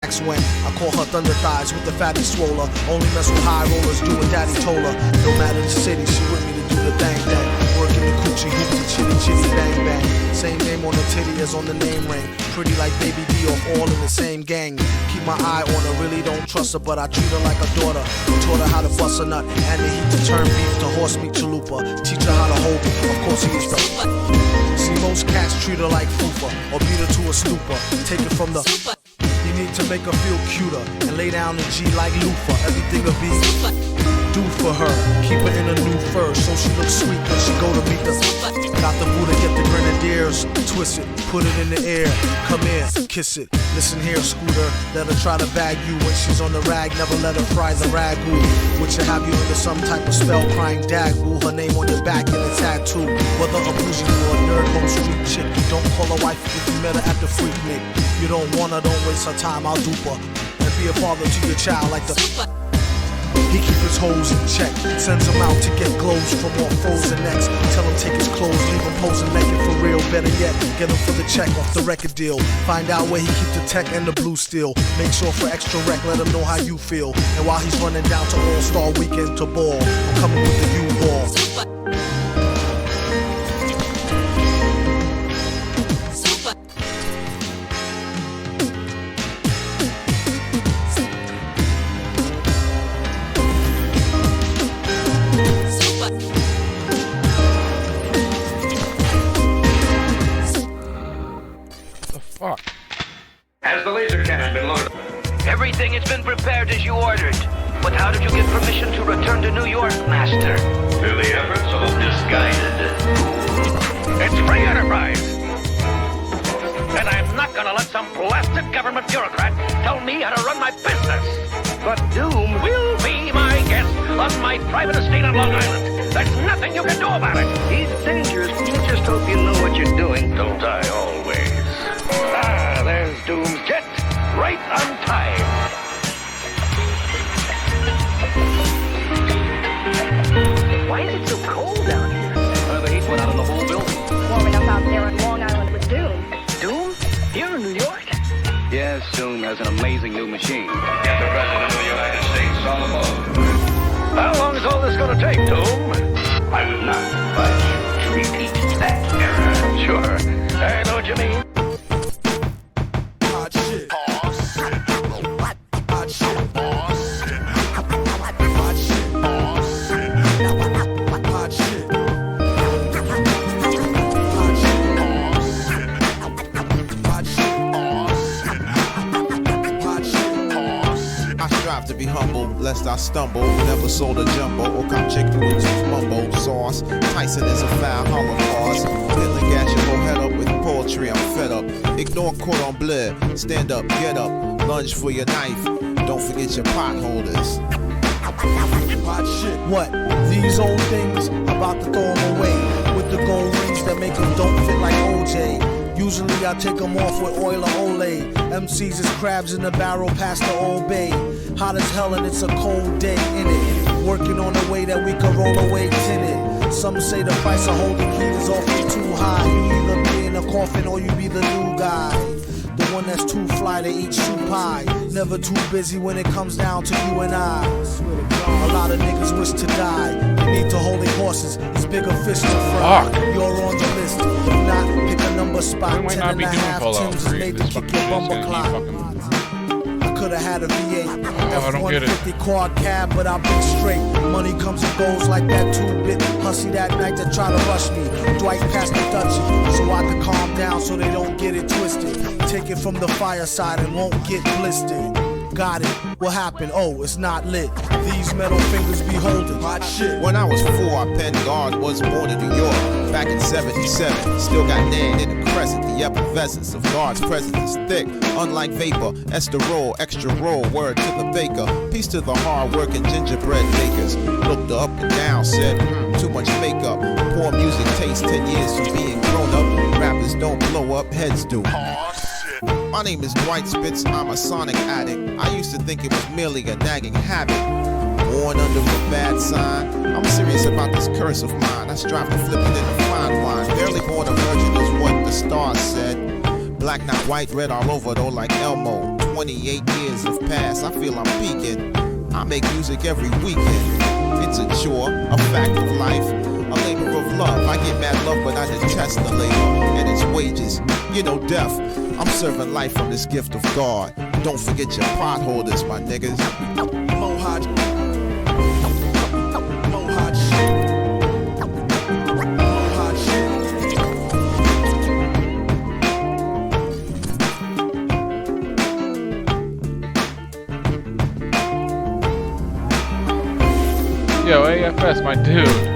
When I call her thunder thighs with the fatty swoller. Only mess with high rollers, do what daddy told her. No matter the city, she with me to do the bang bang. Working the coochie hoops and chitty chitty bang bang. Same name on the titty as on the name ring. Pretty like Baby D off all in the same gang. Keep my eye on her, really don't trust her, but I treat her like a daughter. Taught her how to bust a nut and the heat to turn beef to horse meat chalupa. Teach her how to hold it, of course he is the. See, most cats treat her like fupa or beat her to a stupor. Take it from the. You need to make her feel cuter and lay down the G like loofah. Everything'll be do for her. Keep her in a new fur so she looks sweet when she go to meet the. Got the Buddha, get the grenadiers. Twist it, put it in the air. Come here, kiss it. Listen here, Scooter. Let her try to bag you when she's on the rag. Never let her fry the ragu. Which will have you under some type of spell, crying dag boo. Her name on your back and a tattoo. Whether a bougie or a nerd home street chick. Don't call her wife if you met her at the Freak Nick. You don't want her, don't waste her time, I'll dupe her. And be a father to your child like the. He keep his hoes in check. Sends him out to get glows from all frozen necks. Tell him take his clothes, leave him posing naked for real. Better yet, get him for the check off the record deal. Find out where he keep the tech and the blue steel. Make sure for extra rec, let him know how you feel. And while he's running down to All-Star Weekend to ball, I'm coming with the U-Ball. Has the laser cannon been loaded? Everything has been prepared as you ordered. But how did you get permission to return to New York, Master? Through the efforts of a misguided. It's free enterprise! And I'm not gonna let some blasted government bureaucrat tell me how to run my business! But Doom will be my guest on my private estate on Long Island. There's nothing you can do about it! He's dangerous. You just hope you know what you're doing. Don't I always? Ah, there's Doom's jet, right on time. Why is it so cold down here? The heat went out in the whole building. Warm enough out there on Long Island with Doom. Doom? Here in New York? Yes, Doom has an amazing new machine. Get the President of the United States on the phone. How long is all this gonna take, Doom? I would not advise you to repeat that error. Sure, I know what you mean. To be humble, lest I stumble. Never sold a jumbo or cop chicken with mumbo sauce. Tyson is a foul holocaust. Hitler gash your whole head up with poetry. I'm fed up. Ignore cordon bleu. Stand up, get up. Lunge for your knife. Don't forget your potholders. What? These old things? About to throw them away. With the gold rings that make them don't fit like OJ. Usually I take them off with oil or Olay. MCs is crabs in the barrel past the Old Bay. Hot as hell and it's a cold day in it. Working on a way that we can roll away tinted. Some say the price of holding heat is awfully too high. You either be in a coffin or you be the new guy. The one that's too fly to eat soup pie. Never too busy when it comes down to you and I. A lot of niggas wish to die. They need to hold their horses. It's bigger fish to fry. You're on the list. If not, pick a number spot. 10 and a half Tims is made to kick your bumper clock. Could've had a V8 F-150 quad cab, but I've been straight. Money comes and goes like that 2-bit hussy that night that try to rush me. Dwight passed the Dutchie, so I could calm down so they don't get it twisted. Take it from the fireside and won't get blistered. Got it, what happened? Oh, it's not lit. These metal fingers be holding hot shit. When I was 4, I penned God was born in New York. Back in 77, still got Nan in the crescent. The effervescence of God's presence is thick. Unlike vapor, esterol, extra roll, word to the baker. Peace to the hard-working gingerbread bakers. Looked up and down, said, too much makeup. Poor music taste, 10 years from being grown up. Rappers don't blow up, heads do. My name is Dwight Spitz, I'm a sonic addict. I used to think it was merely a nagging habit. Born under a bad sign. I'm serious about this curse of mine. I strive to flip it into fine wine. Barely born a virgin is what the stars said. Black, not white, red all over though like Elmo. 28 years have passed, I feel I'm peaking. I make music every weekend. It's a chore, a fact of life, a labor of love. I get mad love, but I detest the labor and its wages. You know, death. I'm serving life from this gift of God. Don't forget your pot holders, my niggas. Mohawk. Mohawk shit. Mohawk shit. Yo, AFS, my dude.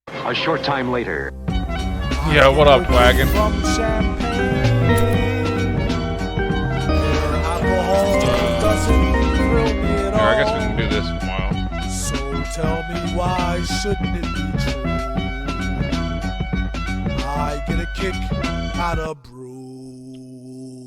A short time later. Yeah, what up, Wagon? From champagne. Alcohol doesn't thrill me at all. Here, I guess we can do this for a while. So tell me, why shouldn't it be true? I get a kick out of brew.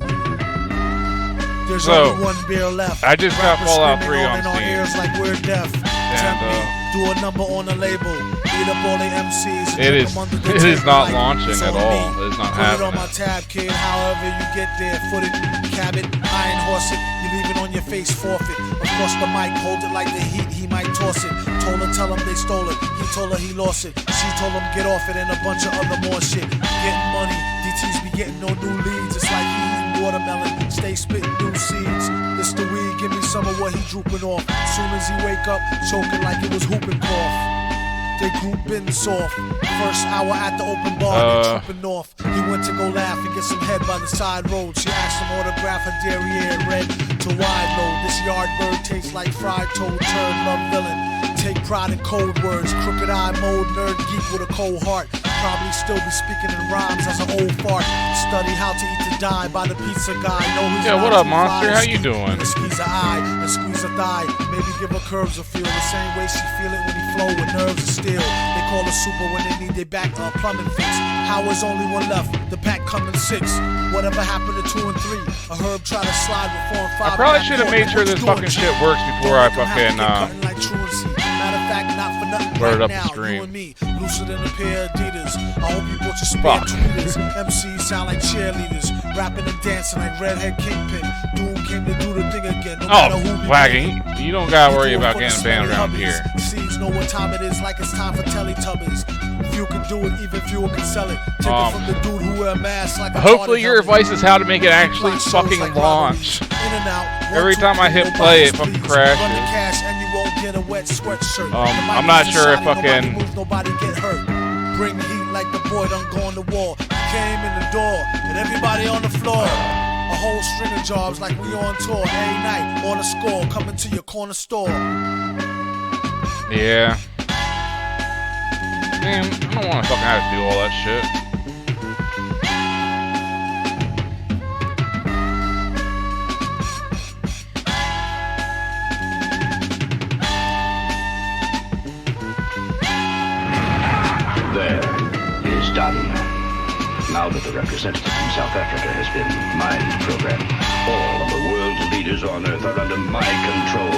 There's only one beer left. I just got Rappers Fallout screaming 3 on in our Steam. ears like we're deaf. Tempt me, do a number on the label. Beat up all the MCs. It is. It is not launching at all. It is not Put it on happening. my tab, kid. However you get there, foot it, cab it, iron horse it. You leave it on your face, forfeit. Across the mic, hold it like the heat. He might toss it. Told her, tell him they stole it. He told her he lost it. She told him get off it and a bunch of other more shit. Getting money, DTs be getting no new leads. It's like he eating watermelon. Stay spitting new seeds. This the weed, give me some of what he drooping off. Soon as he wake up, choking like it was whooping cough. They grouping soft. First hour at the open bar, they trooping off. He went to go laugh and get some head by the side road. She asked him autograph her derriere, red to wide load. This yard bird tastes like fried toad, turd, love villain. Take pride in code words, crooked eye mode, nerd geek with a cold heart. Probably still be speaking in rhymes as an old fart. Study how to eat to die by the pizza guy. Know he's Yeah, what up, monster? How you doing? Squeeze her eye and squeeze her thigh. Maybe give her curves a feel the same way she feel it when he flow with nerves of steel. They call her super when they need their back plumbing fix. How is only one left? The pack coming 6. Whatever happened to 2 and 3? A herb try to slide with 4 and 5. I probably should have made sure this fucking shit works before I fucking like truancy. Matter of fact, not for nothing. Load it Right up the now, stream. you and me, looser than a pair of Adidas. I hope you bought your spare tweeters. MCs sound like cheerleaders, rapping and dancing like redhead kingpin. Doom came to do the thing again. No matter who Oh, we Wagon, be. you don't gotta worry Do it about for the getting banned around smelly here. hubbies. Seeds know what time it is, like it's time for Teletubbies. Few can do it, even fewer can sell it. Take it from the dude who wear a mask like a Hopefully your retarded advice is how to make it actually Black shows fucking like launch. robberies. In and out. Every time I hit play, it fucking crashes. Run the cash and you won't get a wet sweatshirt. I'm not sure if fucking- Nobody get hurt. Bring the heat like the boy done go on the wall. Came in the door and everybody on the floor. A whole string of jobs like we on tour. Every night on a score, coming to your corner store. Yeah. Man, I don't want to fucking have to do all that shit. There, it is done. Now that the representative from South Africa has been mind programmed, all of the world leaders on Earth are under my control.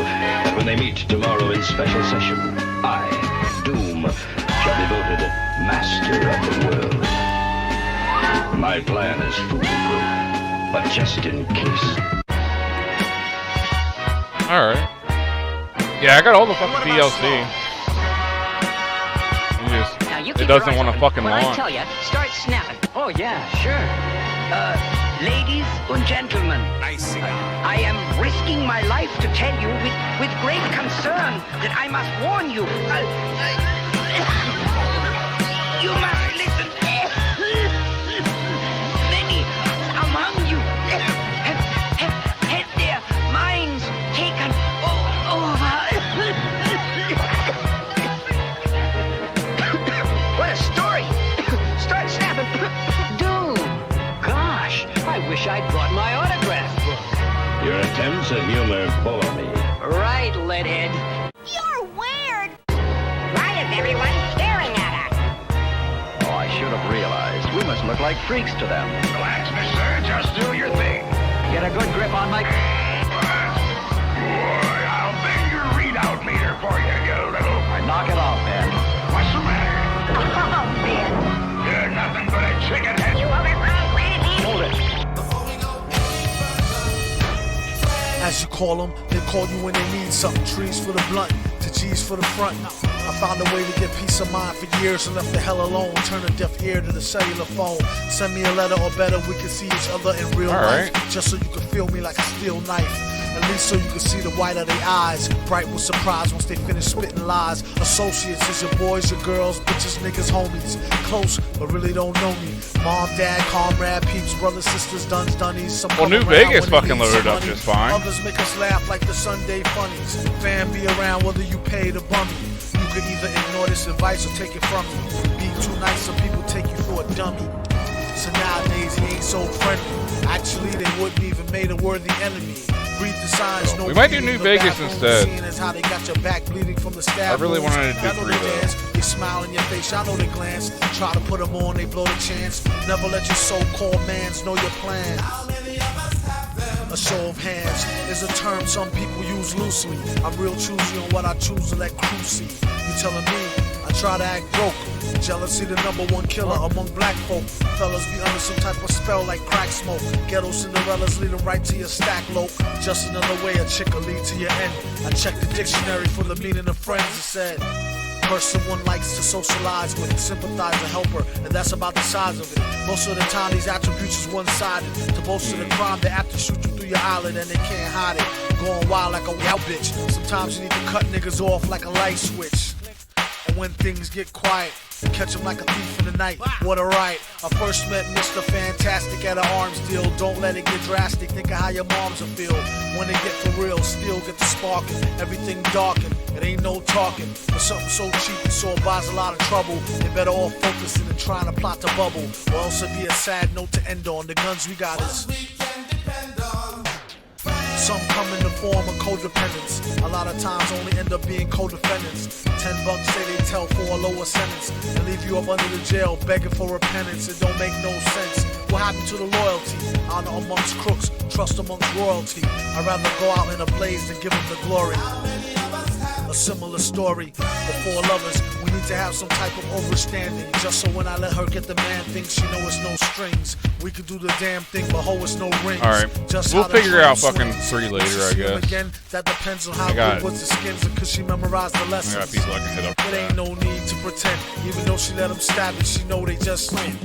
And when they meet tomorrow in special session, I, Doom, shall be voted master of the world. My plan is foolproof, but just in case. Alright. Yeah, I got all the fucking DLC. It doesn't want to fucking when launch. I tell you, start snapping. Oh, yeah, sure. Ladies and gentlemen, I am risking my life to tell you with great concern that I must warn you. You must listen. Many among you have had their minds taken over. What a story! Start snapping. Dude, gosh, I wish I'd brought my autograph book. your attempts at humor bore me. Right, Leadhead. You're weird. Riot everyone staring at us? Oh, I should have realized. We must look like freaks to them. Relax, mister. Just do your thing. Get a good grip on my... Boy, I'll bend your readout meter for you, you little... Knock it off, Ben. What's the matter? Oh, Ben. You're nothing but a chicken head. You overgrown granny. Hold it. As you call them, they call you when they need something. Trees for the blunt, to G's for the front. I found a way to get peace of mind for years and left the hell alone. Turn a deaf ear to the cellular phone. Send me a letter or better, we can see each other in real life. Just so you can feel me like a steel knife. At least so you can see the white of their eyes. Bright with surprise once they finish spitting lies. Associates is your boys, your girls, bitches, niggas, homies. Close, but really don't know me. Mom, dad, comrade, peeps, brothers, sisters, duns, dunnies. Some Well, New come Vegas around when they fucking need loaded some up money. just fine. Others make us laugh like the Sunday funnies. Fan be around whether you pay the bummy. You could either ignore this advice or take it from me. Being too nice, some people take you for a dummy. So nowadays he ain't so friendly. Actually, they wouldn't even made a worthy enemy. Read the signs, no We might do feeding New the Vegas bathroom. instead. Seeing as how they got your back bleeding from the stab I really wounds. wanted to do I know 3 they though. dance, they smile in your face, I know they glance. Try to put them on, they blow the chance. Never let your so-called mans know your plan. A show of hands is a term some people use loosely. I'm real choosy on what I choose to let crew see. You telling me I try to act broke. Jealousy the #1 killer among black folk. Fellas be under some type of spell like crack smoke. Ghetto Cinderellas lead them right to your stack lope. Just another way a chick will lead to your end. I checked the dictionary for the meaning of friends. It said person one likes to socialize with, sympathize or help her, and that's about the size of it. Most of the time these attributes is one-sided. To boast of the crime, they have to shoot you through your eyelid and they can't hide it. Going wild like a wild bitch. Sometimes you need to cut niggas off like a light switch. And when things get quiet, catch him like a thief in the night. What a right. I first met Mr. Fantastic at an arms deal. Don't let it get drastic. Think of how your moms will feel when they get for real. Still get the sparking. Everything darkened. It ain't no talking. For something so cheap and so buys a lot of trouble. They better all focusing and trying to plot the bubble. Or else it'd be a sad note to end on. The guns we got is... Some come in the form of codependence. A lot of times only end up being co-defendants. $10 say they tell for a lower sentence and leave you up under the jail begging for repentance. It don't make no sense. What happened to the loyalty? Honor amongst crooks, trust amongst royalty. I'd rather go out in a blaze than give them the glory. A similar story. Before lovers, we need to have some type of overstanding. Just so when I let her get the man thing, she know it's no strings. We could do the damn thing, but ho, it's no rings. Alright, Just we'll how the figure out train fucking swings. 3 later, Once you I see 'em guess. Again, that depends on how I got good was the skins and cause she memorized the I lessons. got people I can hit up for It ain't that. no need to pretend. Even though she let them stab it, she know they just win.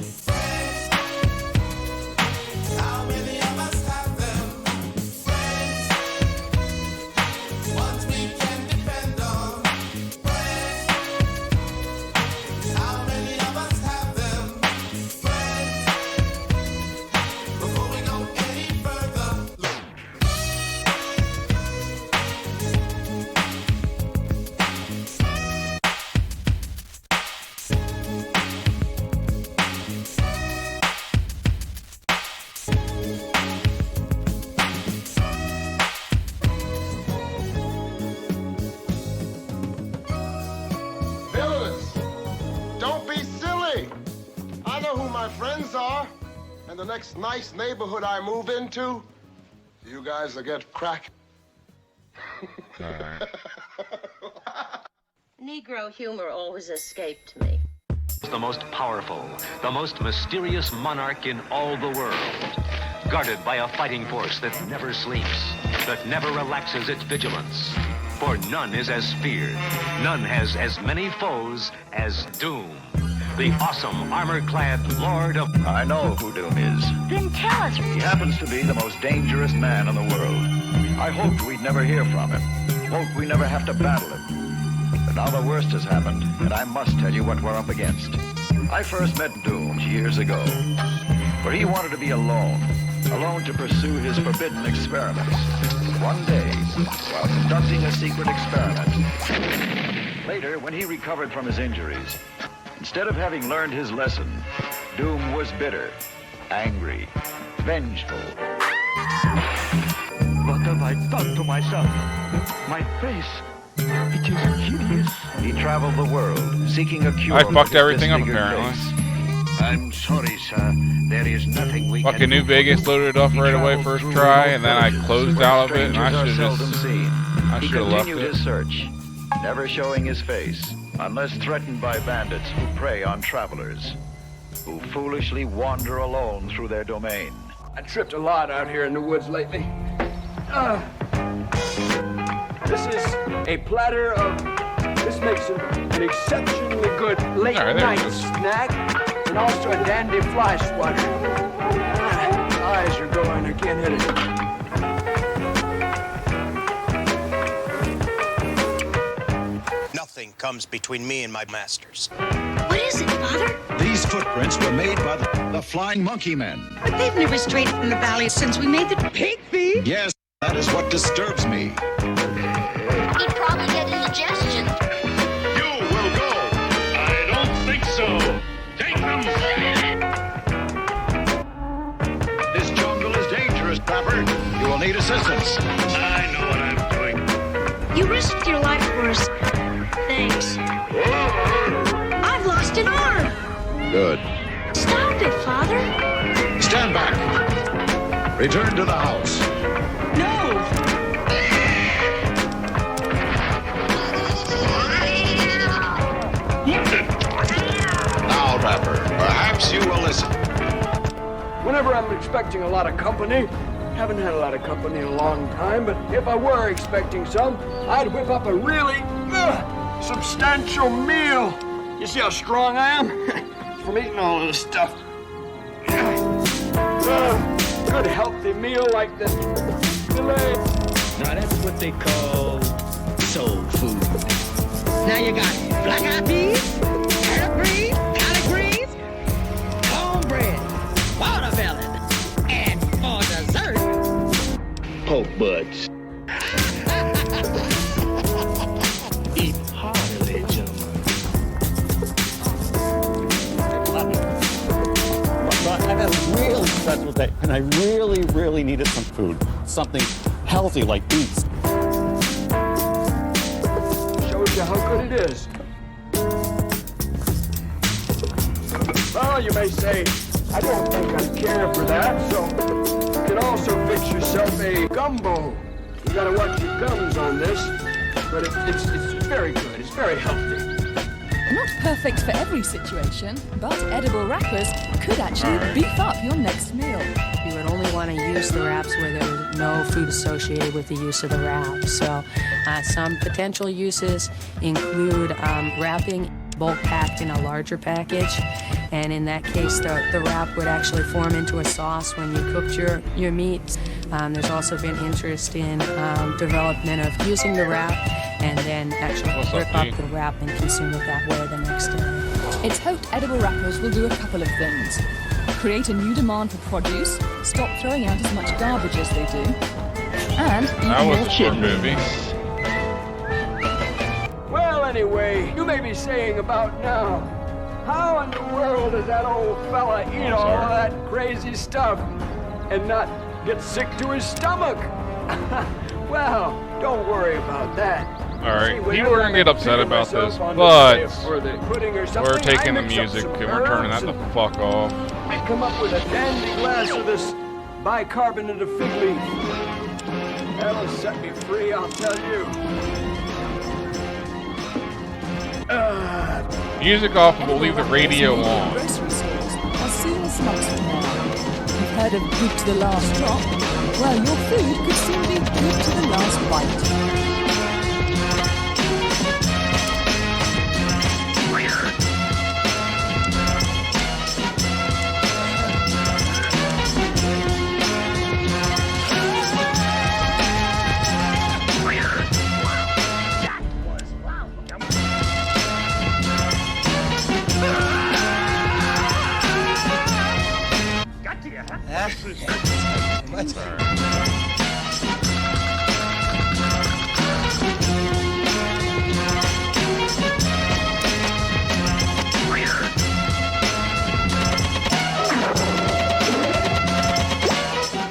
Villains, don't be silly. I know who my friends are, and the next nice neighborhood I move into, you guys will get crack. Negro humor always escaped me. The most powerful, the most mysterious monarch in all the world. Guarded by a fighting force that never sleeps, that never relaxes its vigilance. For none is as feared, none has as many foes as Doom. The awesome, armor-clad Lord of... I know who Doom is. Then tell us. He happens to be the most dangerous man in the world. I hoped we'd never hear from him. Hoped we never have to battle him. But now the worst has happened, and I must tell you what we're up against. I first met Doom years ago, where he wanted to be alone to pursue his forbidden experiments. One day, while conducting a secret experiment, later, when he recovered from his injuries, instead of having learned his lesson, Doom was bitter, angry, vengeful. What have I done to myself? My face, It is hideous. He traveled the world, seeking a cure. I for fucked his everything up, disfigured apparently. face. I'm sorry, sir. There is nothing we Fucking can New do. Vegas loaded it up right away first try, and then I closed out of it, and I Strangers should are have seldom just... seen. I He should have left continued it. his search, never showing his face, unless threatened by bandits who prey on travelers, who foolishly wander alone through their domain. I tripped a lot out here in the woods lately. This is a platter of... This makes an exceptionally good late night snack, and also a dandy fly swatter. Eyes are going, I can't hit it. Nothing comes between me and my masters. What is it, Father? These footprints were made by the Flying Monkey Men. But they've never strayed from the valley since we made the pig feed. Yes, that is what disturbs me. He'd probably get indigestion. You will go. I don't think so. Take them. This jungle is dangerous, Trapper. You will need assistance. I know what I'm doing. You risked your life for us. Thanks. I've lost an arm. Good. Stop it, Father. Stand back. Return to the house. No. Now, Trapper, perhaps you will listen. Whenever I'm expecting a lot of company, haven't had a lot of company in a long time, but if I were expecting some, I'd whip up a really substantial meal. You see how strong I am? From eating all of this stuff. Good healthy meal like this. Now that's what they call soul food. Now you got black-eyed peas, turnip greens, collard greens, cornbread, watermelon, and for dessert, poke buds. Eat heartily, gentlemen. But I had a really stressful day, and I really needed some food. Something healthy like beets. Shows you how good it is. Well, you may say, I don't think I care for that, so you can also fix yourself a gumbo. You gotta watch your gums on this, but it's very good. It's very healthy. Not perfect for every situation, but edible wrappers could actually beef up your next meal. You would only want to use the wraps where there was no food associated with the use of the wrap. So some potential uses include wrapping bulk packed in a larger package, and in that case the wrap would actually form into a sauce when you cooked your meats. There's also been interest in development of using the wrap and then actually rip up the wrap and consume it that way the next day. It's hoped edible wrappers will do a couple of things. Create a new demand for produce, stop throwing out as much garbage as they do, and eat more chicken. Well, anyway, you may be saying about now, how in the world does that old fella eat all of that crazy stuff and not get sick to his stomach? Well, don't worry about that. Alright, people are gonna get upset about this, but we're taking the music and we're turning that the fuck off. I come up with a dandy glass of this bicarbonate of fig leaf. That'll set me free, I'll tell you. Music off, and we'll leave the radio on. Grocery stores are seeing the smokes from now. You've heard of good to the last drop? Well, your food could soon be good to the last bite.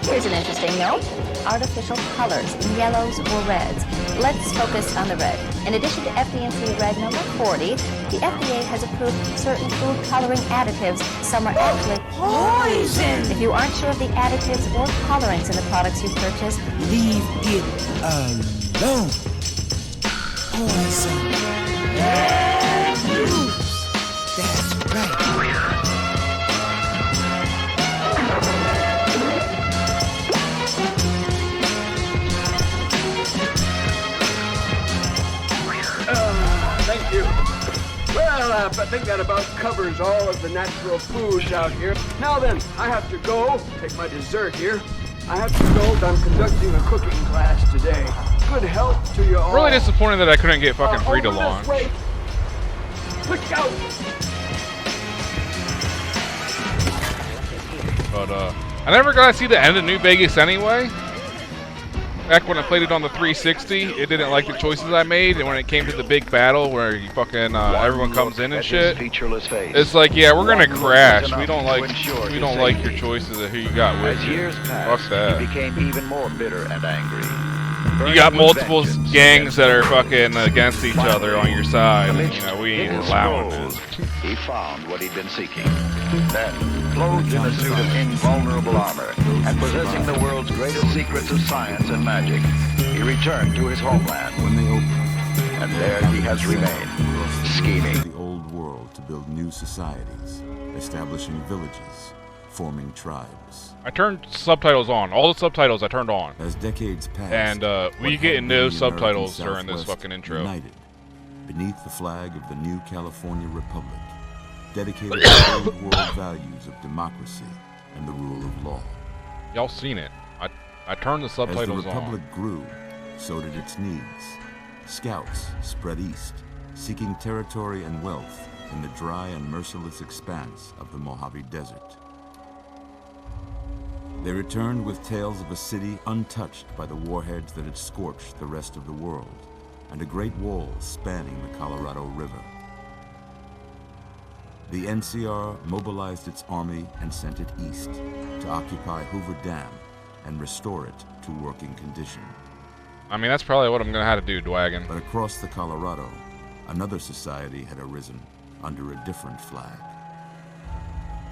Here's an interesting note. Artificial colors, yellows or reds. Let's focus on the red. In addition to FD&C Red number 40, the FDA has approved certain food coloring additives. Some are actually poison. If you aren't sure of the additives or colorants in the products you purchase, leave it alone. Poison. That's right. Thank you. Well, I think that about covers all of the natural foods out here. Now then, I have to go. Take my dessert here. I have to go. I'm conducting a cooking class today. Good health to you all. Really disappointed that I couldn't get fucking free to launch. Look out! But I never got to see the end of New Vegas anyway. Back when I played it on the 360, it didn't like the choices I made, and when it came to the big battle where you fucking everyone comes in and shit, it's like, yeah, we're gonna crash. We don't like your choices of who you got with you. Fuck that. He became even more bitter and angry. You got multiple gangs that are fucking against each other on your side, and you know we ain't allowing this. He found what he'd been seeking. Then, clothed in a suit of invulnerable armor, and possessing the world's greatest secrets of science and magic, he returned to his homeland. And there he has remained, scheming. The old world to build new societies, establishing villages, forming tribes. I turned subtitles on. All the subtitles I turned on. As decades passed, and we get no subtitles during this fucking intro. United beneath the flag of the new California Republic, dedicated to old world values of democracy and the rule of law. Y'all seen it. I turned the subtitles on. As the Republic grew, so did its needs. Scouts spread east, seeking territory and wealth in the dry and merciless expanse of the Mojave Desert. They returned with tales of a city untouched by the warheads that had scorched the rest of the world, and a great wall spanning the Colorado River. The NCR mobilized its army and sent it east to occupy Hoover Dam and restore it to working condition. I mean, that's probably what I'm gonna have to do, Dwagon. But across the Colorado, another society had arisen under a different flag.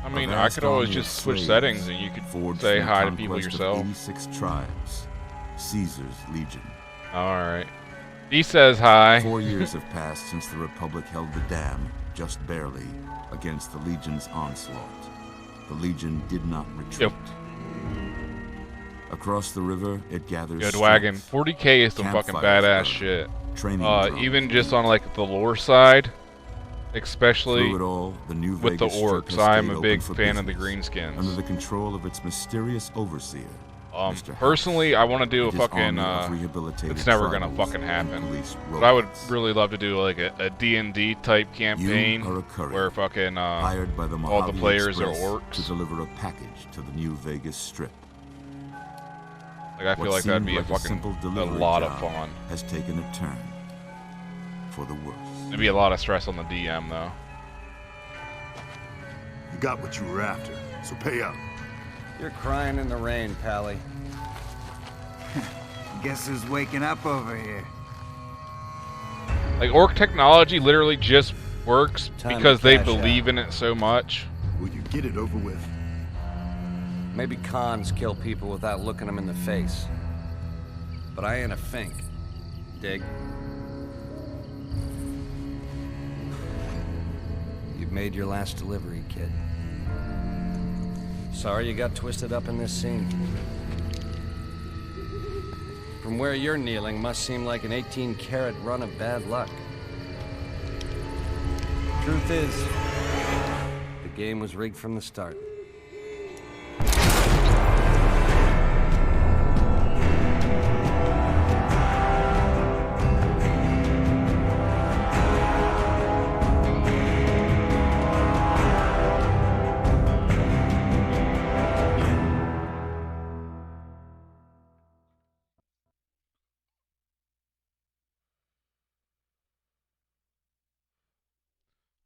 I mean, I could always just switch settings and you could say hi to people yourself. 86 tribes, Caesar's Legion. Alright. He says hi. 4 years have passed since the Republic held the dam, just barely, against the Legion's onslaught. The Legion did not retreat. Yep. Across the river, it gathers Good wagon. 40K is some fucking badass shit. Even just on like the lore side, especially it all, the new with the Vegas orcs. I'm a big fan of the greenskins. Under the control of its mysterious overseer. Personally, I want to do a fucking, it's never gonna fucking happen, but I would really love to do like a D&D type campaign where fucking, hired by the all the players are Express orcs. to deliver a package to the new Vegas Strip. Like, I feel like that'd be a fucking, a lot of fun. Has taken a turn for the worse. It'd be a lot of stress on the DM though. You got what you were after, so pay up. You're crying in the rain, Pally. Guess who's waking up over here? Like, orc technology literally just works Time because to they cash believe in it so much. Will you get it over with? Maybe cons kill people without looking them in the face. But I ain't a fink. Dig? You've made your last delivery, kid. Sorry you got twisted up in this scene. From where you're kneeling must seem like an 18-carat run of bad luck. Truth is, the game was rigged from the start.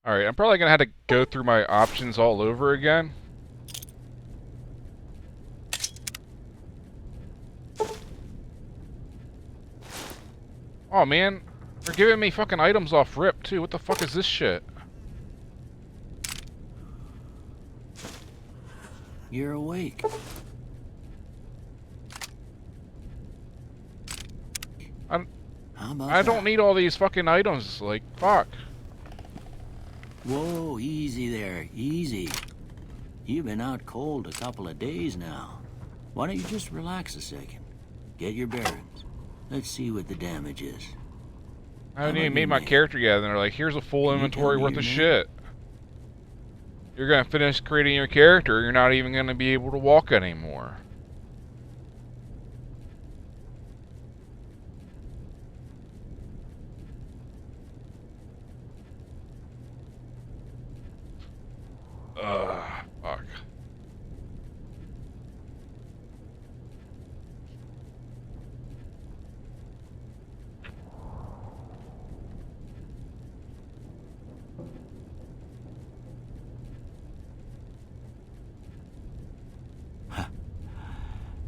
Alright, I'm probably gonna have to go through my options all over again. Oh man, They're giving me fucking items off rip, too. What the fuck is this shit? You're awake. I don't need all these fucking items. Like, fuck. Whoa, easy there, easy. You've been out cold a couple of days now. Why don't you just relax a second? Get your bearings. Let's see what the damage is. I haven't even made my character yet, and they're like, here's a full inventory worth of shit. You're gonna finish creating your character, you're not even gonna be able to walk anymore. Fuck.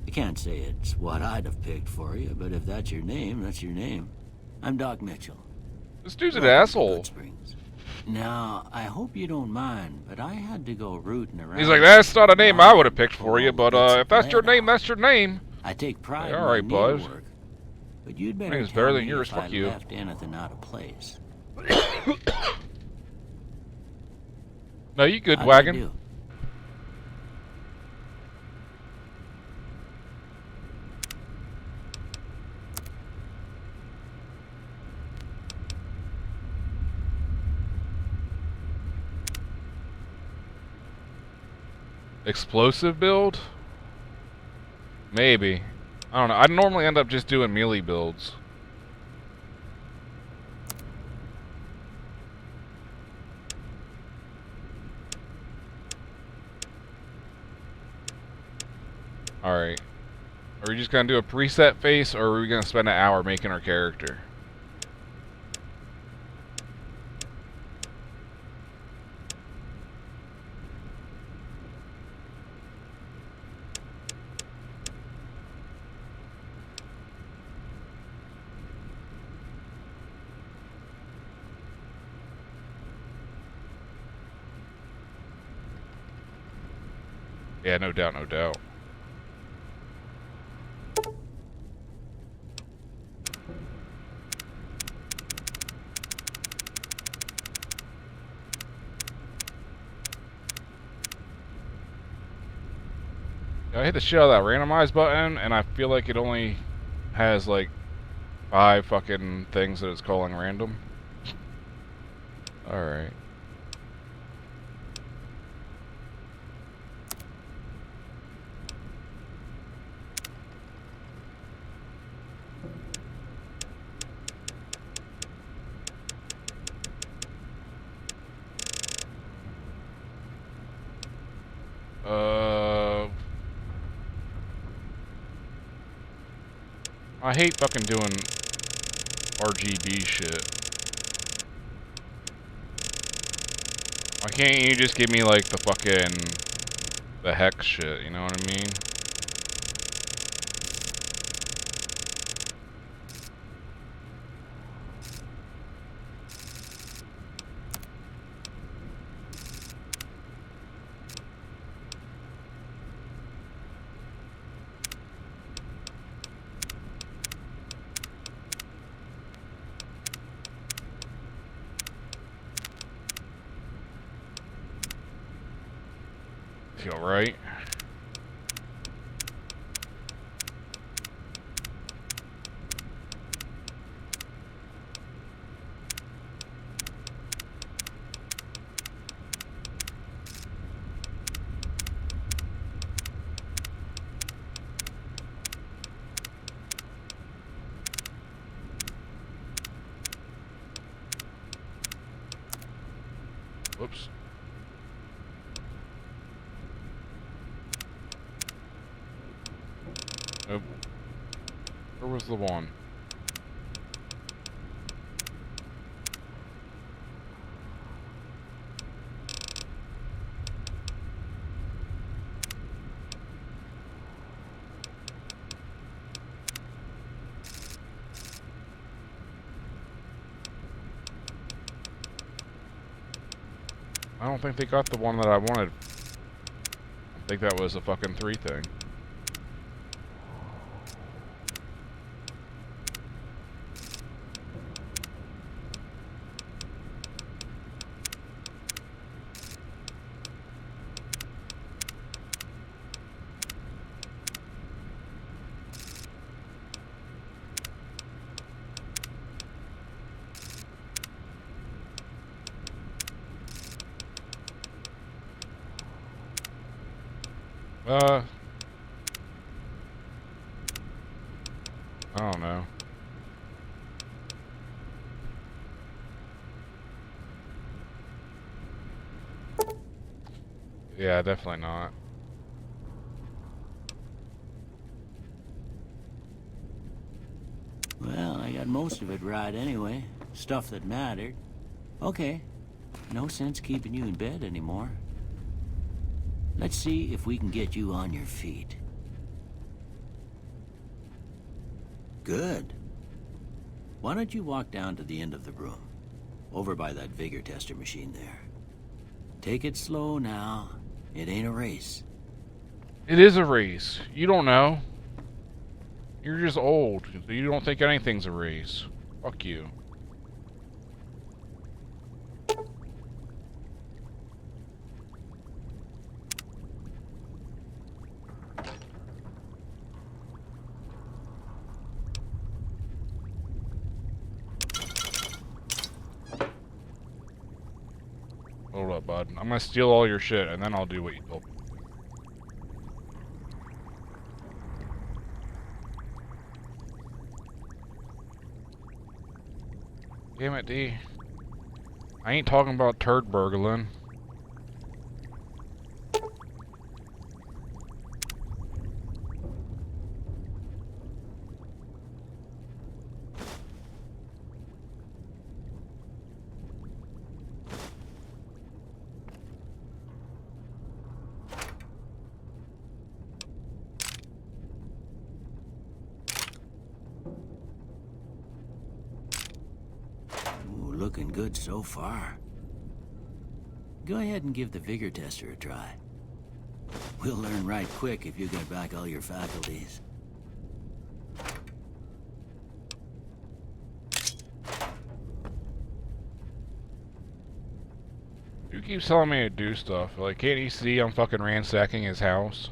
I can't say it's what I'd have picked for you, but if that's your name, that's your name. I'm Doc Mitchell. This dude's an asshole. Now, I hope you don't mind, but I had to go rooting around. He's like, that's not a name I would have picked for you, but if that's your name, that's your name. I take pride all right, in my bud. needlework, but you'd better Name's tell better than me yours. if Fuck I you. left anything out of place. No, you good, How'd wagon. I do? Explosive build? Maybe. I don't know. I normally end up just doing melee builds. Alright. Are we just gonna do a preset face, or are we gonna spend an hour making our character? Yeah, no doubt, no doubt. I hit the shit out of that randomize button, and I feel like it only has like 5 fucking things that it's calling random. Alright. I hate fucking doing RGB shit. Why can't you just give me like the hex shit, you know what I mean? Feel right. Whoops. Nope. Where was the one? I don't think they got the one that I wanted. I think that was a fucking 3 thing. I don't know. Yeah, definitely not. Well, I got most of it right anyway. Stuff that mattered. Okay. No sense keeping you in bed anymore. Let's see if we can get you on your feet. Good. Why don't you walk down to the end of the room? Over by that vigor tester machine there. Take it slow now. It ain't a race. It is a race. You don't know. You're just old. You don't think anything's a race. Fuck you. Hold up, bud. I'm gonna steal all your shit, and then I'll do what you told me. Damn it, D. I ain't talking about turd burgling. Looking good so far. Go ahead and give the vigor tester a try. We'll learn right quick if you get back all your faculties. You keep telling me to do stuff. Like, can't you see I'm fucking ransacking his house?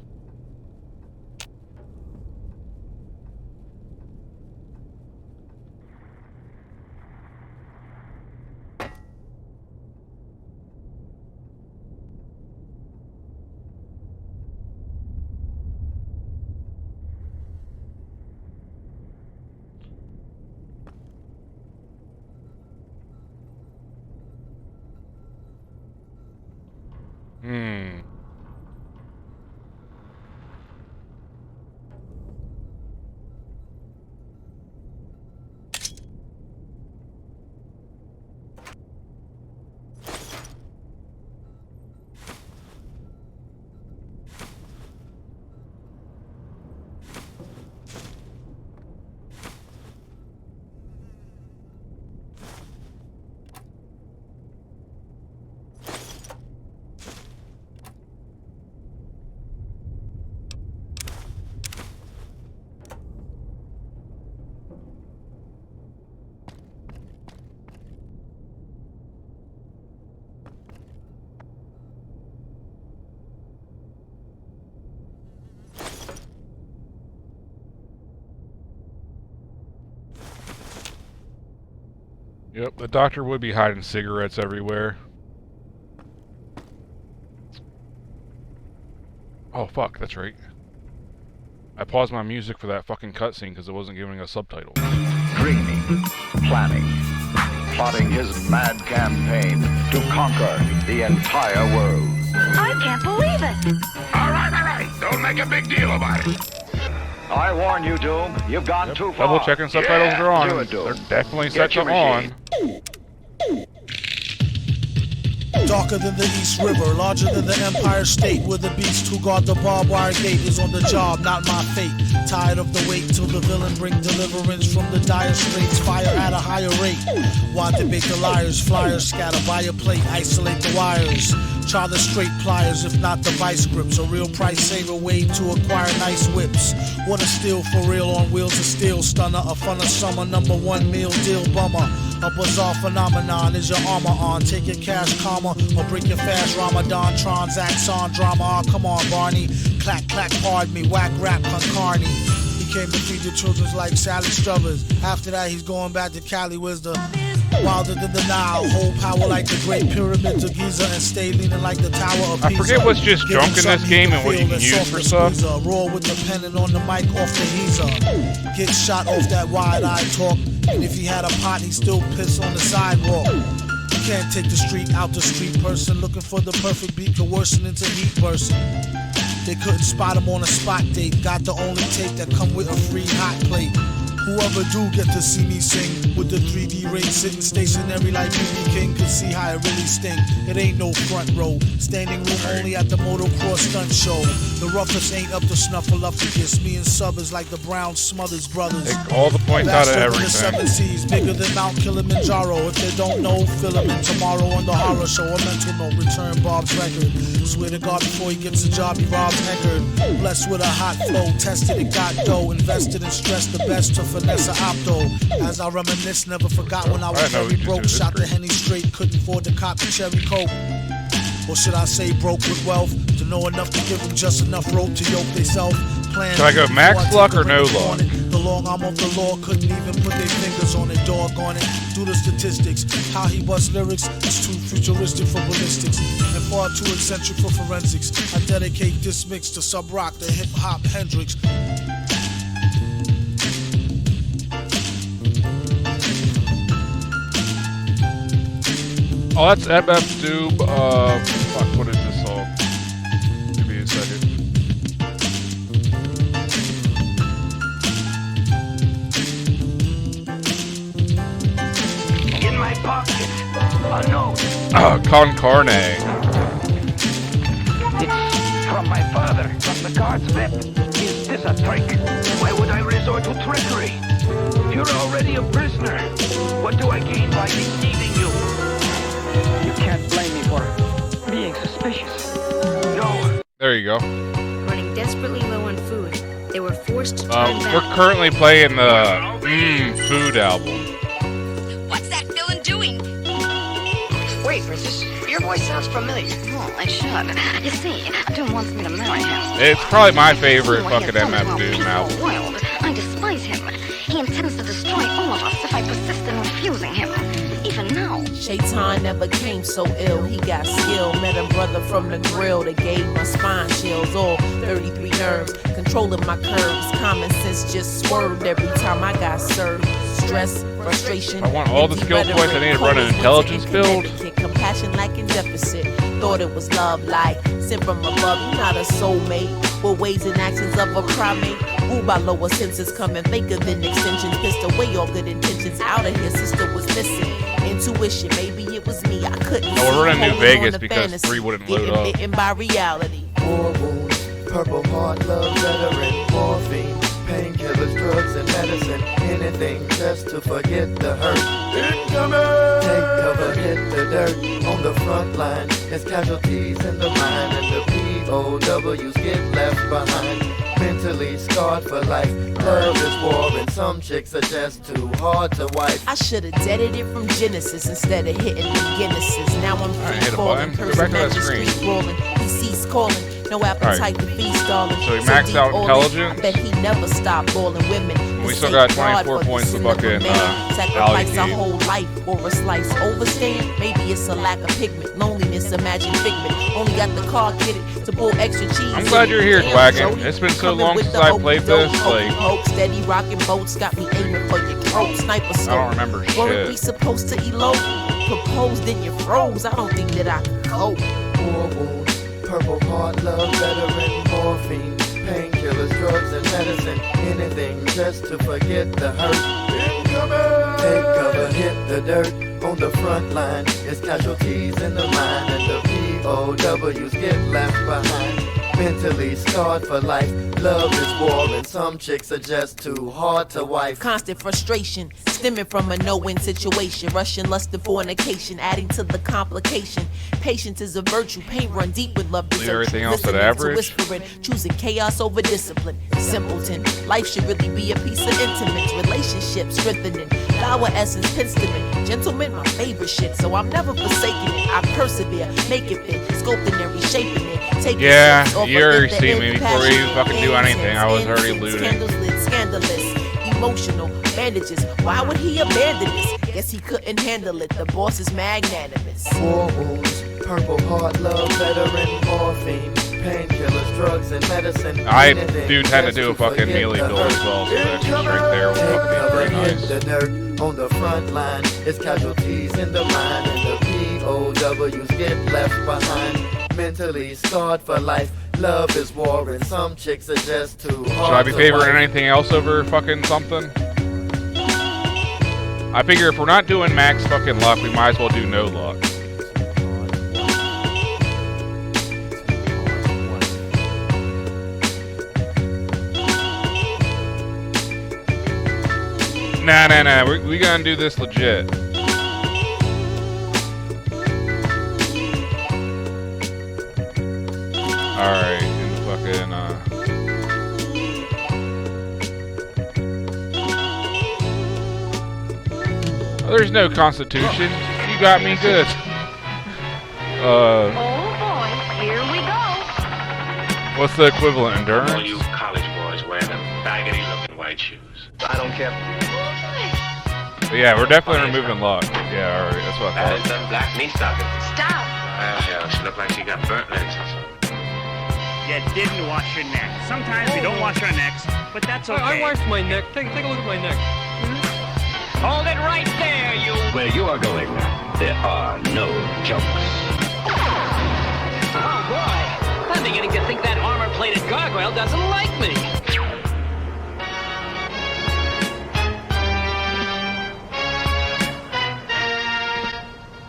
Yep, the doctor would be hiding cigarettes everywhere. Oh, fuck, that's right. I paused my music for that fucking cutscene because it wasn't giving us subtitles. Dreaming, planning, plotting his mad campaign to conquer the entire world. I can't believe it! All right. Don't make a big deal about it. I warn you, Doom. You've gone too far. Double checking subtitles are on. Do it, Doom. They're definitely Get set your to on. machine. Darker than the East River, larger than the Empire State, where the beast who guard the barbed wire gate is on the job, not my fate. Tired of the wait till the villain bring deliverance from the dire straits, fire at a higher rate. Why debate the liars, flyers scatter by a plate, isolate the wires. Try the straight pliers, if not the vice grips. A real price saver way to acquire nice whips. What a steal for real on wheels of steel. Stunner, a fun of summer, #1 meal deal bummer. A bizarre phenomenon, is your armor on? Take your cash karma or break your fast Ramadan. Transacts on drama, come on Barney. Clack, clack, pardon me, whack rap con carne. He came to feed the children's like Sally Struthers. After that he's going back to Cali, where's the wilder than the Nile, hold power like the Great Pyramids of Giza, and stay leaning like the Tower of Pisa. I forget what's just junk in this game and what you can use for stuff. Roar with the pen and on the mic off the heezer. Get shot off that wide-eyed talk, and if he had a pot, he'd still piss on the sidewalk. You can't take the street out the street person, looking for the perfect beat to worsen into heat person. They couldn't spot him on a spot date, got the only tape that come with a free hot plate. Whoever do get to see me sing with the 3D ring sitting stationary like BB King could see how it really stink. It ain't no front row, standing room only at the motocross stunt show. The roughest ain't up to snuffleupagus. Me and Sub is like the Brown Smothers brothers. Take all the points out of everything. The 7 Seas, bigger than Mount Kilimanjaro. If they don't know, fill them in tomorrow on the horror show. A mental note, return Bob's record. Swear to God, before he gets a job, he robs Eckerd. Blessed with a hot flow, tested and got dough, invested and stressed the best to finesse a opto. As I reminisce, never forgot when I was very broke. Shot the Henny straight, couldn't afford to cop the cherry coke. Or should I say broke with wealth, to know enough to give them just enough rope to yoke they self. Should I go max luck or no luck? The long arm of the law couldn't even put their fingers on it, dog on it. Do the statistics, how he busts lyrics is too futuristic for ballistics and far too eccentric for forensics. I dedicate this mix to Sub Rock, the hip hop Hendrix. Oh, that's FF Doob. Fuck, what is this song? Give me a second. In my pocket, a note. Con Carne. It's from my father, from the cards flip. Is this a trick? Why would I resort to trickery? You're already a prisoner. What do I gain by deceiving you? You can't blame me for being suspicious. No. There you go. Running desperately low on food, they were forced to turn back. We're currently playing the Food album. What's that villain doing? Wait, Princess, your voice sounds familiar. Oh, I should. You see, Doom wants me to marry him. It's probably my favorite fucking MF Doom album. World. I despise him. He intends to destroy all of us if I persist in refusing him. Even now. Shaitan never came so ill. He got skill. Met a brother from the grill that gave my spine chills. All 33 nerves, controlling my curves. Common sense just swerved every time I got served. Stress, frustration. I want all the skill points I need to run an intelligence build. Compassion lacking deficit. Thought it was love like sent from above. You're not a soulmate. With ways and actions of a primate. Ruled by lower senses, coming faker than extensions. Pissed away all good intentions. Out of here, sister was missing. Intuition, maybe it was me. I couldn't. No, we're running New Vegas because 3 wouldn't load up. Bitten by reality. War wounds, purple heart, love, veteran, morphine, painkillers, drugs, and medicine. Anything just to forget the hurt. Incoming! Take cover, hit the dirt. On the front line, there's casualties in the mind, and the POWs get left behind. Mentally scarred for life. Love is war, and some chicks are just too hard to wipe. I should've deaded it from Genesis instead of hitting the Guinnesses. Now I'm free falling, cursing at the street rolling. He ceased calling, no appetite to feast, darling. So he maxed out intelligence. I bet he never stopped balling women. We still got 24 points to fucking sacrifice a whole life or a slice. Overstand, maybe it's a lack of pigment. Loneliness, imagine figment. Only got the car kitted to pull extra cheese. I'm glad you're here, Dwagon. It's been so long since I played this. Like, hope, steady rocking boats got me aiming for your throat. Sniper scope. I don't remember shit. Weren't we supposed to elope? Proposed then you froze. I don't think that I could cope. War wounds, purple heart, love, veteran, morphine, painkillers, drugs, and medicine. Anything just to forget the hurt. Incoming! Take cover, hit the dirt. On the front line, it's casualties in the line, and the POWs get left behind. Mentally scarred for life, love is war, and some chicks are just too hard to wife. Constant frustration, stemming from a no-win situation. Russian lust and fornication, adding to the complication. Patience is a virtue, pain run deep with love. Leave everything else at average. Whispering, choosing chaos over discipline. Simpleton, life should really be a piece of intimate. Relationships strengthening, flower essence, penstement. Gentlemen, my favorite shit, so I'm never forsaking it. I persevere, make it fit, sculpting and reshaping it. Yeah, you already see me before we even fucking do anything. I was already looting. Candles lit, scandalous, emotional, bandages. Why would he abandon this? Guess he couldn't handle it. The boss is magnanimous. War wounds, purple heart, love, veteran, morphine, painkillers, drugs, and medicine. I do tend to do a fucking melee build as well, so the extra strength there will fucking be very nice. The dirt on the front line, it's casualties in the mine, and the POWs get left behind. Mentally scarred for life, love is war, and some chicks are just too hard. Should I be favoring anything else over fucking something? I figure if we're not doing max fucking luck, we might as well do no luck. Nah, we gonna do this legit. Alright, and fucking, oh, there's no constitution. You got me good. Oh boy, here we go. What's the equivalent, endurance? All you college boys wear them baggy looking white shoes. I don't care. But yeah, we're definitely removing luck. Yeah, alright, that's what I That is thought. them black knee stockings. Stop. Well, hell, she looked like she got burnt legs or something. You didn't wash your neck. Sometimes we don't wash our necks, but that's okay. I washed my neck. Take a look at my neck. Hold it right there, you. Where you are going, there are no jokes. Oh boy, I'm beginning to think that armor-plated gargoyle doesn't like me.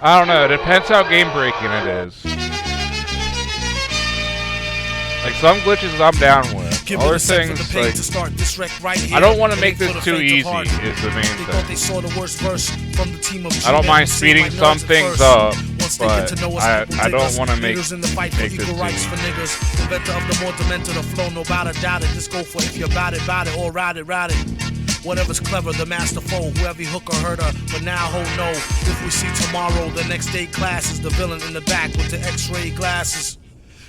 I don't know, it depends how game breaking it is. Like some glitches I'm down with. Other things like I don't want to make this too easy is the main thing. I don't mind speeding some things up, but I don't want to make this too easy. Inventor of the more demented, the flow, no doubt it. Just go for it if you're about it, or ride it. Whatever's clever, the master foe, whoever you hook or hurt her. But now, ho, no. If we see tomorrow, the next day class is the villain in the back with the x-ray glasses.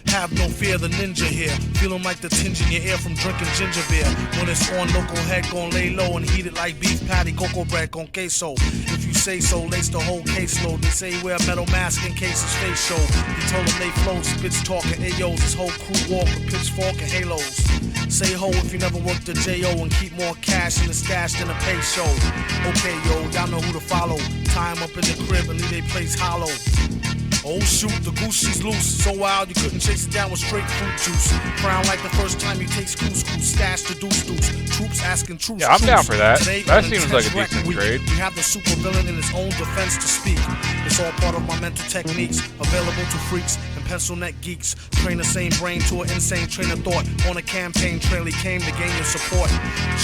Have no fear, the ninja here. Feeling like the tinge in your ear from drinking ginger beer. When it's on, local head gon' lay low and heat it like beef patty, cocoa bread con queso. If you say so, lace the whole caseload. They say wear a metal mask in case his face show. He told them they flow, spits talking AOs. His whole crew walk with pitchfork and halos. Say ho if you never worked the J.O. and keep more cash in the stash than a pay show. Okay, yo, y'all know who to follow. Tie him up in the crib and leave they place hollow. Oh shoot, the goose she's loose, so wild you couldn't chase it down with straight fruit juice. Crown like the first time you taste couscous, stash the deuce. Troops asking truce. Yeah, I'm down for that. That seems like a decent trade. We have the super villain in his own defense to speak. It's all part of my mental techniques, available to freaks and pencil neck geeks. Train the same brain to an insane train of thought. On a campaign trail he came to gain your support.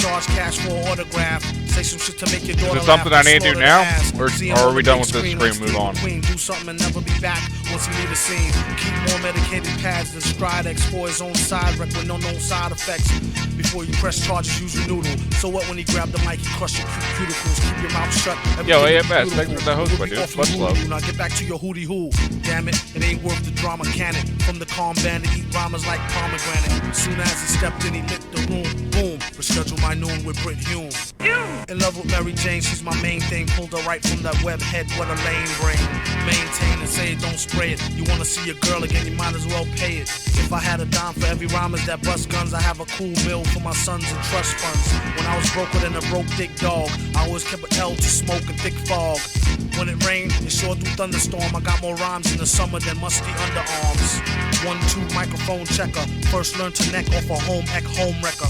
Charge cash for an autograph. Say some shit to make your daughter Is it something I need to do now? Or are we done with this screen? Move on. Do something and never be back once he leave the scene. Keep more medicated pads than Stridex for his own side wreck with no known side effects. Before you press charges, use your noodle. So what when he grab the mic, he crush your cuticles. Keep your mouth shut. Yo, AMS, thanks for the host, my dude. Much love. Now get back to your hootie hoo. Damn it ain't worth the drama, can it? From the calm bandit, eat rhymes like pomegranate. Soon as he stepped in, he lit the room. Boom, reschedule my noon with Brit Hume. In love with Mary Jane, she's my main thing. Pulled her right from that web head, what a lame brain. Maintain and say it, don't spray it. You wanna see your girl again, you might as well pay it. If I had a dime for every rhymers that bust guns, I have a cool bill for my sons and trust funds. When I was broker than a broke dick dog, I always kept an L to smoke and thick fog. When it rained, it sure do thunderstorm. I got more rhymes in the summer than musty underarms. 1-2 microphone checker. First learned to neck off a home ec home wrecker.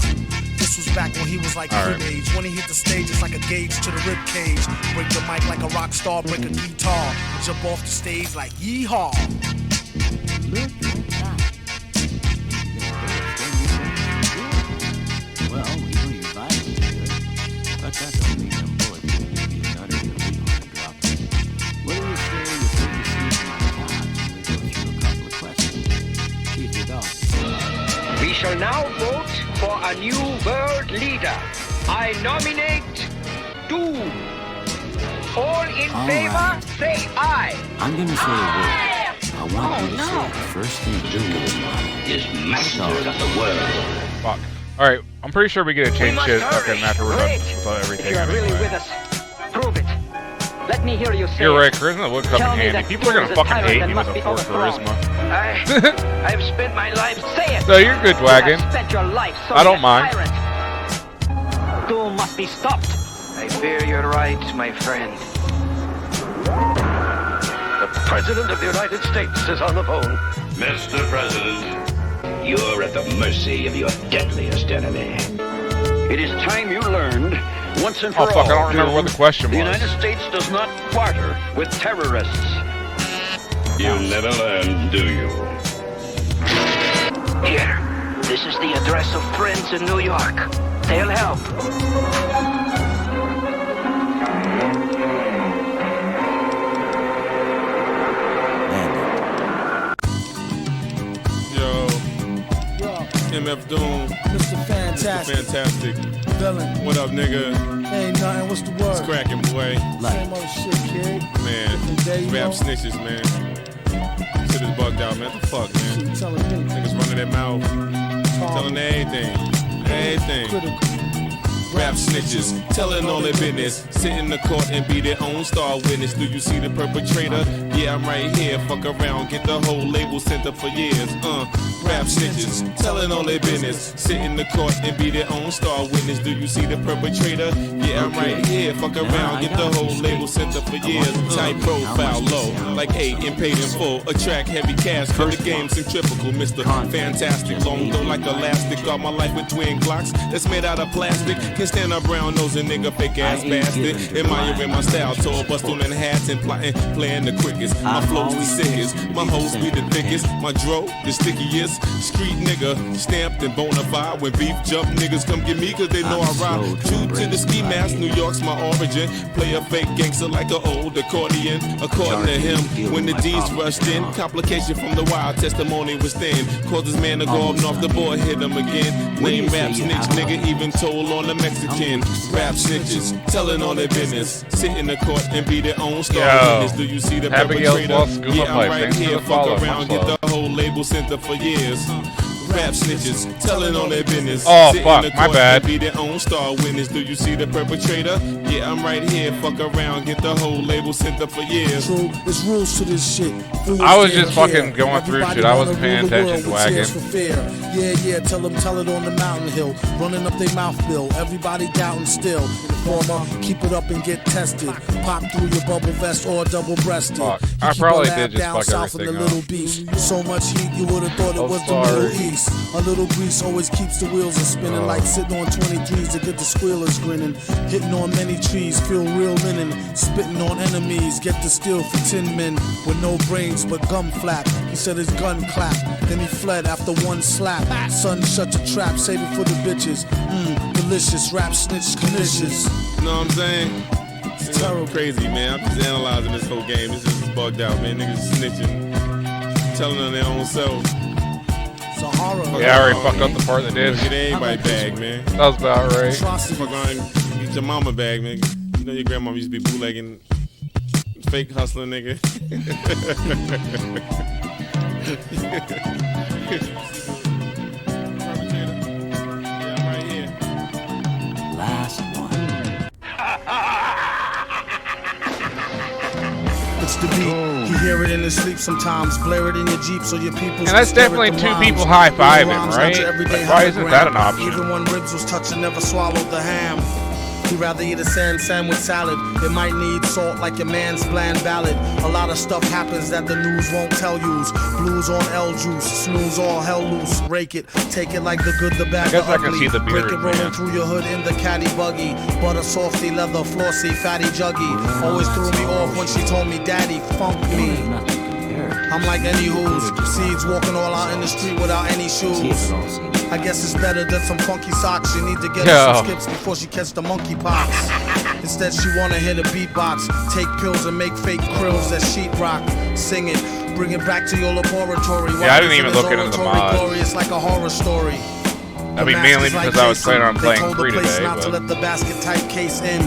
This This was back when he was like All right. age. When he hit the stage, it's like a gauge to the rib cage. Break the mic like a rock star, break a guitar. And jump off the stage like yeehaw. Well, we know your vitals are good, but that don't mean them bullets will give you none of your legal and drop it. What do you say you take a seat on my couch and we go through a couple of questions? See if your dog. We shall now vote for a new world leader. I nominate Doom. All in All favor, right. say aye. I'm gonna say a word. I want you to say the first thing that comes to mind. Is master of the world. Fuck. Alright, I'm pretty sure we get to change must shit hurry. fucking after we're done Wait. with everything. If you're really anyway. with us, prove it. Let me hear you say You're right, it. charisma would come Tell in me handy. that People are gonna Doom is a fucking tyrant hate and me with must a be 4 overthrown. charisma. I've spent my life, say it. No, you're good, Wagon. You have spent your life I don't a mind. tyrant. Doom must be stopped. I fear you're right, my friend. The President of the United States is on the phone. Mr. President, you're at the mercy of your deadliest enemy. It is time you learned, once and for Oh all, fuck, I don't remember what the question the was. United States does not barter with terrorists. You never learn, do you? Here, this is the address of friends in New York. They'll help. Yo, MF Doom, Mr. Fantastic. Mr. Fantastic. Villain. What up, nigga? Ain't nothing, what's the word? It's cracking, boy. Same old shit, kid. Man, Day, you rap know? snitches, man. Shit is bugged out, man. What the fuck, man? Telling me. Niggas running their mouth, telling everything, everything. Rap snitches, telling all their business. Sit in the court and be their own star witness. Do you see the perpetrator? Yeah, I'm right here. Fuck around, get the whole label sent up for years. Rap snitches, telling all their business. Sit in the court and be their own star witness. Do you see the perpetrator? Yeah, I'm right here. Fuck around, get the whole label sent up for years. Tight profile, low, like 8 and paid in full. Attract heavy cash for the game, centrifugal. Mr. Fantastic, long though like elastic. Got my life with twin Glocks that's made out of plastic. Can't stand a brown nose and nigga fake ass bastard. Admiring my style, tall bustin' in hats and plotting, playing the quickest. My flow's the sickest, my hoes be the thickest. My dro, the stickiest. Street nigga, stamped and bona fide. When beef jump, niggas come get me cause they know I ride. True to the ski mask, New York's my origin. Play a fake gangster like an old accordion. According to him, when the D's rushed in, complication from the wild testimony was thin. Caused this man to go up off the board, hit him again. Name rap snitch, nigga, even told on the Mexican. Rap snitches, telling all their business. Sit in the court and be their own star witness. Do you see the perpetrator? Yeah, I'm right here. Fuck around, get the whole label sent up for years. Rap snitches, telling all their business. Oh, Sit fuck, in the my court bad. and be their own star witness. Do you see the perpetrator? Yeah, I'm right here. Fuck around, get the whole label sent up for years. True, there's rules to this shit. Fools I was can't just fucking care. going through Everybody shit. I wanna wasn't paying rule the attention to world with tears Wagon. for fear. Yeah, tell it on the mountain hill. Running up their mouth bill. Everybody doubting still. Former, keep it up and get tested. Pop through your bubble vest or double breasted. Fuck. I probably did just down fuck south in the everything little up. beast. So much heat you would have thought it I'm was sorry. the Middle East. A little grease always keeps the wheels a spinning like sitting on 23s to get the squealers grinning. Hitting on many trees, feel real linen. Spitting on enemies, get the steel for 10 men with no brains but gum flap. He said his gun clapped, then he fled after one slap. Son, shut your trap, save it for the bitches. Delicious, rap snitch, delicious. You know what I'm saying? It's terrible. Crazy, man. I'm just analyzing this whole game. This is bugged out, man. Niggas snitching, telling on their own self. It's a horror. Yeah, I already fucked up the part that did. Get everybody bag, man. That was about right. Fuck on, get your mama bag, man. You know your grandma used to be bootlegging, fake hustling, nigga. Last one. It's the beat. You hear it in his sleep sometimes. Blare it in your Jeep so your people. And that's definitely two people high-fiving, right? Like, why isn't that an option? Even when ribs was touching, never swallowed the ham. He'd rather eat a sandwich salad. It might need salt like your man's bland ballad. A lot of stuff happens that the news won't tell yous. Blues on L juice, snooze all hell loose. Rake it, take it like the good, the bad, the ugly. Break it rolling through your hood in the caddy buggy. Butter softy, leather flossy, fatty juggy. Always threw me off when she told me, Daddy, funk me. I'm like any who's seeds walking all out in the street without any shoes. I guess it's better than some funky socks. You need to get her some skips before she catch the monkey pox. Instead she wanna hit a beatbox, take pills and make fake krills that sheetrock. Sing it, bring it back to your laboratory. Yeah, I didn't even look into the mods. It's like a horror story. I mean, mainly because I was planning on playing free today. They told the place not to let the basket type case in.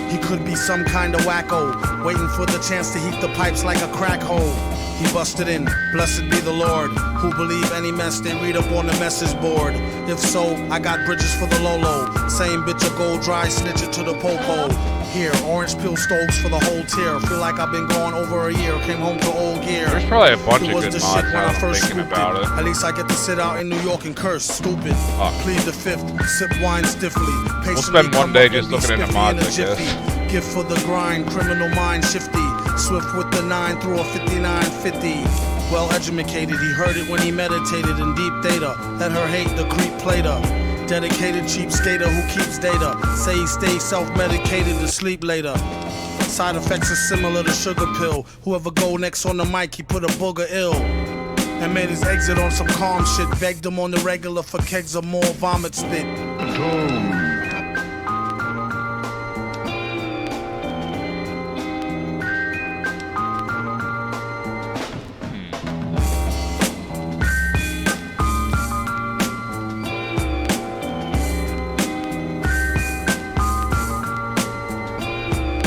He could be some kind of wacko, waiting for the chance to heat the pipes like a crack hole. He busted in, blessed be the Lord, who believe any mess they read up on the message board. If so, I got bridges for the Lolo. Same bitch will go dry, snitch it to the popo. Here, orange peel stoves for the whole tier. Feel like I've been gone over a year, came home to old gear. There's probably a bunch of good the mods shit when now I first thinking about it. At least I get to sit out in New York and curse, stupid. Plead the fifth, sip wine stiffly. We'll spend one day just looking into mods, I guess. Gift for the grind, criminal mind shifty. Swift with the 9 through a 5950. Well educated, he heard it when he meditated in deep data. Let her hate the creep plater. Dedicated cheap skater who keeps data. Say he stays self-medicated to sleep later. Side effects are similar to sugar pill. Whoever go next on the mic, he put a booger ill. And made his exit on some calm shit. Begged him on the regular for kegs of more vomit spit.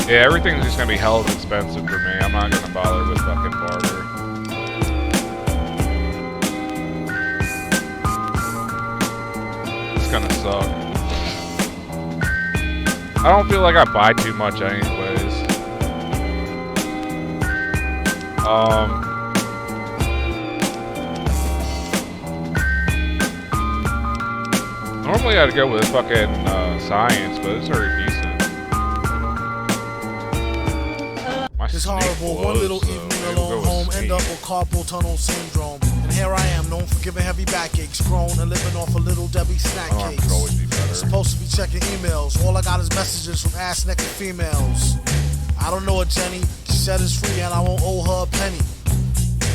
Yeah, everything's just gonna be hell of expensive for me. I'm not gonna bother with fucking barter. It's gonna suck. I don't feel like I buy too much anyways. Normally I'd go with fucking science, but it's already decent. It's horrible. One little evening alone home, end up with carpal tunnel syndrome. And here I am, known for giving heavy backaches, grown and living off a little Debbie snack cakes. Supposed to be checking emails. All I got is messages from ass naked females. I don't know her, Jenny. She said it's free and I won't owe her a penny.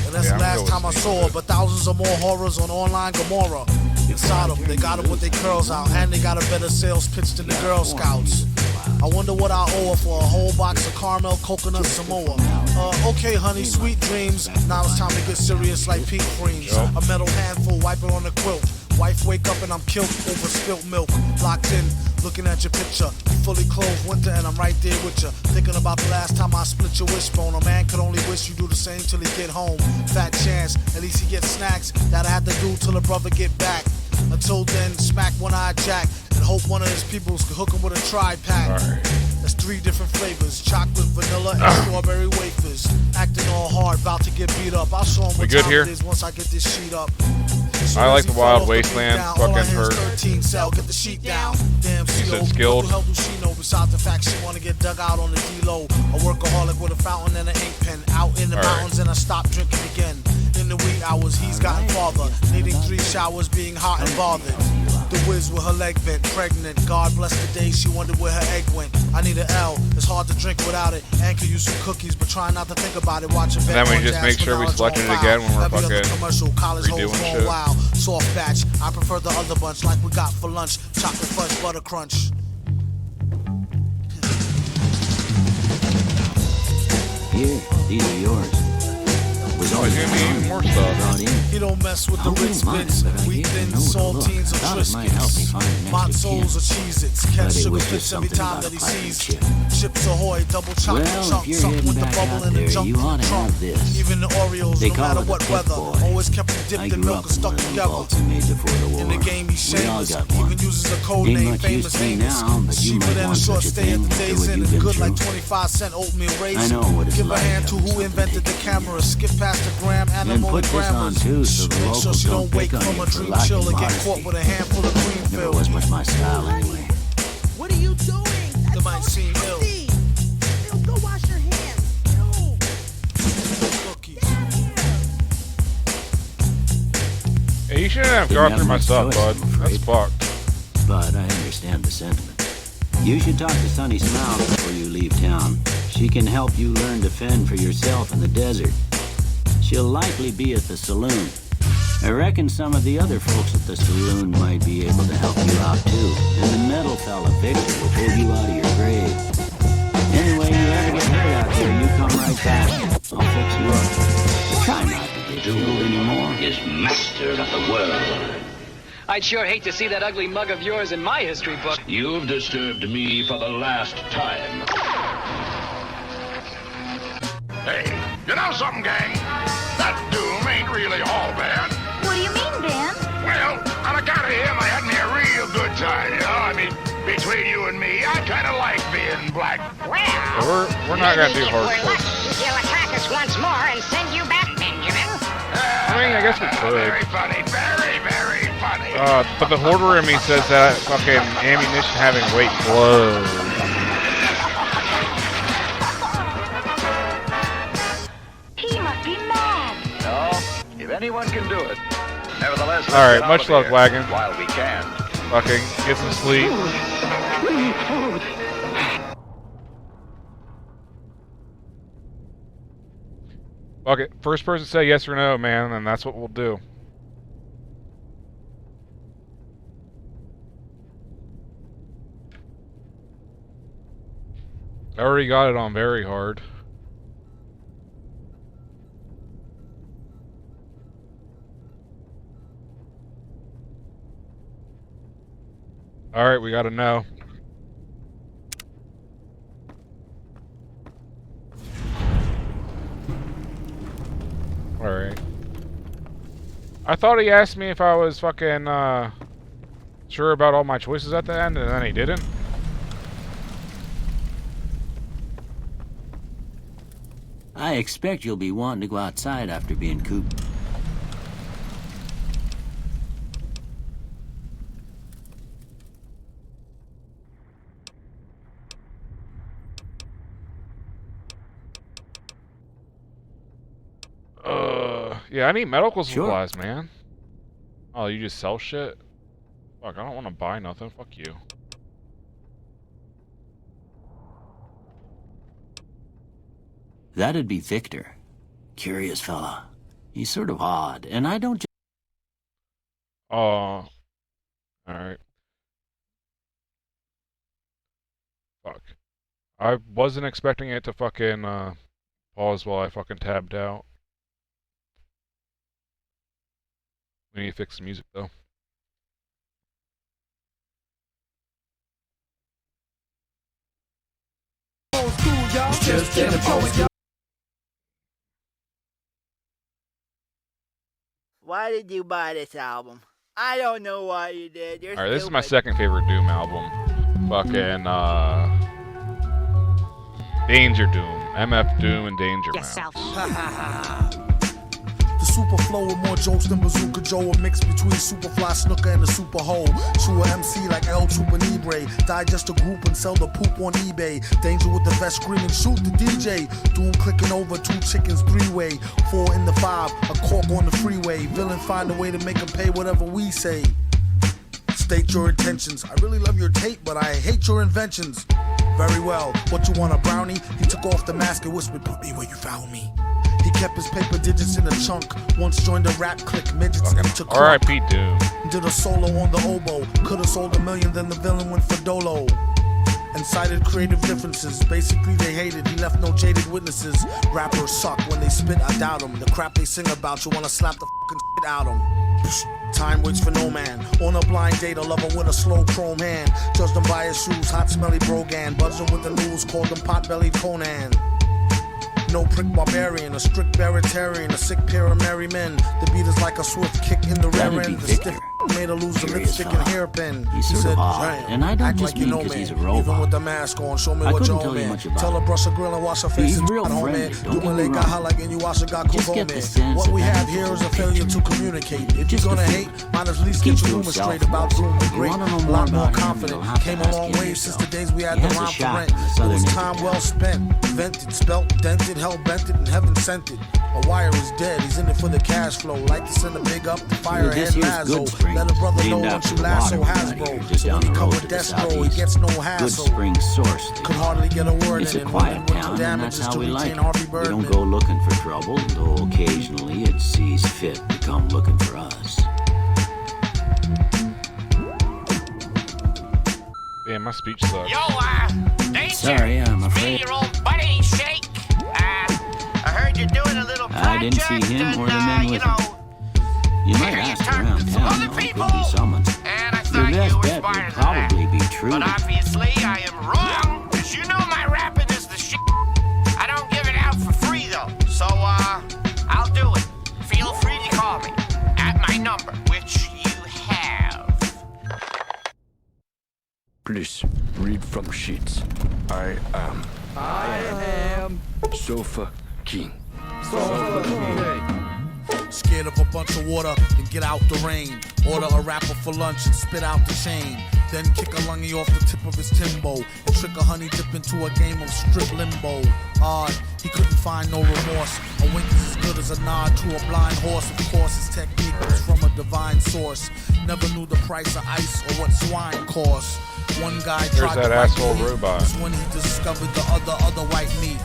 And that's the last time I saw her, but thousands of more horrors on online Gomorrah. Inside them, they got them with their curls out, and they got a better sales pitch than the Girl Scouts. I wonder what I owe her for a whole box of caramel coconut Samoa. Okay, honey, sweet dreams. Now it's time to get serious like pink creams. A metal handful, wipe it on the quilt. Wife wake up and I'm killed over spilt milk. Locked in, looking at your picture. Fully clothed winter and I'm right there with you. Thinking about the last time I split your wishbone. A man could only wish you do the same till he get home. Fat chance, at least he gets snacks that I had to do till a brother get back. Until then, smack one-eyed Jack and hope one of his peoples could hook him with a tri-pack. That's 3 different flavors, chocolate, vanilla, and strawberry wafers. Acting all hard, about to get beat up. I'll show him what time it is once I get this sheet up. I like the Wild Wasteland fucking hurt. 13 cell, get the sheet down. Damn, you said skilled. What the hell do she know besides the fact she wanna get dug out on the D-low? A workaholic with a fountain and an ink pen. Out in the mountains and I stop drinking again. In the wee hours, he's gotten farther. Needing 3 showers, being hot and bothered. The whiz with her leg bent, pregnant. God bless the day she wondered where her egg went. I need an L, it's hard to drink without it. And could use some cookies, but try not to think about it. Watch a and then we just make sure we select it again when we're fucking redoing shit. Wow. Soft batch, I prefer the other bunch like we got for lunch. Chocolate fudge, butter crunch. Here, these are yours. Always gonna be more stuff. He don't mess with the Ritz bits, wheat thins, saltines, or Triscuits. Matzo's or Cheez-Its, catch sugar fits every time that he sees. Chips Ahoy, double chocolate chunks, something with the bubble in the junk trunk. Even the Oreos, no matter what weather, always kept them dipped in milk and stuck together. In the game he's shameless, even uses a code name, famous Amos. It's cheaper than a short stay at the Days Inn, good like 25-cent oatmeal raisin. Give a hand to who invented the camera, skip past the gram, animal and grammars. Make sure she don't wake from a dream chill and get caught with a handful of cream fill. Never was much my style anyway. What are you doing? It might seem ill. Go wash your hands. Hey, you shouldn't have gone through my stuff, bud. That's fucked. But I understand the sentiment. You should talk to Sunny Smiles before you leave town. She can help you learn to fend for yourself in the desert. She'll likely be at the saloon. I reckon some of the other folks at the saloon might be able to help you out too. And the metal fella, Victor, will pull you out of your grave. Anyway, you ever get hurt out there, you come right back. I'll fix you up. Try not to get killed anymore. Is master of the world. I'd sure hate to see that ugly mug of yours in my history book. You've disturbed me for the last time. Hey, you know something, gang? That Doom ain't really all bad. What do you mean, Dan? Well, on account of him, I had me a real good time, you know? I mean, between you and me, I kind of like being black. Well, we're not going to do hard stuff. He'll attack us once more and send you back, Benjamin. I mean, I guess we could. Very funny, very, very funny. But the hoarder in me says that fucking ammunition having weight blows. He must be mad. No, if anyone can do it. Nevertheless, let's alright, get much out of love, here Wagon. While we can. Fucking get some sleep. Fuck it. First person say yes or no, man, and that's what we'll do. I already got it on very hard. Alright, we gotta know. Alright. I thought he asked me if I was fucking, sure about all my choices at the end, and then he didn't. I expect you'll be wanting to go outside after being cooped. Yeah, I need medical supplies, man. Oh, you just sell shit? Fuck, I don't want to buy nothing. Fuck you. That'd be Victor. Curious fella. He's sort of odd, and I don't Oh. Alright. Fuck. I wasn't expecting it to fucking, pause while I fucking tabbed out. We need to fix the music, though. Why did you buy this album? I don't know why you did. You're Alright, this is my stupid. second favorite Doom album. Fucking, Danger Doom. MF Doom and Danger Man. The super flow with more jokes than Bazooka Joe, a mix between Superfly Snooker and the Super Hole. True MC like El Chupa Libre, digest a group and sell the poop on eBay. Danger with the vest screaming, shoot the DJ. Doom clicking over, 2 chickens, 3-way. 4 in the 5, a cork on the freeway. Villain find a way to make him pay whatever we say. State your intentions. I really love your tape, but I hate your inventions. Very well. What you want, a brownie? He took off the mask and whispered, put me where you found me. He kept his paper digits in a chunk. Once joined a rap clique, midgets M to R.I.P. Doom. Did a solo on the oboe. Could've sold $1 million, then the villain went for Dolo. And cited creative differences. Basically they hated, he left no jaded witnesses. Rappers suck, when they spit I doubt them. The crap they sing about, you wanna slap the fucking shit out them. Time waits for no man. On a blind date, a lover with a slow chrome hand. Judged him by his shoes, hot smelly brogan. Buzzed him with the news, called him pot-bellied Conan. No prick barbarian, a strict baritarian, a sick pair of merry men. The beat is like a swift kick in the rear end. The stiff made her lose the lipstick and hairpin. He's He sort said, of odd. "Damn, And I don't act just like you mean know 'cause me. he's a robot. Even with the mask on, show me I what couldn't you're tell on, you man. much about Tell her him. brush her grill and wash her face. He's real at home, friendly, man. don't You get me Malay got wrong. her like and you wash her got Just get the sense What of we that have he's here a is a picture. failure to communicate. If Just you're gonna a hate, feeling. might at least Keep get to your rumors himself, straight about Doom the You Great. wanna know A more lot more about him, confident. you'll have to Came a ask long him way since yourself. the days we had He to has a rhyme for shop rent. in the It Southern was End time together. well spent. Vented, spelt, dented, hell bent it, and heaven sent it. A wire is dead, he's in it for the cash flow. Like to send a big up to fire This head here's Lazo. Goodsprings, Let a brother know named once after you the lasso waterman out Hasbro. here, just So when down he the come road with to the Destro, he southeast. gets no hassle. Goodsprings source. Could hardly get a word It's in a and quiet running with town, the and that's damages how to we like retain it. Harvey We Birdman. don't go looking for trouble, though occasionally it sees fit to come looking for us. Damn, my speech sucks. Yo, Danger. Sorry, I'm It's me, afraid. your old buddy, Shake. I heard you're doing a little project. I didn't see him and, or the men you with know, him. You might hear you ask talking around to some town, other though. Could people, be someone. and I Your thought you best were bet smarter would than that. probably be true. But obviously, I am wrong, because you know my rapping is the shit. I don't give it out for free, though. So, I'll do it. Feel free to call me at my number, which you have. Please, read from sheets. I am Sofa King. Scared of a bunch of water, then get out the rain. Order a rapper for lunch and spit out the chain. Then kick a lungy off the tip of his timbo and trick a honey dip into a game of strip limbo. Odd, he couldn't find no remorse. A wink is as good as a nod to a blind horse. Of course, his technique was from a divine source. Never knew the price of ice or what swine costs. One guy There's tried that to asshole fight me. robot. That's when he discovered the other white meat.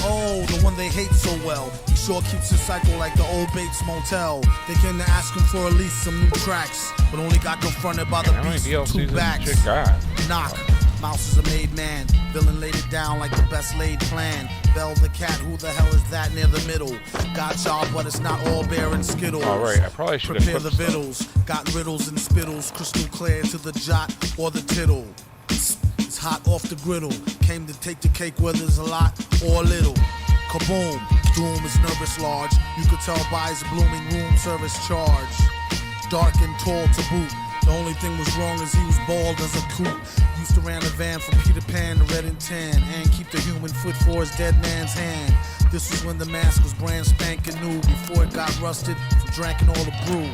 Oh, the one they hate so well. He sure keeps his cycle like the old Bates Motel. They came to ask him for at least some new tracks, but only got confronted by the How many beast with DLCs two has backs. this chick got? Knock. Mouse is a made man. Villain laid it down like the best laid plan. Bell the cat, who the hell is that near the middle? Got y'all, but it's not all bear and skittles. All right, I probably should have Prepare the clipped vittles. Got riddles and spittles, crystal clear to the jot or the tittle. It's hot off the griddle. Came to take the cake whether it's a lot or a little. Kaboom, Doom is nervous large. You could tell by his blooming room service charge. Dark and tall to boot. The only thing was wrong is he was bald as a coot. Used to ran a van from Peter Pan to Red and Tan and keep the human foot for his dead man's hand. This was when the mask was brand spanking new before it got rusted from drinking all the brew.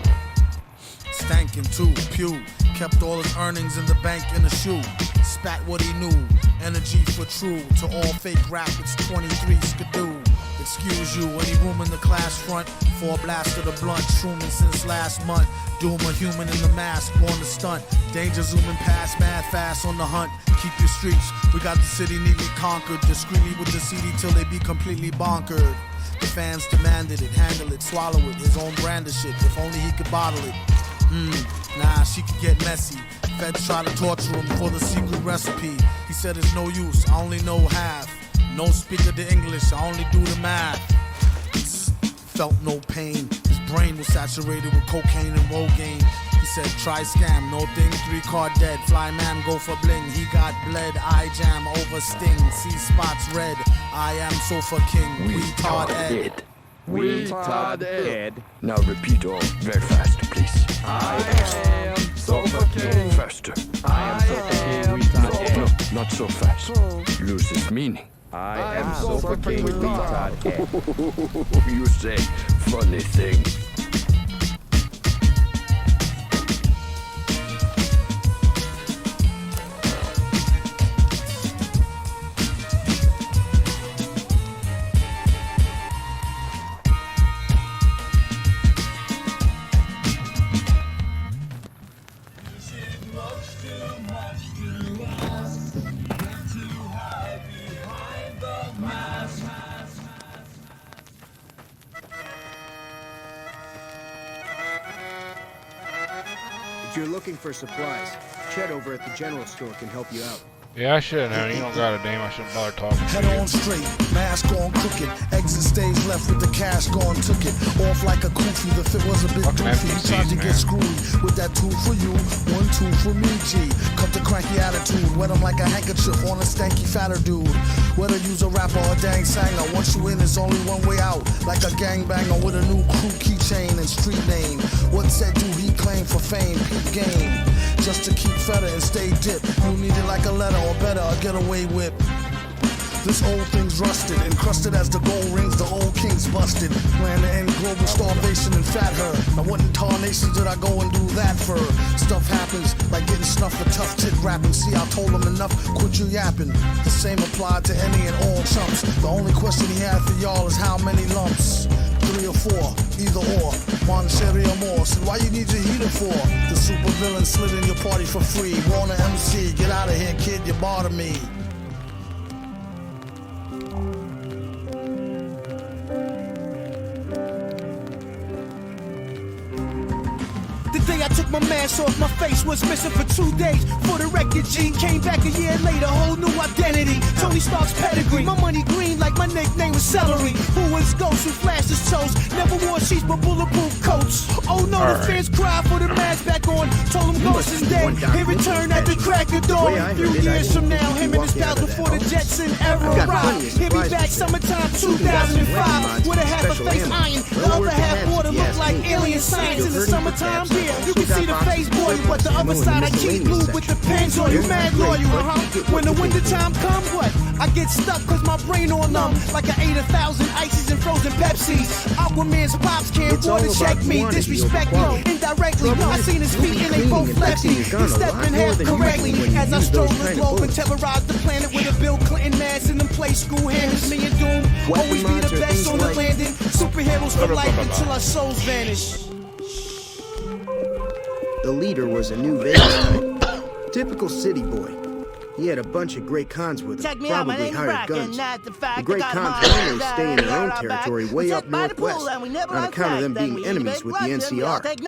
Stankin' too, pew. Kept all his earnings in the bank in a shoe. Spat what he knew. Energy for true. To all fake rap, it's 23 skidoo. Excuse you, any room in the class front? For a blast of the blunt. Shrooming since last month. Doom a human in the mask, born to stunt. Danger zooming past, mad fast on the hunt. Keep your streets. We got the city neatly conquered. Discreetly with the CD till they be completely bonkered. The fans demanded it, handle it, swallow it. His own brand of shit, if only he could bottle it. Nah, she could get messy. Feds try to torture him for the secret recipe. He said it's no use, I only know half. No speaker to English, I only do the math. Felt no pain. His brain was saturated with cocaine and Rogaine. He said, try scam, no thing, 3-card dead. Fly man, go for bling. He got bled, eye jam over sting. See spots red. I am Sofa King. We Todd Ed. We Todd Ed. Now repeat all very fast, please. I am Sofa King. Faster. I am Sofa King. We Todd Ed. No, not so fast. Loses meaning. I am Sofa King. We Todd Ed. You say funny things. If you're looking for supplies, Chet over at the general store can help you out. Yeah, I should have. You don't got a damn. I shouldn't bother talking to Head you. on straight, mask on crooked. Exit stage left with the cash gone, took it. Off like a kufi, the fit was a bit goofy. He tried to get screwy with that 2 for you, 1, 2 for me, G. Cut the cranky attitude, wet him like a handkerchief on a stanky fatter dude. Whether use a rapper or a dang sanger, once you in, there's only one way out. Like a gangbanger with a new crew keychain and street name. What said you, he claimed playing for fame, peep game. Just to keep fedder and stay dipped. You need it like a letter or better, a getaway whip. This old thing's rusted, encrusted as the gold rings, the old king's busted. Plan to end global starvation and fat her. Now what in tarnations did I go and do that for? Stuff happens, like getting snuffed for tough chick rapping. See, I told him enough, quit you yapping. The same applied to any and all chumps. The only question he had for y'all is how many lumps? 3 or 4, either or. One cherry or more. So why you need your heater for? The super villain slid in your party for free. Warner MC, get out of here, kid, you bother me. The day I took my mask off, my face was missing for 2 days. For the record, G came back a year later, whole new identity. Tony Stark's pedigree, my money green like my nickname was Celery. Who was Ghost who flashed his toes? Never wore sheets but bulletproof coats. Oh no, the fans cried for the mask back on. Told him Ghost is dead. He returned at the crack of dawn. A few years from now, him and his pals before the Jetson era arrived. He'll be back summertime 2005 with a half a face iron. The other half water look like alien science in the summertime. You can see the face boy, but the other side I keep blue with the pens on. You mad loyal, When the winter time come, what? I get stuck cause my brain all numb. Like I ate 1,000 ices and frozen Pepsis. Aquaman's pops can't water check me, disrespect me indirectly. I seen his feet and they both lefty. He stepped in half correctly as I stroll the globe and terrorize the planet with a Bill Clinton mask and them play school hands. Me and Doom always be the best on the landing. Superheroes for life until our souls vanish. The leader was a new Vegas type. Typical city boy. He had a bunch of great cons with him, probably hired guns. The great cons normally stay in their own territory way up northwest, on account of them being enemies with the NCR.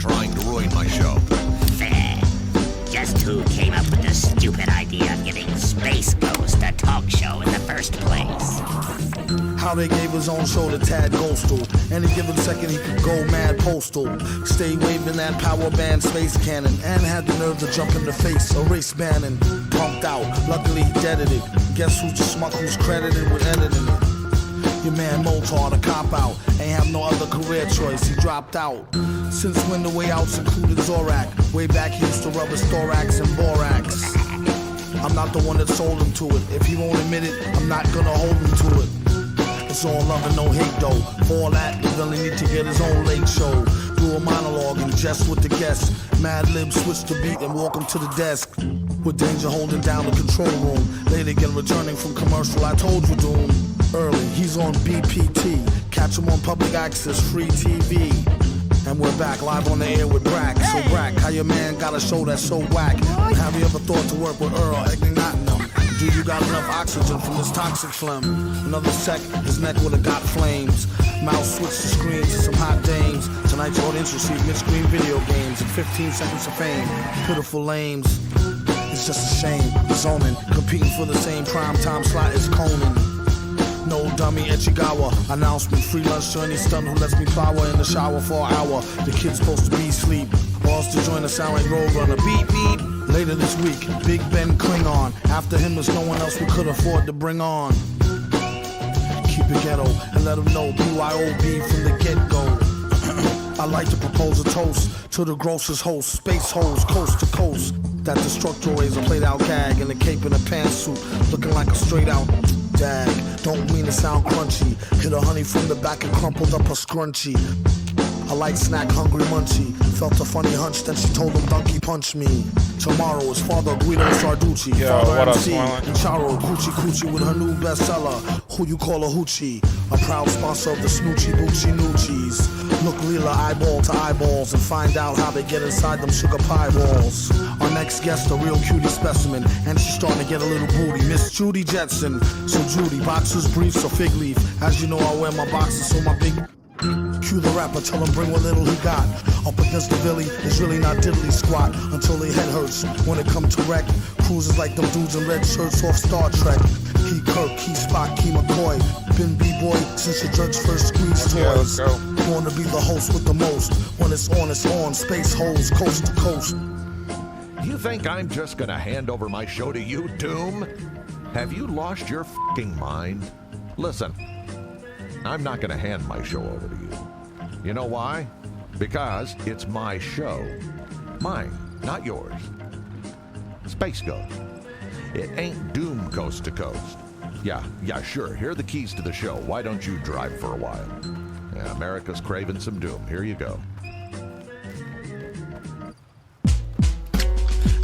trying to ruin my show. Fair. Just who came up with the stupid idea of giving Space Ghost a talk show in the first place? How they gave his own show to Tad Ghostal. Any given second he could go mad postal. Stay waving that power band space cannon. And had the nerve to jump in the face, erase Bannon. Pumped out, luckily he deaded it. Guess who's the schmuck who's credited with editing it? Your man Motar, the cop out. Ain't have no other career choice, he dropped out. Since when the way outs included Zorak. Way back he used to rub his thorax and borax. I'm not the one that sold him to it. If he won't admit it, I'm not gonna hold him to it. It's all love and no hate though. For all that, the villain need to get his own late show. Do a monologue and jest with the guests. Mad Lib switch the beat and walk him to the desk. With Danger holding down the control room. Late again returning from commercial, I told you Doom. Early, he's on BPT. Catch him on public access, free TV. And we're back live on the air with Brack. So Brack, how your man got a show that's so whack? Have you ever thought to work with Earl Egnatin? Do you got enough oxygen from this toxic phlegm? Another sec, his neck would've got flames. Mouse switched the screen to some hot dames. Tonight's audience received mid-screen video games and 15 seconds of fame. Pitiful lames. It's just a shame. Zoning, competing for the same prime time slot as Conan. No dummy Echigawa. Announcement, free lunch to any stunt who lets me power in the shower for an hour. The kid's supposed to be asleep. Balls to join the sound like Roadrunner. Beep, beep. Later this week, Big Ben Klingon. After him there's no one else we could afford to bring on. Keep it ghetto and let them know BYOB from the get-go. I like to propose a toast to the grossest host. Space hoes, coast to coast. That destructor is a played-out gag in a cape and a pantsuit, looking like a straight-out dag. Don't mean to sound crunchy. Hit a honey from the back and crumpled up a scrunchie. A light snack, hungry munchie. Felt a funny hunch, then she told him donkey punch me. Tomorrow is Father Guido Sarducci. Yo, Father what MC, up, and Charo Coochie Coochie with her new bestseller, Who You Call a Hoochie. A proud sponsor of the Snoochie Boochie Noochies. Look Leela eyeball to eyeballs and find out how they get inside them sugar pie balls. Our next guest, a real cutie specimen, and she's starting to get a little booty. Miss Judy Jetson. So Judy, boxers, briefs, or fig leaf. As you know, I wear my boxers, so my big... Cue the rapper, tell him bring what little he got. Up against the Billy, it's really not diddly squat until their head hurts. When it come to wreck, cruises like them dudes in red shirts off Star Trek. Key Kirk, Key Spock, Key McCoy. Been B-boy since the drugs first squeezed toys. Born to be the host with the most. When it's on, space holes, coast to coast. You think I'm just gonna hand over my show to you, Doom? Have you lost your f***ing mind? Listen. I'm not going to hand my show over to you. You know why? Because it's my show. Mine, not yours. Space Ghost. It ain't Doom coast to coast. Yeah, sure. Here are the keys to the show. Why don't you drive for a while? Yeah, America's craving some Doom. Here you go.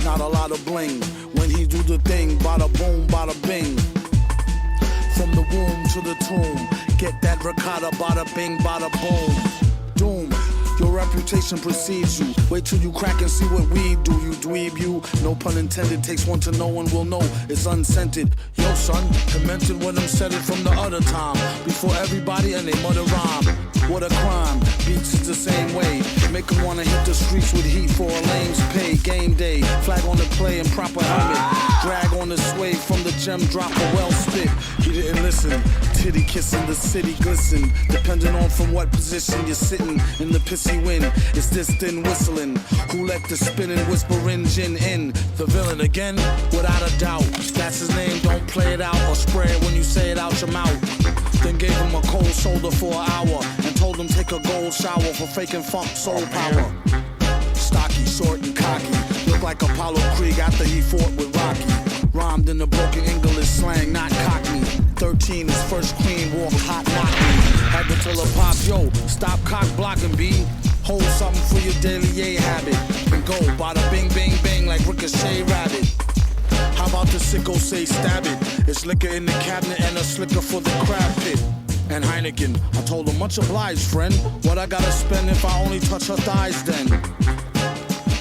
Not a lot of bling. When he do the thing, bada boom, bada bing. From the womb to the tomb. Get that ricotta, bada bing, bada boom. Doom, your reputation precedes you. Wait till you crack and see what we do, you dweeb, you. No pun intended, takes one to know one will know. It's unscented. Yo, son, commented when I'm said it from the other time. Before everybody and they mother rhyme. What a crime, beats is the same way. Make them wanna hit the streets with heat for a lame's pay. Game day, flag on the play and proper helmet. Drag on the sway from the gem drop a well spit. He didn't listen, titty kissing, the city glisten. Depending on from what position you're sitting in the pissy wind. It's this thin whistling. Who let the spinning whisper engine in? The villain again? Without a doubt. That's his name, don't play it out or spray it when you say it out your mouth. Then gave him a cold shoulder for an hour and told him take a gold shower for faking funk soul power. Stocky, short and cocky, looked like Apollo Creed after he fought with Rocky. Rhymed in the broken English slang, not cockney. 13, his first queen walked hot knock me. Had to tell her pop, yo, stop cock blocking, B. Hold something for your daily A habit and go bada bing bang bang like Ricochet Rabbit. How about the sicko say stab it? It's liquor in the cabinet and a slicker for the crab pit. And Heineken, I told him much obliged, friend. What I gotta spend if I only touch her thighs then?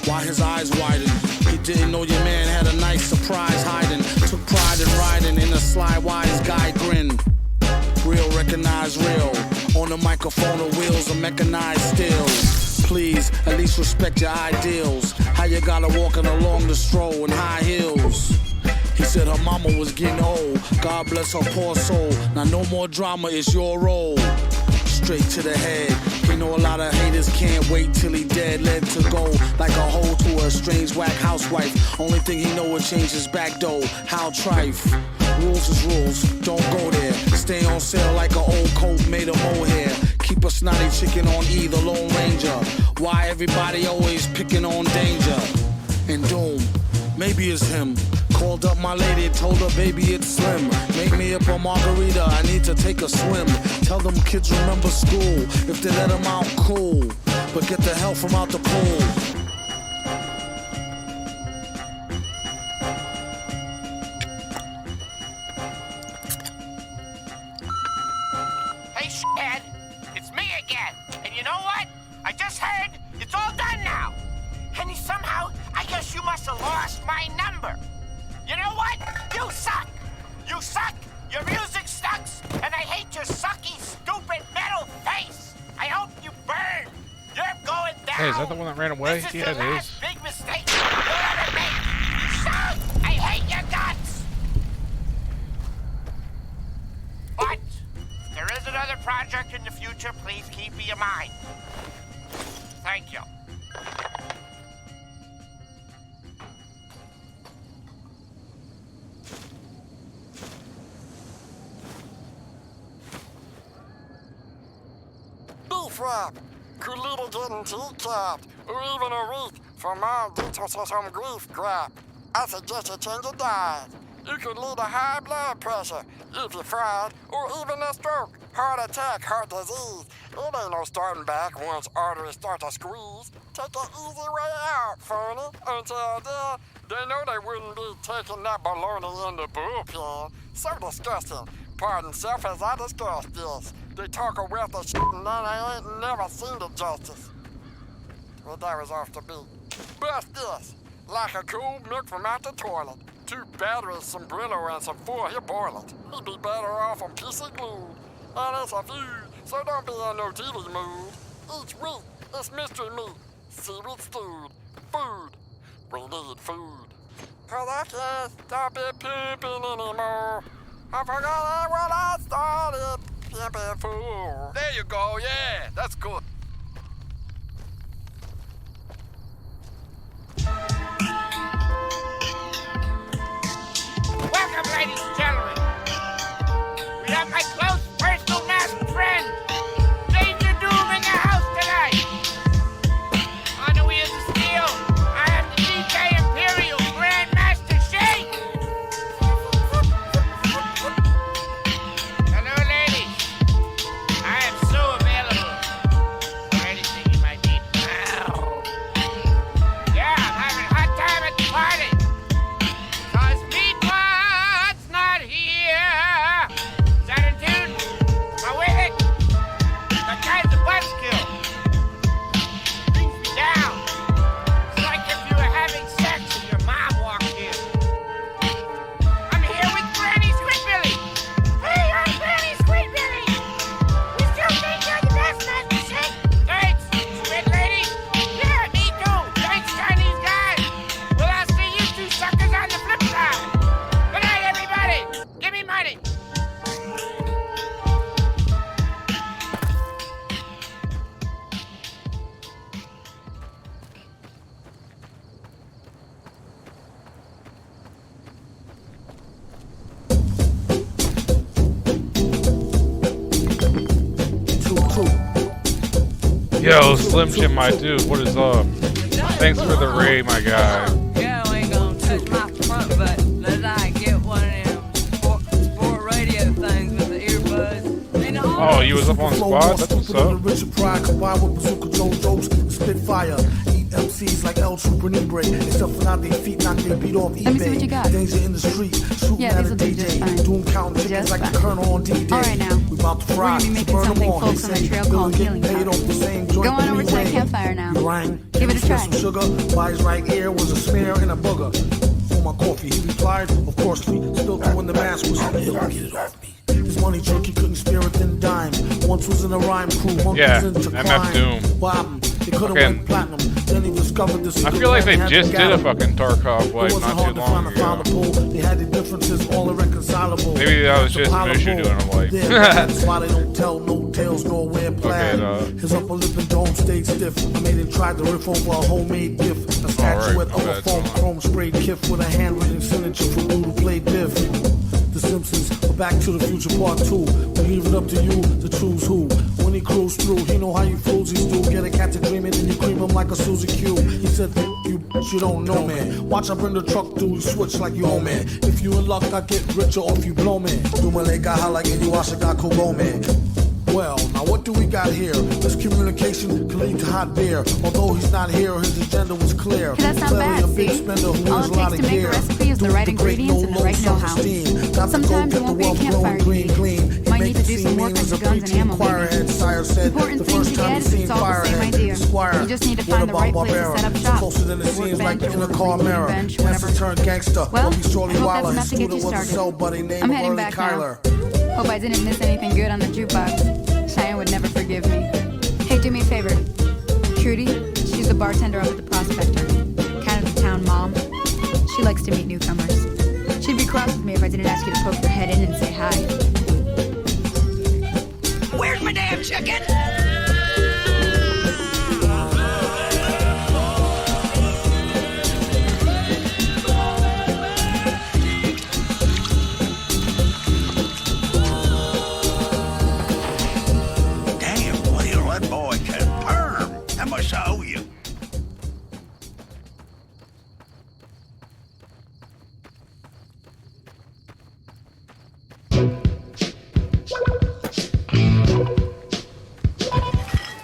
Why his eyes widened? He didn't know your man had a nice surprise hiding. Took pride in riding in a sly wise guy grin. Real recognize real. On the microphone the wheels are mechanized still. please, at least respect your ideals. How you got her walking along the stroll in high heels. He said her mama was getting old. God bless her poor soul. Now no more drama, it's your role. Straight to the head. You know a lot of haters can't wait till he dead. Led to go like a hoe to a strange whack housewife. Only thing he know would change his back door. How trife. Rules is rules, don't go there. Stay on sale like an old coat made of mohair. Keep a snotty chicken on E, the Lone Ranger. Why everybody always picking on danger? And Doom, maybe it's him. Called up my lady, told her baby it's slim. Make me up a margarita, I need to take a swim. Tell them kids remember school. If they let them out, cool. But get the hell from out the pool. Hey, shithead, it's me again. And you know what? I just heard it's all done now. And somehow, I guess you must have lost my number. You know what? You suck. You suck. Your music sucks. And I hate your sucky, stupid metal face. I hope you burn. You're going down. Hey, is that the one that ran away? This is Yeah, the it last is. big mistake you'll ever make. Suck. I hate your guts. But if there is another project in the future, please keep me in mind. Thank you. Beef wrap. Could lead to getting tea-capped, or even a week for more due to some grief crap. I suggest you change your diet. It could lead to high blood pressure if you're fried, or even a stroke, heart attack, heart disease. It ain't no starting back once arteries start to squeeze. Take an easy way out, phony. Until then, they know they wouldn't be taking that baloney in the bullpen. So disgusting. Pardon self as I discuss this. They talk a wealth of shit and then I ain't never seen the justice. Well, that was off the beat. Bust this. Like a cool milk from out the toilet. 2 batteries, some Brillo, and some 4 he'll boil it. He'd be better off on PC glued. And it's a feud, so don't be in no TV mood. Each week, it's mystery meat. Seaweed stewed. Food. We need food. 'Cause I can't stop it pimping anymore. I forgot when I started pimping food. There you go, yeah, that's good. Welcome, ladies and gentlemen. We have my close personal masked friend, Danger Doom, in the house tonight. On the wheels of steel, I have the DJ Imperial Grandmaster Shake. Hello, ladies. I am so available for anything you might need now. Yeah, I'm having a hot time at the party. 'Cause Meatwad's not here. Is that in tune? Am I with it? That guy's a buzzkill. Brings me down. It's like if you were having sex and your mom walked in. I'm here with Granny Squidbilly. Hey, I'm Granny Squidbilly. We still think you're the best, Master Shake. Thanks, Squid Lady. Yeah, me too. Thanks, Chinese guy. Well, I'll see you 2 suckers on the flip side. Good night, everybody. Give me money. Yo, Slim Jim, my dude, what is up? Thanks for the raid, my guy. Yeah, I ain't gonna touch my front butt unless I get one of them sport radio things with the earbuds. Oh, you was up on squad? That's what's up. Richard Pryor combined with Bazooka Joe jokes and Spitfire. Eat MCs like El Trooper Libre. Except for not their feet, knock their beat off eBay. Let me see what you got. Danger in the street, shooting at a DJ. Doing counting chickens like the Colonel on D-Day. All right, now. We about to fry, We're gonna be making burn them something all. folks on the trail called Healing paid off the same joint. Go on over to that campfire now. Give it a try. Some sugar, by his right ear was a smear and a booger. For my coffee, he replied, of course, we still doing the mask. Was like, yo, get it off me. His money jerky couldn't spare a thin dime. Once was in a rhyme crew, once Yeah, was into MF crime. Doom. What happened? They couldn't Okay. win platinum. Then he discovered this. I feel like they just did a fucking Tarkov like not too long ago. They had the differences all irreconcilable. Maybe that was just Mushu doing a like. That's why they don't tell no tales nor wear plaid. Okay, His upper lip and dome stayed stiff. I made him try to riff over a homemade gift. A statuette of a foam chrome sprayed kiff with a handwritten signature for Blue to play diff. The Simpsons or Back to the Future Part 2. We leave it up to you to choose who. When he cruise through, he know how you floozies do. Get a cat to dream it and you cream him like a Suzy Q. He said, you don't know, man. Watch I bring the truck through, you switch like you own, man. If you in luck, I get richer or if you blow, man. Do my leg, I like it, you wash it, got Kobo, man. Well, now what do we got here? This communication can lead to hot beer. Although he's not here, his agenda was clear. Hey, that's not Clearly bad, a big see? spender who All wears it a lot takes of to make a gear. recipe is the right ingredients and the right know-how. Sometimes it won't be a campfire duty. Might need to do some work on your guns and ammo. Important thing to get is it's all the same idea. You just need to find the right place to set up shop. Closer than it seems, like in a car mirror. Bench, whatever. Turned gangster. Well, He's Shorty I hope Waller. that's His enough to get student you was a started. cell buddy named I'm heading Early back Kyler. now. Hope I didn't miss anything good on the jukebox. Cheyenne would never forgive me. Hey, do me a favor. Trudy, she's the bartender up at the Prospector. Kind of the town mom. She likes to meet newcomers. She'd be cross with me if I didn't ask you to poke your head in and say hi. Where's my damn chicken? Damn, Will, that boy can perm. How much I owe you?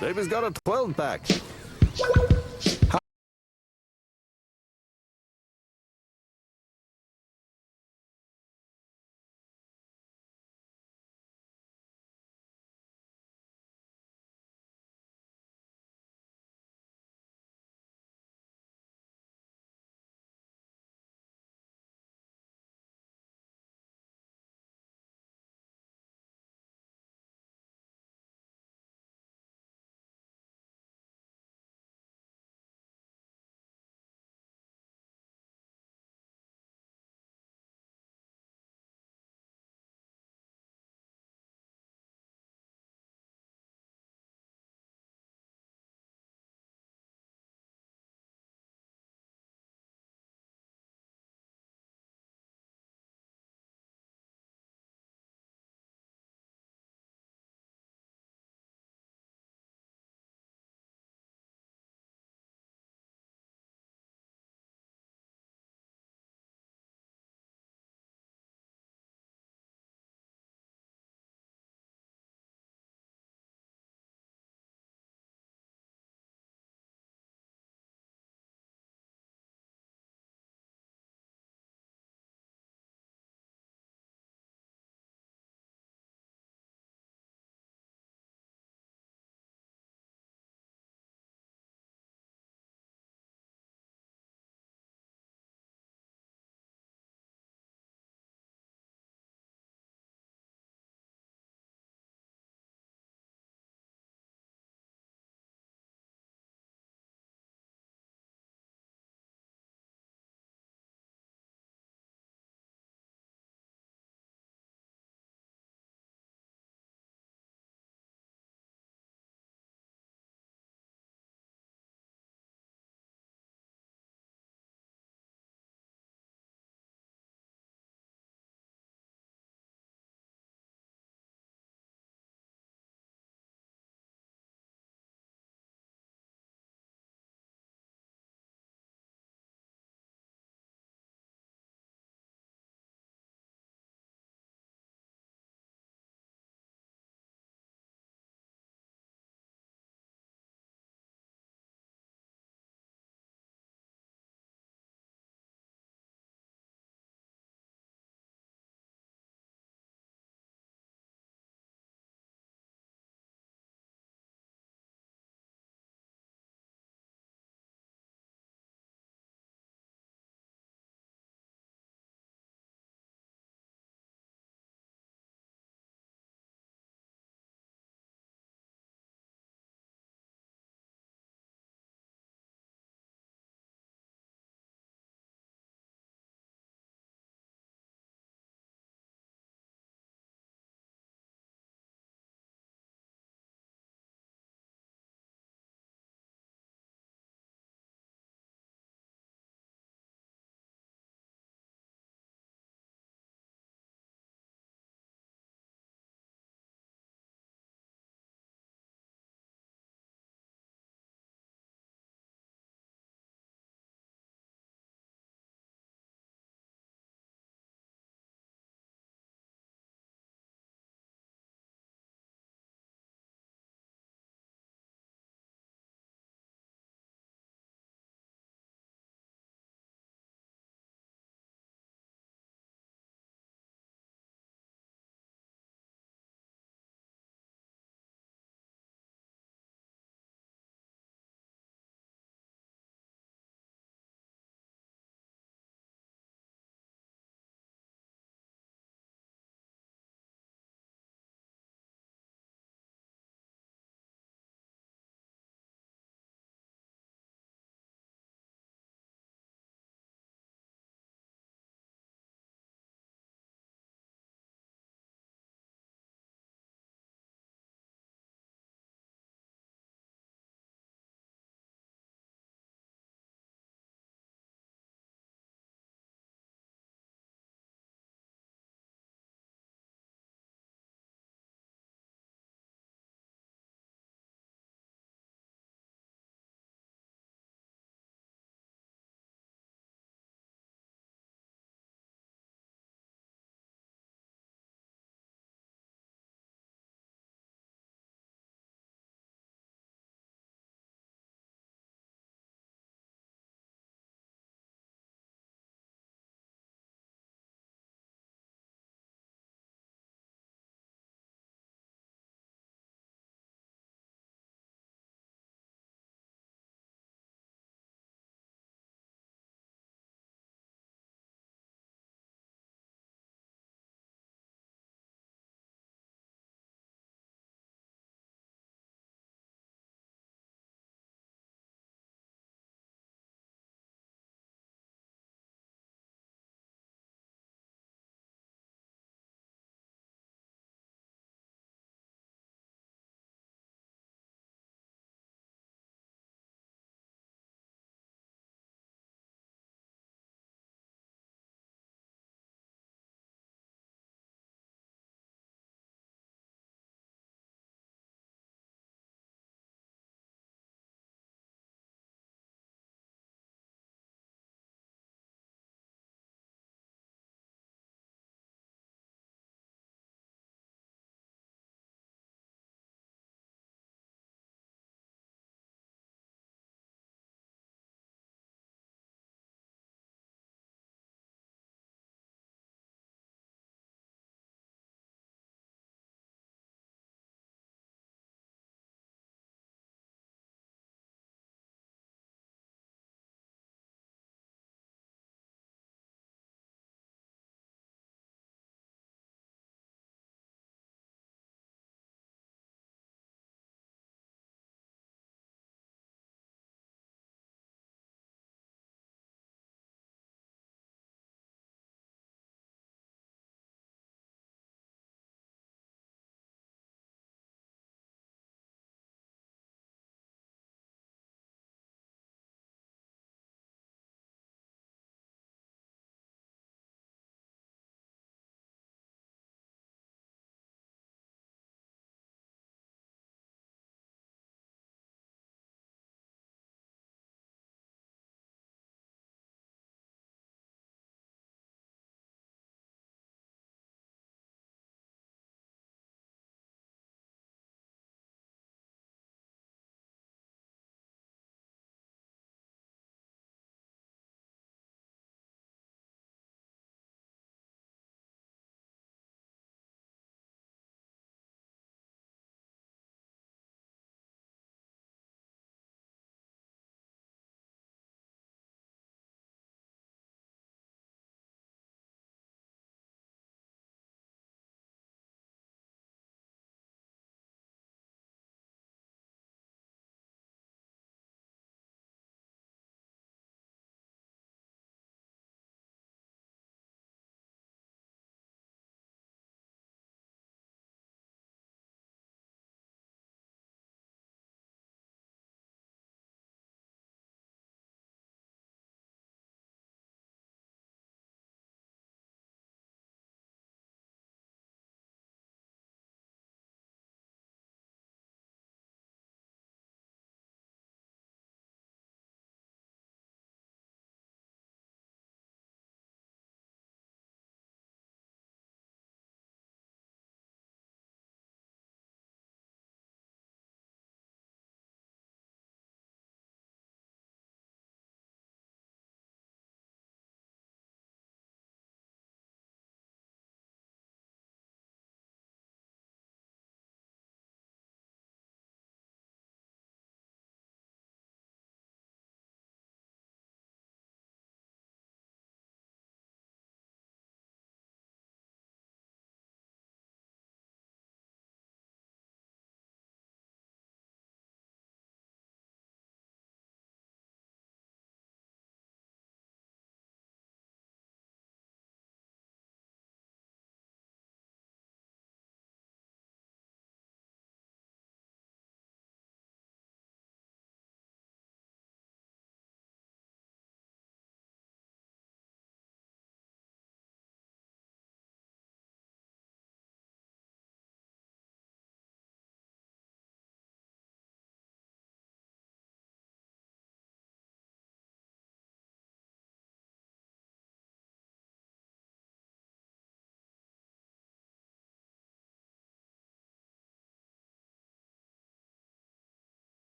David's got a 12-pack.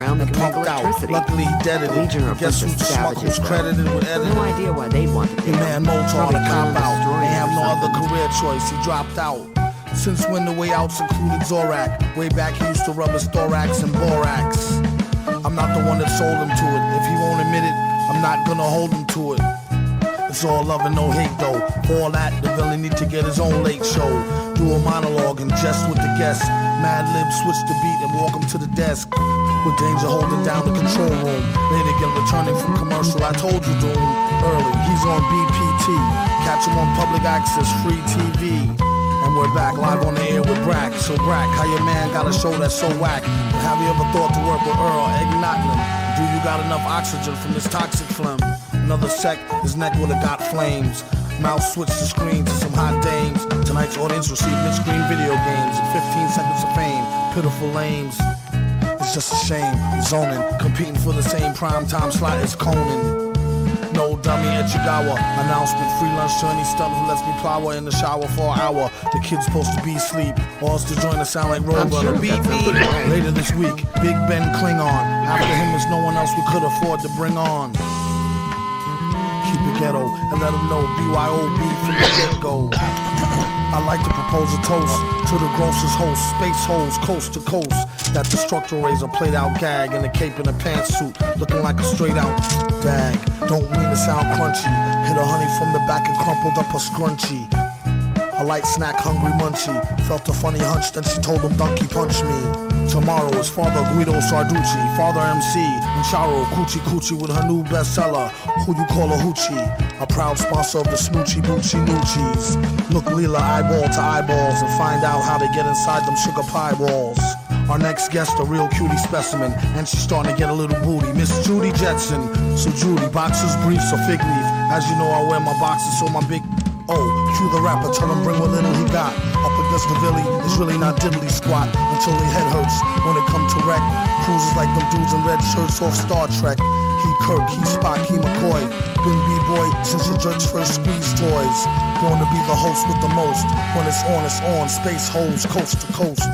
ground that and can make pumped out. electricity. Luckily, he deaded The Legion are it. Guess a who bunch of savages, smuggles credited with editing? No idea why they'd want to do Your it. man Motar Probably to cop plan on out. destroying They it have or no other something. career choice. He dropped out. Since when the way outs included Zorak. Way back he used to rub his thorax and borax. I'm not the one that sold him to it. If he won't admit it, I'm not gonna hold him to it. It's all love and no hate though. For all that, the villain need to get his own late show. Do a monologue and jest with the guests. Mad Lib switch the beat and walk him to the desk. With Danger holding down the control room. Later again returning from commercial. I told you Doom early. He's on BPT. Catch him on public access, free TV. And we're back live on the air with Brack. So Brack, how your man got a show that's so whack? But have you ever thought to work with Earl Eggnotland? Do you got enough oxygen from this toxic phlegm? Another sec, his neck would've got flames. Mouse switched the screen to some hot dames. Tonight's audience received mid-screen video games and 15 seconds of fame. Pitiful lames. It's just a shame. Zoning, competing for the same prime time slot as Conan. No dummy Echigawa. Announcement, free lunch to any stump who lets me plow in the shower for an hour. The kid's supposed to be asleep, or else to join the sound like Roadrunner. Sure Beat me. Later this week, Big Ben Klingon. After him is no one else we could afford to bring on. Keep it ghetto and let them know BYOB from the get-go. I like to propose a toast to the grossest host, space holes coast to coast. That destructor razor played out gag in a cape and a pantsuit, looking like a straight out bag. Don't mean to sound crunchy. Hit a honey from the back and crumpled up a scrunchie. A light snack, hungry munchie. Felt a funny hunch, then she told him donkey punch me. Tomorrow is Father Guido Sarducci, Father MC, and Charo Coochie Coochie with her new bestseller, Who You Call a Hoochie. A proud sponsor of the Smoochie Boochie Noochies. Look Leela eyeball to eyeballs and find out how they get inside them sugar pie walls. Our next guest, a real cutie specimen, and she's starting to get a little booty. Miss Judy Jetson. So Judy, boxers, briefs, or fig leaf. As you know, I wear my boxers, so my big... Oh, cue the rapper, tell him bring what little he got. Up against the Billy, it's really not diddly squat until their head hurts when it come to wreck. Cruises like them dudes in red shirts off Star Trek. He Kirk, he Spock, he McCoy. Been B-boy since the judge first squeezed toys. Born to be the host with the most. When it's on, space holes coast to coast.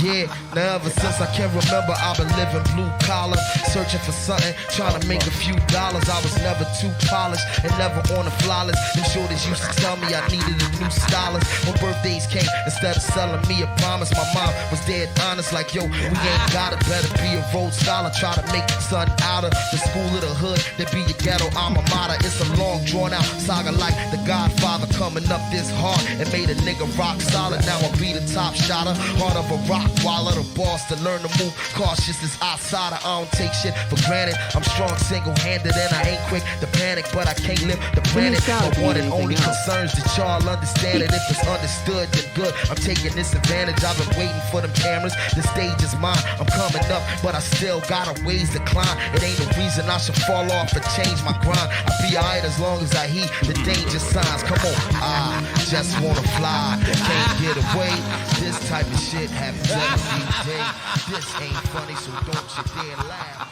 Yeah, now ever since I can remember, I've been living blue collar, searching for something, trying to make a few dollars. I was never too polished and never on the flawless. Them shorties used to tell me I needed a new stylist. When birthdays came, instead of selling me a promise, my mom was dead honest, like, yo, we ain't got it, better be a Rhodes Scholar. Try to make son out of the school of the hood, that be your ghetto alma mater. It's a long drawn out saga like The Godfather, coming up this hard and made a nigga rock solid. Now I be the top shotter, heart of a rock while the boss to learn to move cautious as outsider. I don't take shit for granted. I'm strong single-handed and I ain't quick to panic, but I can't live the planet. My one and only concerns that y'all understand it. If it's understood, then good. I'm taking this advantage. I've been waiting for them cameras. The stage is mine. I'm coming up, but I still got a ways to climb. It ain't a reason I should fall off or change my grind. I be alright as long as I heed the danger signs. Come on, I just wanna fly. Can't get away. This type of shit happens every day. This ain't funny, so don't you dare laugh.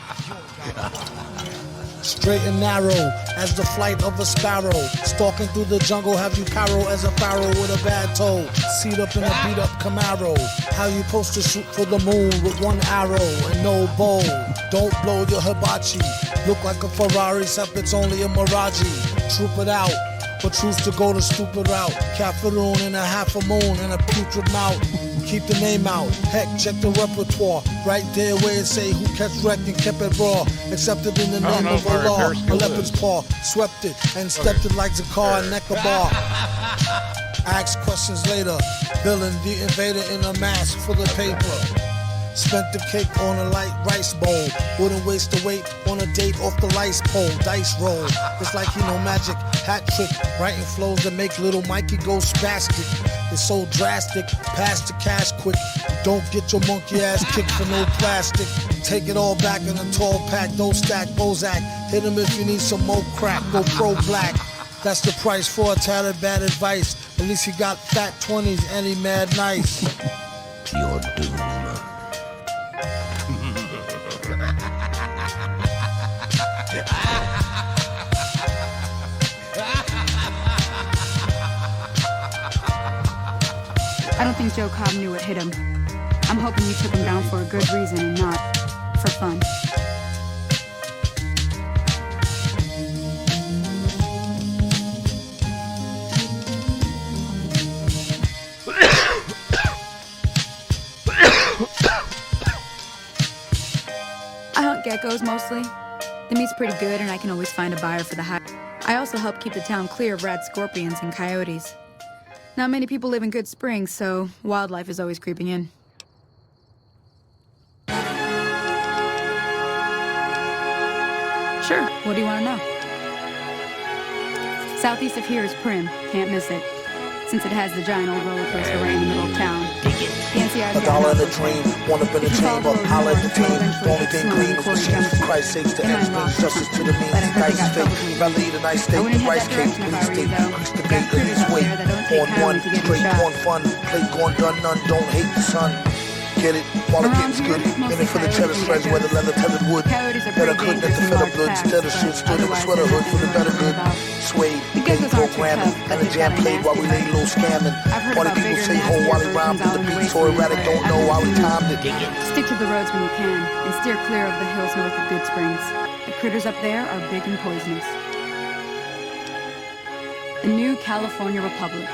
Straight and narrow as the flight of a sparrow. Stalking through the jungle, have you Caro as a pharaoh with a bad toe. Seat up in a beat up Camaro. How you supposed to shoot for the moon with one arrow and no bow? Don't blow your hibachi. Look like a Ferrari, except it's only a Mirage. Troop it out, but choose to go the stupid route. Caffeine in a half a moon and a putrid mouth. keep the name out. Heck, check the repertoire. Right there where it say who catch wrecked and kept it raw. Accepted in the name of a law. A leopard's paw. Swept it and stepped it like Zakar and Neckar. Ask questions later. Villain, the invader in a mask full of paper. Spent the cake on a light rice bowl. Wouldn't waste the weight on a date off the lice pole. Dice roll. It's like he know magic. Hat trick. Writing flows that make little Mikey go spastic. It's so drastic. Pass the cash quick. Don't get your monkey ass kicked for no plastic. Take it all back in a tall pack. Don't stack Bozak. Hit him if you need some more crack. Go pro black. That's the price for a tattered bad advice. At least he got fat 20s and he mad nice. Pure doom. I don't think Joe Cobb knew what hit him. I'm hoping you took him down for a good reason and not for fun. I hunt geckos mostly. The meat's pretty good and I can always find a buyer for the hide. I also help keep the town clear of rat scorpions and coyotes. Not many people live in Good Springs, so wildlife is always creeping in. Sure, what do you want to know? Southeast of here is Prim, can't miss it. Since it has the giant old roller coaster right in the middle of town. A dollar in a dream, one up in a chamber, I'll entertain. The only thing green is machines, for Christ's sakes, the ends brings justice to the means. Nice fake, rally the nice steak, the rice cake, police state, cooks the bait, release weight. On one, straight corn fun, plate corn done none, don't hate the sun. Get it, while it gets good, in it for the cheddar shreds, where the leather tethered wood. Better couldn't at the feather blood, instead of shit stood in the sweater hood for the better good. Suede, big programming, and the jam played while we lay low scamming. Party people say ho while he rhymed with the beat, so erratic don't know how he timed it. Stick to the roads when you can, and steer clear of the hills north of Good Springs. The critters up there are big and poisonous. The new California Republic.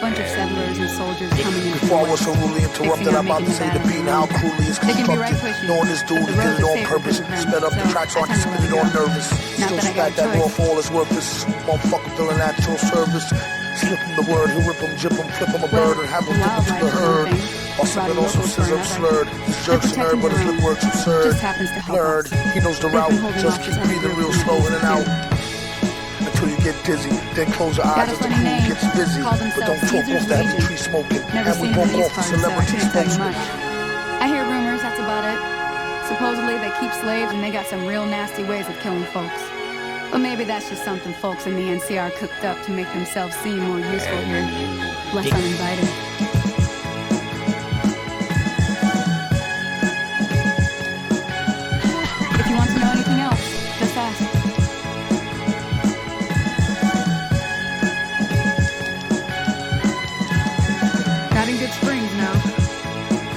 Bunch of settlers and soldiers coming in. Before I was so rudely interrupted, I'm about to say the beat and how cruelly it's constructed. Knowing this dude, he did it on purpose. Sped up the tracks so I can spit it on nervous. Still spat that raw for all his worthless. Motherfucker feeling natural service. Slip him the word, he'll rip him, jip him, flip him a bird, and have him tip him to the herd. Or sipping on some scissor slurred. His jerks a nerd, but his lip works absurd. Blurred, he knows the route. Just keep breathing real slow in and out. Until you get dizzy, then close your eyes as the crew gets busy. But don't talk off the heavy tree smoking. And we broke off the celebrity spokesman. I hear rumors, that's about it. Supposedly they keep slaves and they got some real nasty ways of killing folks. But maybe that's just something folks in the NCR cooked up to make themselves seem more useful here. Less uninvited. If you want to know anything else, just ask. Not in Good Springs, no.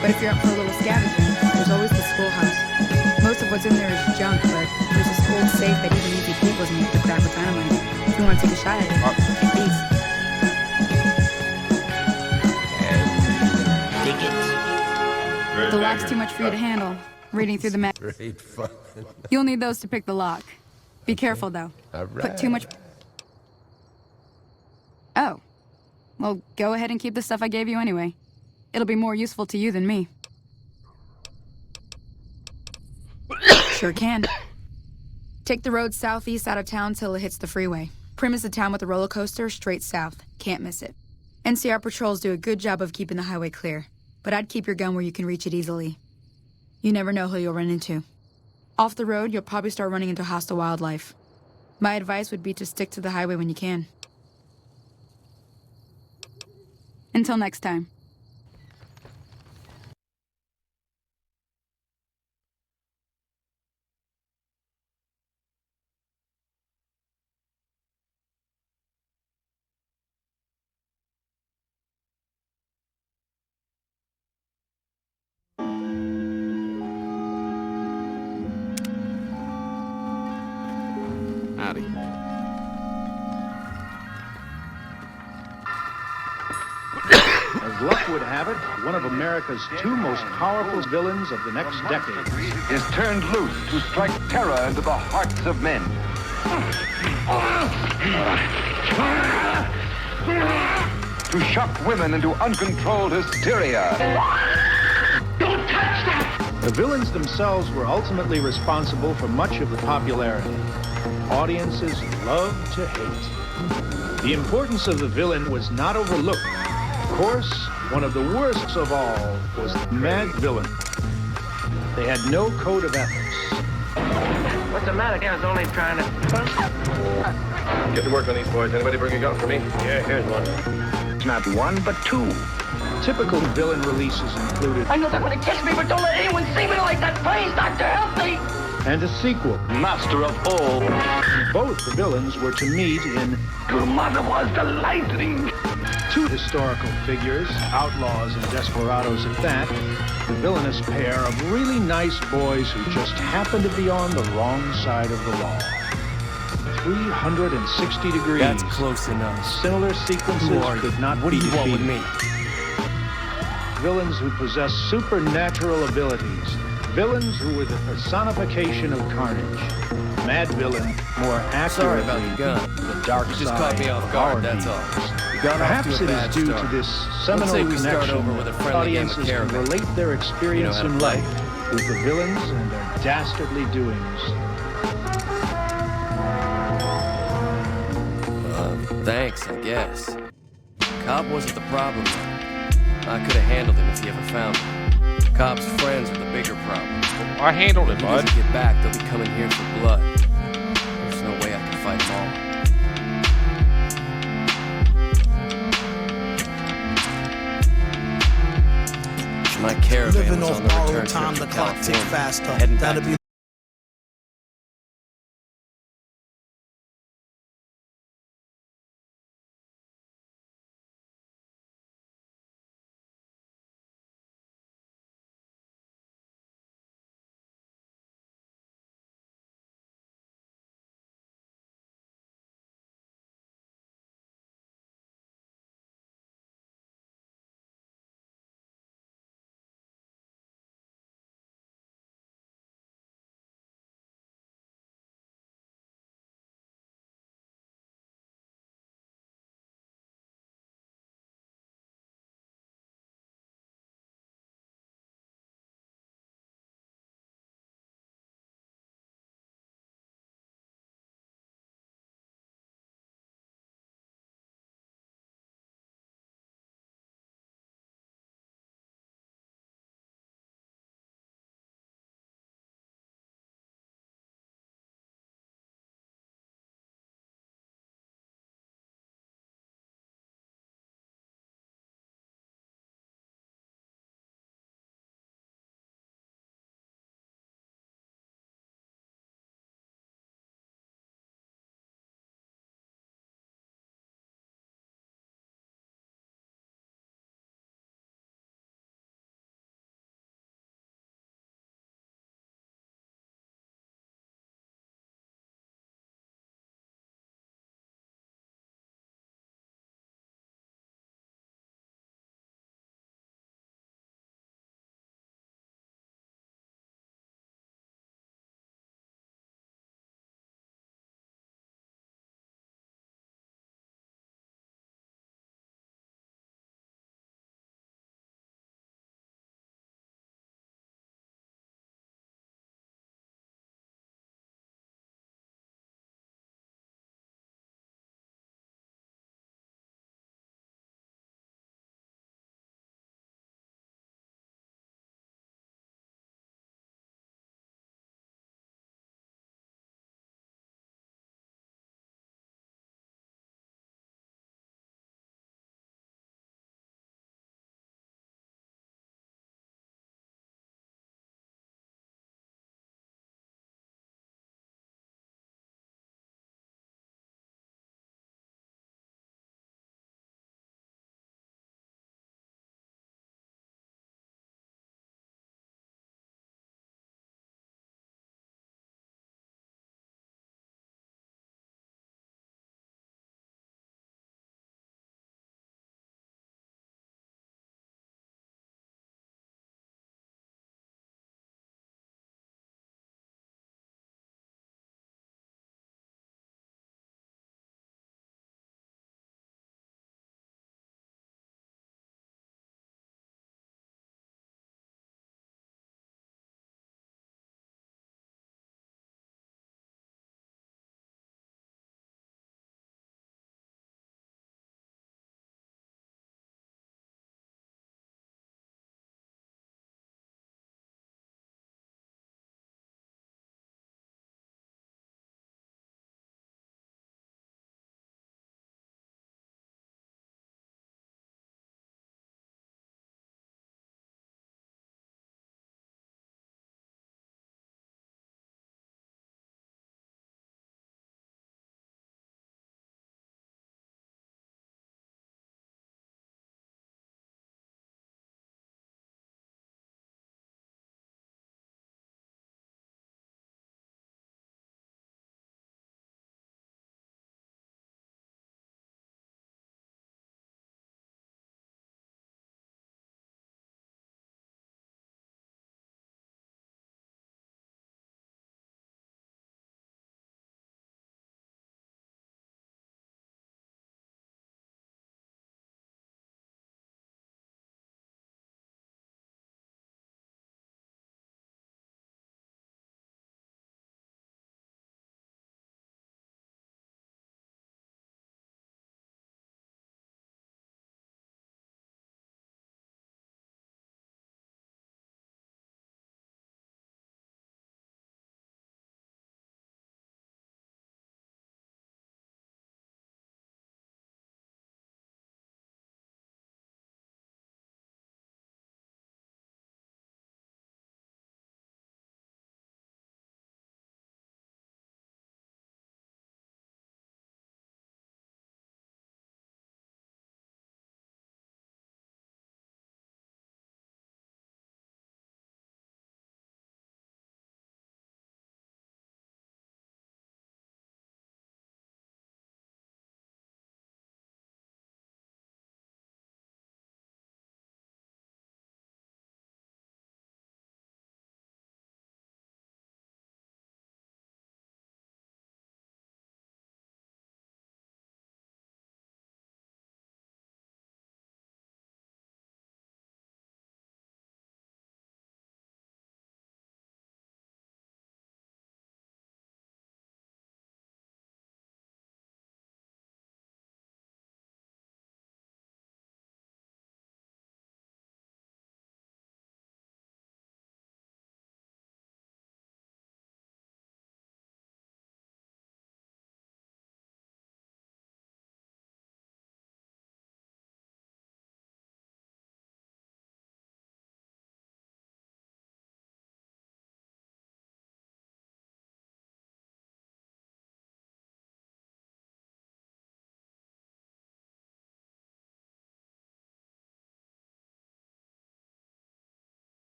But if you're up for a little scavenging, there's always the schoolhouse. Most of what's in there is junk, but there's this old safe that even Easy Pete wasn't able to crack with dynamite. If you want to take a shot at it, take these. The lock's too much for you to handle. Reading through the map. You'll need those to pick the lock. Be careful, though. Put too much... Oh. Well, go ahead and keep the stuff I gave you anyway. It'll be more useful to you than me. Sure can. Take the road southeast out of town till it hits the freeway. Prim is the town with the roller coaster straight south. Can't miss it. NCR patrols do a good job of keeping the highway clear, but I'd keep your gun where you can reach it easily. You never know who you'll run into. Off the road, you'll probably start running into hostile wildlife. My advice would be to stick to the highway when you can. Until next time. Howdy. luck would have it, one of America's two most powerful villains of the next decade is turned loose to strike terror into the hearts of men. To shock women into uncontrolled hysteria. Don't touch that! The villains themselves were ultimately responsible for much of the popularity. Audiences love to hate. The importance of the villain was not overlooked. Of course, one of the worst of all was the Mad Villain. They had no code of ethics. What's the matter? I was only trying to... Get to work on these boys. Anybody bring a gun for me? Yeah, here's one. It's not one, but two. Typical villain releases included... I know they're going to catch me, but don't let anyone see me like that. Please, Doctor, help me! And a sequel, Master of All. Both the villains were to meet in... Your mother was the lightning. Two historical figures, outlaws and desperados at that, the villainous pair of really nice boys who just happened to be on the wrong side of the law. 360 degrees. That's close enough. Similar sequences could not what be do you want with defeated. me? Villains who possess supernatural abilities. Villains who were the personification of carnage. Mad Villain, more accurately, Sorry about your gun. the dark You just side caught me off of guard, our that's all. beings. You got off Perhaps to a it bad is due start. to this Let's seminal say we start connection over with a that friendly game of audiences can caravan. relate their experience You know how in to play. life with the villains and their dastardly doings. Thanks, I guess. Cobb wasn't the problem. I could have handled him if he ever found me. Cobb's friends are the bigger problem. I handled it, If he bud. doesn't get back, they'll be coming here for blood. There's no way I can fight them all. My caravan Living was off on the borrowed return time, trip the to clock tick California. faster. Heading back That'll to be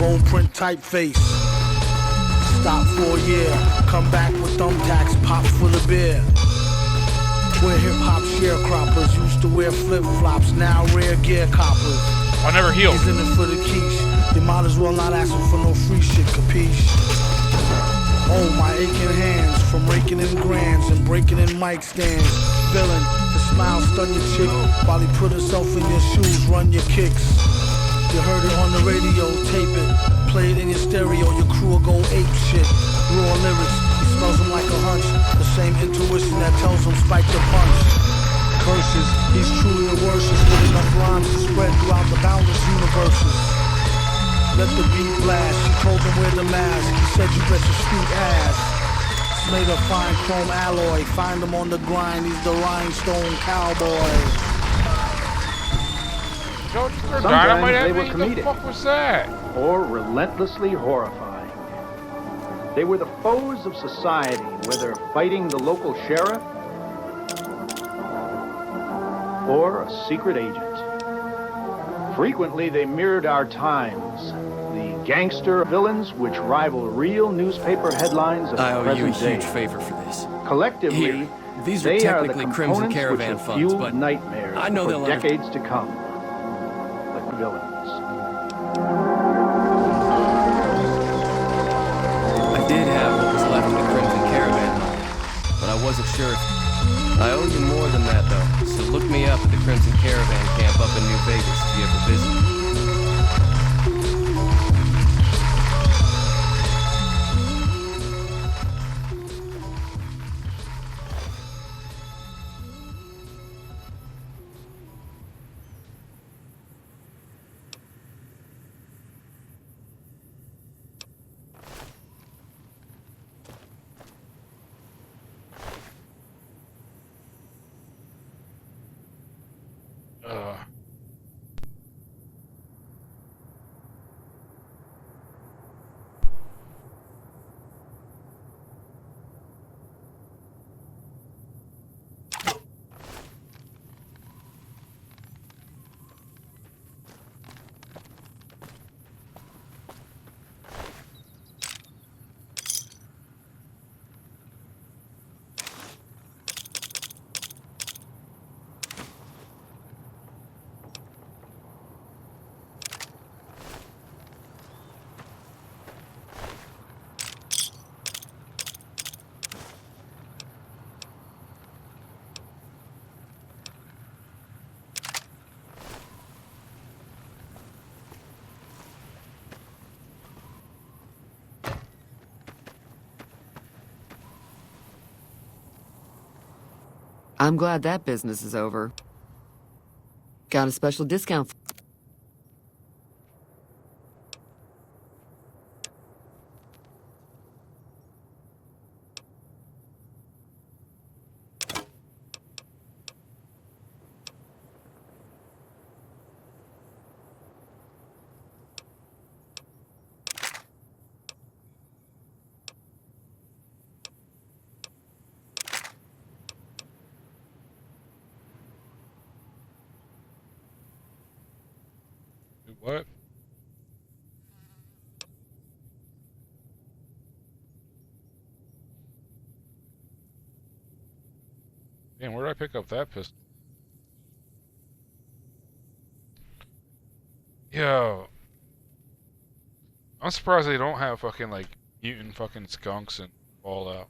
bone print typeface. Stop for a year, come back with thumbtacks, pop full of beer. Where hip-hop sharecroppers used to wear flip-flops, now rare gear coppers. I never healed. He's in it for the quiche. You might as well not ask him for no free shit, capiche? Oh, my aching hands from raking in grands and breaking in mic stands. Villain, the smile stun your chick while he put himself in your shoes, run your kicks. You heard it on the radio, tape it, play it in your stereo, your crew will go ape shit. Raw lyrics, he smells them like a hunch, the same intuition that tells him spike the punch. Curses, he's truly the worstest with enough rhymes to spread throughout the boundless universes. Let the beat blast, she told him wear the mask, he said you bet your sweet ass. It's made of fine chrome alloy, find him on the grind, he's the rhinestone cowboy. Sometimes they were comedic, what the fuck was that? or relentlessly horrifying. They were the foes of society, whether fighting the local sheriff or a secret agent. Frequently, they mirrored our times, the gangster villains which rival real newspaper headlines of the I owe you a present day. huge favor for this. Collectively, Here, these are they are the technically Crimson components which Caravan have funds, fueled but nightmares I know for they'll never- decades to come. The villains. I did have what was left of the Crimson Caravan, but I wasn't sure. I owe you more than that, though, so look me up at the Crimson Caravan camp up in New Vegas if you ever visit. I'm glad that business is over. Got a special discount. What? Damn, where did I pick up that pistol? Yo. I'm surprised they don't have fucking, like, mutant fucking skunks and Fallout.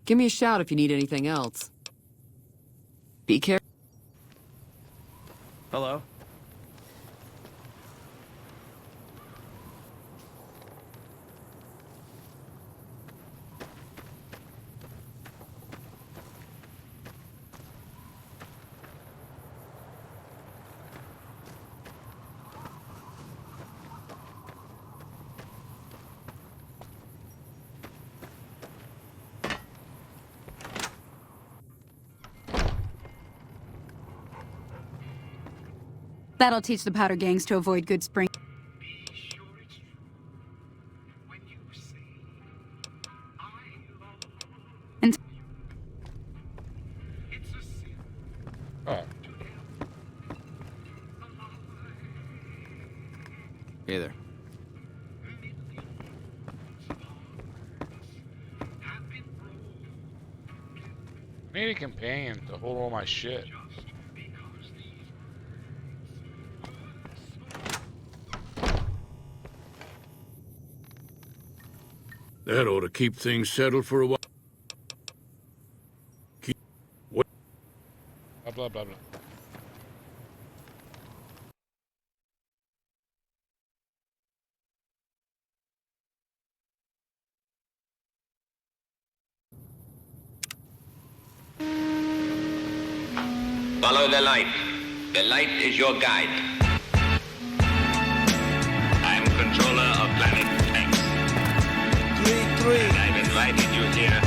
Give me a shout if you need anything else. Be careful. Hello? That'll teach the powder gangs to avoid Good Spring. And Oh. Hey there. I need a companion to hold all my shit. That ought to keep things settled for a while. Blah, blah, blah, blah. Follow the light. The light is your guide. I'm controller of planet X. 3-3. And I've invited you here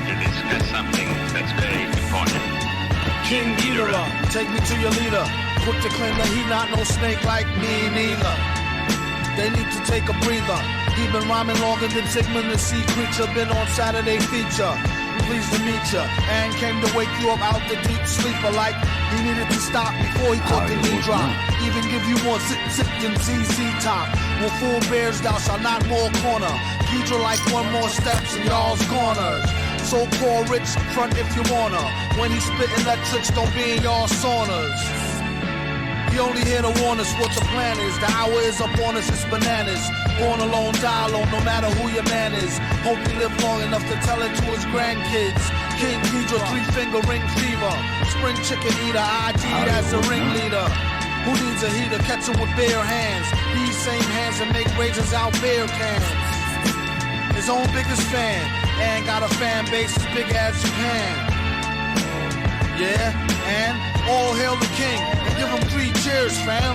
to discuss something that's very important. King Ghidorah, take me to your leader. Quick to claim that he not no snake like me neither. They need to take a breather. He been rhyming longer than Sigmund the Sea Creature. Been on Saturday feature. Pleased to meet ya. And came to wake you up out the deep sleeper like he needed to stop before he took the knee drop. Even give you more sit than ZZ Top. With full bears thou shalt not more corner. Ghidra like one more steps in y'all's corners. So-called rich front if you wanna. When he spit electrics, don't be in y'all saunas. He only here to warn us what the plan is. The hour is up on us, it's bananas. Born alone, die alone, no matter who your man is. Hope he live long enough to tell it to his grandkids. King Ghidra, 3-finger ring fever. Spring chicken eater, ID as a ringleader. Who needs a heater? Catch him with bare hands. These same hands that make razors out beer cans. His own biggest fan, and got a fan base as big as Japan. Yeah, and all hail the king, and give him 3 cheers, fam.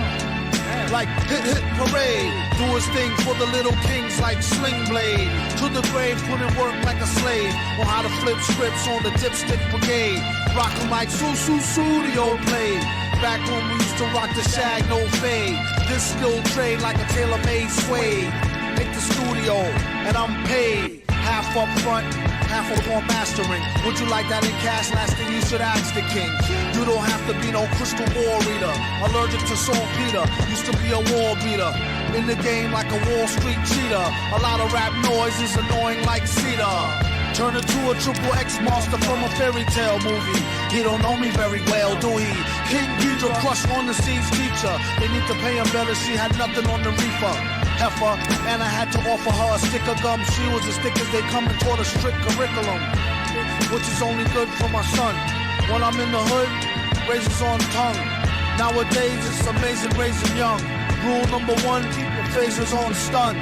Like hit parade, do his thing for the little kings like Sling Blade. To the grave, put in work like a slave. On how to flip scripts on the dipstick brigade. Rock 'em like studio played. Back when we used to rock the shag, no fade. This skilled trade like a tailor-made suede. Make the studio, and I'm paid. Half up front, half upon mastering. Would you like that in cash? Last thing you should ask the king. You don't have to be no crystal ball reader. Allergic to saltpeter, used to be a wall beater. In the game like a Wall Street cheater. A lot of rap noise is annoying like cedar. Turn into a triple X monster from a fairy tale movie. He don't know me very well, do he? King Ghidra crush on the scene's teacher. They need to pay him better, she had nothing on the reefer. Heifer, and I had to offer her a stick of gum. She was as thick as they come and taught a strict curriculum, which is only good for my son. When I'm in the hood, razors on tongue. Nowadays it's amazing raising young. Rule number 1, keep your phasers on stun.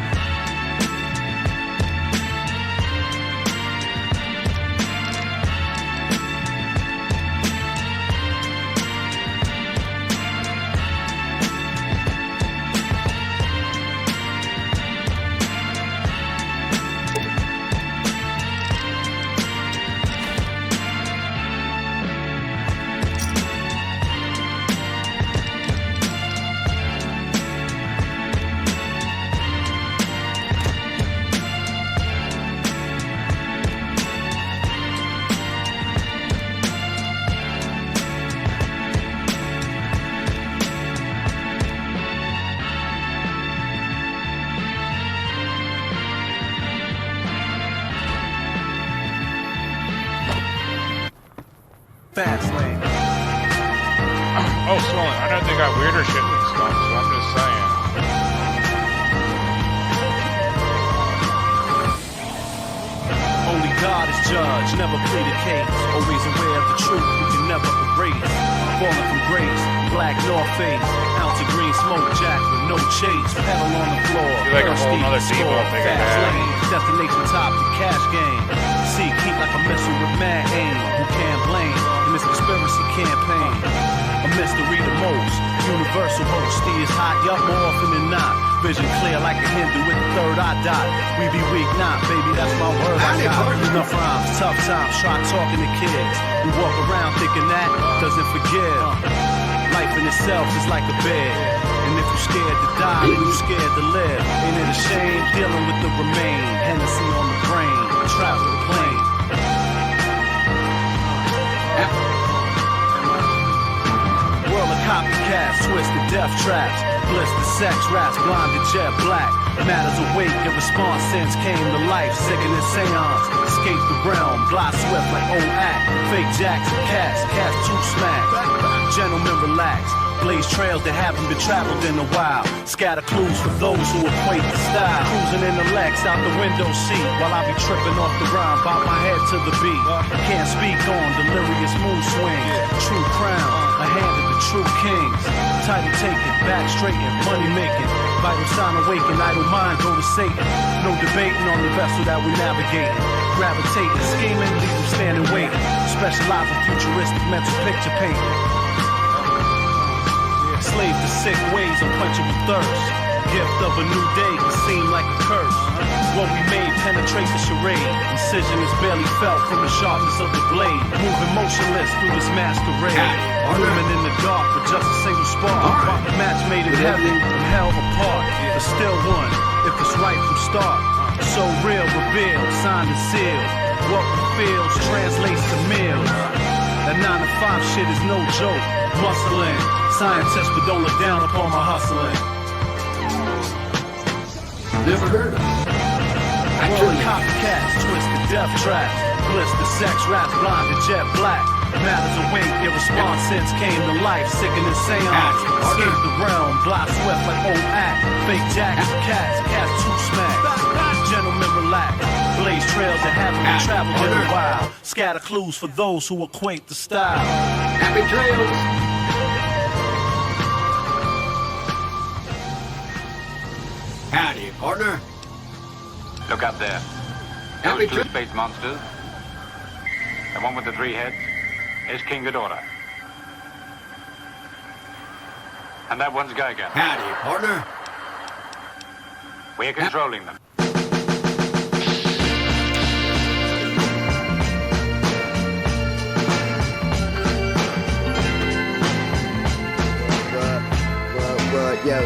Fast lane. Oh, Swollen. I know they got weirder shit than stuff, so I'm just saying. Only God is judge. judge, never plead a case. Always aware of the truth, we can never erase. Falling from grace, black North Face. Ounce of green smoke jack with no chase. Pedal on the floor. You're like a whole nother team up there, man. Destination top, the cash game. See, keep like a missile with mad aim. Who can't blame in this conspiracy campaign? A mystery the most. Universal host, is hot, yup, more often than not. Vision clear like a Hindu with the third eye dot. We be weak, not, baby, that's my word. I got enough rhymes, tough times, try talking to kids. We walk around thinking that doesn't forgive. Life in itself is like a bed. And if you're scared to die, then you're scared to live. Ain't it a shame dealing with the remain? Hennessy on the brain, travel the plane. World of copycats, twisted death traps, blister sex rats, blinded jet black. Matters awake, your response since came to life, sickening seance. Escape the realm, glide swift like old act. Fake jacks and cats two smack. Gentlemen relax, blaze trails that haven't been traveled in a while. Scatter clues for those who equate the style. Cruising in the Lex out the window seat while I be tripping off the rhyme, bob my head to the beat. Can't speak on delirious mood swings. True crown, a hand of the true kings. Title taken, back straightened, money making. Vital sign awaken, idle mind go to Satan. No debating on the vessel that we navigating. Gravitating, scheming, leave them standing waiting. Specialize in futuristic mental picture painting. Slave to sick ways, unquenchable thirst. Gift of a new day can seem like a curse. What we made penetrate the charade. Incision is barely felt from the sharpness of the blade. Moving motionless through this masquerade. Women in the dark with just a single spark. Match made in heaven and hell apart. But still one, if it's right from start. So real, revealed, signed and sealed. What we feels translates to meals. That 9 to 5 shit is no joke. Muscling, scientists, but don't look down upon my hustling. Never heard of it. Rolling copycats, twisted death traps, blister sex raps, blinded jet black. Matters awake, your response since came to life, sickening seance. Escape the realm, glide swift like old act. Fake jacks, cats two smack. Gentlemen relax, blaze trails that haven't been traveled in a while. Scatter clues for those who equate the style. Happy trails. Howdy, partner. Look up there. Those two space monsters. The one with the 3 heads is King Ghidorah. And that one's Geiger. Howdy, partner. We're controlling them. Yo.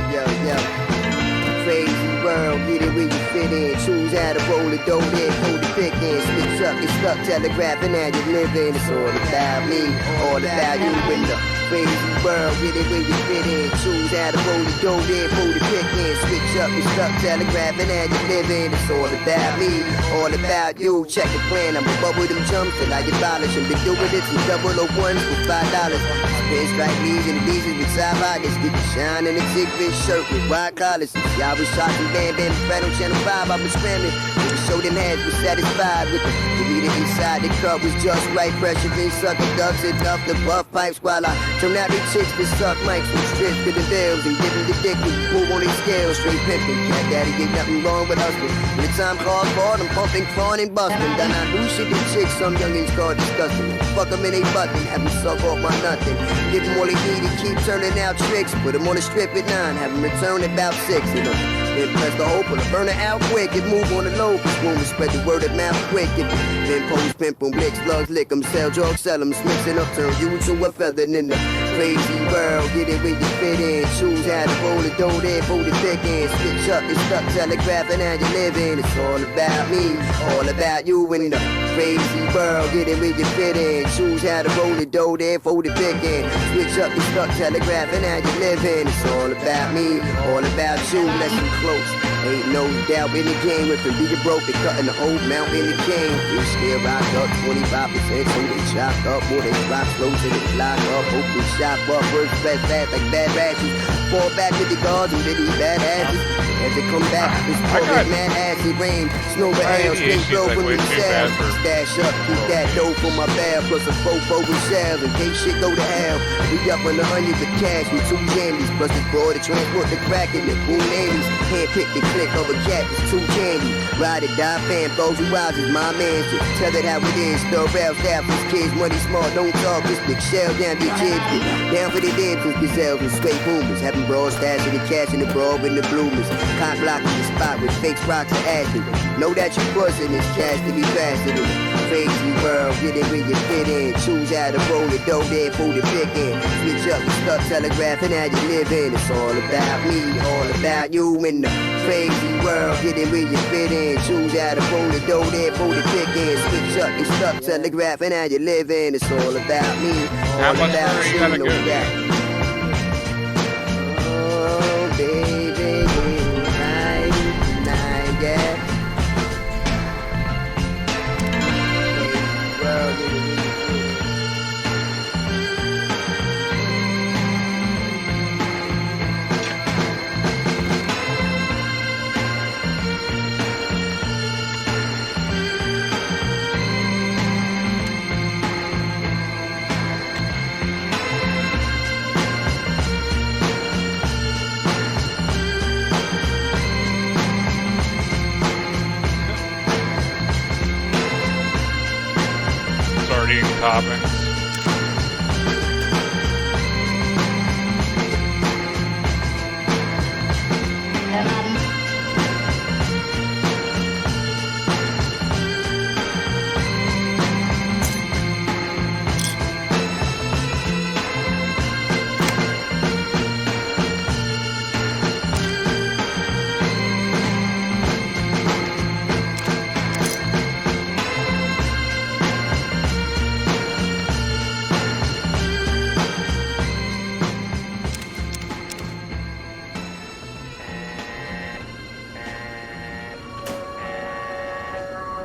Crazy world, get it where you fit in. Choose how to roll the dough, then pull the pick in. Switch up, get stuck, telegraphing how you living. It's all about me, all about you in the crazy world, get it where you fit in. Choose how to roll the dough, then pull the pick in. Switch up, get stuck, telegraphing how you living. It's all about me, all about you. Check the plan, I'm above with them jumps till I abolish them. Been doing it from 001s for $5. Pinstripe knees and the knees with side pockets. Get the shine in a thick shirt with wide collars. Y'all was talking Bam right on Channel 5. I've been scrambling. To show them hands was satisfied with the meter inside the cup was just right. Pressure been sucking ducks and duff the buff pipes while I turn out the chicks to suck mics from strips to the bills and give them the dick and move on these scales. Straight pimping. Cat daddy ain't nothing wrong with hustling. When the time calls for it, I'm pumping, clawing and busting. Then I do shit to chicks some youngins call disgusting. Fuck them in they button, have them suck off my nothing. Give them all they need and keep turning out tricks. Put them on the strip at 9, have them return at about 6. Then press the hope, pull the burner out quick and move on the low. Cause when we spread the word of mouth quick. Then pose, pimp them, blick, slugs, lick them, sell drugs, sell them, mixing up, turn you to a feather in the crazy world. Get it where you fit in. Choose how to roll the dough, then pull the thick in. Switch up, it's stuck, telegraphing how you living. It's all about me, all about you in the crazy world. Get it where you fit in. Choose how to roll the dough, then fold the thick in. Switch up, it's stuck, telegraphing how you living. It's all about me, all about you. Listen close. Ain't no doubt in the game. If it be broke, they cutting the whole mount in the game. You still rock up 25%, so they chop up. More they rock slow till they lock up. Hope they shop up. Words fast like bad rashes. fall back with the guards and biddy badasses. As they come back, it's pouring mad acid rain. Snow and hail, straight flow from the cells. Stash up, keep that dough for my bag, plus a fofo with shells in case shit go to hell. We up on the onions of cash with 2 jammies, plus this boy to transport the crack in the boom namies. Hand pick the click of a cat, it's 2 candy. Ride or die, fan, those who rise is my man. Tell it how it is, the rail staff, these kids, money smart, don't talk, this big shell down the jibs. Down for the dibs and gazelles and straight boomers. Having broad stash in the cash and the broad with the bloomers. Cock blocking the spot with fake rocks and ashes. Know that you bustin' this cash to be faster than crazy world. Get it where you fit in. Choose how to roll the dough there for the pickin'. Switch up the stuff, telegraphing how you live in. It's all about me, all about you in the crazy world. Get it where you fit in. Choose how to roll the dough there for the pickin'. Switch up the stuff, telegraphing how you live in. It's all about me, all about you. Know that. Oh, baby, nine, yeah. Toppings.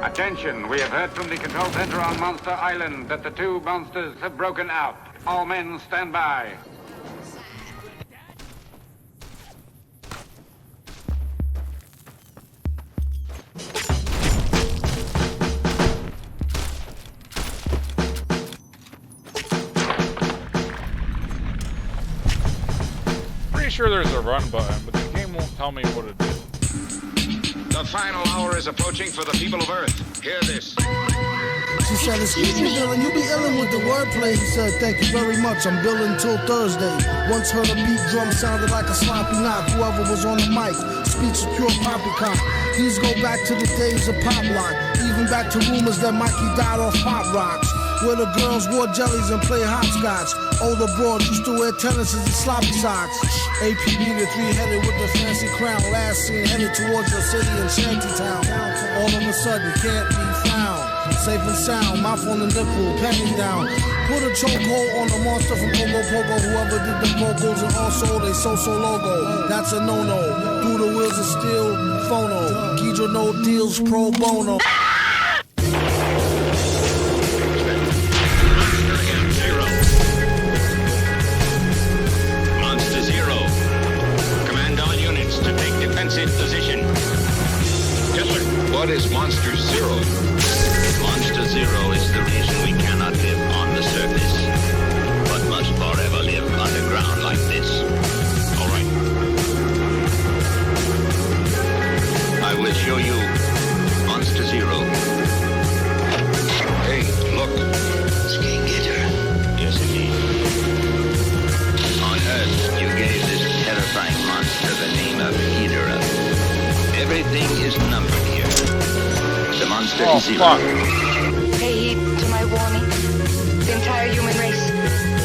Attention, we have heard from the control center on Monster Island that the 2 monsters have broken out. All men stand by. Pretty sure there's a run button, but the game won't tell me what it is. The final hour is approaching for the people of Earth. Hear this. She said, excuse me, Dylan, you be illin' with the wordplay. He said, thank you very much, I'm billing till Thursday. Once heard a beat drum sounded like a sloppy knock. Whoever was on the mic, speech is pure poppycock. These go back to the days of Pop Lock, even back to rumors that Mikey died off Pop Rocks, where the girls wore jellies and played hopscotch. Older broads used to wear tennises and sloppy socks. APB, the 3-headed with the fancy crown, last seen headed towards your city in Shantytown. All of a sudden, can't be found. Safe and sound, mouth on the nipple, penny down. Put a chokehold on the monster from Pogo Pogo. Whoever did the vocals and also they so logo. That's a no-no. Through the wheels of steel, phono. Guido no deals pro bono. Position. Yes, sir. What is Monster Zero? Monster Zero is the reason we cannot live on the surface, but must forever live underground like this. All right. I will show you Monster Zero. Hey, look. Skin Gator. Yes, indeed. On Earth, you gave this terrifying monster the name of Hydra. Everything is numbered here. The monster is zero. Fuck. Pay heed to my warning. The entire human race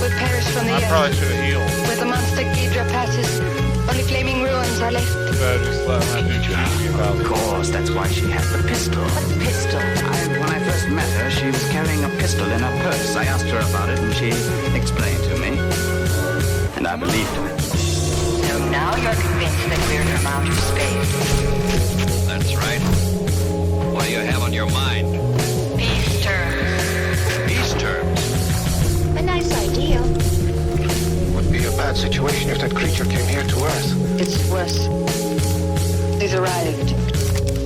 will perish from the earth. I probably should have healed. Where the monster Hydra passes, only flaming ruins are left. Better just let my new Of course, that's why she had the pistol. What pistol? When I first met her, she was carrying a pistol in her purse. I asked her about it, and she explained to me. And I believed her. So now you're convinced that we're from outer space. That's right. What do you have on your mind? Peace terms. Peace terms? A nice idea. Would be a bad that situation if that creature came here to Earth? It's worse. He's arrived.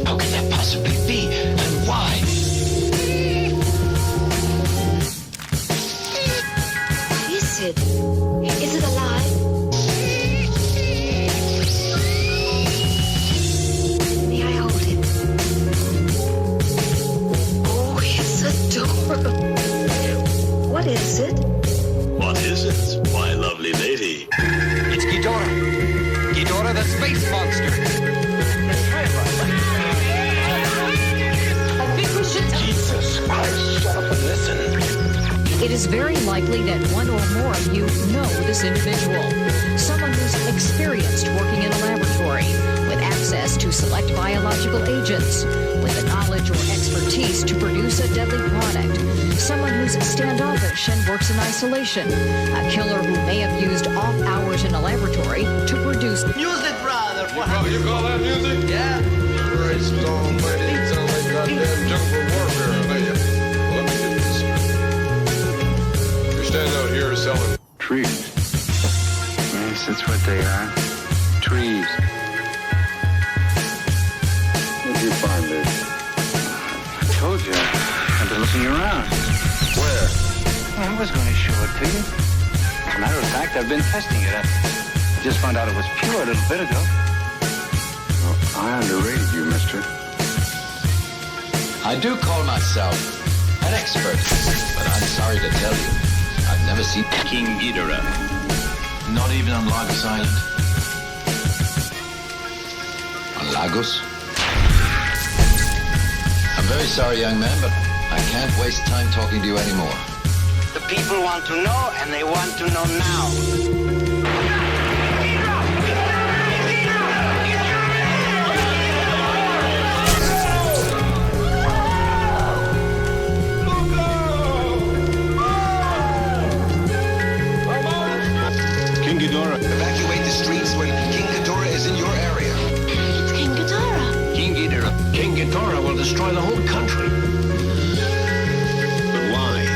How can that possibly be? And why? Is it? Is it alive? May I hold it? Oh, it's adorable. What is it? What is it, my lovely lady? It's Ghidorah. Ghidorah, the space monster. I think we should... Jesus Christ, shut up and listen. It is very likely that one or more of you know this individual. Someone who's experienced working in a laboratory, with access to select biological agents, with the knowledge or expertise to produce a deadly product. Someone who's standoffish and works in isolation. A killer who may have used off hours in a laboratory to produce... Music, brother! You call that music? Yeah. Right, stone, lady. It sounds like goddamn jungle warfare, don't you? Let me get this. You're standing out here selling Trees. Yes, that's what they are. Trees. Where'd you find this? I told you. I've been looking around. Where? I was going to show it to you. As a matter of fact, I've been testing it. I just found out it was pure a little bit ago. Well, I underrated you, mister. I do call myself an expert, but I'm sorry to tell you, I've never seen King Ghidorah. Not even on Lagos Island. On Lagos? I'm very sorry, young man, but I can't waste time talking to you anymore. The people want to know, and they want to know now. King Ghidorah. Evacuate the streets when King Ghidorah is in your area. It's King Ghidorah. King Ghidorah. King Ghidorah will destroy the whole country. But why?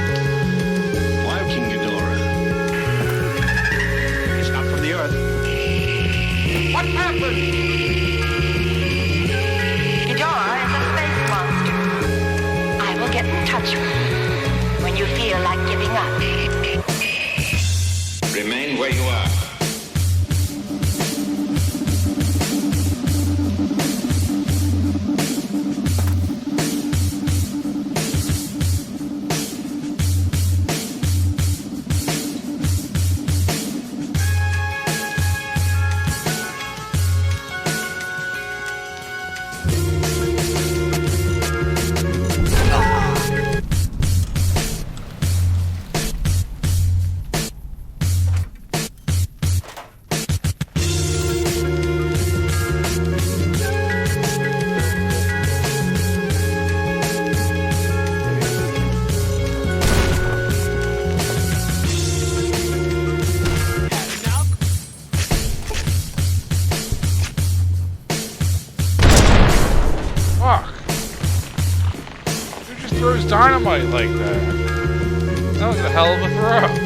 Why King Ghidorah? It's not from the Earth. What happened? Ghidorah is a space monster. I will get in touch with you when you feel like giving up. Remain where you are. Throws dynamite like that. That was a hell of a throw.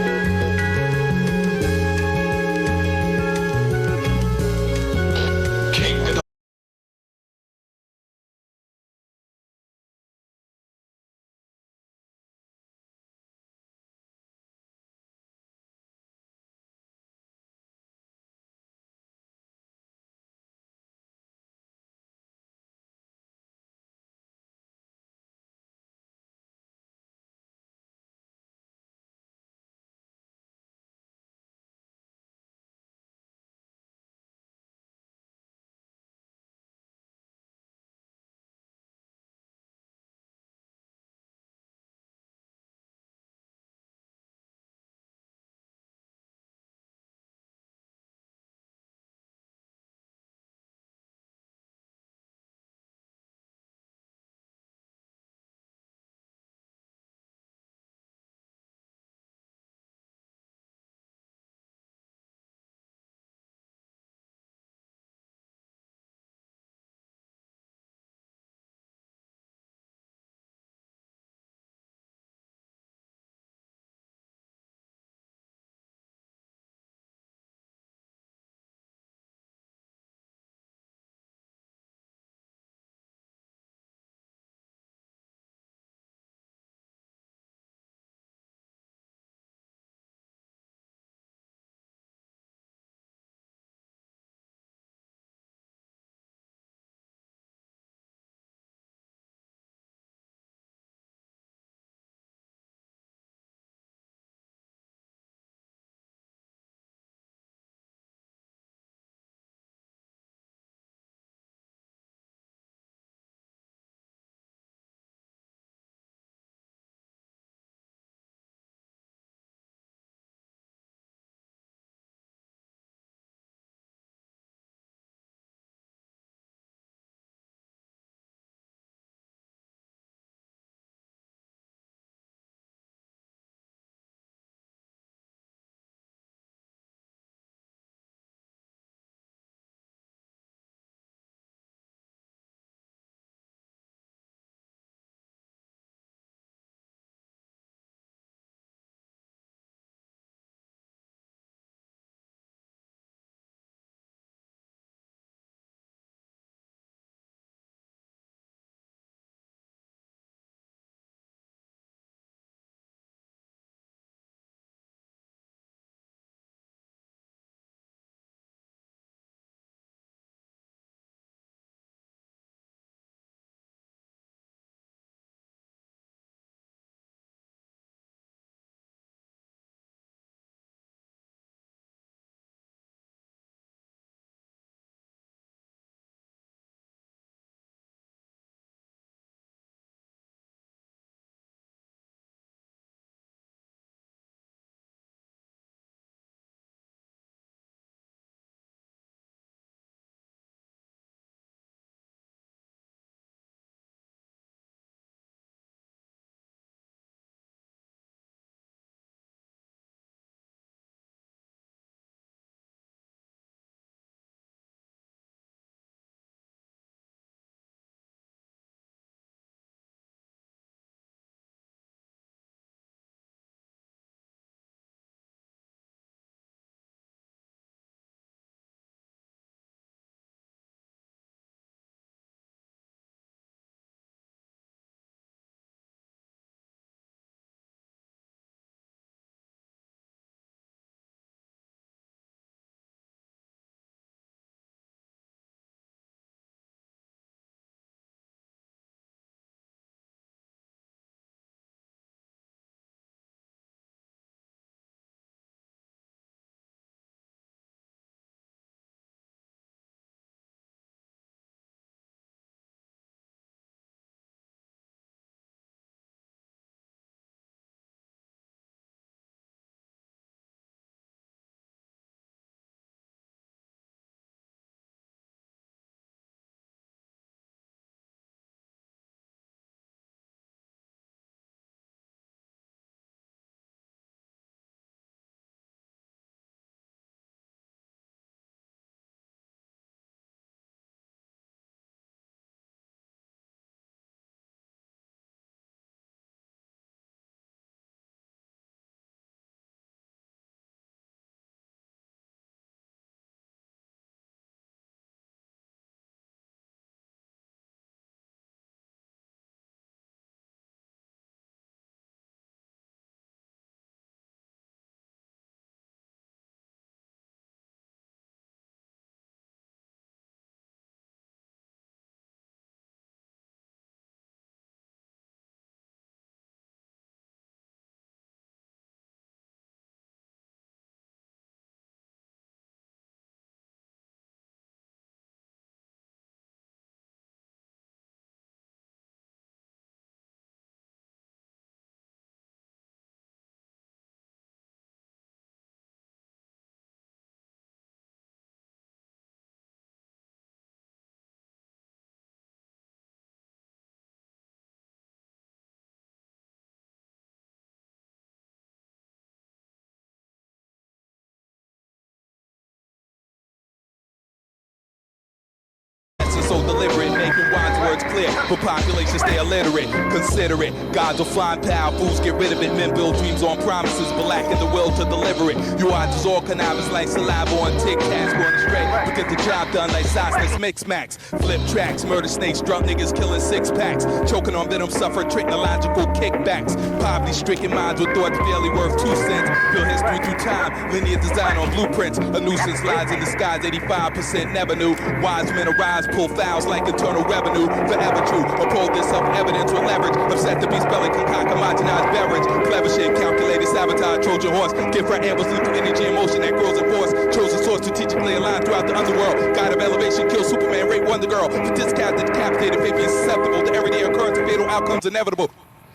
so deliberate, making wise words clear, but population stay illiterate. Consider it, gods will flying power, fools get rid of it. Men build dreams on promises, but lacking the will to deliver it. You are all connivance like saliva on Tic Tacs, going astray, but get the job done like sauceless mix max. Flip tracks, murder snakes, drunk niggas killing six packs, choking on venom, suffer technological kickbacks. Poverty-stricken minds with thoughts barely worth 2 cents. Build history through time, linear design on blueprints. A nuisance lies in the skies, 85% never knew. Wise men arise, pull fouls like internal revenue. Forever true, uphold this self-evidence with leverage. Upset the beast belly, concoct homogenized beverage. Clever shit, calculated sabotage, Trojan horse. Get for ambush, lethal energy and motion that grows in force. Chosen source, strategically aligned throughout the underworld. God of elevation, kill Superman, rape Wonder Girl. For discounted, decapitated, faith is susceptible to everyday occurrence, fatal outcomes inevitable.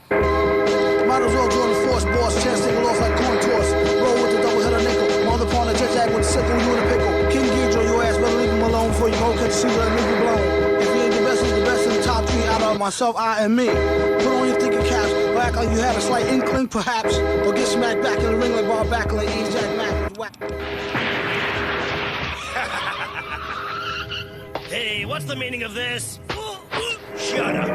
Might as well join the force, boss. Chance take a loss like coin toss. Roll with the double header nickel. Mother pawn a jet jack with a sickle, you in a pickle. King Ghidra, your ass better leave him alone before you go catch a seagull and leave you blown. If he ain't the best, he's the best in the top 3 out of myself, I, and me. Put on your thinking caps, or act like you had a slight inkling, perhaps. Or get smacked back in the ring like Bob Backlund, E. Jack Mack. Whack. Hey, what's the meaning of this? Shut up.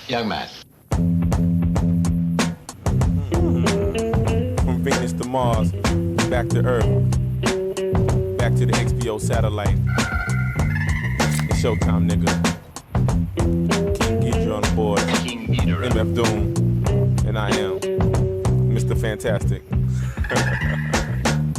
Young man. From Venus to Mars, back to Earth, back to the XBO satellite. It's showtime, nigga. King Ghidra on the board. King Ghidra. MF Doom. And I am Mr. Fantastic.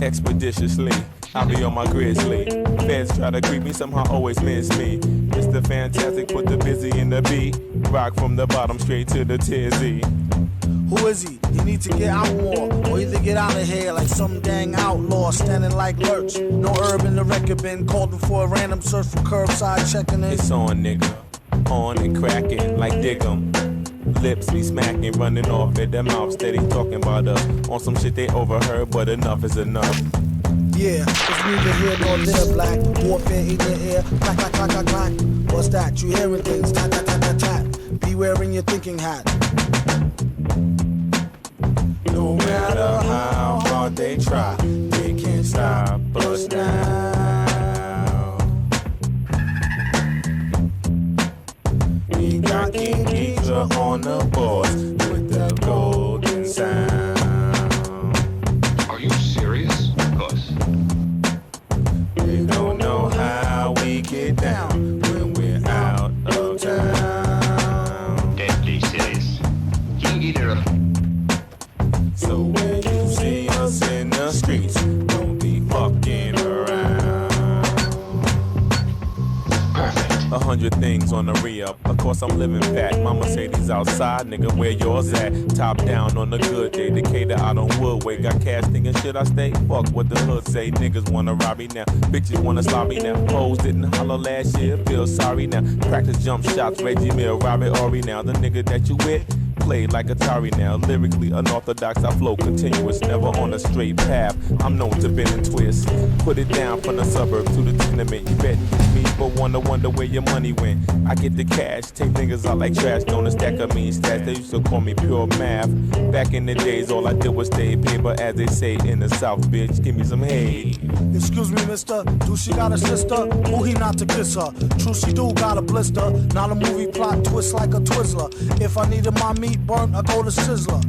Expeditiously, I'll be on my grizzly. Feds try to creep me, somehow always miss me. Mr. Fantastic, put the busy in the beat. Rock from the bottom straight to the tizzy. Who is he? He needs to get out more, or either get out of here like some dang outlaw standing like Lurch. No herb in the record bin, called him for a random search for curbside checking in. It's on, nigga. On and cracking like Diggum. Lips be smacking, running off at their mouth, steady talking about us. On some shit they overheard, but enough is enough. Yeah, it's neither here nor there, black. Warfare in your ear, clack, clack, clack, clack, clack. What's that? You hearing things, tat, tat, tat, tat, tat. Be wearing your thinking hat. No matter how hard they try, they can't stop us now. We got King Ghidra on the board with the golden sound. Are you serious? Of course. They don't know how we get down when we're out of town. Deadly serious. King Ghidra. So when you see us in the streets, don't be fucking around. Perfect. 100 things on the re-up. Of course I'm living back. Mama say these outside, nigga, where yours at? Top down on a good day. Decatur out on Woodway. Got cash thinking, should I stay? Fuck what the hood say. Niggas wanna rob me now. Bitches wanna slob me now. Hoes didn't holler last year. Feel sorry now. Practice jump shots. Reggie Mill, Robert Horry now. The nigga that you with? Played like Atari now, lyrically unorthodox, I flow continuous, never on a straight path. I'm known to bend and twist. Put it down from the suburb to the tenement. You bet me, but wonder where your money went. I get the cash, take niggas out like trash, don't stack of mean stats. They used to call me pure math. Back in the days, all I did was stay paper, as they say in the South, bitch. Give me some hay. Excuse me, mister, do she got a sister? Who he not to kiss her? True, she do got a blister. Not a movie plot twist like a Twizzler. If I needed my meat burnt, I go to Sizzler.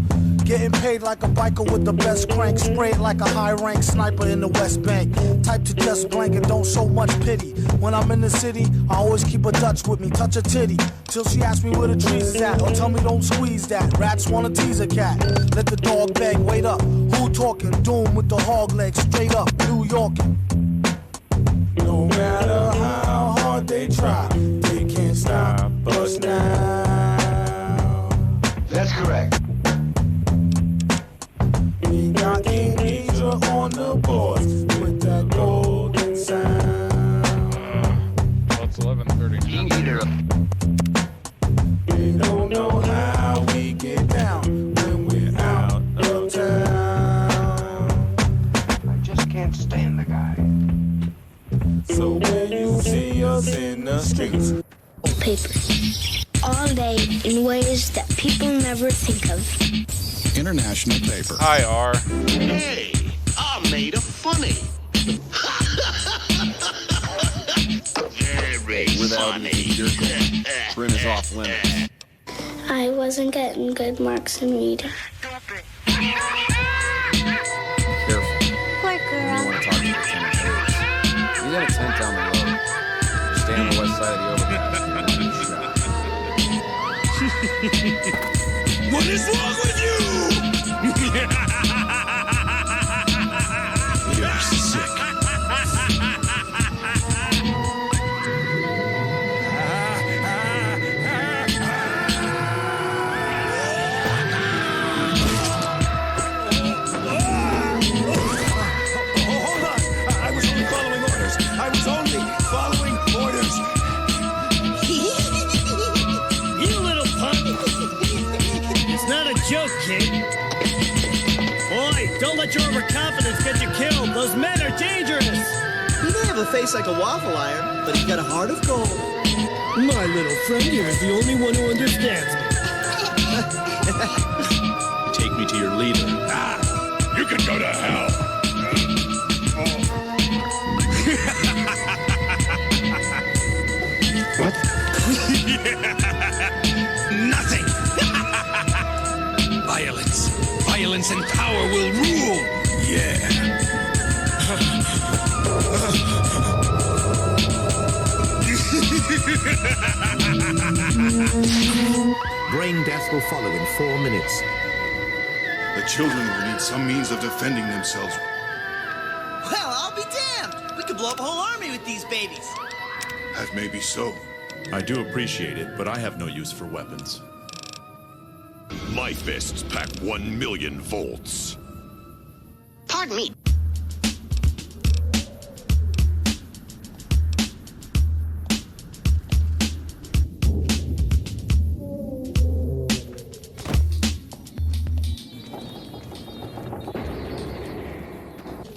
Getting paid like a biker with the best crank. Sprayed like a high-rank sniper in the West Bank. Type to just blank and don't show much pity. When I'm in the city, I always keep a Dutch with me. Touch a titty till she asks me where the trees is at. Or tell me don't squeeze that. Rats wanna tease a cat. Let the dog beg, wait up. Who talking? Doom with the hog legs. Straight up, New Yorkin'. No matter how hard they try, they can't stop us now. That's correct. We got King Ghidra on the boards with that golden sound. Well, it's 11:30. King Ghidra. They don't know how we get down when we're out of town. I just can't stand the guy. So when you see us in the streets, Papers. All day in ways that people never think of. International paper. Hi, R. Hey, I made a funny. Very funny. Brim is off limits. I wasn't getting good marks in reading. Careful. Poor You girl. want to talk to the cemeteries. You got a tent down the road. Stay on the west side of the overpass. What is wrong with you? You're sick. Hold on. I was only following orders. You little punk. It's not a joke, kid. Boy, don't let your overconfidence get you killed. Those men are dangerous. He may have a face like a waffle iron, but he's got a heart of gold. My little friend here is the only one who understands me. Take me to your leader. Ah, you can go to hell. What? Nothing. Violence and power will rule. Yeah. Brain death will follow in 4 minutes. The children will need some means of defending themselves. Well, I'll be damned. We could blow up a whole army with these babies. That may be so. I do appreciate it, but I have no use for weapons. My fists pack 1 million volts. Pardon me.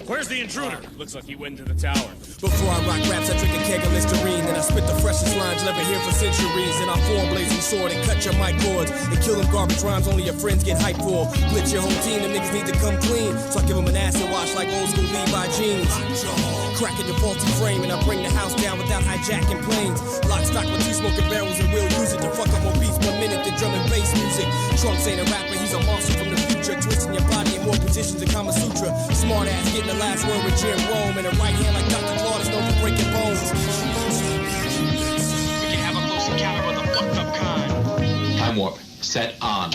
Where's the intruder? Looks like he went to the tower. Before I rock raps, I drink a keg of Listerine. Then I spit the freshest lines never heard for centuries. And I form blazing sword and cut your mic cords. And kill them garbage rhymes only your friends get hyped for. Blitz your whole team, them niggas need to come clean. So I give them an acid wash like old school Levi jeans. Cracking your faulty frame, and I bring the house down without hijacking planes. Lock, stock with 2 smoking barrels, and we'll use it to fuck up more beats per minute than drum and bass music. Trunks ain't a rapper, he's a monster from the future. Twisting your body in more positions than Kama Sutra. Smart ass getting the last word with Jim Rome. And a right hand like Dr. Claude is known for breaking bones. We can have a close encounter with a fucked up kind. Time warp. Set on.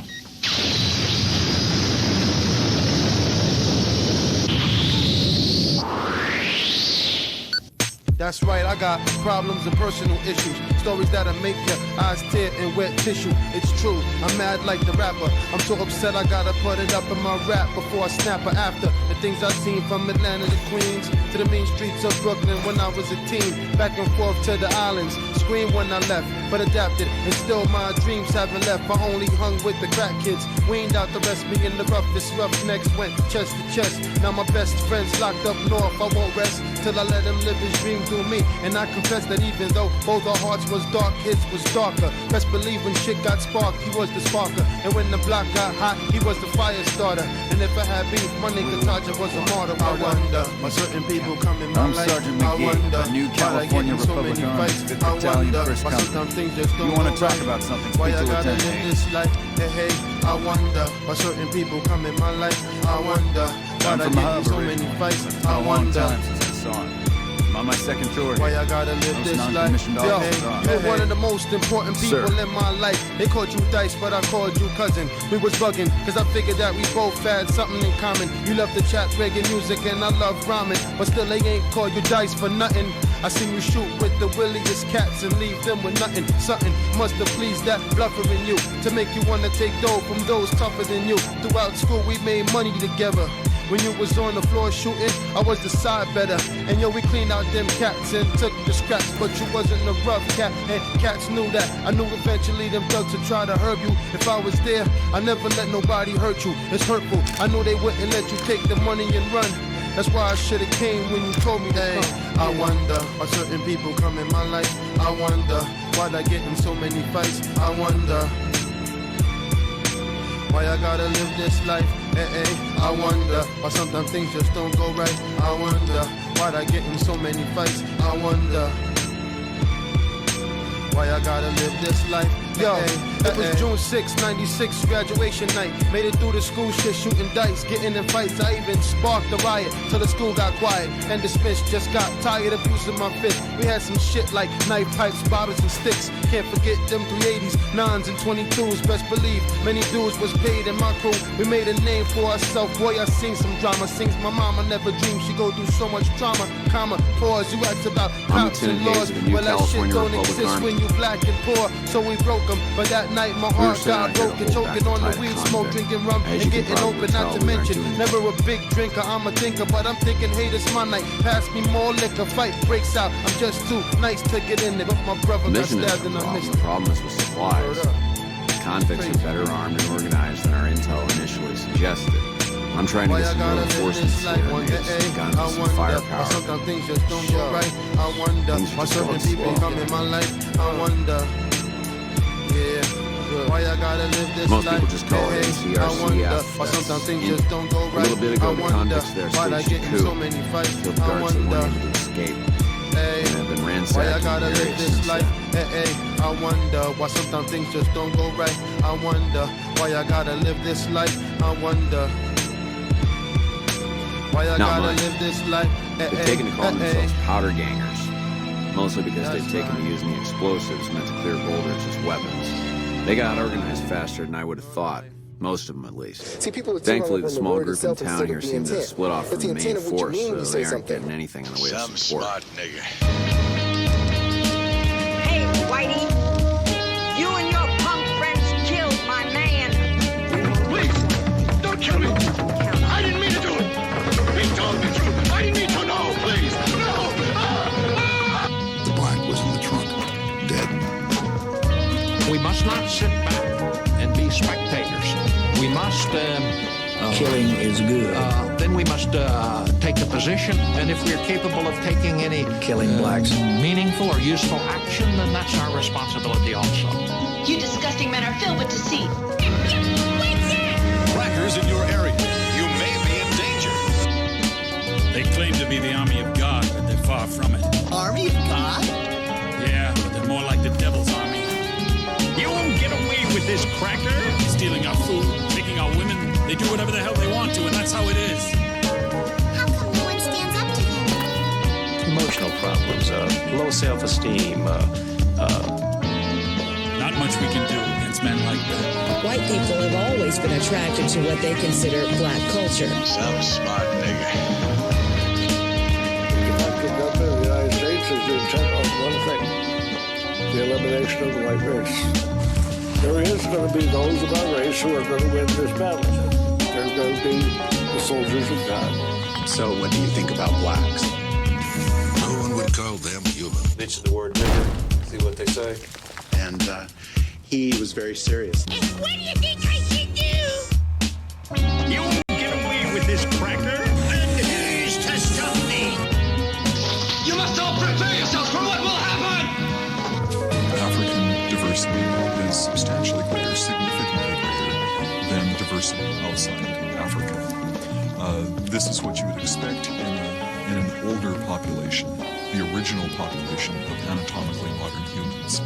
That's right, I got problems and personal issues. Stories that'll make your eyes tear and wet tissue. It's true, I'm mad like the rapper. I'm so upset I gotta put it up in my rap before I snap her after. The things I've seen from Atlanta to Queens to the mean streets of Brooklyn when I was a teen. Back and forth to the islands. Screamed when I left, but adapted. And still my dreams haven't left. I only hung with the crack kids. Weaned out the rest, me in the roughest roughnecks. Went chest to chest. Now my best friend's locked up north. I won't rest till I let him live his dream through me. And I confess that even though both our hearts was dark, his was darker. Best believe when shit got sparked, he was the sparker. And when the block got hot, he was the fire starter. And if I had beef, my nigga Taja was a martyr. I wonder why certain people come in my life. Sergeant I McGee, wonder a new why I California get in so many Republican Army, fights. 5th I Battalion, wonder 1st why Company. sometimes things just don't You want go to talk right. about something, Why speak I to gotta Lieutenant live Aint. this life? Hey, hey, I wonder why certain people come in my life. I wonder why I'm I from get the in so hub many originally. fights. It's been I a long wonder time since I saw him. I'm on my second tour why here. I gotta live Most this life. non-commissioned Yo, officers are. you're one of the most important people Sir. in my life. They called you Dice, but I called you Cousin. We was bugging, cause I figured that we both had something in common. You love to chat reggae music and I love rhyming, but still they ain't call you Dice for nothing. I seen you shoot with the williest cats and leave them with nothing. Something must have pleased that bluffer in you to make you wanna take dough from those tougher than you. Throughout school we made money together. When you was on the floor shooting, I was the side better. And yo, we cleaned out them cats and took the scraps. But you wasn't a rough cat, and cats knew that. I knew eventually them thugs would try to hurt you. If I was there, I never let nobody hurt you. It's hurtful. I knew they wouldn't let you take the money and run. That's why I should've came when you told me to come. I wonder why certain people come in my life. I wonder why I get in so many fights. I wonder why I gotta live this life. I wonder why sometimes things just don't go right. I wonder why I get in so many fights. I wonder why I gotta live this life. Yo, it was June 6, 96, graduation night. Made it through the school shit, shooting dice, getting in fights. I even sparked a riot till the school got quiet and dismissed. Just got tired of using my fist. We had some shit like knife pipes, bottles and sticks. Can't forget them 380s, 9s and 22s. Best believe many dudes was paid in my crew. We made a name for ourselves. Boy, I seen some drama. Sings my mama never dreamed she go through so much trauma. Comma, pause. You asked about cops and laws. Well, that shit don't exist when you black and poor. So we broke them, but that night my heart got broken. Choking on the weed smoke, drinking rum and getting open. Not to mention, never a big drinker, I'm a thinker, but I'm thinking, hey, this my night. Pass me more liquor, fight breaks out. I'm just too nice to get in there, but my brother got stabbed and I missed. The problem is with supplies. Convicts are better armed and organized than our intel initially suggested. I'm trying to get some more enforcement here, guns and some firepower. Sometimes things just don't go right. I wonder why certain people come in my life. I wonder, why I gotta live this Most life. people just call it I wonder why sometimes things just don't go right. A little bit ago, the convicts there why I staged get a in coup. so many fights. Killed I guards that wonder weren't able to escape. And have been why I ransacking gotta the live area this since life. then. I wonder why sometimes things just don't go right. I wonder why I gotta live this life. I wonder why I Not gotta much. live this life. They've taken to calling themselves powder gangers, mostly because they've taken to using the explosives meant to clear boulders as weapons. They got organized faster than I would have thought. Most of them, at least. See, people are too Thankfully, hung the up on small word group in itself town instead here of the seem to intent. split off from It's the the main intent of what you force, mean so when you they say aren't something. getting anything in the way of Some support. smart nigga. Hey, Whitey, you and your punk friends killed my man. Please, don't kill me. I didn't mean to do it. He told the truth. I didn't mean to. No, please. No. The black was in the trunk, dead. We must not sit back and be spectators. We must. Killing is good. Then we must take a position, and if we're capable of taking any Killing blacks. meaningful or useful action, then that's our responsibility also. You disgusting men are filled with deceit. Blackers in your area. You may be in danger. They claim to be the army of God, but they're far from it. Army of God? Yeah, but they're more like the devil's army. You won't get away with this, cracker. Stealing our food, taking our women. They do whatever the hell they want to, and that's how it is. How come no one stands up to them? Emotional problems, low self-esteem, Not much we can do against men like that. White people have always been attracted to what they consider black culture. Some smart nigga. The government of the United States is intent on one thing: the elimination of the white race. There is going to be those of our race who are going to win this battle. They're going to be the soldiers of God. So what do you think about blacks? No one would call them human. Mention the word nigger, see what they say. And he was very serious. What do you think I should do? You won't get away with this, cracker. And here's to stop me. You must all prepare yourselves for what will happen. African diversity is substantially greater, significantly greater than diversity outside Africa. This is what you would expect in an older population, the original population of anatomically modern humans.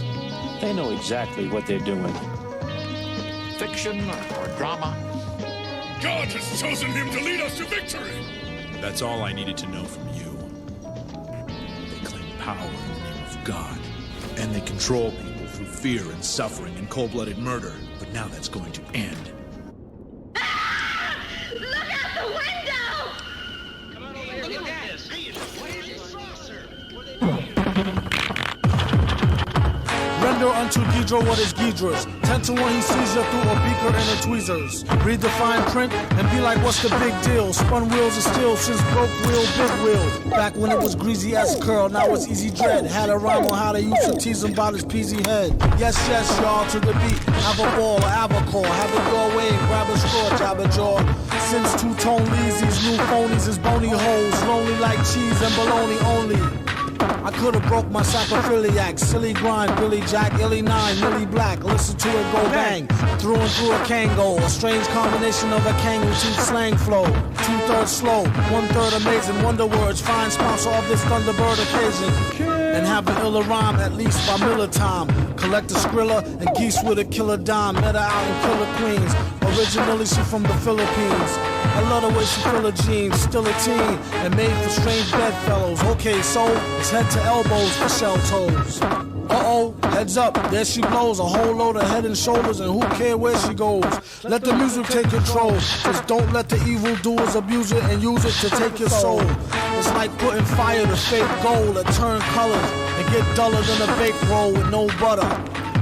They know exactly what they're doing. Fiction or drama. God has chosen him to lead us to victory. That's all I needed to know from you. They claim power in the name of God, and they control people through fear and suffering and cold-blooded murder. But now that's going to end. Look out the window! Come on over here, look at this. What is this saucer? Render unto Ghidra what is Ghidra's. 10 to 1 he sees you through a beaker and a tweezers. Read the fine print and be like, what's the big deal? Spun wheels of steel since broke wheel, big wheel. Back when it was greasy as a curl, now it's easy dread. Had a rhyme on how they used to tease him about his peasy head. Yes, yes, y'all, to the beat. Have a ball, have a call, have a doorway, grab a straw, jab a jaw. Since two-tone leads, these new phonies is bony holes. Lonely like cheese and bologna only. I could've broke my sacrophiliac, silly grind, Billy Jack, Illy 9, Millie Black, listen to it go bang, through and through a Kango, a strange combination of a Kang with two slang flow, 2/3 slow, 1/3 amazing, wonder words, fine sponsor of this Thunderbird occasion, and have an iller rhyme at least by Miller time, collect a Skrilla and geese with a killer dime, met her out in Killer Queens, originally she from the Philippines, I love the way she fill her jeans, still a teen, and made for strange bedfellows. Okay, so it's head to elbows for shell toes. Uh-oh, heads up, there she blows, a whole load of head and shoulders, and who care where she goes? Let the music take control, just don't let the evildoers abuse it and use it to take your soul. It's like putting fire to fake gold that turn colors and get duller than a baked roll with no butter.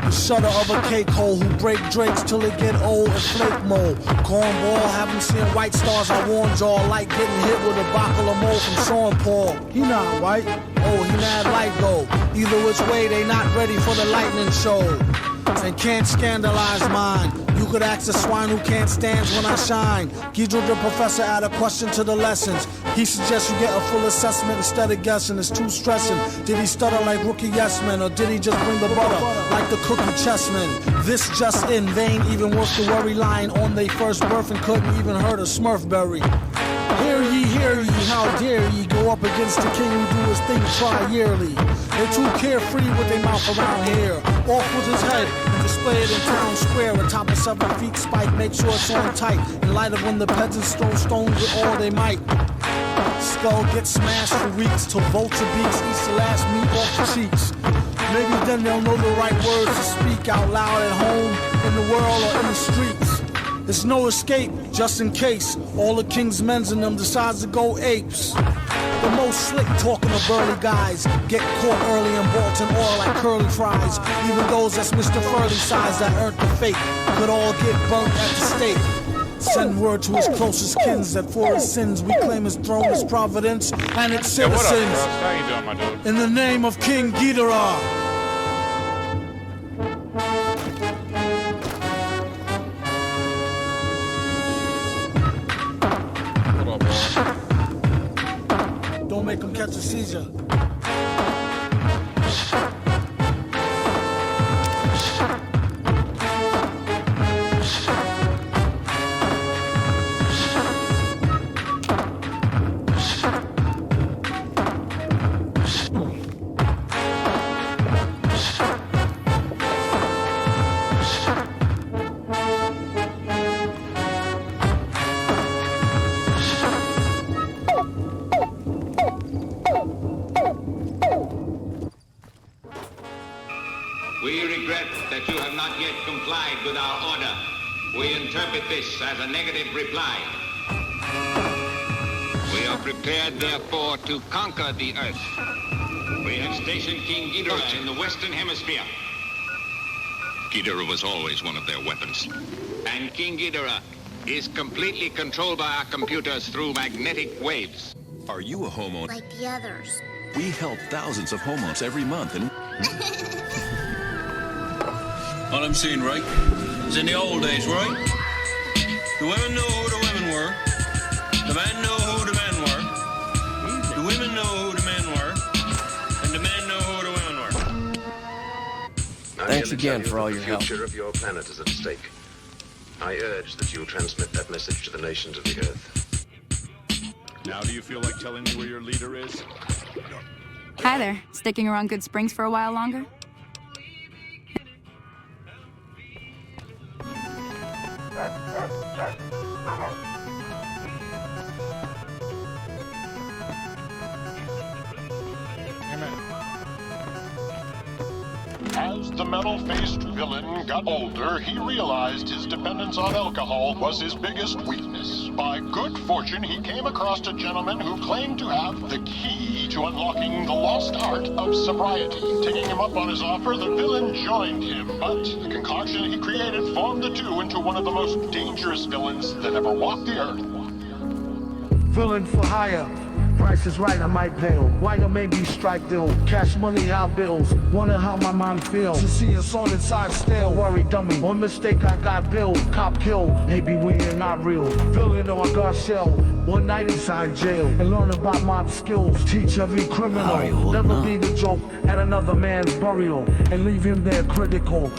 The shutter of a cake hole who break drakes till it get old and flake mold. Cornball, haven't seen white stars, I warned y'all, like getting hit with a bottle of mold from Sean Paul. He not white, oh he mad light though. Either which way they not ready for the lightning show. And can't scandalize mine. You could ask the swine who can't stand when I shine. Guido the professor add a question to the lessons. He suggests you get a full assessment instead of guessing. It's too stressing. Did he stutter like rookie yes men, or did he just bring the butter like the cookie chessman? This just in, they ain't even worth the worry, lying on they first birth and couldn't even hurt a Smurfberry. Hear ye, how dare ye go up against the king who do his thing tri-yearly. They're too carefree with their mouth around here. Off with his head and display it in town square atop a 7 feet spike. Make sure it's on tight in light of when the peasants throw stones with all they might. Skull gets smashed for weeks till vulture beaks eats the last meat off the cheeks. Maybe then they'll know the right words to speak out loud at home, in the world, or in the streets. There's no escape, just in case all the king's men's in them decides to go apes. The most slick talking to burly guys get caught early in Bolton oil like curly fries. Even those that's Mr. Furley size that earned the fate could all get burnt at the stake. Send word to his closest kins that for his sins we claim his throne, his providence, and its citizens. What up, Crust? How you doing, my dude? In the name of King Ghidorah. Don't make him catch a seizure. We regret that you have not yet complied with our order. We interpret this as a negative reply. We are prepared, therefore, to conquer the Earth. We have stationed King Ghidorah in the Western Hemisphere. Ghidorah was always one of their weapons. And King Ghidorah is completely controlled by our computers through magnetic waves. Are you a homo? Like the others. We help thousands of homos every month, and all I'm saying, right, is in the old days, right? The women know who the women were. The men know who the men were. The women know who the men were. And the men know who the women were. Thanks again for all your help. The future of your planet is at stake. I urge that you transmit that message to the nations of the Earth. Now do you feel like telling me where your leader is? Hi there. Sticking around Good Springs for a while longer? As the metal-faced villain got older, he realized his dependence on alcohol was his biggest weakness. By good fortune, he came across a gentleman who claimed to have the key to unlocking the lost art of sobriety. Taking him up on his offer, the villain joined him, but the concoction he created formed the two into one of the most dangerous villains that ever walked the earth. Villain for hire. price is right, I might bail. White or maybe strike deal. Cash money out bills. Wonder how my mind feels to see us on inside still. Worry dummy. One mistake I got billed. Cop killed. Maybe we ain't not real. Villain or I got shell. One night inside jail and learn about mob skills. Teach every criminal. Never be the joke at another man's burial and leave him there critical.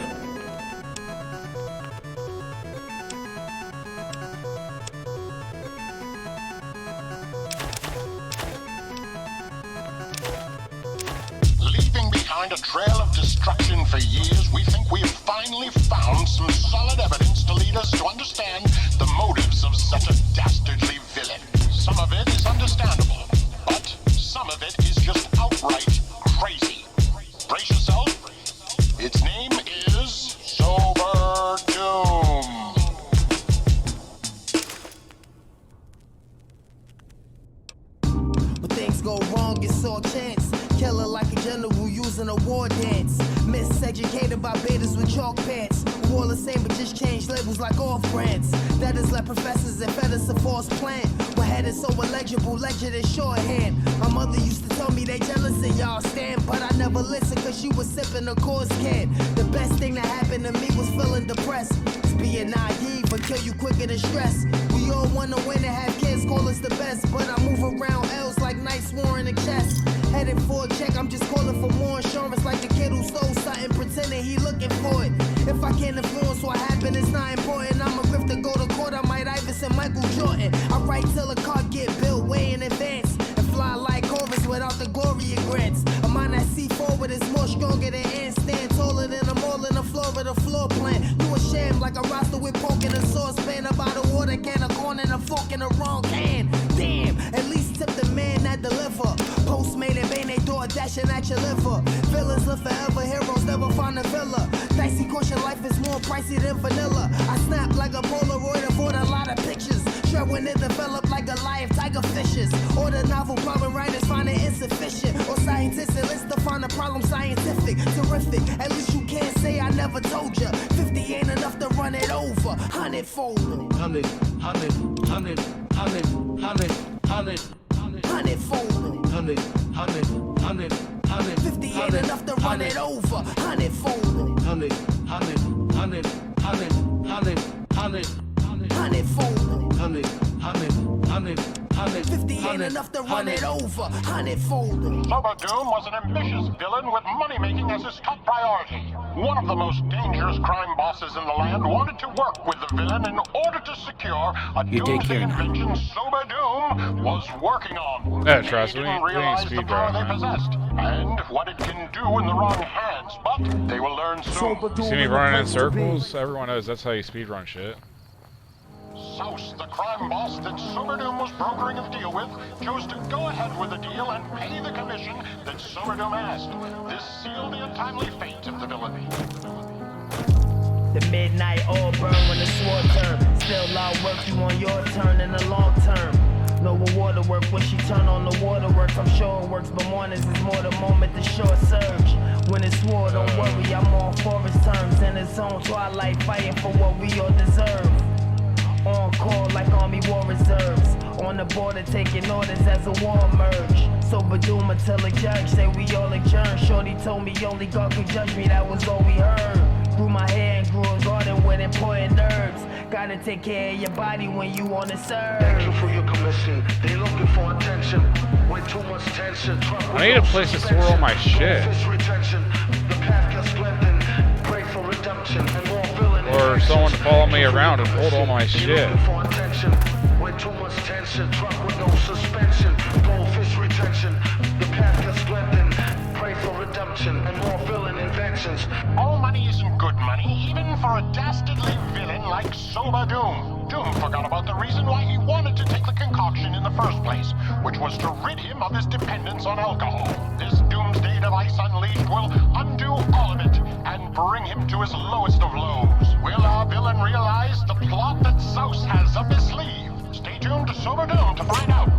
Leaving behind a trail of destruction for years, we think we have finally found some solid evidence to lead us to understand the motives of such a dastardly villain. Some of it is understandable, but some of it is just outright crazy. Brace yourself. Its name is Sober Doom. When things go wrong, it's all chance. Killer like a general using a war dance. Miseducated by betas with chalk pants. Who all the same but just change labels like off-brands. That is like professors and fed us a false plan. We're headed so illegible, lectured in shorthand. My mother used to tell me they jealous of y'all stand, but I never listened cause she was sipping a course can. The best thing that happened to me was feeling depressed. It's being naive but kill you quicker than stress. We all wanna win and have kids call us the best, but I move around L's like Nice Warren and chest. Headed for a check, I'm just calling for more insurance like the kid who stole something, pretending he looking for it. If I can't influence what happened, it's not important. I'm a grifter, go to court, I might Iverson, Michael Jordan. I write till the car get built way in advance and fly like Corvus without the glory it grants. A mind that see forward is more stronger than ants, stand taller than them all in the floor of the floor plan. You a sham like a roster with poke in a saucepan, about a water can, a corn and a fork in the wrong can. Damn, at least tip the man that deliver. Postmate and bang they door dashing at your liver. Villains live forever, heroes never find a villa. Dicey caution, life is more pricey than vanilla. I snap like a Polaroid, avoid a lot of pictures. Shred when it develop like a live tiger fishes. Or the novel problem writers find it insufficient. Or scientists enlist to find a problem scientific. Terrific, at least you can't say I never told ya. 50 ain't enough to run it over. 100-fold. 100, 100, 100, 100, 100, 100. 100-fold. 100, 100, 100, 100. 50 ain't enough to run it over. 100-fold. 100, 100, 100, 100, 100, 100. 100-fold. 100, 100, 100, 100. 50 ain't enough to run it over. 100-fold. Sober Doom was an ambitious villain with money-making as his top priority. One of the most dangerous crime bosses in the land wanted to work with the villain in order to secure a doomsday invention Sober Doom was working on. Yeah, trust me, They didn't realize the power they possessed and what it can do in the wrong hands, but they will learn soon. See me running in circles? Everyone knows that's how you speedrun shit. Souse, the crime boss that Sober Doom was brokering a deal with, chose to go ahead with the deal and pay the commission that Sober Doom asked. This sealed the untimely fate of the villainy. The midnight oil burn when the sword turn. Still law work, you on your turn in the long term. No reward to work when she turn on the waterworks. I'm sure it works, but mornings is more the moment the short surge. When it's war, don't worry, I'm on forest terms. In its own twilight, fighting for what we all deserve. On call like Army War Reserves. On the border taking orders as a war emerge. Sober Doom until the judge say we all adjourn. Shorty told me only God could judge me, that was all we heard. Grew my hair and grew a garden with important herbs. Gotta take care of your body when you wanna serve. Thank you for your commission. They looking for attention. Way too much tension. I need a place to store all my shit. The path gets strengthened. Pray for redemption and more villain. Or someone to follow me around and hold all my shit. Way too much tension. Truck with no suspension. Goldfish retention. The path gets strengthened. Pray for redemption and more villain inventions. All money isn't good money, even for a dastardly villain like Sober Doom. Doom forgot about the reason why he wanted to take the concoction in the first place, which was to rid him of his dependence on alcohol. This doomsday device unleashed will undo all of it and bring him to his lowest of lows. Will our villain realize the plot that Souse has up his sleeve? Stay tuned to Sober Doom to find out.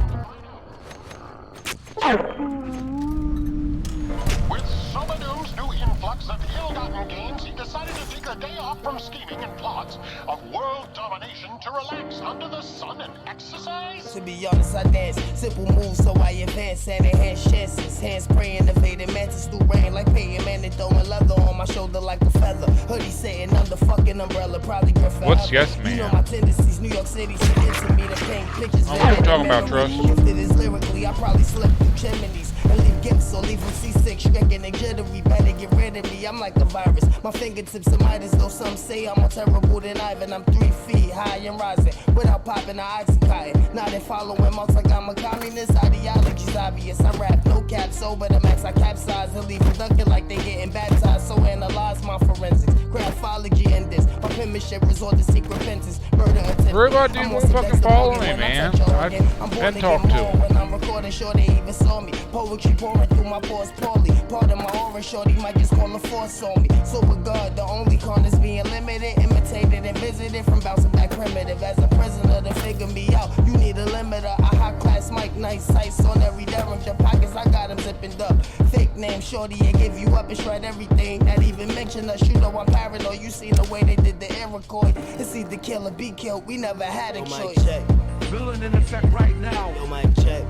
With Sober Doom's new influx influx of ill-gotten gains, he decided to take a day off from scheming and plots of world domination to relax under the sun and exercise. To be honest, I dance simple moves, so I advance and enhance chances. Hands praying, evading mantis through rain like Peyton Manning, throwing leather on my shoulder like a feather. Hoodie sitting under fucking umbrella, probably good for What's ever. yes, man? You know my tendencies, New York City, so into me to paint pictures. I don't know what you're talking about, Trust. Gifted is lyrically, I probably slip through chimneys and leave gifts or leave them seasick, stricken and jittery. Better get rid of me, I'm like a virus. My fingertips are Midas, though some say I'm more terrible than Ivan. I'm 3 feet high and rising without popping the Oxycontin. Now they following marks like I'm a communist. Ideology's obvious. I rap no cap, sober the max. I capsize and leave them dunking like they getting baptized. So analyze my forensics, graphology in this. My penmanship resort to seek repentance. Murder attempt. Everybody won't fucking follow me, man. I've been talked to. When I'm recording, sure they even saw me. Poetry pouring through my pores poorly. Part of my aura, shorty might just call a force on me. So with God, the only con is being limited, imitated and visited from bouncing back primitive. As a prisoner to figure me out, you need a limiter. A high class mic, nice sights on every derringer. Pockets, I got them zipping up. Fake name, shorty, and give you up and shred everything. Not even mention us, you know I'm paranoid. You seen the way they did the Iroquois. It's either kill or be killed, we never had a choice. Check. Villain in effect right now. Yo, mic check.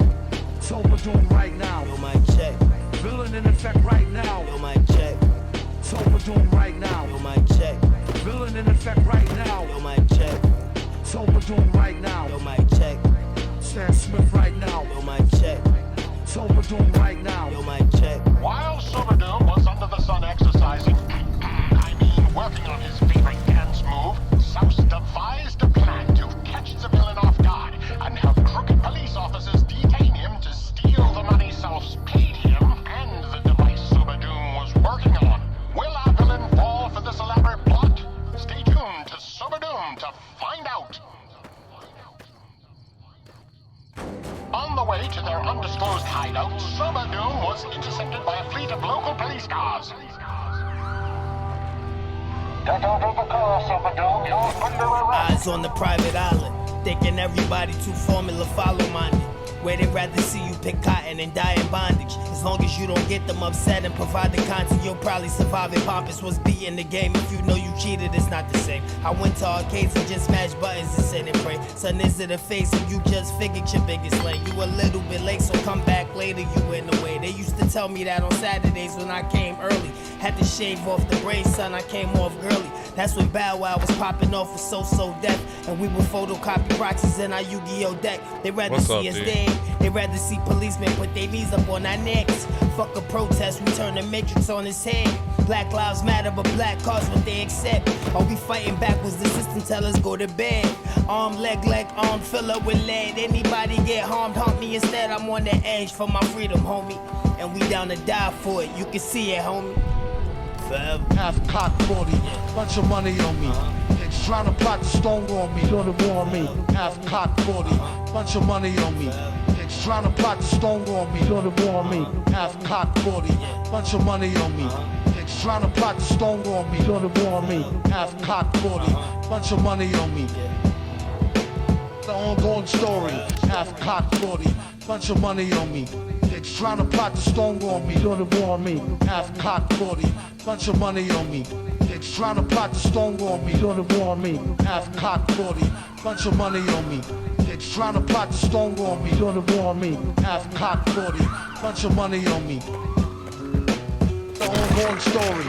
Sober doom right now. Yo, mic check. Villain in effect right now. Yo, mic check. Sober doom right now. Yo, mic check. Villain in effect right now. Yo, mic check. Sober doom right now. Yo, mic check. Stan Smith right now. Yo, mic check. Sober doom right now. Yo, mic check. While Soberdoom was under the sun exercising, working on his favorite dance move, Souse devised a plan to catch the villain off guard and have crooked police officers detain him to steal the money Souse paid him and the device Soberdoom was working on. Will our villain fall for this elaborate plot? Stay tuned to Soberdoom to find out. On the way to their undisclosed hideout, Soberdoom was intercepted by a fleet of local police cars. Get out of the car, Soberdoom. You're under arrest. Eyes on the private island, thinking everybody too formula follow-minded. Where they'd rather see you pick cotton and die in bondage. As long as you don't get them upset and provide the content, you'll probably survive it. Pompous was beating the game. If you know you cheated, it's not the same. I went to arcades and just smashed buttons and sit and pray. Son, is it a face and you just figured your biggest lane? You a little bit late, so come back later, you in the way. They used to tell me that on Saturdays when I came early. Had to shave off the braids, son, I came off girly. That's when Bow Wow was popping off with So-So Death. And we would photocopy proxies in our Yu-Gi-Oh deck. They rather see us dead. They rather see policemen put their knees up on our necks. Fuck a protest, we turn the matrix on his head. Black lives matter, but black cars what they accept. Are we fighting backwards? The system tell us go to bed. Arm, leg, arm, fill up with lead. Anybody get harmed, harm me instead. I'm on the edge for my freedom, homie. And we down to die for it. You can see it, homie. Forever. Half cock 40, bunch of money on me. Niggas trying to plot to stonewall me. Go to war on me. Half cock 40, bunch of money on me. Niggas trying to plot to stonewall me. Go to war on me. Half cock 40, bunch of money on me. Niggas trying to plot to stonewall me. Go to war on me. Half cock 40, bunch of money on me. The ongoing story. Half cock 40, bunch of money on me. Niggas trying to plot to stonewall me. Go to war on me. Half cock 40, bunch of money on me. Niggas trying to plot to stonewall me. Go to war on me. Half cock 40, bunch of money on me. Niggas trying to plot to stonewall me. Go to war on me. Half cock 40, bunch of money on me. The ongoing story.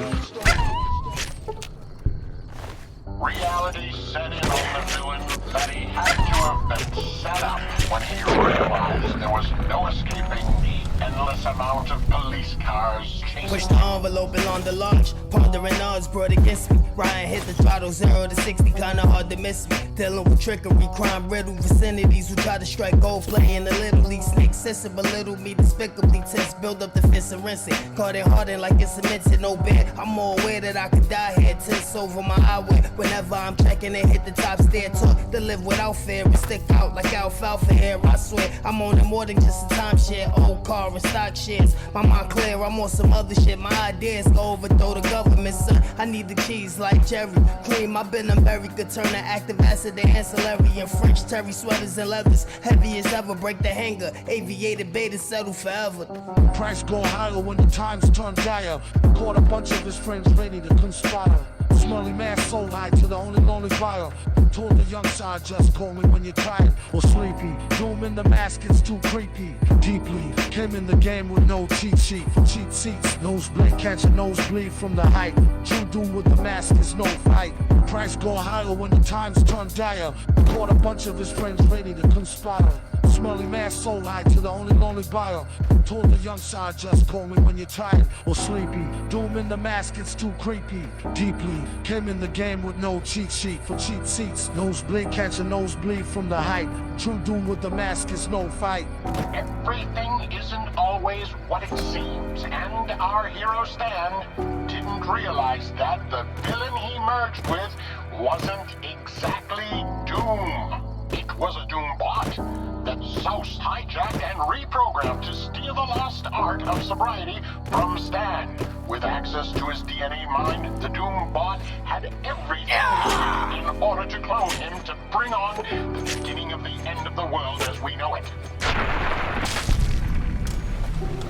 Reality set in on the villain that he had to have been set up when he realized there was no escaping the endless amount of police cars chasing Push the envelope along the launch. Pondering odds brought against me. Ryan hit the throttle 0 to 60, kinda hard to miss me. Dealing with trickery, crime riddled vicinities who try to strike gold, playing the little league. Snake system belittle me despicably tense. Build up the fist and rinse it. Caught it hardened like it's cemented, no bed. I'm more aware that I could die here. Tense over my eyewear. Whenever I'm checking it, hit the top stair. Talk to live without fear and stick out like alfalfa hair. I swear I'm on it more than just a timeshare. Old car borrowing stock shares. My mind clear, I'm on some other shit. My ideas go overthrow the government, son. I need the cheese like cherry cream. I've been unburied, could turn to active acid to ancillary and French terry sweaters and leathers. Heavy as ever, break the hanger. Aviated beta, settle forever. Price go higher when the times turn dire. Caught a bunch of his friends ready to conspire. Smelly man so high to the only lonely buyer. Told the young side, just call me when you're tired or sleepy. Doom in the mask, it's too creepy. Deeply came in the game with no cheat sheet. For cheap seats, nosebleed, catch a nosebleed from the height. True doom with the mask is no fight. Price go higher when the times turn dire. Caught a bunch of his friends ready to conspire. Smelly man so high to the only lonely buyer. Told the young side, just call me when you're tired or sleepy. Doom in the mask, it's too creepy. Deeply came in the game with no cheat sheet. For cheap seats, nosebleed, catch a nosebleed from the height. True doom with the mask is no fight. Everything isn't always what it seems, and our hero Stan didn't realize that the villain he merged with wasn't exactly Doom. It was a Doom bot that Souse hijacked and reprogrammed to steal the lost art of sobriety from Stan. With access to his DNA mine, the Doom bot had everything needed in order to clone him to bring on the beginning of the end of the world as we know it.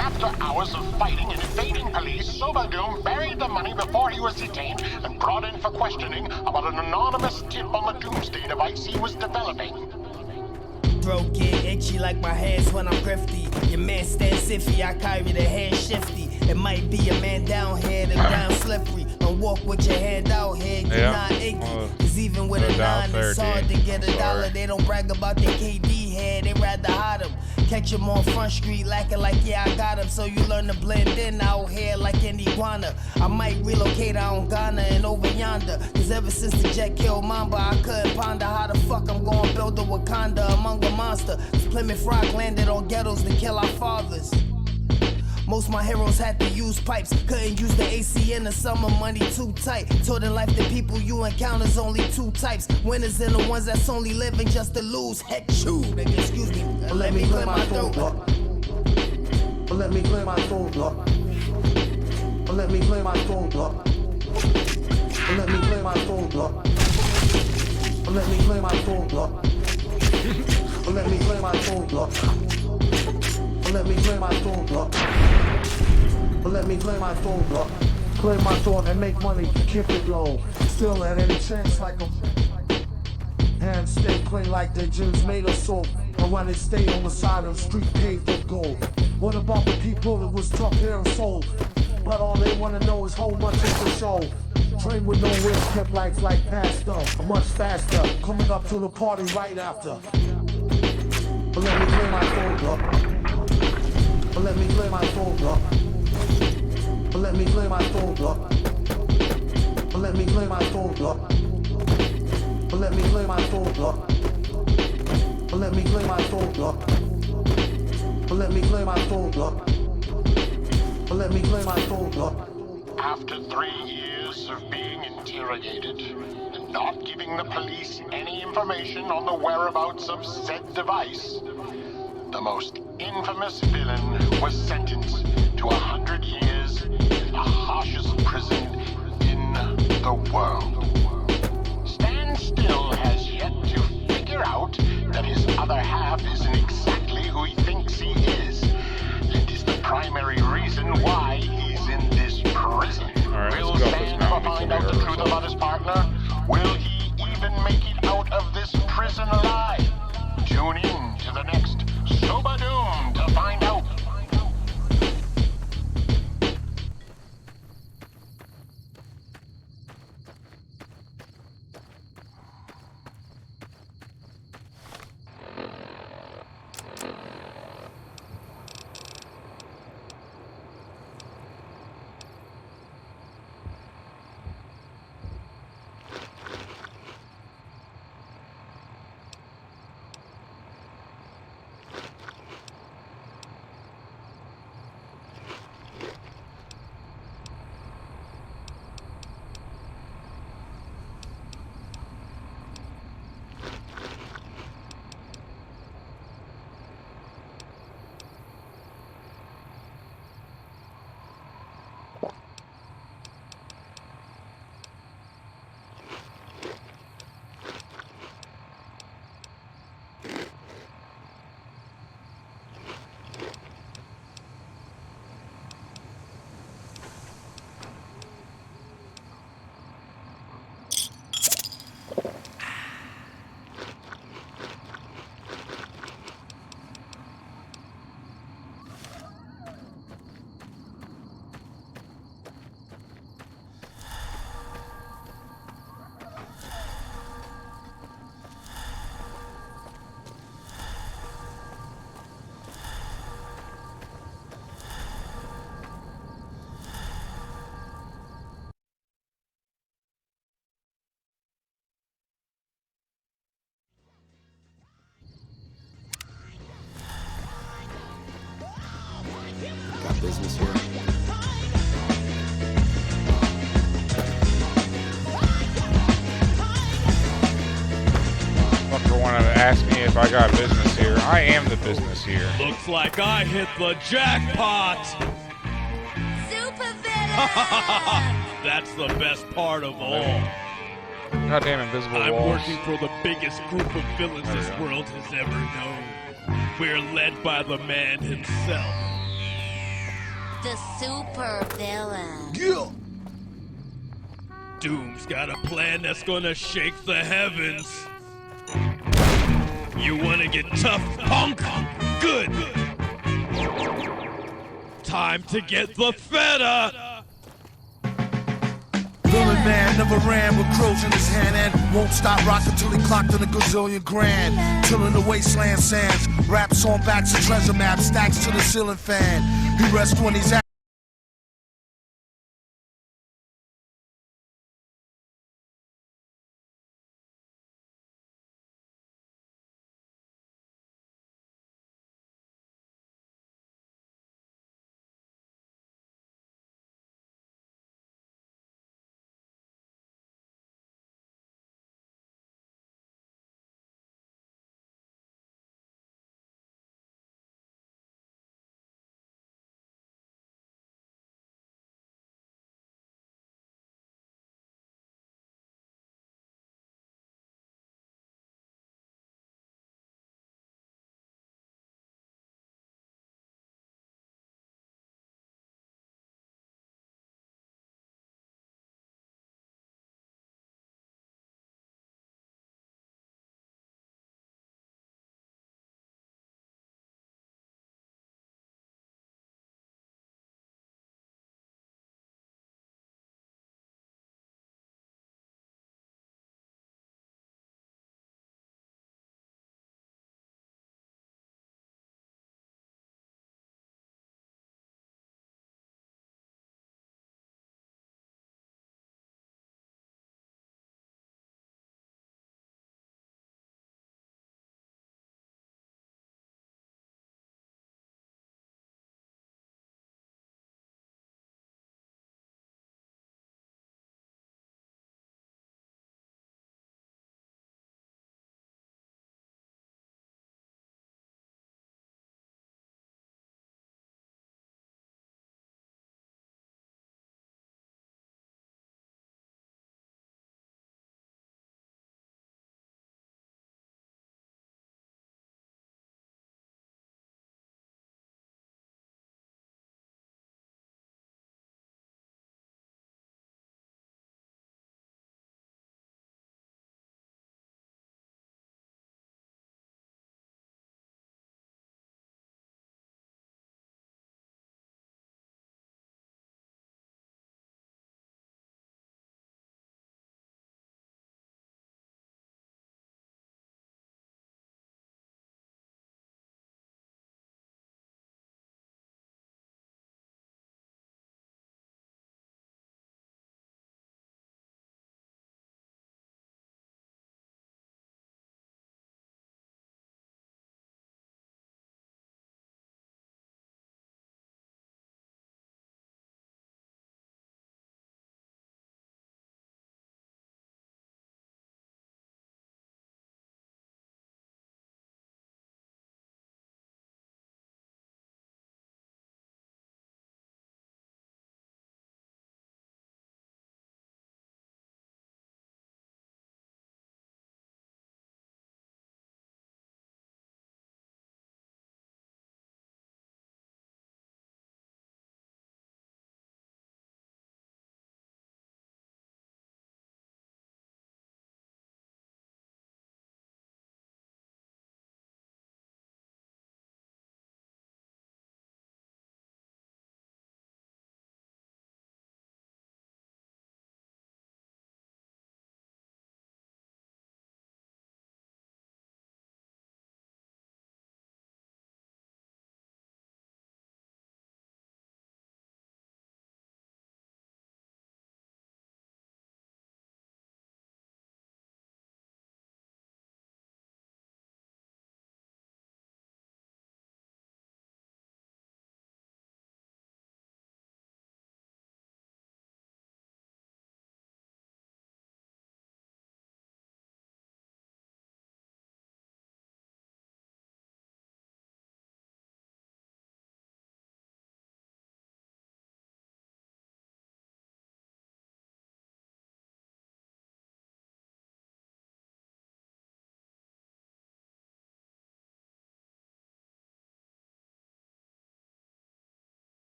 After hours of fighting and evading police, Soba Doom buried the money before he was detained and brought in for questioning about an anonymous tip on the Doomsday device he was developing. Throat get itchy like my hands when I'm grifty. Your man stands iffy, I carry the hand shifty. It might be a man down here, the ground slippery. Don't walk with your hand out here, you're not icky. Cause even with a 9, it's hard to get a dollar. They don't brag about their KD head, they rather hide them. Catch him on Front Street lacking like, yeah, I got him. So you learn to blend in out here like an iguana. I might relocate out on Ghana and over yonder. Cause ever since the jet killed Mamba, I couldn't ponder how the fuck I'm gonna build a Wakanda among a monster. Cause Plymouth Rock landed on ghettos to kill our fathers. Most my heroes had to use pipes. Couldn't use the AC in the summer, money too tight. Told in life the people you encounter's only 2 types. Winners and the ones that's only living just to lose. Heck, chew, nigga, excuse me. Let me clear my throat. Let me clear my throat. Let me clear my throat. Let me clear my throat. Let me clear my throat. Let me clear my throat. Let me clear my throat. Let me clear my throat. Clear my throat and make money, keep it low. Still at any chance like a hands stay clean like they just made of soap. And when they stay on the side of the street paved with gold. What about the people that was tough here and soul? But all they wanna know is how much is the show. Train with no wheels, kept lights like pasta, much faster. Coming up to the party right after. But let me clear my throat. Let me clear my throat. Let me clear my throat. Let me clear my throat. Let me clear my throat. Let me clear my throat. Let me clear my throat. Let me clear my throat. After 3 years of being interrogated and not giving the police any information on the whereabouts of said device, the most infamous villain was sentenced to 100 years in the harshest prison in the world. Stan still has yet to figure out that his other half isn't exactly who he thinks he is, and is the primary reason why he's in this prison. Will Stan ever find out the truth about his partner? Will he even make it out of this prison alive? Tune in to the next Soba Doom to find out. elsewhere. Fucker wanted to ask me if I got business here. I am the business here. Looks like I hit the jackpot! Super villain! That's the best part of all. Goddamn invisible I'm walls. working for the biggest group of villains There we this go. world has ever known. We're led by the man himself. The super villain. Yeah. Doom's got a plan that's gonna shake the heavens. You wanna get tough, punk? Good. Time to get the feta. Villain man never ran with crows in his hand and won't stop rocking till he clocked in a gazillion grand. Tilling the wasteland sands, raps on backs of treasure maps, stacks to the ceiling fan. He rests when he's at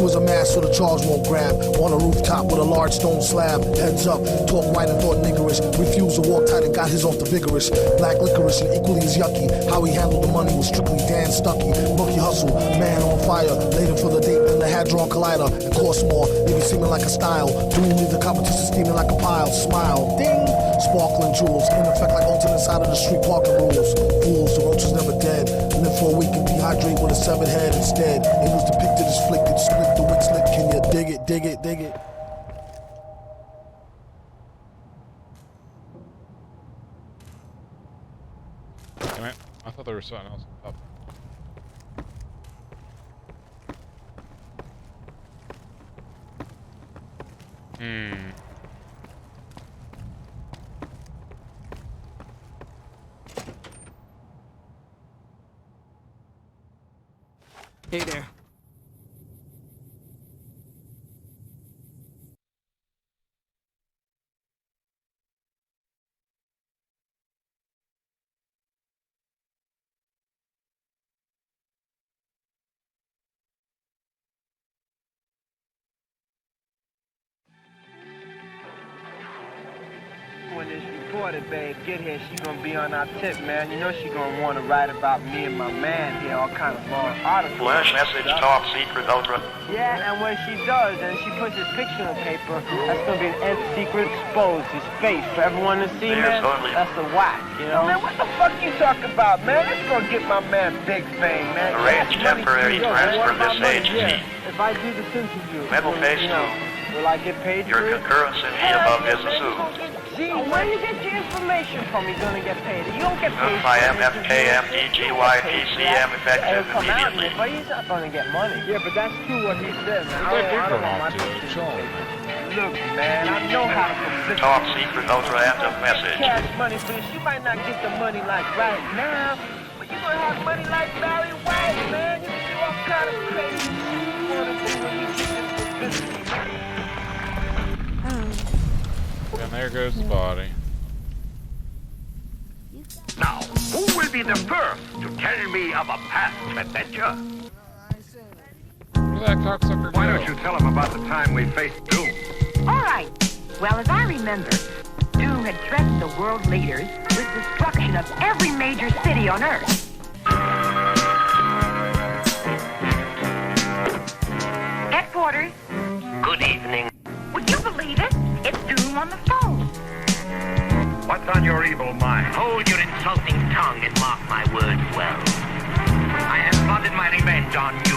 was a mask so the charge won't grab. On a rooftop with a large stone slab. Heads up, talk right and thought niggerish. Refused to walk tight and got his off the vigorous. Black licorice and equally as yucky. How he handled the money was strictly Dan Stucky. Rookie hustle, man on fire. Laid him for the date in the Hadron Collider. And cost more, maybe seeming like a style. Doom leave the competition steaming like a pile. Smile, ding, sparkling jewels. In effect like alternate side of the street parking rules. Fools, the roach is never dead. Live for a week and dehydrate with a severed head instead. It was depicted as flick and split the wit slick. Can you dig it, dig it, dig it? Damn it. I thought there was something else up. Hey there. When this reporter, babe, get here, she gonna be on our tip, man. You know she gonna wanna write about me and my man here, all kind of long articles. Flash message, top secret, ultra. Yeah, and when she does, and she puts his picture in the paper, that's gonna be an Aint secret exposed, his face, for everyone to see, man. That's the whack, you know? Man, what the fuck you talking about, man? That's gonna get my man big fame, man. Arrange temporary transfer this agency. If I do this interview, Middle phase 2. Will I get paid Your for it? concurrence in the above is assumed. Gee, where you get your information from? You're gonna get paid. You don't get paid. Notify MFKMDGYPCM effective Come out, immediately. but he's not gonna get money. Yeah, but that's true what he says. I don't want my picture. Look, man, I know how to fulfill. Top secret, ultra end of message. Cash money for this. You might not get the money like right now, but you're gonna have money like Barry White, man. You can do all kind of crazy shit you wanna do when you get this publicity, man. And there goes the body. Now, who will be the first to tell me of a past adventure? Where'd that cocksucker go? Why don't you tell him about the time we faced Doom? All right. Well, as I remember, Doom had threatened the world leaders with destruction of every major city on Earth. Headquarters. Good evening. Would you believe it? It's Doom on the phone. What's on your evil mind? Hold your insulting tongue and mark my words well. I have plotted my revenge on you.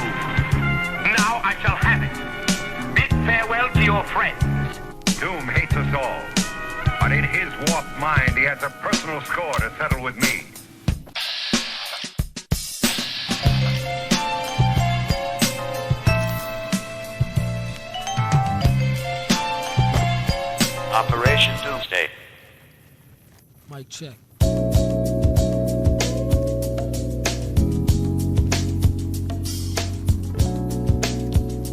Now I shall have it. Bid farewell to your friends. Doom hates us all. But in his warped mind, he has a personal score to settle with me. Operation Doomsday. Mic check.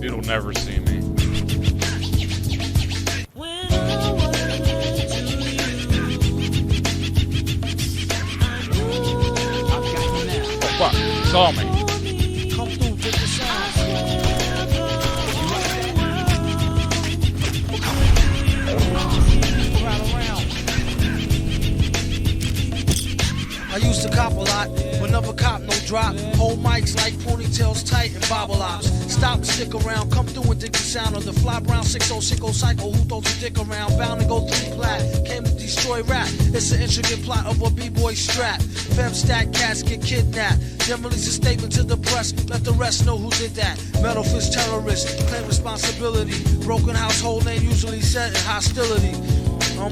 It'll never see me. Oh, fuck. Saw me. Come through, take the sound. I used to cop a lot, but never cop no drop. Hold mics like ponytails tight and bobble ops. Stop and stick around, come through and dig the sound of the fly brown 6060 cycle. Who throws a dick around? Bound to go 3 plat. Came to destroy rap. It's an intricate plot of a b-boy strap. Fem stack cats get kidnapped. Then release a statement to the press. Let the rest know who did that. Metal fist terrorist, claim responsibility. Broken household name usually set in hostility.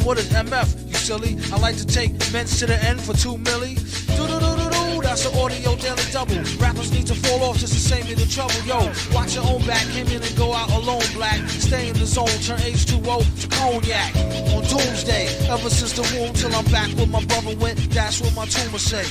What is MF? You silly. I like to take men's to the end for 2 milli. Do-do-do-do-do, that's an audio daily double. Rappers need to fall off just to save me the trouble. Yo, watch your own back, came in and go out alone, black. Stay in the zone, turn H2O to cognac. On Doomsday, ever since the womb till I'm back where my brother went, that's what my tumor say.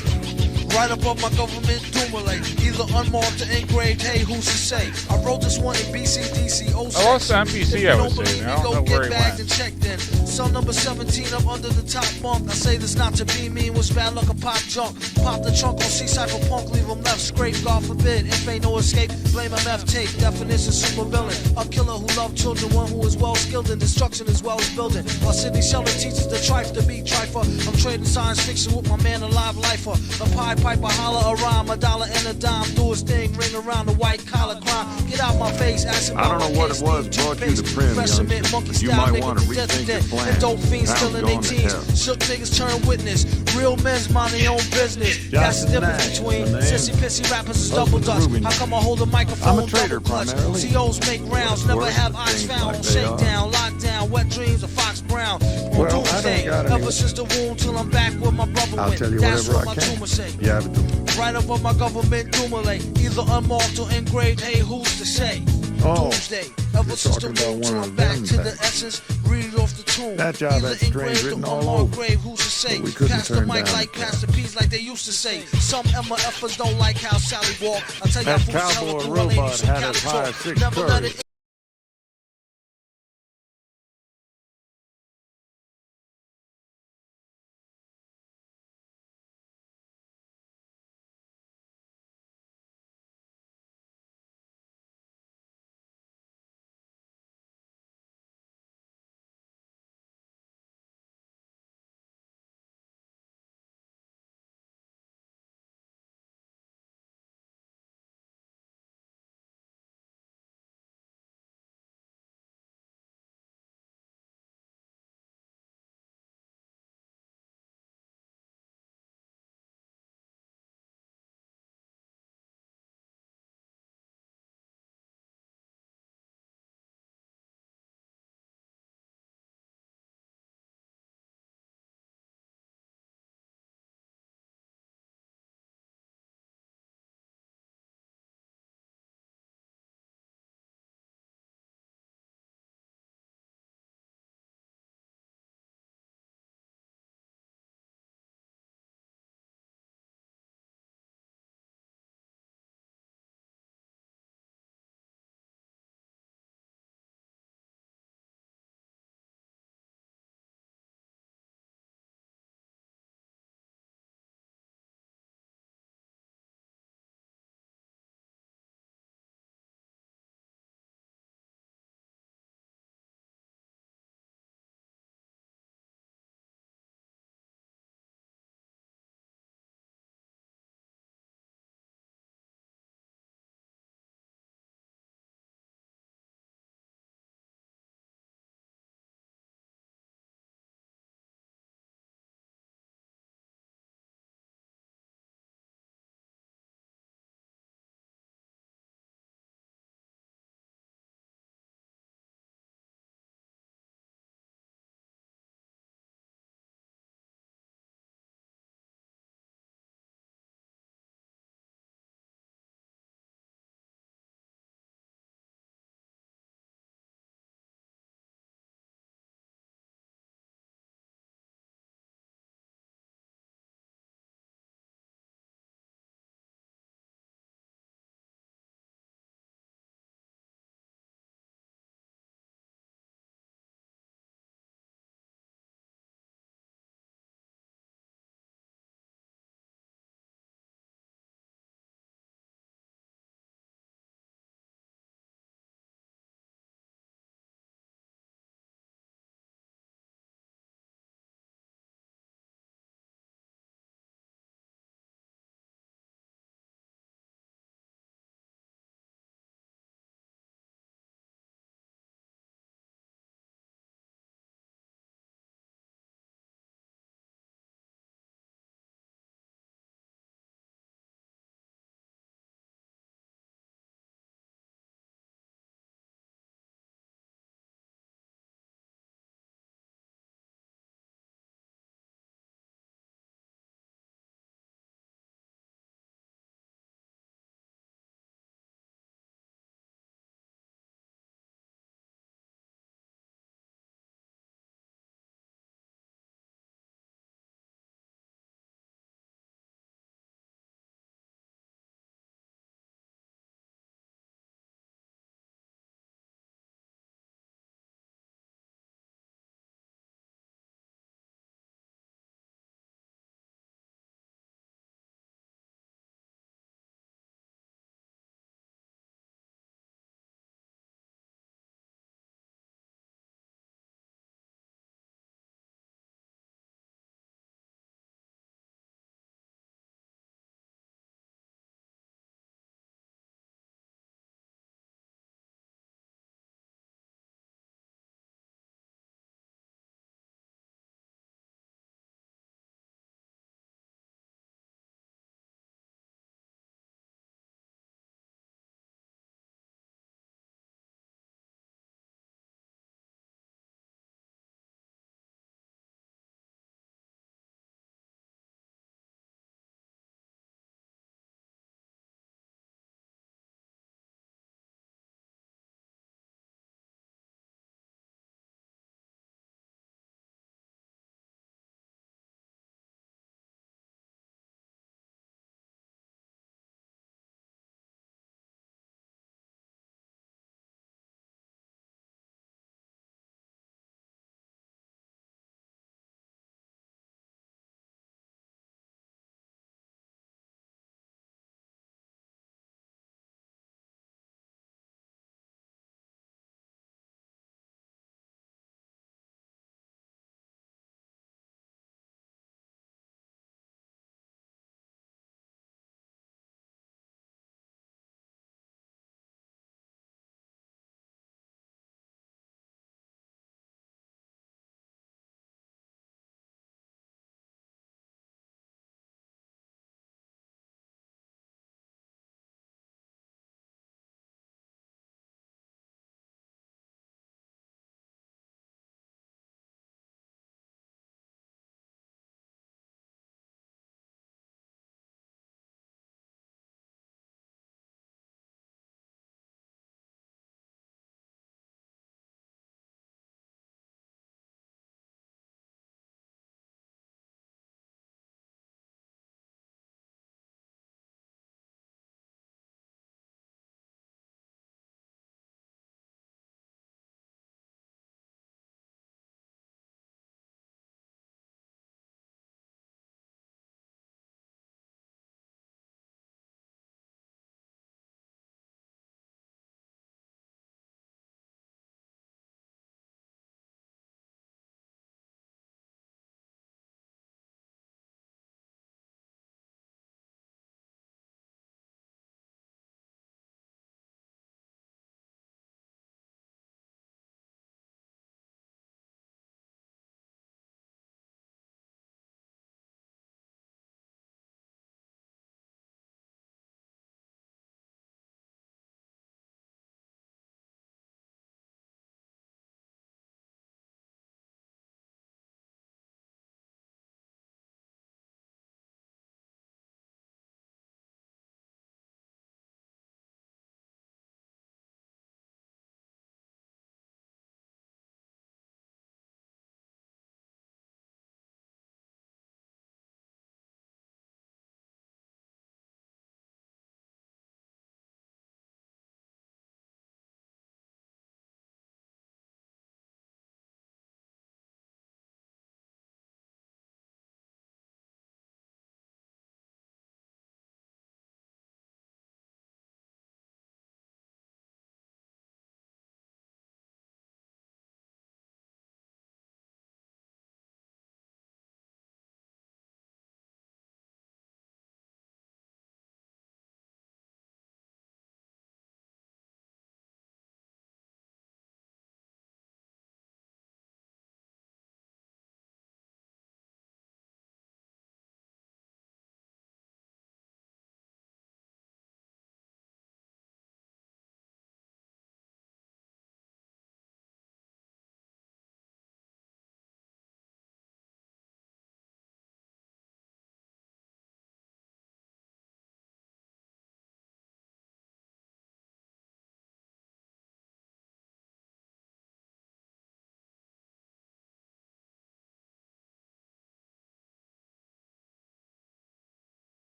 Right above my government doomulate, either unmarked or engraved, hey, who's to say? I wrote this one in BCDC 06. I lost the NPC I was saving. I don't know where he went. And check then. Cell number 17 up under the top bunk. I say this not to be mean, was bad luck a pop junk. Pop the trunk on C-Cypher punk, leave him left scrape, God forbid. If ain't no escape, blame MF tape. Definition super villain. A killer who loved children, one who is well skilled in destruction as well as building. While Sidney Sheldon teaches the trife to be trifer. I'm trading science fiction with my man, a live lifer. A Pied Piper, holler a rhyme, a dollar and a dime. Do his thing, ring around the white collar crime. Get out my face, ask him I don't know what it was brought you to Prim, youngster, but you might want to rethink your plan. And dope fiends Pound's still in their going to teens. hell. Shook niggas turn witness. Real men's mind their own business. That's the difference between sissy pissy rappers and double dutch. How come I hold a microphone? I'm a trader primarily. COs make rounds, never have eyes found on shakedown, lockdown, wet dreams of Fox Brown. Well, I don't got any. Ever since the womb till I'm back with my brother. I'll tell you That's whatever what I my can. tumor say. You have it to. Right above my government doomulate, either unmarked or engraved. Hey, who's to say? Oh, Doomsday. Ever since the womb till I'm back to the essence. Read it off the tomb. That job Either had strange engraved written or all unmarked over. grave. Who's to say? But we couldn't Pass the turn mic down like the Pastor P's like they used to say. Some MFers don't like how Sally walk. I tell y'all That fools hella cowboy cool, I ain't robot some had Cali as high talk. as 6 Never let curves. it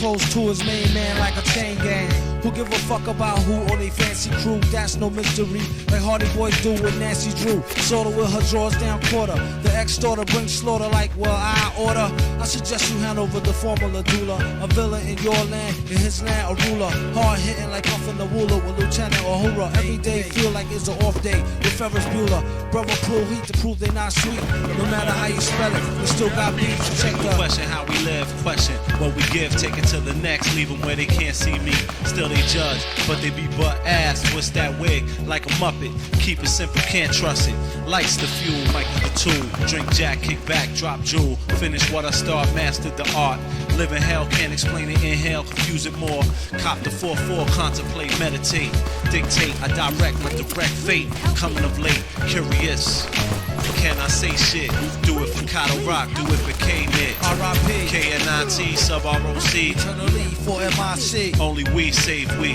close to his main man like a chain gang. Who give a fuck about who or they fancy crew? That's no mystery, like Hardy Boys do with Nancy Drew. Sorta with her drawers down quarter. The ex-daughter brings slaughter like, well, I order. I suggest you hand over the formula doula. A villain in your land, in his land, a ruler. Hard hitting like Huffin' the Wooler with Lieutenant Uhura. Every day feel like it's an off day with Ferris Bueller. Brother pull heat to prove they not sweet. No matter how you spell it, we still got beef to check the question how we live, question what we give, take it to the next, leave them where they can't see me. Still they judge, but they be butt ass. What's that wig? Like a Muppet. Keep it simple, can't trust it. Lights the fuel, Mike is the tool. Drink Jack, kick back, drop jewel. Finish what I start, mastered the art. Live in hell, can't explain it, inhale, confuse it more. Cop the 4-4, contemplate, meditate. Dictate, I direct my direct fate. Coming of late, curious. Can I say shit? Do it for Cotto Rock, do it for K-Nit. R.I.P. K-N-I-T, sub-R-O-C. Eternally for M.I.C. Only we save we.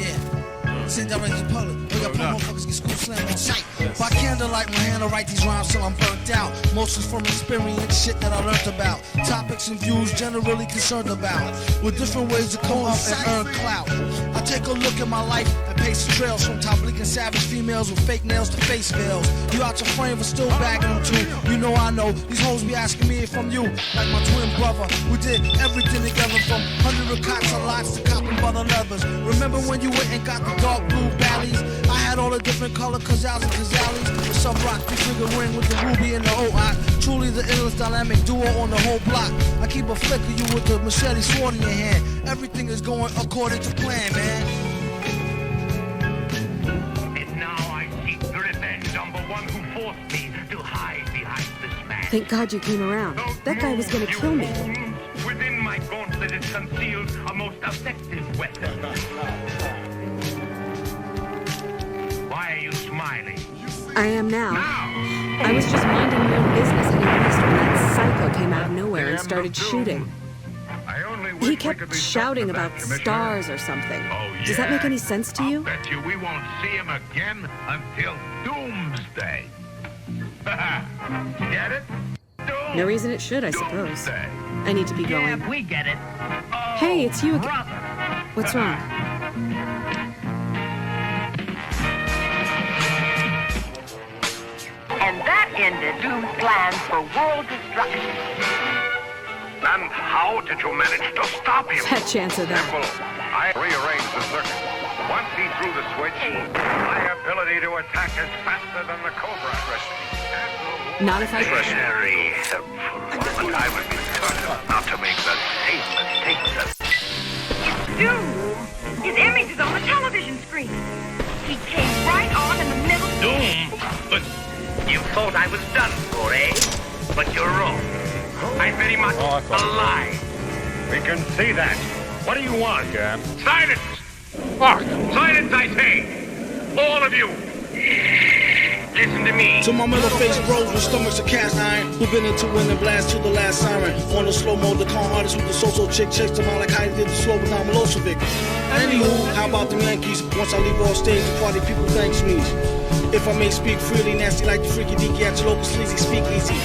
Yeah. Send that right to the public. We got poor motherfuckers get school slam on sight. By candlelight, my hand to write these rhymes till I'm burnt out. Mostly from experience, shit that I learned about. Topics and views generally concerned about. With different ways to come up and earn clout. I take a look at my life and pace the trails. From top leaking savage females with fake nails to face veils. You out your frame but still bagging them too. You know I know. These hoes be asking me if I'm you. Like my twin brother. We did everything together from 100 cots of lots to cotton butter leathers. Remember when you went and got the dark blue valleys? I had all the different color Kazals and Kazalies. The sub rock, 3-finger ring with the ruby and the O-I. Truly the endless dynamic duo on the whole block. I keep a flick of you with the machete sword in your hand. Everything is going according to plan, man. And now I seek the revenge on the one who forced me to hide behind this man. Thank God you came around. That guy was gonna kill me. Within my gauntlet is concealed a most effective weapon. Why are you smiling? I am now. I was just minding my own business and noticed when that psycho came out of nowhere and started shooting. He kept shouting about stars or something. Does that make any sense to you? Bet you we won't see him again until doomsday. Get it? No reason it should, I suppose. I need to be going. Yeah, we get it. Hey, it's you again. What's wrong? And that ended Doom's plans for world destruction. And how did you manage to stop him? That chance of that. I rearranged the circuit. Once he threw the switch, my ability to attack is faster than the Cobra. Not if I... Very helpful. But I was determined not to make the same mistake that... Doom! His image is on the television screen. He came right on in the middle... Doom? But you thought I was done for, eh? But you're wrong. I'm very much alive. We can see that. What do you want? Again. Silence! Fuck! Silence, I say! All of you! Listen to me. To my middle-faced bros with stomachs of cast iron, who've been into winning blast to the last siren. On the slow mode, the con artist with the so-so chick chased them out like how he did the slow with Milosevic. Anywho, how about the Yankees? Once I leave off stage, the party people thanks me. If I may speak freely, nasty like the freaky deaky at your local sleazy speakeasy.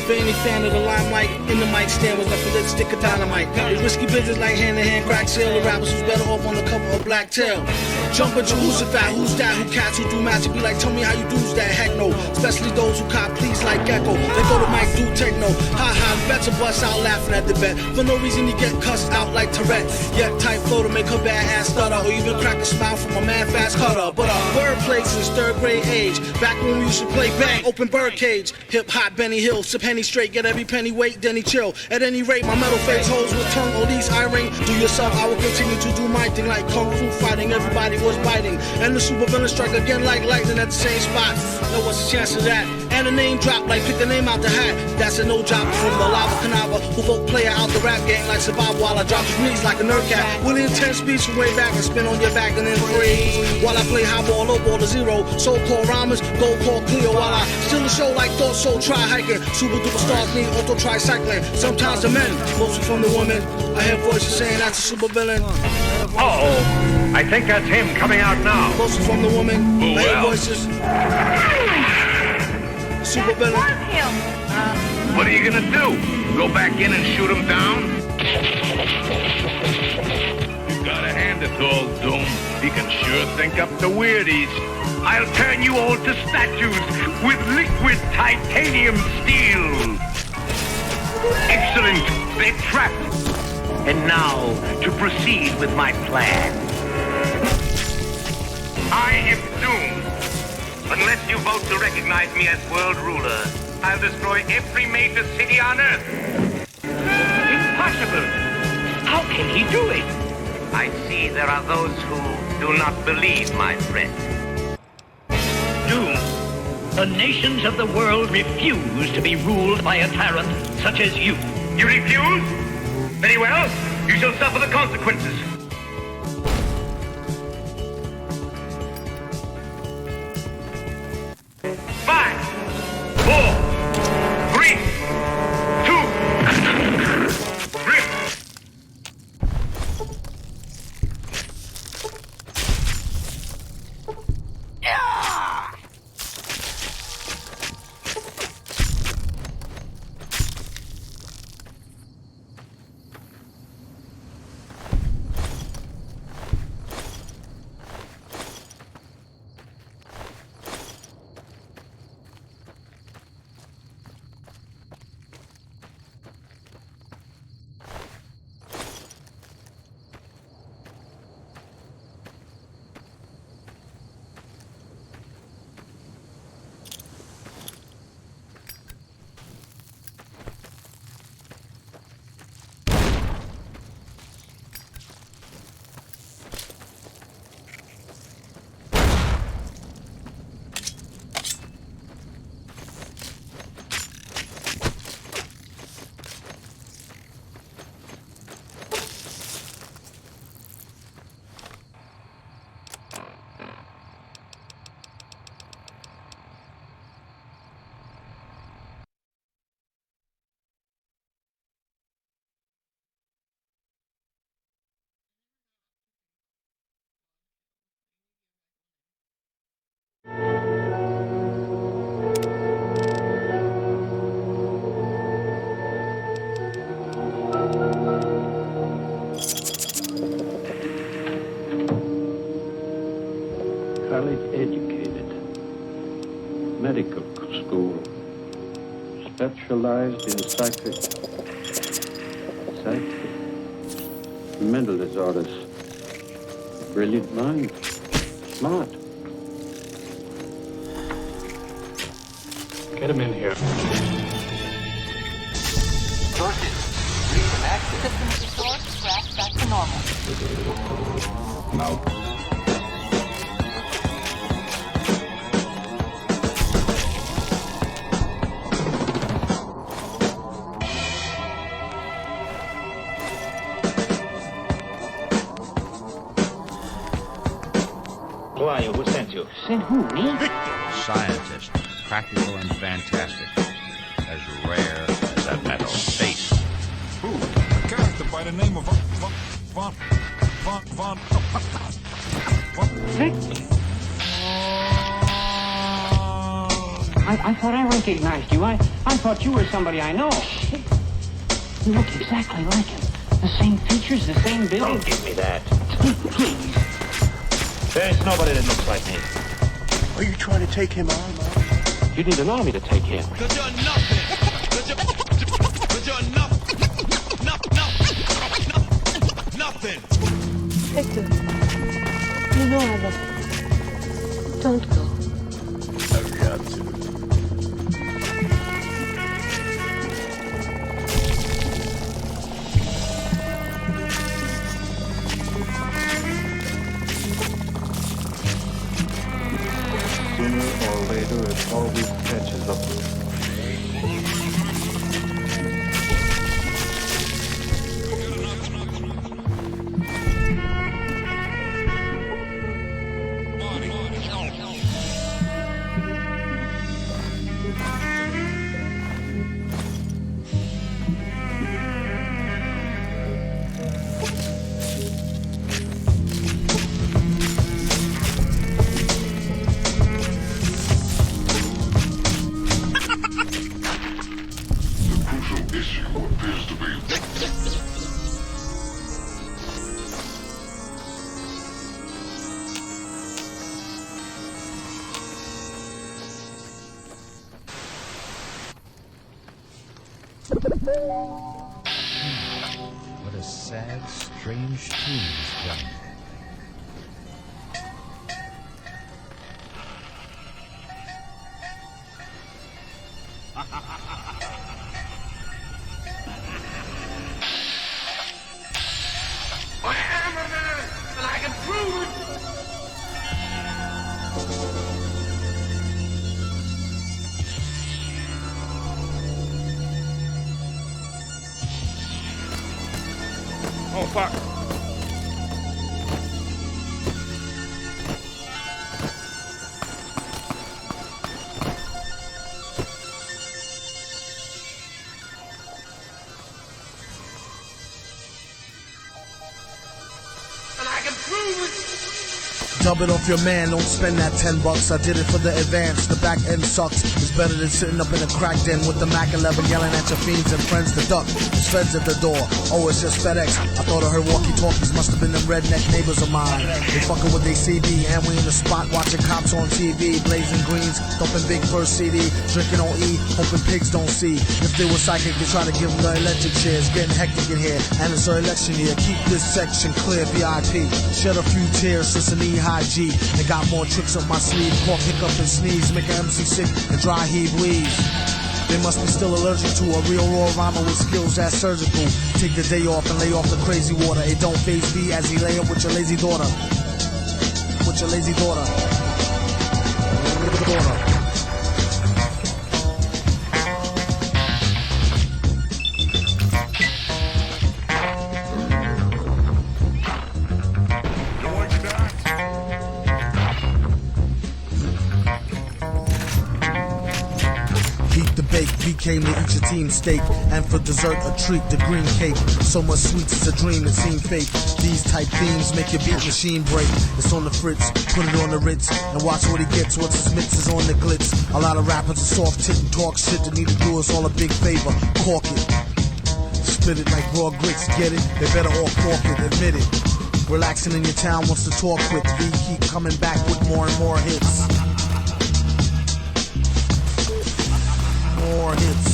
For any fan of the limelight, in the mic stand was like a lipstick of dynamite. It's risky business like hand-to-hand crack sale. The rappers who's better off on the cover of Black Tail. Jump at Jehoshaphat, who's that? Who cats who do magic? Be like, tell me how you do's that? Heck no. Especially those who cop please like Gecko. They go to Mike, do techno. Ha-ha, bets a bust out laughing at the bet. For no reason you get cussed out like Tourette. Yet tight flow to make her bad ass stutter. Or even crack a smile from a mad fast cutter. But word plays since third grade age. Back when we used to play bang, open birdcage. Hip-hop, Benny Hill, sip penny straight, get every penny weight, then he chill. At any rate, my metal face holds with tongue, or these eye-ring. Do yourself, I will continue to do my thing like kung fu fighting. Everybody was biting. And the super villain strike again like lightning at the same spot. Now what's the chance of that? And a name drop like pick the name out the hat. That's a no drop from the lava canava who vote player out the rap game like survival while I drop his knees like a nerd cat. With intense speech from way back and spin on your back and then freeze. While I play high ball, low ball to zero. So-called rhymers, go call clear while I still the show like thought so try hiking. Super duper stars need auto tricycling. Sometimes the men, mostly from the women. I hear voices saying that's a super villain. Uh-oh. I think that's him coming out now. Mostly from the woman. I hear voices. Super villain. What are you gonna do? Go back in and shoot him down? Sure think up the weirdies. I'll turn you all to statues with liquid titanium steel. Excellent. They're trapped. And now, to proceed with my plan. I am doomed. Unless you vote to recognize me as world ruler, I'll destroy every major city on Earth. Impossible. How can he do it? I see there are those who do not believe, my friend. Doom. The nations of the world refuse to be ruled by a tyrant such as you. You refuse? Very well. You shall suffer the consequences. College-educated, medical school, specialized in mental disorders, brilliant mind, smart. Get him in here. Sources. Reconnect. Systems restored. Crash back to normal. No. Who are you? Who sent you? Sent who? Me? Scientist, practical and fantastic, as rare as that metal space. Who? A character by the name of Von. I thought I recognized you. I thought you were somebody I know. You look exactly like him. The same features, the same build. Don't give me that. Please. There's nobody that looks like me. Are you trying to take him on, man? You need an army to take him. Cause you're nothing. Cause you're nothing. Victor, you know I love you. Don't go. I've got to. Sooner or later, it always catches up with you. What a sad, strange tune he's playing. I am a man, and I can prove it. Oh, fuck. And I can prove it. Dub it off your man, don't spend that $10. I did it for the advance, the back end sucks. It's better than sitting up in a crack den with the Mac 11 yelling at your fiends and friends to duck. There's feds at the door, oh it's just FedEx. I thought I heard walkie-talkies, must have been them redneck neighbors of mine. They fucking with their CD, and we in the spot watching cops on TV. Blazing greens, thumping Big First CD, drinking on E, hoping pigs don't see. If they were psychic, they try to give them the electric chairs. Getting hectic in here, and it's our election year. Keep this section clear, VIP. Shed a few tears since an E-high G. They got more tricks up my sleeve. Cough, hiccup, and sneeze. Make an MC sick and dry heave wheeze. They must be still allergic to a real raw rhymer with skills that's surgical. Take the day off and lay off the crazy water. It don't faze me as he lay up with your lazy daughter. With your lazy daughter. He came to eat your team steak, and for dessert a treat, the green cake. So much sweets, it's a dream, it seemed fake. These type themes make your beat machine break. It's on the fritz, put it on the Ritz, and watch what he gets. What's his mix is on the glitz. A lot of rappers are soft tit and talk shit. They need to do us all a big favor. Cork it, split it like raw grits. Get it? They better all cork it, admit it. Relaxing in your town wants to talk with. We keep coming back with more and more hits. More hits.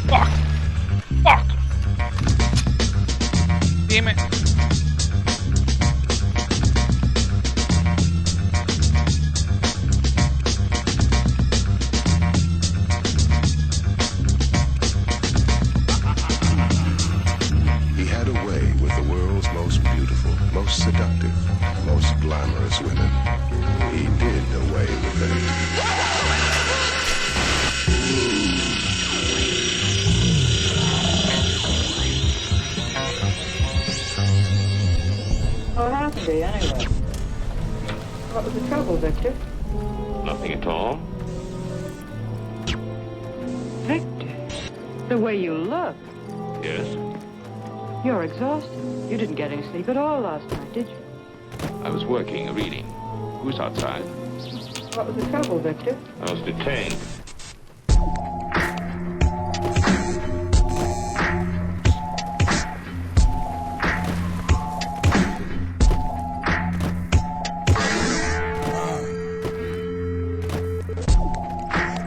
Fuck! Fuck! Damn it. He had a way with the world's most beautiful, most seductive, most glamorous women. He did away with them. What happened to you anyway? What was the trouble, Victor? Nothing at all. Victor, the way you look. Yes? You're exhausted. You didn't get any sleep at all last night, did you? I was working, reading. Who's outside? What was the trouble, Victor? I was detained.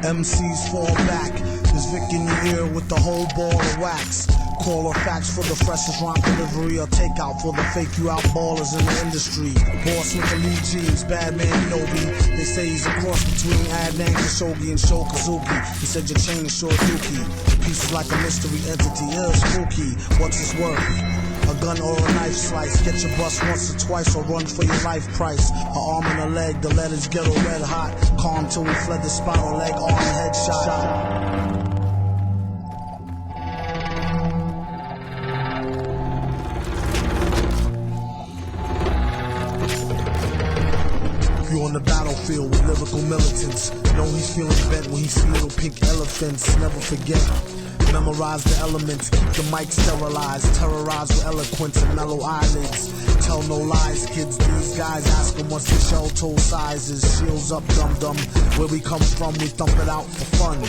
MCs fall back. There's Vic in your ear with the whole ball of wax. Call or fax for the freshest rhyme delivery or takeout for the fake you out ballers in the industry. Boss with the lead jeans, bad man Yobi. They say he's a cross between Adnan Khashoggi and Sho Kazuki. He said your chain is short dookie. The piece is like a mystery entity, ill spooky. What's its worth? A gun or a knife slice. Get your bus once or twice or run for your life price. Her arm and her leg, the letters ghetto red hot. Calm till we fled the spot or leg arm headshot. On the battlefield with lyrical militants. Know he's feeling bent when he see little pink elephants. Never forget. Memorize the elements, keep the mic sterilized. Terrorize with eloquence and mellow eyelids. Tell no lies, kids, these guys ask them what's the shell toe sizes. Shields up, dum-dum. Where we come from, we thump it out for fun.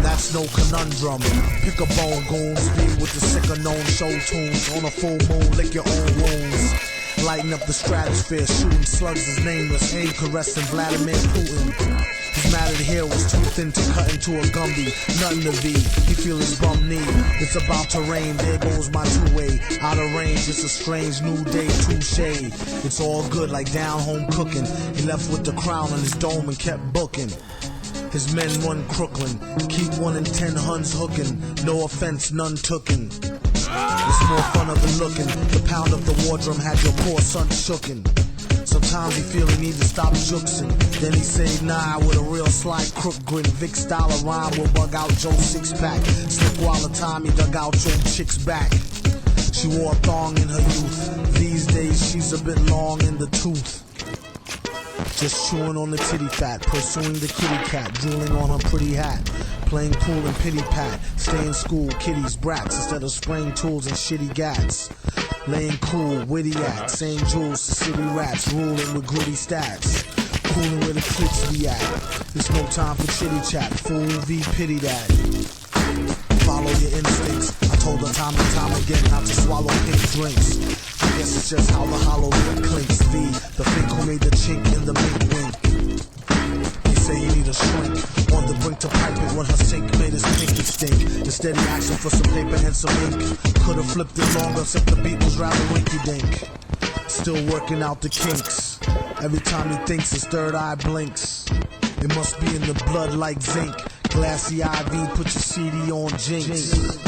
That's no conundrum. Pick a bone, goons, be with the sicker known show tunes. On a full moon, lick your own wounds. Lighten up the stratosphere, shooting slugs is nameless. Aim caressing Vladimir Putin. His matted hair was too thin to cut into a Gumby. Nothing to be, he feel his bum knee. It's about to rain, there goes my two-way. Out of range, it's a strange new day, touche. It's all good like down home cooking. He left with the crown on his dome and kept booking. His men run Crooklyn, keep 1 in 10 Huns hooking. No offense, none tooken. It's more funner than looking. The pound of the war drum had your poor son shooken. Sometimes he feel he need to stop jooksing. Then he say nah with a real sly crook grin. Vic style of rhyme will bug out Joe's six-pack. Slip while the time he dug out your chick's back. She wore a thong in her youth. These days she's a bit long in the tooth. Just chewing on the titty fat, pursuing the kitty cat, drooling on her pretty hat, playing pool and pity pat, stay in school, kiddies, brats, instead of spraying tools and shitty gats. Laying cool, witty at, St. Jules, city rats, ruling with gritty stats, cooling where the clips be at. There's no time for chitty chat, fool v pity that. Follow your instincts. I told her time and time again not to swallow pink drinks. I guess it's just how the hollow lip clinks. The fink who made the chink in the mink wink. He say you need a shrink on the brink to pipe it when her sink made his pinky stink. Instead he asked him for some paper and some ink. Could've flipped it longer except the beat was rather rinky dink. Still working out the kinks. Every time he thinks his third eye blinks. It must be in the blood like zinc. Glassy IV, put your CD on Jinx.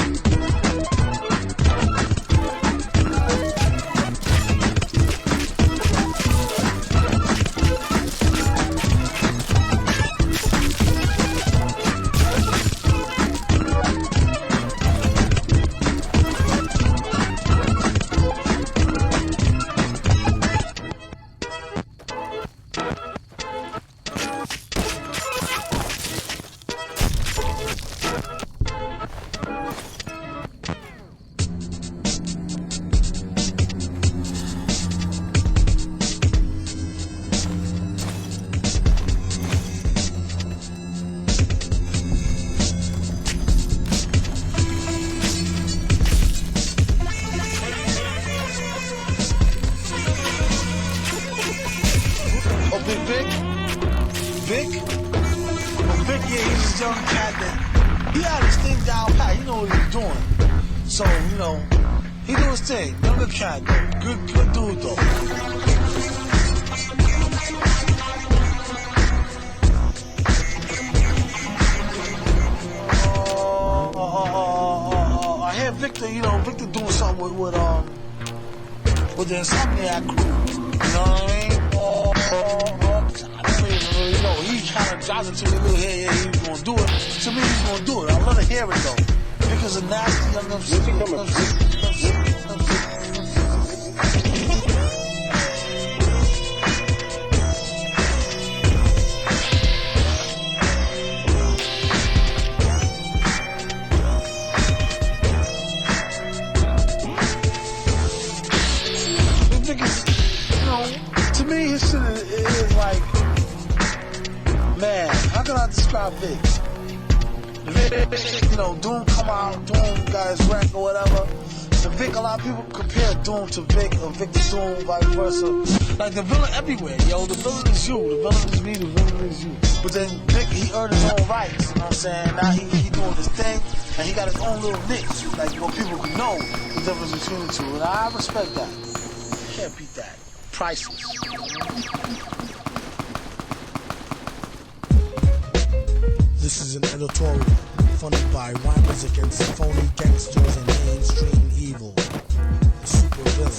With the Insomniac crew, you know what I mean? I don't even really know. He kind of jotted to me, look, yeah, he's gonna do it. To me, he's gonna do it. I love to hear it though. Because of nasty, to me, his shit is like, man, how can I describe Vic? Vic, you know, Doom come out, Doom got his rank or whatever. The Vic, a lot of people compare Doom to Vic or Vic to Doom, vice versa. Like the villain everywhere, yo, the villain is you, the villain is me, the villain is you. But then Vic, he earned his own rights, you know what I'm saying? Now he doing his thing, and he got his own little niche, like where people can know the difference between the two, and I respect that. Can't beat that. Priceless. This is an editorial funded by rhymers against phony gangsters and mainstream evil. Super villain.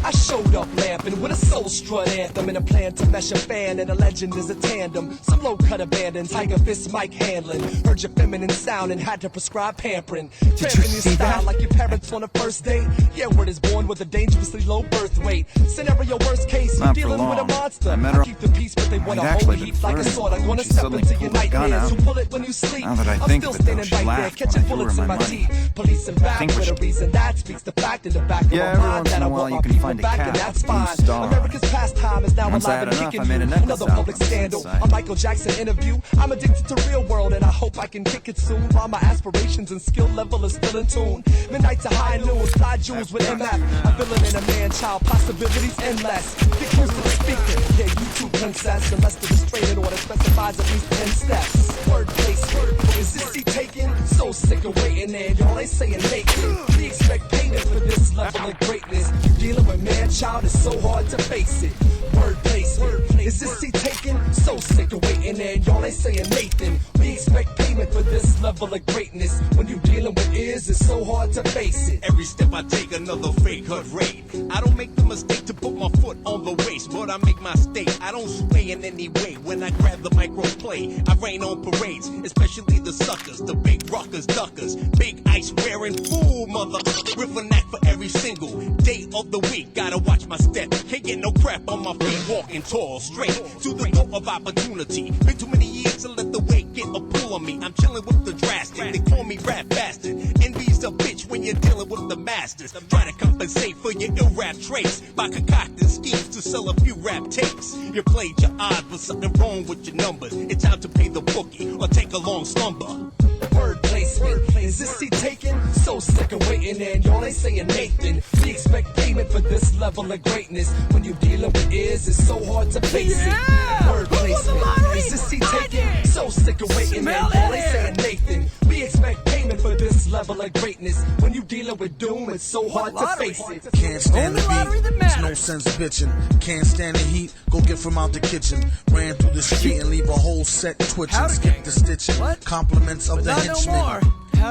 I showed up lamping with a soul strut anthem and a plan to mesh a fan, and a legend is a tandem. Some low cut abandoned, tiger fist mic handling. Heard your feminine sound and had to prescribe pampering. Tramping your style like your parents on a first date. Yeah, word is born with a dangerously low birth weight. Scenario worst case, you're dealing with a monster. I keep the peace, but they want to hold heat like a sword. I'm gonna step into your nightmares. So pull it when you sleep. Now that I I'm think still of it, though, standing she right there, laughed catching when I threw bullets her in my my money. teeth. Policing back with a reason that speaks the fact in the back of my mind that I want my people back, and that's fine. mind. America's pastime is now Once I alive had and enough, kicking I made a you. necklace Another out public from the scandal. inside. A Michael Jackson interview. I'm addicted to real world and I hope I can kick it soon. While my aspirations and skill level is still in tune. Midnight to high noon, fly jewels with MF. A villain and a man-child, possibilities endless. Get close to the speaker. Yeah, you too, princess. Unless the restraining order specifies at least 10 steps. Word place, is this seat taken? So sick of waiting and y'all ain't saying naked. We expect payment for this level of greatness. You dealing with man-child, it's so hard to face it. Word place, is this seat taken? So sick of waiting and y'all ain't saying Nathan. We expect payment for this level of greatness. When you dealing with ears, it's so hard to face it. Every step I take, another fake hood raid. I don't make the mistake to put my foot on the waist, but I make my state. I don't sway in any way when I grab the micro play. I rain on parades, especially the suckers, the big rockers, duckers, big ice wearing fool mother with a knack for every single day of the week. Gotta watch my step, can't get no crap on my feet. Walking tall, straight to the door of opportunity. Been too many years to let the weight get a pull on me. I'm chilling with the drastic, they call me rap bastard. Envy's a bitch when you're dealing with the masters. Try to compensate for your ill rap traits by concocting schemes to sell a few rap tapes. You played your odds, but something wrong with your numbers. It's time to pay the bookie or take a long slumber. Word placement, is this seat taken? So sick of waiting and y'all ain't saying Nathan. We expect payment for this level of greatness. When you dealing with ears, it's so hard to face it. Word placement, is this seat taken? So sick of waiting and y'all ain't saying Nathan. We expect payment for this level of greatness. When you dealing with doom, it's so hard to face it. Can't stand the beat, there's no sense bitching. Can't stand the heat, go get from out the kitchen. Ran through the street and leave a whole set twitching. Skip the stitching, compliments of the henchman.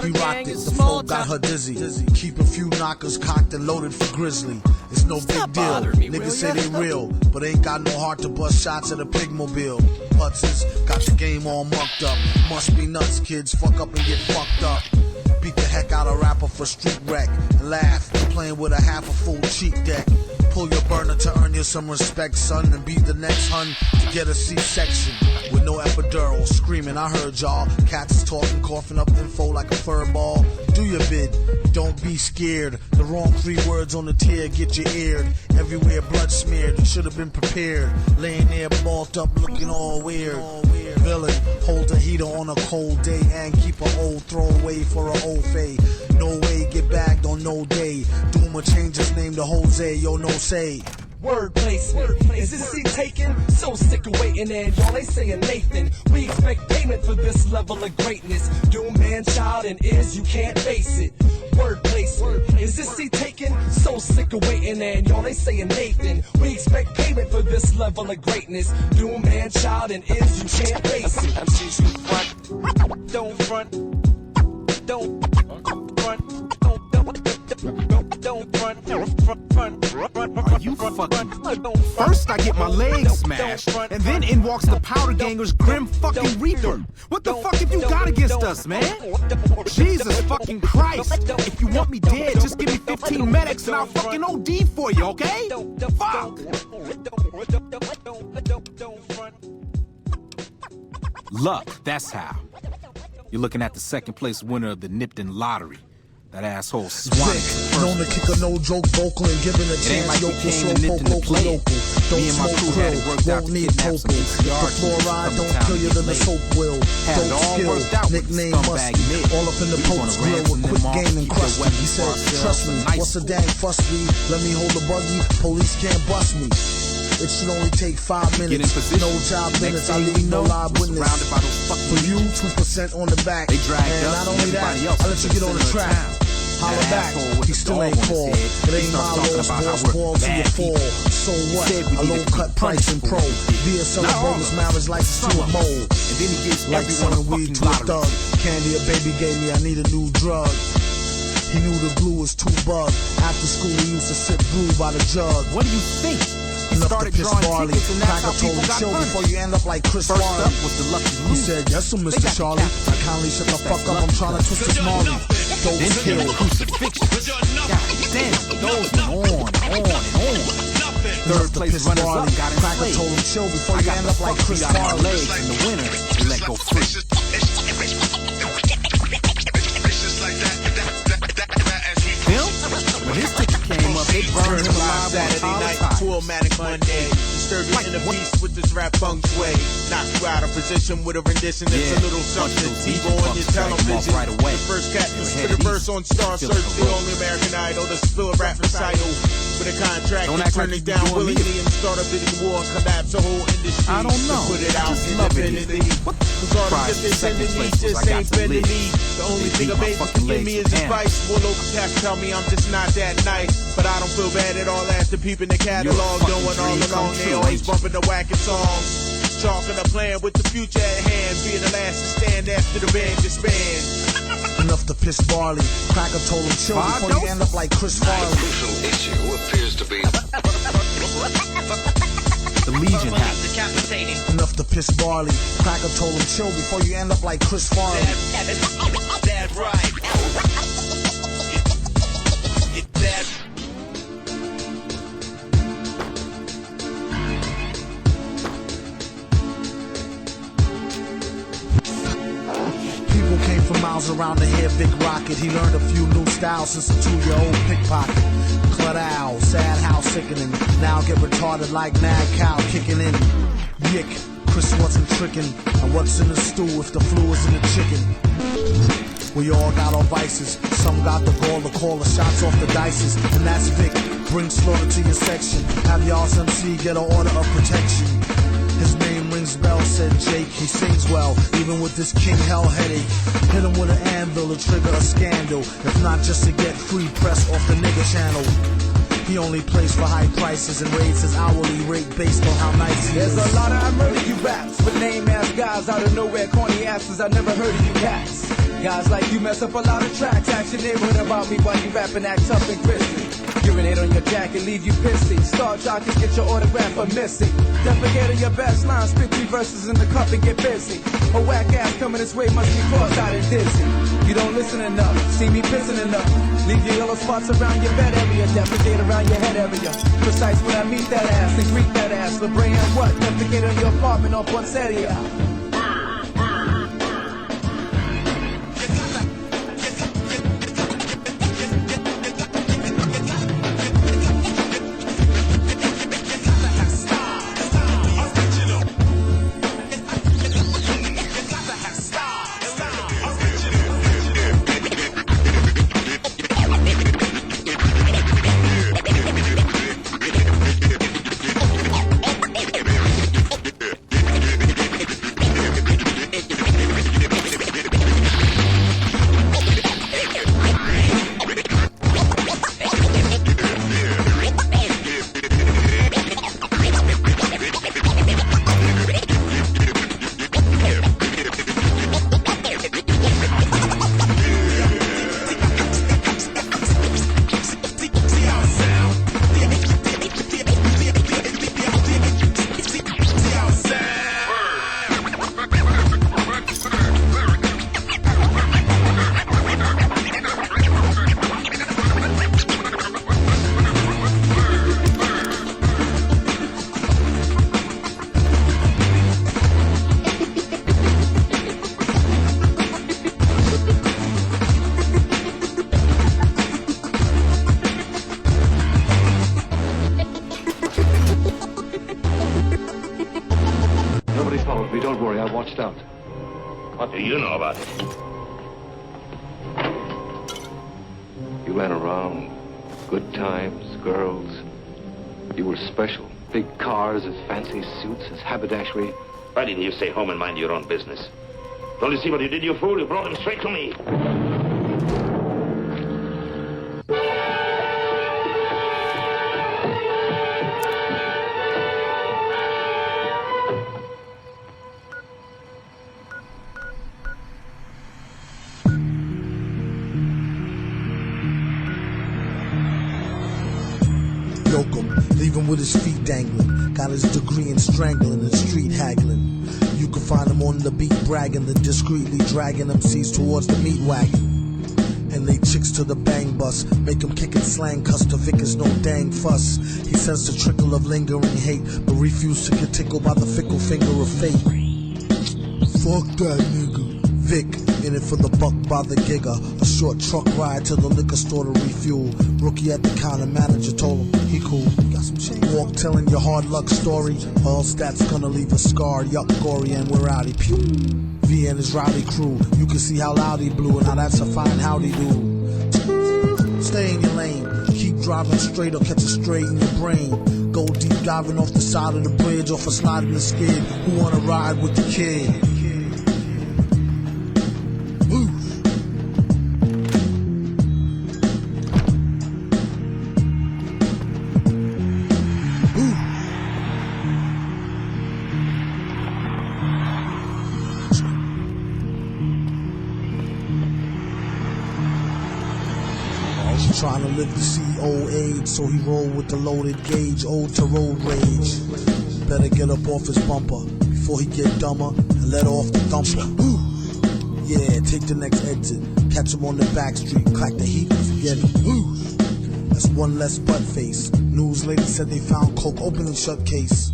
He rocked it, the flow got her dizzy. Keep a few knockers cocked and loaded for Grizzly. It's no big deal, niggas say they real, but ain't got no heart to bust shots at a pigmobile. Putzes got the game all mucked up. Must be nuts, kids, fuck up and get fucked up. Beat the heck out of rapper for street wreck and laugh, playing with a half a full cheek deck. Pull your burner to earn you some respect, son, and be the next hun to get a C-section with no epidural. Screaming, I heard y'all. Cats talking, coughing up info like a fur ball. Do your bid, don't be scared. The wrong 3 words on the tier get you eared. Everywhere blood smeared, you should have been prepared. Laying there balled up, looking all weird. Villain, hold a heater on a cold day and keep an old throwaway for an old fade. No way, get bagged on no day. Doom will change his name to Jose, yo, no say. Word placement, is this seat taken? So sick of waiting and y'all ain't saying Nathan. We expect payment for this level of greatness. Doom, man, child, and is you can't face it. Word placement, is this seat taken? So sick of waiting and y'all ain't saying Nathan. We expect payment for this level of greatness. Doom, man, child, and is you can't face it. MCs who front, don't front, don't front, don't front. Are you fucking? First I get my legs smashed, and then in walks the powder ganger's grim fucking reaper. What the fuck have you got against us, man? Jesus fucking Christ! If you want me dead, just give me 15 medics and I'll fucking OD for you, okay? Fuck! Luck, that's how. You're looking at the second place winner of the Nipton lottery. That asshole Swanee. Known to kick a no-joke vocal and giving a chance. Like Yoke to slow poke local. Don't smoke krill, won't need propel. If the fluoride don't kill you, then the soap will. Don't skill, nickname musty. All up in the post grill with quick game and crusty. He said, trust me, what's the dang fuss me? Let me hold the buggy, police can't bust me. It should only take 5 minutes. No job minutes, I leave no live witness. For you, 2% on the back. And not only that, I let you get on the track. Holler back, he still ain't fall. It ain't my loss, boss ball to your fall. So what? A low cut price and pro. Via selling bogus marriage license to a mold. And then he gives like selling weed to a thug. Candy a baby gave me, I need a new drug. He knew the glue was too bug. After school he used to sit brew by the jug. What do you think? He started drawing tickets and that's how people got punished. Before you end up like Chris First Farley. up was the lucky He said, yes sir, Mr. Charlie. I kindly shut the fuck up, I'm trying to twist this Marley. Don't kill. Crucifixion. God damn, those went on and on and on. Third place runners up got enslaved. Told him chill before you end up like Chris Farley. Legs and the winners we let go free. When his ticket came up, they burned him alive Saturday night. full manic Monday. Disturb your inner peace with this rap funk sway. Knock you out of position with a rendition that's a little something. TiVo on your television. The first cat to spit a verse on Star Search. The only American Idol to spill a rap recital. With a contract to turn it down willingly and start a bidding war and collapse the whole industry. I don't know. To put it out independently. Cause all the shit they sending me just ain't bending me. The only thing a baby can give me is advice. More local cats tell me I'm just not that nice. But I don't feel bad at all after peeping the catalog. Going all along, they always bumping the wacky songs. Talking a plan with the future at hand. Being the last to stand after the band disbands. Enough to piss barley. Cracker told him chill before you end up like Chris Farley. Crucial issue appears to be the Legion hat. Enough to piss barley. Cracker told him chill before you end up like Chris Farley. That's right. People came from miles around to hear Big Rocket. He learned a few new styles since a 2-year-old pickpocket. Cludow, sad how sickening. Now get retarded like mad cow kicking in. Yick, Chris wasn't tricking. And what's in the stew if the flu is in the chicken? We all got our vices. Some got the gall to call the shots off the dices. And that's Vic. Bring slaughter to your section. Have y'all's MC get an order of protection. His name rings bells, said Jake. He sings well, even with this king hell headache. Hit him with an anvil to trigger a scandal. If not just to get free press off the nigga channel. He only plays for high prices and raises his hourly rate based on how nice he is. There's a lot of I murder you raps with lame ass guys out of nowhere, corny asses. I never heard of you cats. Guys like you mess up a lot of tracks. Ask your neighborhood about me while you rapping, act tough and crispy. Urinate on your jacket, leave you pissy. Star jockeys get your autograph for missing. Defecate of your best line, spit 3 verses in the cup and get busy. A whack ass coming this way must be cross-eyed and dizzy. You don't listen enough, see me pissing enough. Leave your yellow spots around your bed area, defecate around your head area. Precise when I meet that ass and greet that ass. LeBron what? Defecate on your apartment on Poinsettia. Don't worry, I watched out. What do you know about it? You ran around. Good times, girls. You were special. Big cars, his fancy suits, his haberdashery. Why didn't you stay home and mind your own business? Don't you see what you did, you fool? You brought him straight to me. Yoke him, leave him with his feet dangling. Got his degree in strangling and street haggling. You can find him on the beat bragging, then discreetly dragging MCs towards the meat wagon. And they chicks to the bang bus, make him kick and slang cuss to Vic is no dang fuss. He sensed a trickle of lingering hate, but refused to get tickled by the fickle finger of fate. Fuck that nigga. Vic, In it for the buck by the giga. A short truck ride to the liquor store to refuel. Rookie at the counter, manager told him he cool. Got some change. Walk telling your hard luck story. All stats gonna leave a scar. Yup, gory, and we're outy. Pew. V and his rowdy crew. You can see how loud he blew. Now that's a fine howdy do. Stay in your lane. Keep driving straight or catch a stray in your brain. Go deep diving off the side of the bridge, off a sliding the skid. Who wanna ride with the kid? Trying to live to see old age, so he rolled with the loaded gauge, ode to road rage. Better get up off his bumper before he get dumber and let off the thumper. Yeah, take the next exit, catch him on the back street, clack the heat and forget it. That's one less butt face. News lady said they found coke open and shut case.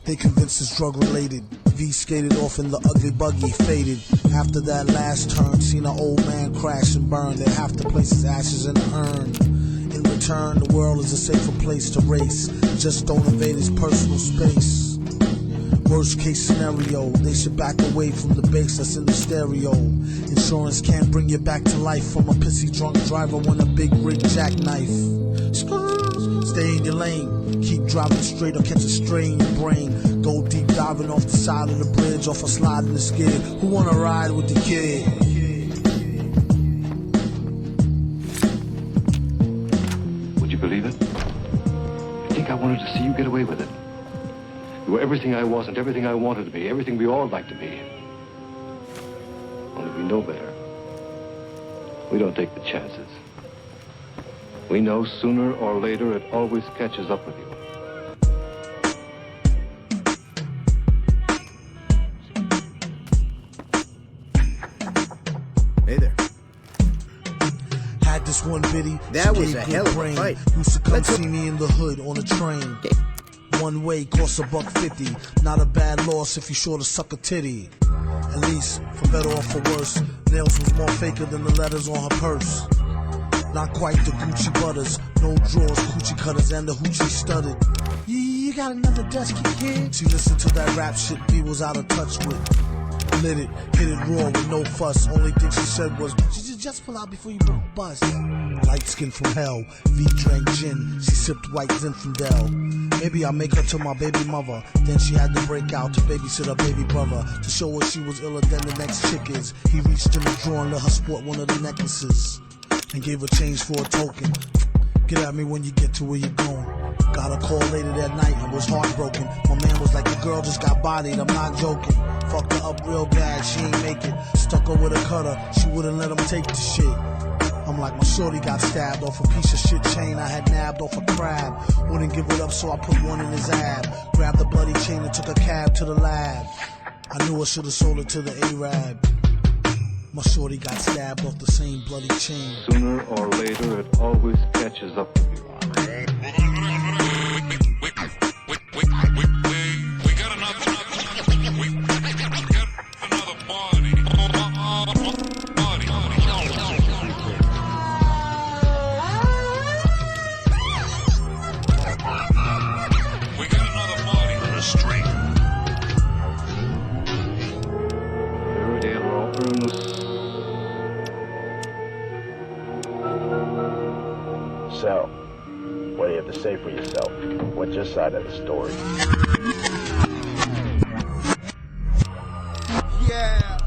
They convinced it's drug related. V skated off in the ugly buggy, faded. After that last turn, seen an old man crash and burn. They have to place his ashes in an urn. In return, the world is a safer place to race. Just don't invade his personal space. Worst case scenario, they should back away from the bass that's in the stereo. Insurance can't bring you back to life from a pissy drunk driver when a big rig jackknife. Stay in your lane, keep driving straight or catch a stray in your brain. Go deep diving off the side of the bridge, off a slide in the skid. Who wanna ride with the kid? Would you believe it? I think I wanted to see you get away with it. You were everything I wasn't, everything I wanted to be, everything we all like to be. Only we know better. We don't take the chances. We know sooner or later it always catches up with you. Hey there. Had this one biddy, that was a hell of a fight. Used to come see me in the hood on a train. One way costs $1.50. Not a bad loss if you sure to suck a titty. At least, for better or for worse, nails was more faker than the letters on her purse. Not quite the Gucci butters, no drawers, coochie cutters, and the hoochie studded. You got another dusky kid? She listened to that rap shit B was out of touch with. Lit it, hit it raw with no fuss. Only thing she said was, just pull out before you bust. Light skin from hell, V drank gin, she sipped white Zinfandel. Maybe I'll make her to my baby mother. Then she had to break out to babysit her baby brother. To show her she was iller than the next chick is. He reached in the drawer and let her sport one of the necklaces. And gave her change for a token. Get at me when you get to where you're going. Got a call later that night and was heartbroken. My man was like, the girl just got bodied, I'm not joking. Fucked her up real bad, she ain't make it. Stuck her with a cutter, she wouldn't let him take the shit. I'm like, my shorty got stabbed off a piece of shit chain I had nabbed off a crab. Wouldn't give it up, so I put one in his ab. Grabbed the bloody chain and took a cab to the lab. I knew I should've sold it to the Arab. My shorty got stabbed off the same bloody chain. Sooner or later, it always catches up with you. We got another party. We got another party on the street. So, what do you have to say for yourself? What's your side of the story? Yeah.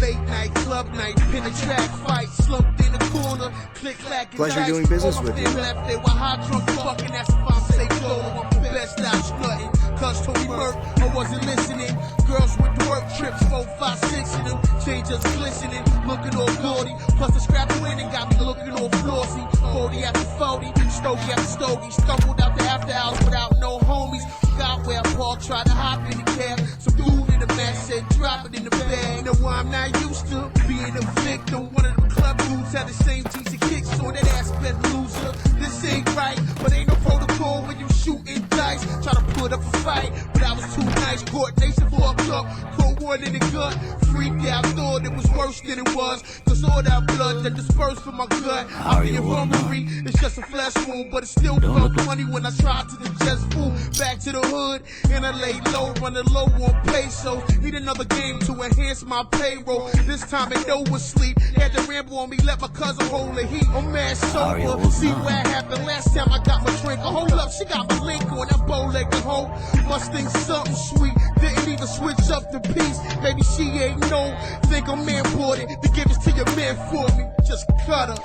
Late night, club night, pin a track fight, slumped in the corner, click clack. Pleasure doing business with you. Left there while hot drunk fucking, that's if I'm safe solo. I'm best out strutting. Cause Tony Merck, I wasn't listening. Girls with the work trips, 4, 5, 6 of them. Changes glistening, looking all gaudy. Plus the scrap winning got me looking all flossy. 40 after 40, stogie after stogie. Stumbled out the after hours without no homies. Forgot where I parked, tried to hop in the cab. Some dude in the mess said drop it in the bag. Know why I'm not used to being a victim. Don't one of them club dudes had the same jeans and kicks, so that ass bed loser. This ain't right, but ain't no protocol when you shooting dice. Try to put up a fight, but I was too nice. Coordination fucked up, cold war in the gut. Freaked out, thought it was worse than it was. Cause all that blood that dispersed from my gut, I'm the infirmary. It's just a flesh wound, but it still felt funny when I tried to digest food. Back to the hood, and I laid low, running low on pesos. Need another game to enhance my payroll. This time it no was sleep. Had to ramble on me, let my cousin hold the heat. I'm mad sober. See what happened last time I got my drink. Hold up, she got my link on that bow-legged hoe. Must think something sweet. Didn't even switch up the piece. Baby, she ain't no. Think I'm man bought it. To give it to your man for me. Just cut her.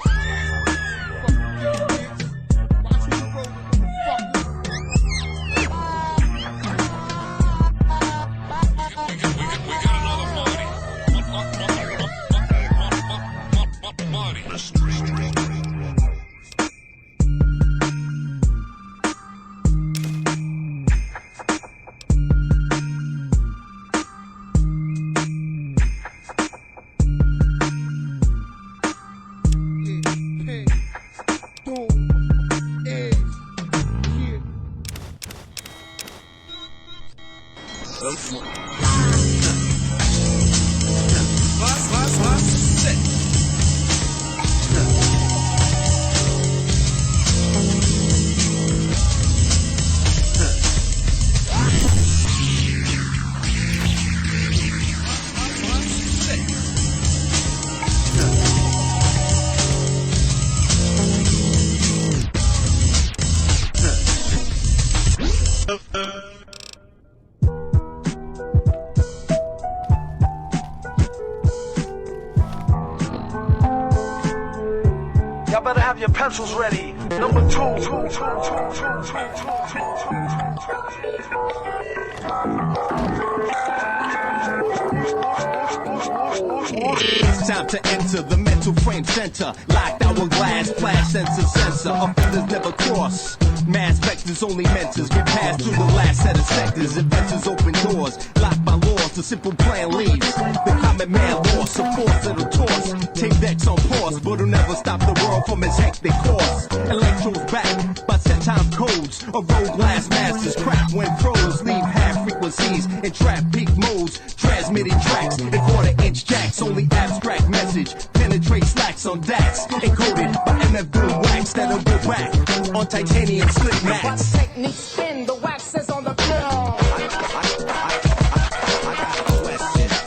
Y'all better have your pencils ready. Number 2. It's time to enter the mental frame center. Locked hourglass, flash sensor. Offenders never cross. Mass vectors, only mentors get passed through the last set of sectors. Inventors open doors, locked by laws. The simple plan leads. The common man lost, a force that'll toss. Tape decks on pause, but it'll never stop the world from its hectic course. Electros back by set time codes. A road glass masters crack when froze. Leave half frequencies in trap peak modes. Transmitting tracks in quarter-inch jacks. Only abstract message penetrate slacks on DAX. Encoded by MF Boom wax that'll go back on titanium slip mats. Technique spin, the wax is on the bill.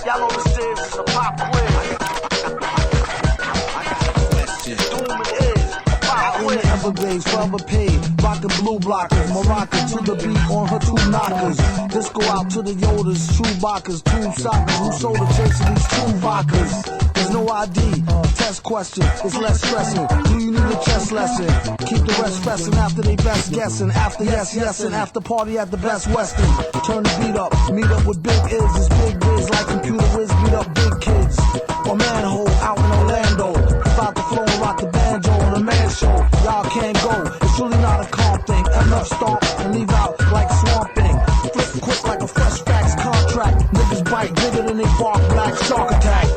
Y'all know this is a pop quiz. Doom it is a pop quiz. Everglades, forever paid. Rockin' blue blockers, Moroccan to the beat on her two knockers. This go out to the Yodas, true bockers, tube sockers. Who sold the chase of these two vodkas? There's no ID, test question, it's less stressing. Do you need a chess lesson? Keep the rest stressing after they best guessing. After yes, and after party at the Best Western. Turn the beat up, meet up with Big Iz. It's big biz like computer whiz, beat up big kids. Or manhole out in Orlando. About to flow and rock the banjo on a man show. Y'all can't go, it's really not a calm thing. MF stomp and leave out like Swamp Thing. Flip quick like a fresh fax contract. Niggas bite bigger than they bark, black shark attack.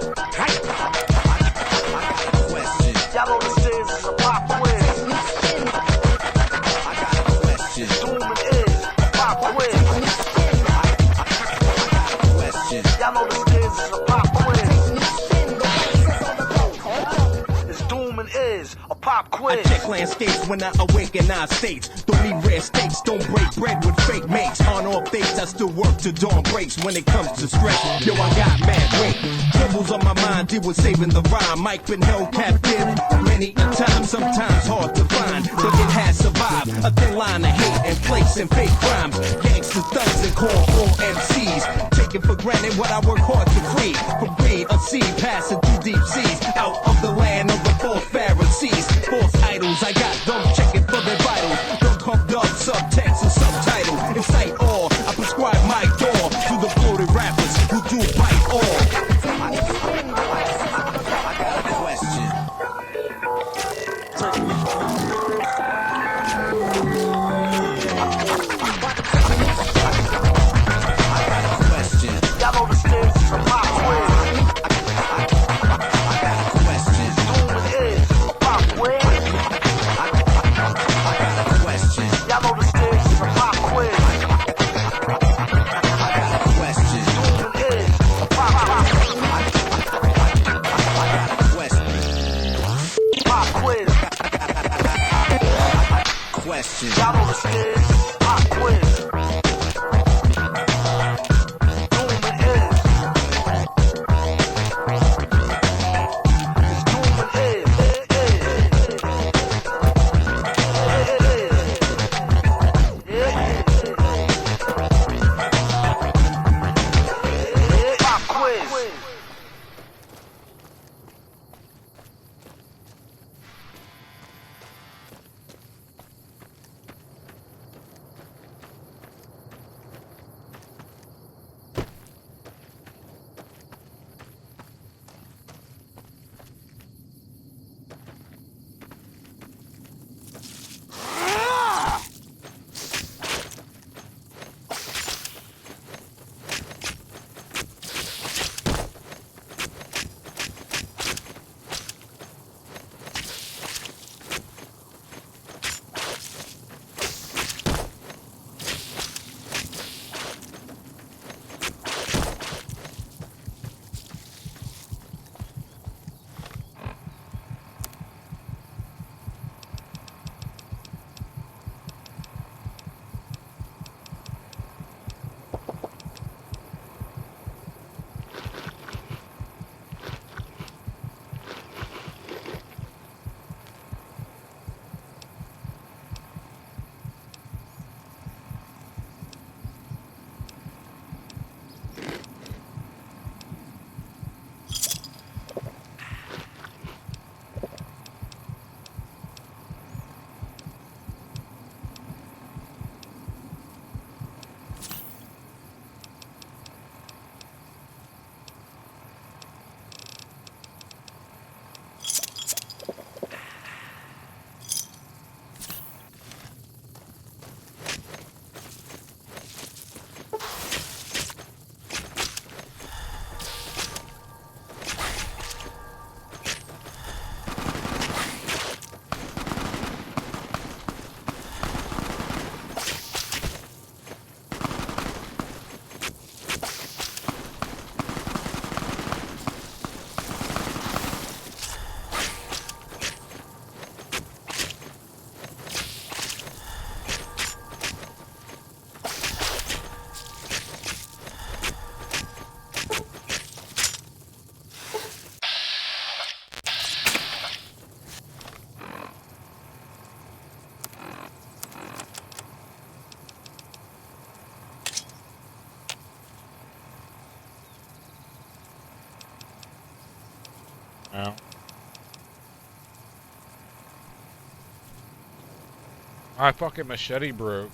Y'all know this is a pop quiz. Doom it is a pop quiz. Y'all know this is a pop quiz. It's Doom and is a pop quiz. I check landscapes when I awaken our states. Don't need rare steaks, don't break bread with fake mates. On off dates, I still work to dawn breaks when it comes to stress. Yo, I got mad weight. Troubles on my mind, deal with saving the rhyme. Mike been held captive many a time, sometimes hard to find, but it has survived. A thin line of hate and flakes and fake crimes. Gangsters, thugs, and core MCs. Taking for granted what I work hard to free. From greed, a seed passing through deep seas. Out of the land of the false Pharisees. False idols, I got them checking for their vitals. Don't pumped up subtext and subtitle. Incite all, I prescribe my door to the bloated rappers who do bite all. Y'all know this is a pop quiz. question. Y'all know the skills. Pop quiz. No. My fucking machete broke.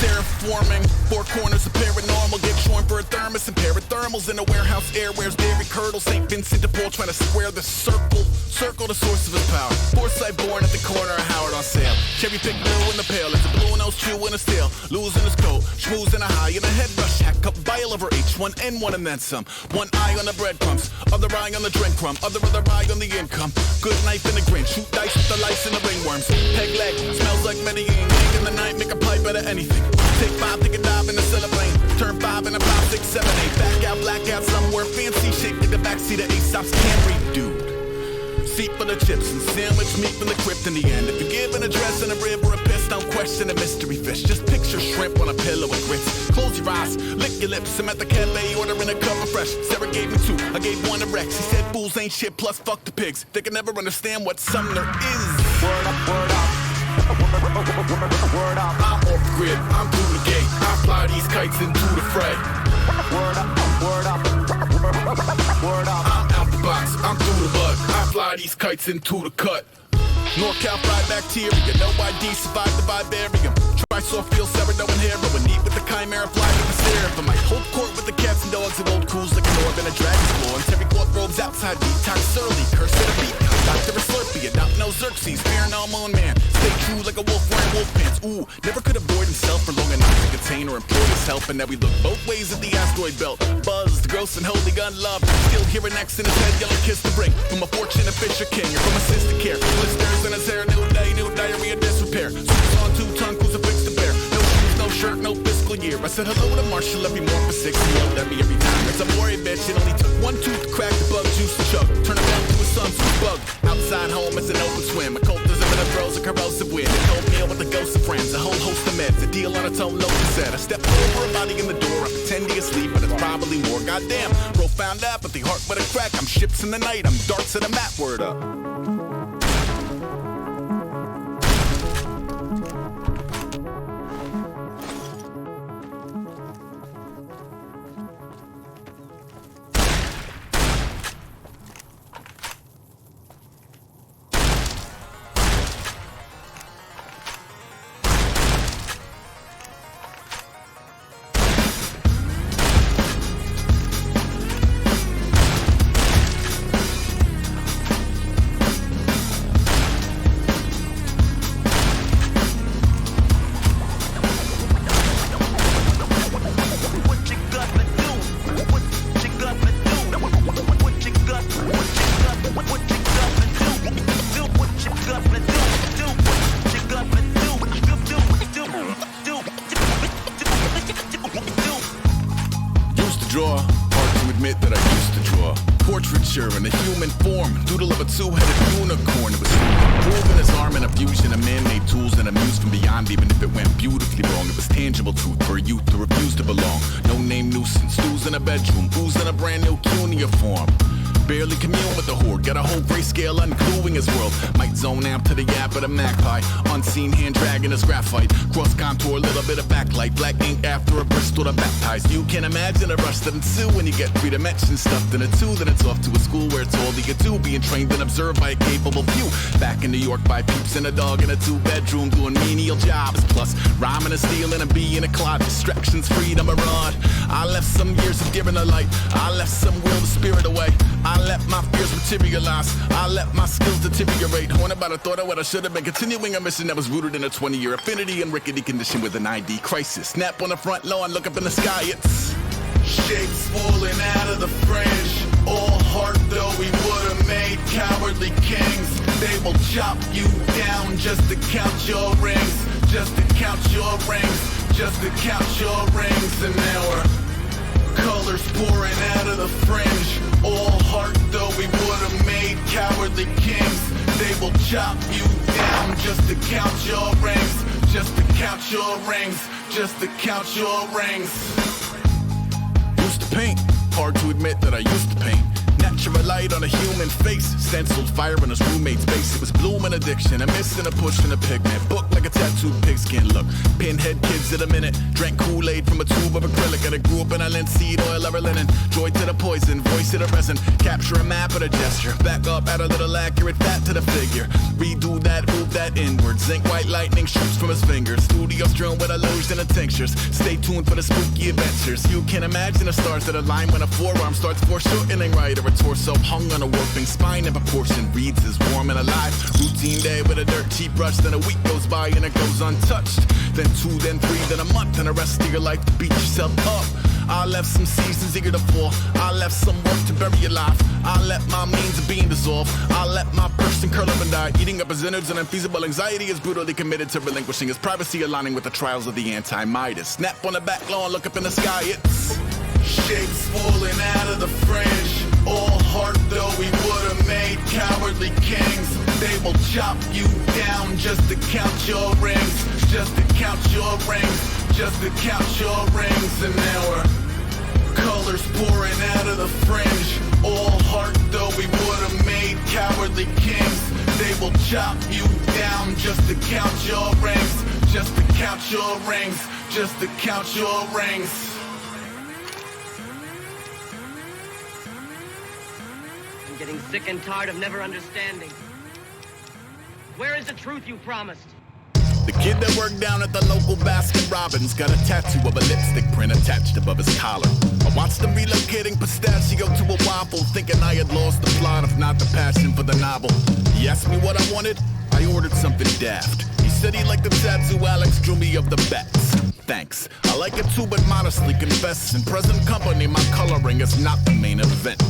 Terraforming, four corners of paranormal, get shorn for a thermos and parathermals in a warehouse airwares, dairy curdles, St. Vincent de Paul trying to square the circle the source of his power. Foresight born at the corner of Howard on sale. Cherry pick blue in the pail, it's a blue nose chew in his tail, losing his coat, schmoozing a high in a head rush, hack up bile over H1N1 and then some. One eye on the breadcrumbs, other eye on the drink crumb, other eye on the income. Good knife in the grin, shoot dice with the lice and the ringworms. Peg leg, smells like Medellin, in the night, make a pipe out of anything. Take five, take a dive in the cellar plane. Turn 5 in about 6, 7, 8. Back out, black out somewhere fancy. Shake in the backseat of Aesop's Camry, dude. Seat full of chips and sandwich meat from the crypt in the end. If you give an address and a rib or a piss, don't question a mystery fish. Just picture shrimp on a pillow with grits. Close your eyes, lick your lips. I'm at the cafe ordering a cup of fresh. Sarah gave me 2, I gave 1 to Rex. He said fools ain't shit, plus fuck the pigs. They can never understand what Sumner is. Word up, word up. Word up. I'm off grid, I'm through the gate. I fly these kites into the fray. Word up, word up. Word up. I'm out the box, I'm through the bug. I fly these kites into the cut. NorCal fried bacteria, no ID survived the vivarium. Try soft feel sourdough and heroin. Eat with the chimera, fly with the seraphim. I hold court with the cats and dogs of old cools like an orb in a dragon's floor. And Terry cloth robes outside, detox surly. Curse to the beat, Dr. Slurpee, adopt no Xerxes. Fear no moon man, stay true like a wolf wearing wolf pants. Ooh, never could avoid himself for long enough to contain or employ his help. And now we look both ways at the asteroid belt. Buzzed, gross and holy gun love. Still hearing X in his head, yellow kiss to bring. From a fortunate fisher king or from a sister care. Blisters in his hair, new diarrhea, disrepair. Suits on 2-ton crucifix to bear. No shoes, no shirt, no fiscal year. I said hello to Marshall every morning for 6. He yelled at me every time. It's a warrior bitch, it only took 1 tooth to crack the bug juice to chug. Turn it down to a sun's bug. Outside home is an open swim. Occultism and a throws a corrosive wind. A cold meal with a ghost of friends. A whole host of meds. A deal on its own, no cassette. I step over a body in the door. I pretend to sleep, but it's probably more. Goddamn, profound apathy, heart with a crack. I'm ships in the night, I'm darts at a map. Word up. Draw, hard to admit that I used to draw. Portraiture in a human form, doodle of a 2-headed unicorn. It was moving his arm in a fusion of man-made tools and a muse from beyond. Even if it went beautifully wrong, it was tangible truth for a youth to refuse to belong. No name nuisance, who's in a bedroom, who's in a brand new cuneiform. Barely commune with the horde, got a whole grayscale ungluing his world. Might zone amp to the yap of a magpie. Unseen hand dragging his graphite. Cross contour, little bit of backlight. Black ink after a Bristol to baptize. You can imagine a rush that ensue when you get 3 dimensions stuffed in a 2. Then it's off to a school where it's all you can do. Being trained and observed by a capable few. Back in New York by peeps and a dog in a 2-bedroom doing menial jobs. Plus rhyming and stealing and being a clod. Distractions, freedom, a rod. I left some years of giving a light. I left some will the spirit away. I let my fears materialize. I let my skills deteriorate. Horn about a thought of what I should have been. Continuing a mission that was rooted in a 20-year affinity and rickety condition with an ID crisis. Snap on the front lawn, look up in the sky. It's shapes falling out of the fringe. All heart though we would have made cowardly kings. They will chop you down just to count your rings. Just to count your rings. Just to count your rings. And now we're colors pouring out of the fringe. All heart though we would have made cowardly kings. They will chop you down just to count your rings. Just to count your rings. Just to count your rings. Used to paint, hard to admit that I used to paint. Natural light on a human face, stenciled fire in his roommate's face. It was bloom and addiction, a miss and a push and a pigment. Book like a tattooed pigskin look. Pinhead kids at a minute. Drank Kool-Aid from a tube of acrylic. And I grew up in a linseed oil or a linen. Joy to the poison, voice to the resin. Capture a map of a gesture. Back up, add a little accurate fat to the figure. Redo that, move that inward. Zinc white lightning shoots from his fingers. Studio strewn with illusion and tinctures. Stay tuned for the spooky adventures. You can imagine the stars that align when a forearm starts foreshortening right, or a torso hung on a warping spine in proportion. Reads as warm and alive. Routine day with a dirt cheap brush. Then a week goes by and it goes untouched. Then 2, then 3, then a month, and the rest of your life to beat yourself up. I left some seasons eager to fall. I left some work to bury alive. I let my means of being dissolved. I let my person curl up and die. Eating up his innards and unfeasible anxiety is brutally committed to relinquishing his privacy, aligning with the trials of the anti-Midas. Snap on the back lawn, look up in the sky, it's shapes falling out of the fringe. All heart though we would've made cowardly kings. They will chop you down just to count your rings. Just to count your rings. Just to count your rings. And now we're colors pouring out of the fringe. All heart though we would've made cowardly kings. They will chop you down just to count your rings. Just to count your rings. Just to count your rings. I'm getting sick and tired of never understanding. Where is the truth you promised? The kid that worked down at the local Baskin Robbins got a tattoo of a lipstick print attached above his collar. I watched him relocating pistachio to a waffle, thinking I had lost the plot, if not the passion for the novel. He asked me what I wanted, I ordered something daft. He said he liked the tattoo Alex drew me of the bats. Thanks. I like it too, but modestly confess, in present company my coloring is not the main event.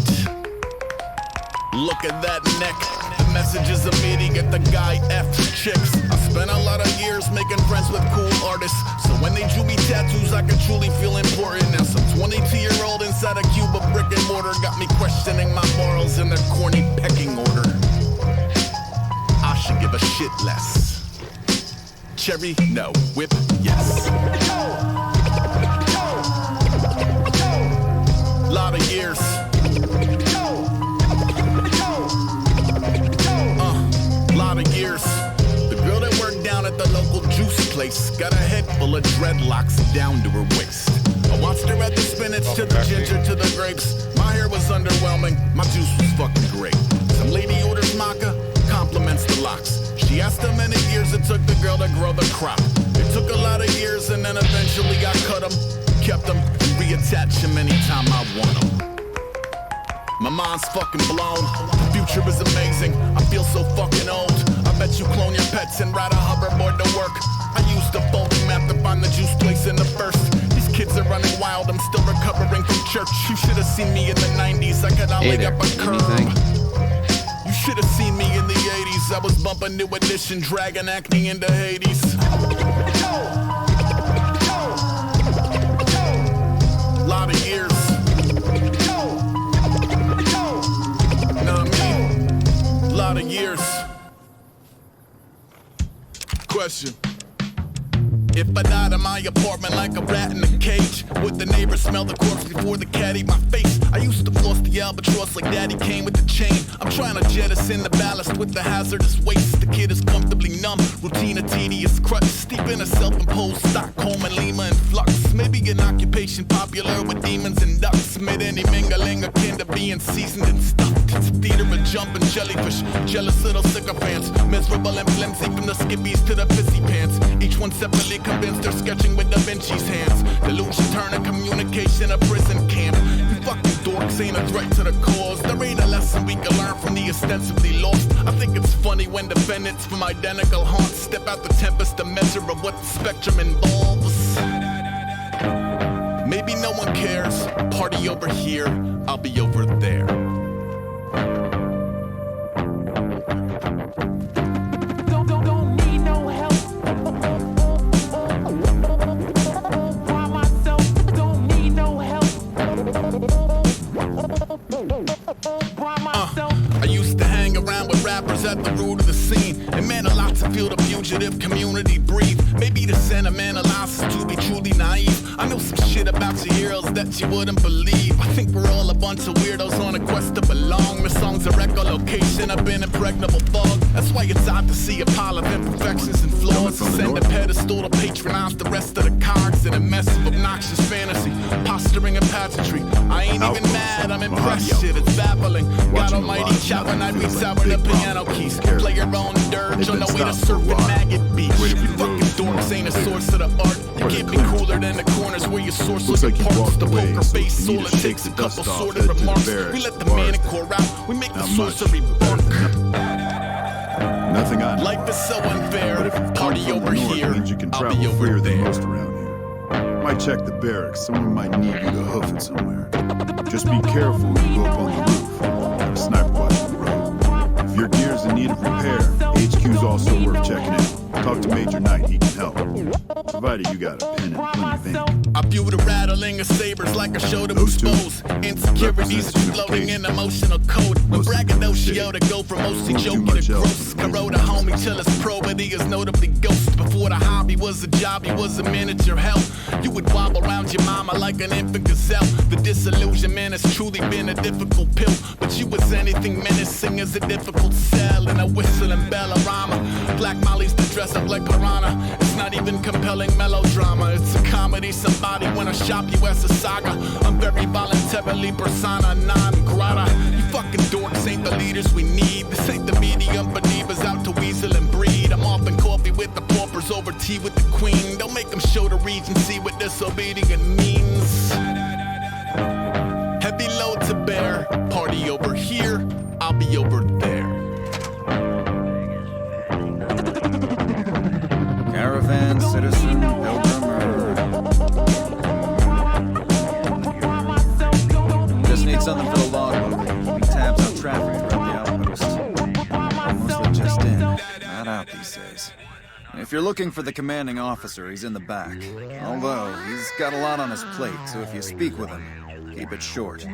Look at that neck. The message is immediate, the guy F's chicks. I spent a lot of years making friends with cool artists, so when they drew me tattoos I could truly feel important. Now some 22-year-old inside a cube of brick and mortar got me questioning my morals in their corny pecking order. I should give a shit less. Cherry, no. Whip, yes. Lot of years. Lot of years. The girl that worked down at the local juice place got a head full of dreadlocks down to her waist. I watched her add the spinach to the ginger to the grapes. My hair was underwhelming, my juice was fucking great. Some lady orders maca, compliments the locks. She asked how many years it took the girl to grow the crop. It took a lot of years and then eventually I cut them, kept them, and reattached them anytime I want them. My mind's fucking blown, the future is amazing, I feel so fucking old. I bet you clone your pets and ride a hoverboard to work. I used a folding map to find the juice place in the first. These kids are running wild, I'm still recovering from church. You should have seen me in the 90s, I could ollie up a curve. You should have seen me in the 80s, I was bumping New Edition, dragging acne into Hades. Lot of years. Lot of years. Question. If I died in my apartment like a rat in a cage, would the neighbors smell the corpse before the cat ate my face? I used to floss the albatross like daddy came with the chain. I'm trying to jettison the ballast with the hazardous waste. The kid is comfortably numb, routine a tedious crutch. Steep in a self-imposed Stockholm and Lima in flux. Maybe an occupation popular with demons and ducks. Mid any mingling akin to being seasoned and stuffed. It's theater of jumping jellyfish, jealous little sycophants. Miserable and flimsy from the skippies to the pissy pants. Each one separately convinced they're sketching with Da Vinci's hands. Delusion turn a communication a prison camp. You fucking dorks ain't a threat to the cause. There ain't a lesson we can learn from the ostensibly lost. I think it's funny when defendants from identical haunts step out the tempest to measure of what the spectrum involves. Maybe no one cares. Party over here, I'll be over there. I used to hang around with rappers at the root of the scene. It meant a lot to feel the fugitive community breathe. Maybe the sentimentalized is to be truly naive. I know some shit about your heroes that you wouldn't believe. I think we're all a bunch of weirdos on a quest to belong. The songs are echolocation of an impregnable fog. That's why it's odd to see a pile of imperfections and flaws. Send a pedestal to patronize the rest of the cards in a mess of obnoxious fantasy, posturing and pageantry. I ain't even mad, I'm impressed. Shit, it's babbling. God almighty chopping, I reach out with the piano keys. Play your own dirge on the way to surf and maggot beach. You fucking dorks ain't a source of the art. You can't be cooler than the corners where your source looks like parts. The poker face, all it takes a couple sordid remarks. We let the manicore out, we make the sorcery bark. Nothing on life is so unfair. Party over here, I'll be over there. Might check the barracks. Someone might need you to hoof it somewhere. Just be careful when you go up on the roof. Got a sniper watching the road. If your gear's in need of repair, HQ's also worth checking out. Talk to Major Knight, he can help. Provided you got a pen and plenty of ink. I view the rattling of sabers like a show to expose insecurities exploding in emotional code. With braggadocio to go from mostly joking to gross. Corrode a homie till his probity is notably ghost. Before the hobby was a job, he was a miniature help. You would wobble around your mama like an infant gazelle. The disillusionment has truly been a difficult pill. But you was anything menacing as a difficult sell. And a whistling Bellarama. Black Molly's to dress up like piranha. It's not even compelling melodrama. It's a comedy. Somebody wanna shop you as a saga. I'm very voluntarily persona non grata. You fucking dorks ain't the leaders we need. This ain't the medium believers out to weasel and breed. I'm offering coffee with the paupers over tea with the queen. Don't make them show the Regency what disobedient means. Heavy load to bear. Party over here. I'll be over there. Caravan, citizen, pilgrim, just need something for the logbook. Keeping tabs on traffic throughout the outpost. Mostly just in, not out these days. If you're looking for the commanding officer, he's in the back. Although, he's got a lot on his plate, so if you speak with him, keep it short.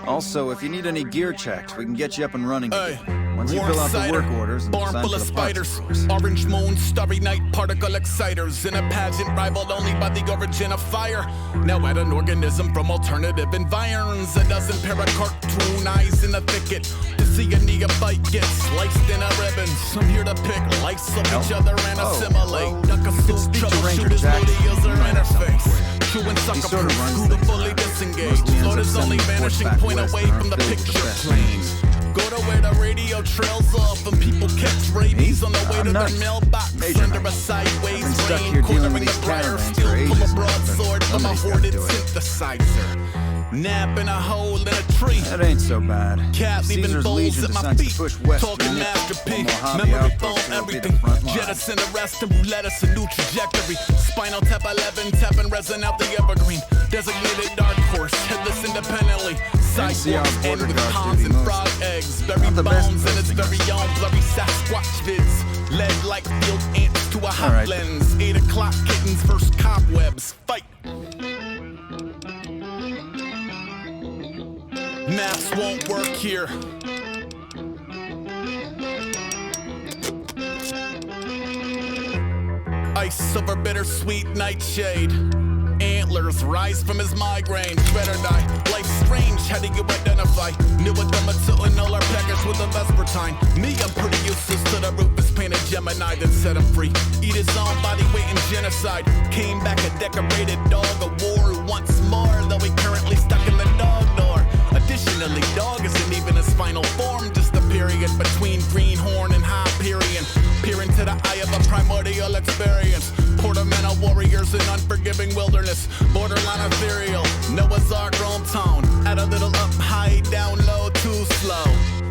Also, if you need any gear checked, we can get you up and running again. Once you fill out the work orders and barn sign full for of the parts, spiders, of course. orange moon, starry night, particle exciters. In a pageant rivaled only by the origin of fire. Now at an organism from alternative environs. A dozen pair of cartoon eyes in the thicket. To see a neophyte get sliced in a ribbon. I'm here to pick lights of each other and assimilate. Duck a suit, troubleshoot as moody as their interface. True and sucker proof, who to fully disengage. Float is only vanishing point away from the picture plane. Go to where the radio trails off and people catch rabies on the way to their mailbox under a sideways rain, cornering the briar steel from a broadsword from a hoarded synthesizer. Nap in a hole in a tree. That ain't so bad. Cat leaving Caesar's bowls Legion at my decides to feet. push west Talking unit. Master P. Mojave Memory outpost foam, will be the everything. front line. Jettison the rest and roulette us a new trajectory. Spinal tap 11, tapping resin out the evergreen. Designated dark horse, headless independently. Sidewalks end with ponds and frog eggs. Buried bones and its very own blurry Sasquatch vids. Led like field ants to a hot lens. 8 o'clock kittens versus cobwebs. Fight! Maps won't work here. Ice over bittersweet nightshade. Antlers rise from his migraine. Shredder die. Life's strange, how do you identify? Knew a dermatillinolar package with a vespertine. Me, I'm pretty useless to the rufus painted Gemini that set him free. Eat his own body weight in genocide. Came back a decorated dog of war once more, though he currently stuck in the dog door. Additionally, dog isn't even his final form, just a period between greenhorn and Hyperion. Peer into the eye of a primordial experience. Portamento warriors in unforgiving wilderness. Borderline ethereal, Noah's Ark Rome tone. Add a little up, high, down, low, too slow.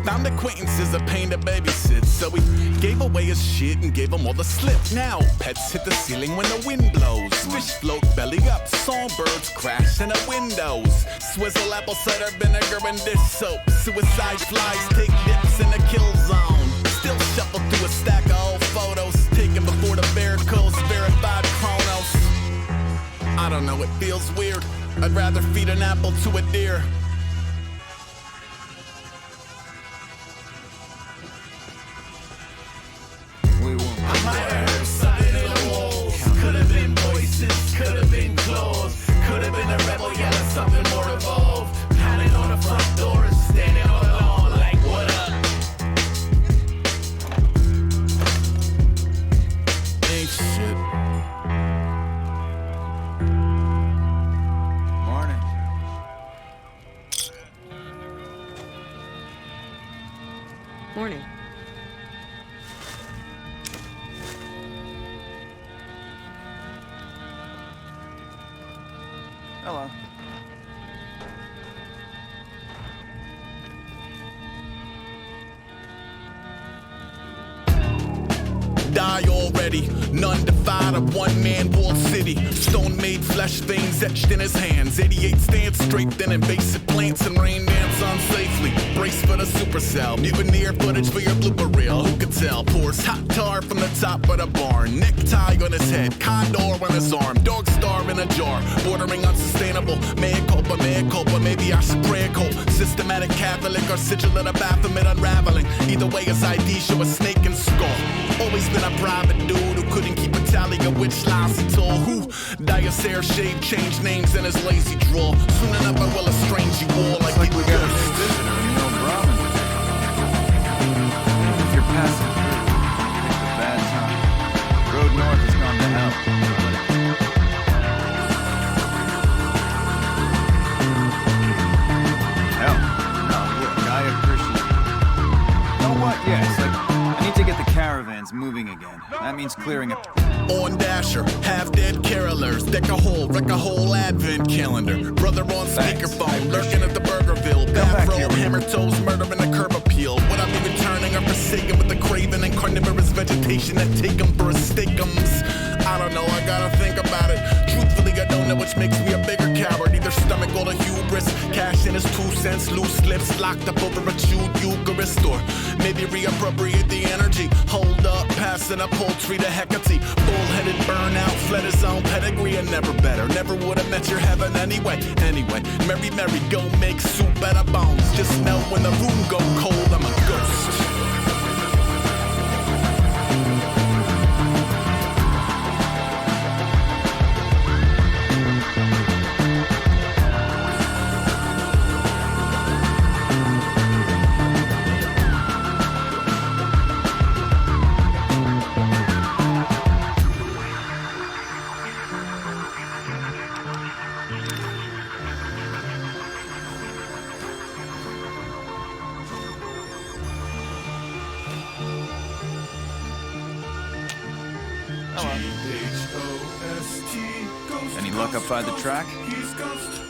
Found acquaintances a pain to babysit, so we gave away his shit and gave him all the slip. Now, pets hit the ceiling when the wind blows. Fish float belly up, songbirds crash in the windows. Swizzle apple cider vinegar and dish soap. Suicide flies take dips in the kill zone. Still shuffle through a stack of old photos taken before the bear coast verified chronos. I don't know, it feels weird. I'd rather feed an apple to a deer. I might have heard something in the walls. Could have been voices, could have been claws. Could have been a rebel yelling something more evolved. Pounding on the front door and standing all alone like, what up? Ain't shit. Morning. Morning. Hello. Die already, none defied of one man walled city. infinity. Stone-made flesh veins etched in his hands. 88 stands straight, then invasive plants and rain dance unsafely. Brace for the supercell. Mutineer footage for your blooper reel. Who could tell? Pours hot tar from the top of the barn. Necktie on his head. Condor on his arm. Dog star in a jar. Bordering unsustainable. Mea culpa, maybe I should pray a cult. Systematic Catholic or sigil in a Baphomet unraveling. Either way, his ID show a snake and skull. Always been a private dude who couldn't keep a tally of which lies he told. Who? Dye his hair, shave, change names in his lazy drawl. Soon enough I will estrange you all like we got a new visitor, you know, Brahmin. If you're passing through, it's a bad time. Road north has gone to hell. Hell, no, look, I appreciate it. You know what? Yes, I need to get the caravans moving again. That means clearing up. On Dasher, half-dead carolers, wreck a whole advent calendar. Brother on speakerphone, lurking at the Burgerville. Bathrobe, hammer toes, murdering the curb appeal. What I be returning or forsaken with the craven and carnivorous vegetation that take them for a steakums. I don't know, I gotta think about it. Truthfully, I don't know which makes me a bigger coward. Either stomach or the hubris. Cash in his 2 cents, loose lips locked up over a chewed Eucharist. Or maybe reappropriate the energy. Hold up, passing up poultry to Hecate. Bull-headed burnout, fled his own pedigree and never better. Never would have met your heaven anyway. Mary, go make soup out of bones. Just know when the room go cold, I'm a ghost. Any luck up by the track?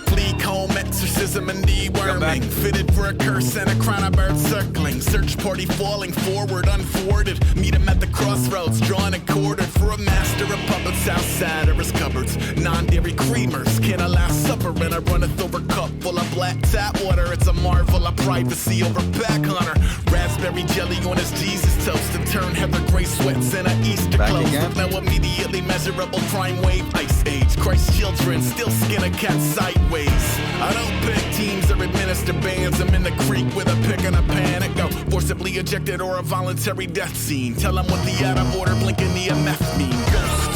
Flee comb, exorcism, and deworming. Fitted for a curse and a crown of birds circling. Search party falling forward, unthwarted. Meet him at the crossroads, drawn and quartered for a master of puppets outside of his cupboards. Non-dairy creamers, can a last supper and I runneth over cup full of black tap water. It's a marvel of privacy over pack hunter. Raspberry jelly on his Jesus toast and turn Heather Gray sweats in a Easter clothes. Now immediately measurable crime wave, ice age. Christ's children still skin a cat sideways. I don't pick teams or administer bans. I'm in the creek with a pick and a pan and go forcibly ejected or a voluntary death scene. Tell them what the out of order blinking EMF mean. Ghost.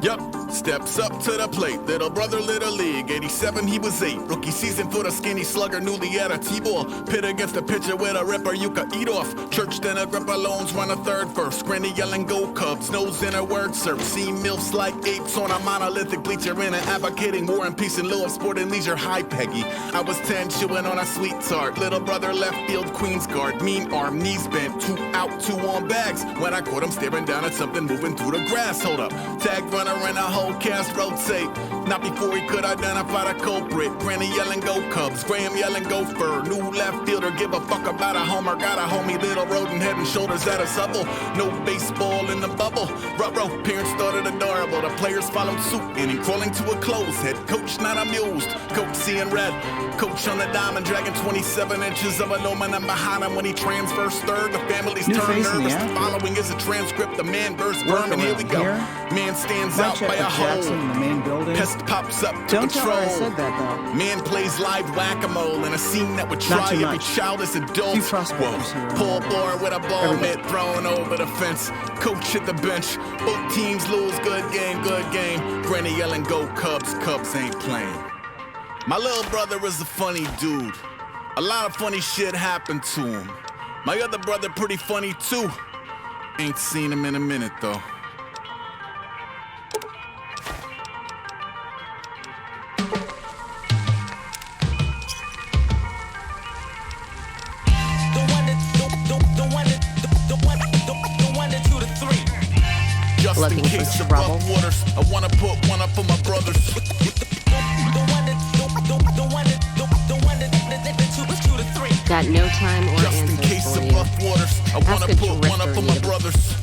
Yup, steps up to the plate. Little brother, little league. 87, he was 8. Rookie season for the skinny slugger, newly at a T-ball. Pit against the pitcher with a ripper you could eat off. Church then a grip loans, run a third first. Granny yelling go Cubs, nose in her word surf. See milfs like apes on a monolithic bleacher in an advocating war and peace in lieu of sport and leisure. Hi, Peggy. I was 10 chewing on a sweet tart. Little brother left field, Queens guard. Mean arm, knees bent, 2 out, 2 on bags. When I caught him staring down at something moving through the grass. Hold up, tag runner and a whole cast rotate. Not before he could identify the culprit. Granny yelling go Cubs, Graham yelling go Fur. New left fielder, give a fuck about a homer. Got a homie, little rodent head and shoulders at a supple. No baseball in the bubble. Ruh-roh, parents started a door horrible. The players followed suit, and crawling to a close. Head coach not amused. Coach seeing red. Coach on the diamond, dragging 27 inches of aluminum behind him when he transfers third. The family's New turned face in the nervous. The outfit. following is a transcript. The man bursts Work berm, and here we go. around here. Man stands Watch out by out a for Jackson in the hole. main building. Pest pops up to Don't tell patrol. her I said that, though. Man plays live whack-a-mole in a scene that would Not try too every much. childish adult. Few prospectors here. Pull boy with a ball Everybody. mitt thrown over the fence. Coach at the bench. Both teams lose. Good game, good game. Granny yelling, go Cubs. Cubs ain't playing. My little brother is a funny dude. A lot of funny shit happened to him. My other brother pretty funny too. Ain't seen him in a minute though. Just Looking in for case of trouble? rough waters, I wanna put one up for my brothers. Got no time or Just in answer case for of you. rough waters, I wanna Ask a put one up drifter for my needed. brothers.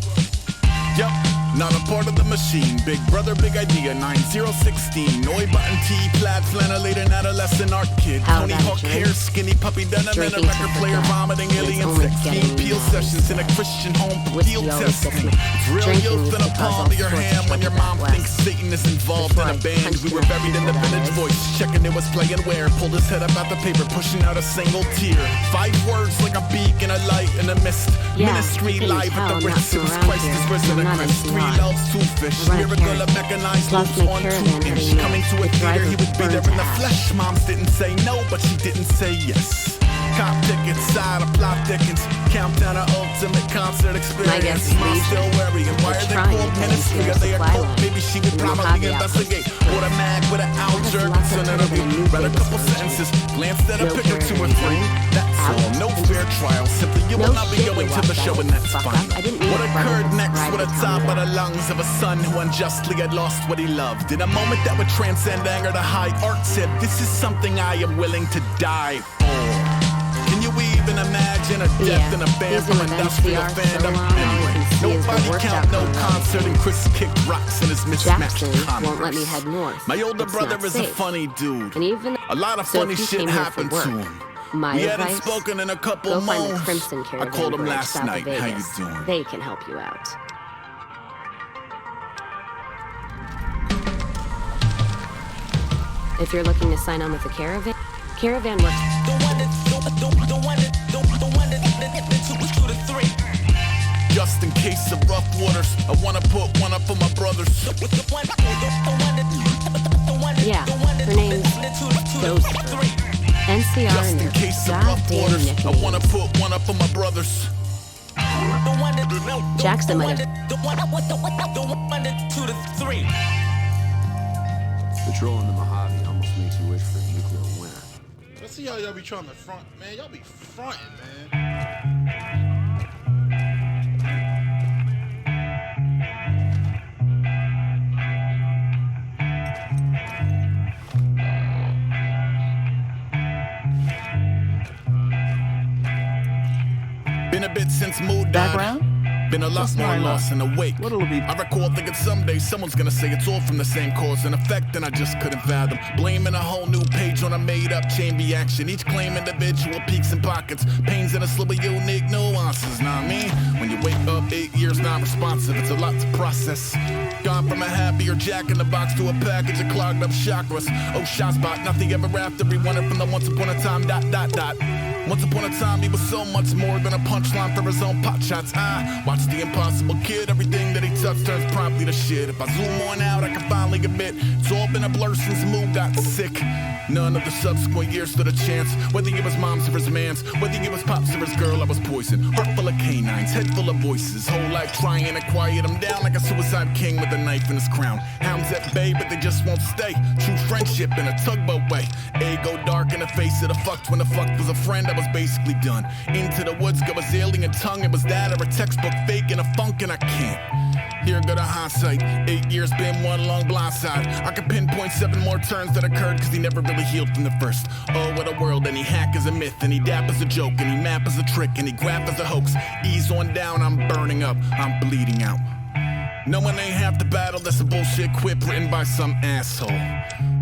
Yep, not a part of the machine. Big brother, big idea, 9016. Oi button T, plaid flannellated adolescent art kid. How Tony about a Hawk drink? hair, skinny puppy denim, and a Drinking to record player forget. vomiting It's alien only sex getting game me peel mad. sessions in a Christian home for Whiskey field always gets testing. me. It's real Drinking youth used in a to cause palm all of your sorts of hand when your trouble mom back thinks Satan is involved in Before a I band. punched We were him buried in the with village eyes. voice, checking it was playing where. Pulled his head up out the paper, pushing out a single tear. 5 words like a beacon of light in the mist. Yeah, Ministry you couldn't live tell at the I'm not Ritz. It from was around Christ here. is risen I'm and not Chris. in 3 Toronto. loves, 2 fish. I run a Miracle carrot. of mechanized Lost loops my on caravan 2 heading inch. north. Coming to a The theater, driver he would be burned there in the out. flesh. Moms didn't say no, but she didn't say yes. Cop tickets, side of plot thickens. Countdown to ultimate concert experience. guess is Mom's Legion. still worrying. Why They're are they trying called to ministry? enter Are they a supply cult? line. Maybe she would And we'll probably have the investigate. Or a mag with an Al Has Jurgensen lots of interview. time to Read a move couple things. sentences. Glanced at a No picture 2 or 3. carrying That's out. all. No fair trial. Simply you will No not be shit, going you to the walked show out. and that's Fuck fine. up. I didn't mean What to occurred fucking next describe with the the top time of the lungs of a son who unjustly had lost what he loved. In a moment that would transcend anger to high art said, this is something I am willing to die for. Can you even imagine a death in a band he's from been with industrial NCR so fandom? long, all you Anyway, can see is the nobody worked count out no photos. concert and Chris kicked rocks in his mismatched Jackson Converse. won't let me head north. My older It's brother not is a safe. funny dude. And even A lot of so funny if you shit came here for happened work, to him. My We hadn't advice, spoken in a couple go find the months. Crimson I Caravan called him Bridge last south of night. How you Vegas. doing? They can help you out. If you're looking to sign on with the caravan works. Just in case of rough waters, I wanna put one up for my brothers. Yeah, her name's Ghost. NCR Just and in their case of rough goddamn waters, I nicknames. wanna put one up for my brothers. Jackson might have. Patrolling the Mojave almost makes you wish for a nuclear winter. Let's see how y'all be trying to front, man. Y'all be fronting, man. Been a bit since mood died. Background? Been a lot Just more line up. lost and awake. What'll it be? I recall thinking someday someone's gonna say it's all from the same cause and effect, and I just couldn't fathom. Blaming a whole new page on a made-up chain reaction. Each claim individual peaks and pockets, pains in a slew of unique nuances. Know what I mean? When you wake up 8 years non-responsive, it's a lot to process. Gone from a happier Jack in the Box to a package of clogged up chakras. Oh, shot spot, nothing ever after. Rewanted from the once upon a time ... Once upon a time, he was so much more than a punchline for his own pot shots. I watched the Impossible Kid. Everything that he touched turns promptly to shit. If I zoom on out, I can finally admit it's all been a blur since Moo got sick. None of the subsequent years stood a chance. Whether it was mom's or his man's, whether it was pops or his girl, I was poisoned. Heart full of canines, head full of voices. Whole life trying to quiet him down like a suicide king with a knife in his crown. Hounds at bay, but they just won't stay. True friendship in a tugboat way. Ego dark in the face of the fucked. When the fucked was a friend, I was basically done. Into the woods, go his alien tongue. It was that or a textbook fake and a funk, and I can't. Here go the hindsight. 8 years been one long blindside. I can pinpoint 7 more turns that occurred cause he never really healed from the first. Oh, what a world, and he hack is a myth, and he dap is a joke, and he map is a trick, and he graph is a hoax. Ease on down, I'm burning up, I'm bleeding out. No one ain't half the battle, that's a bullshit quip written by some asshole.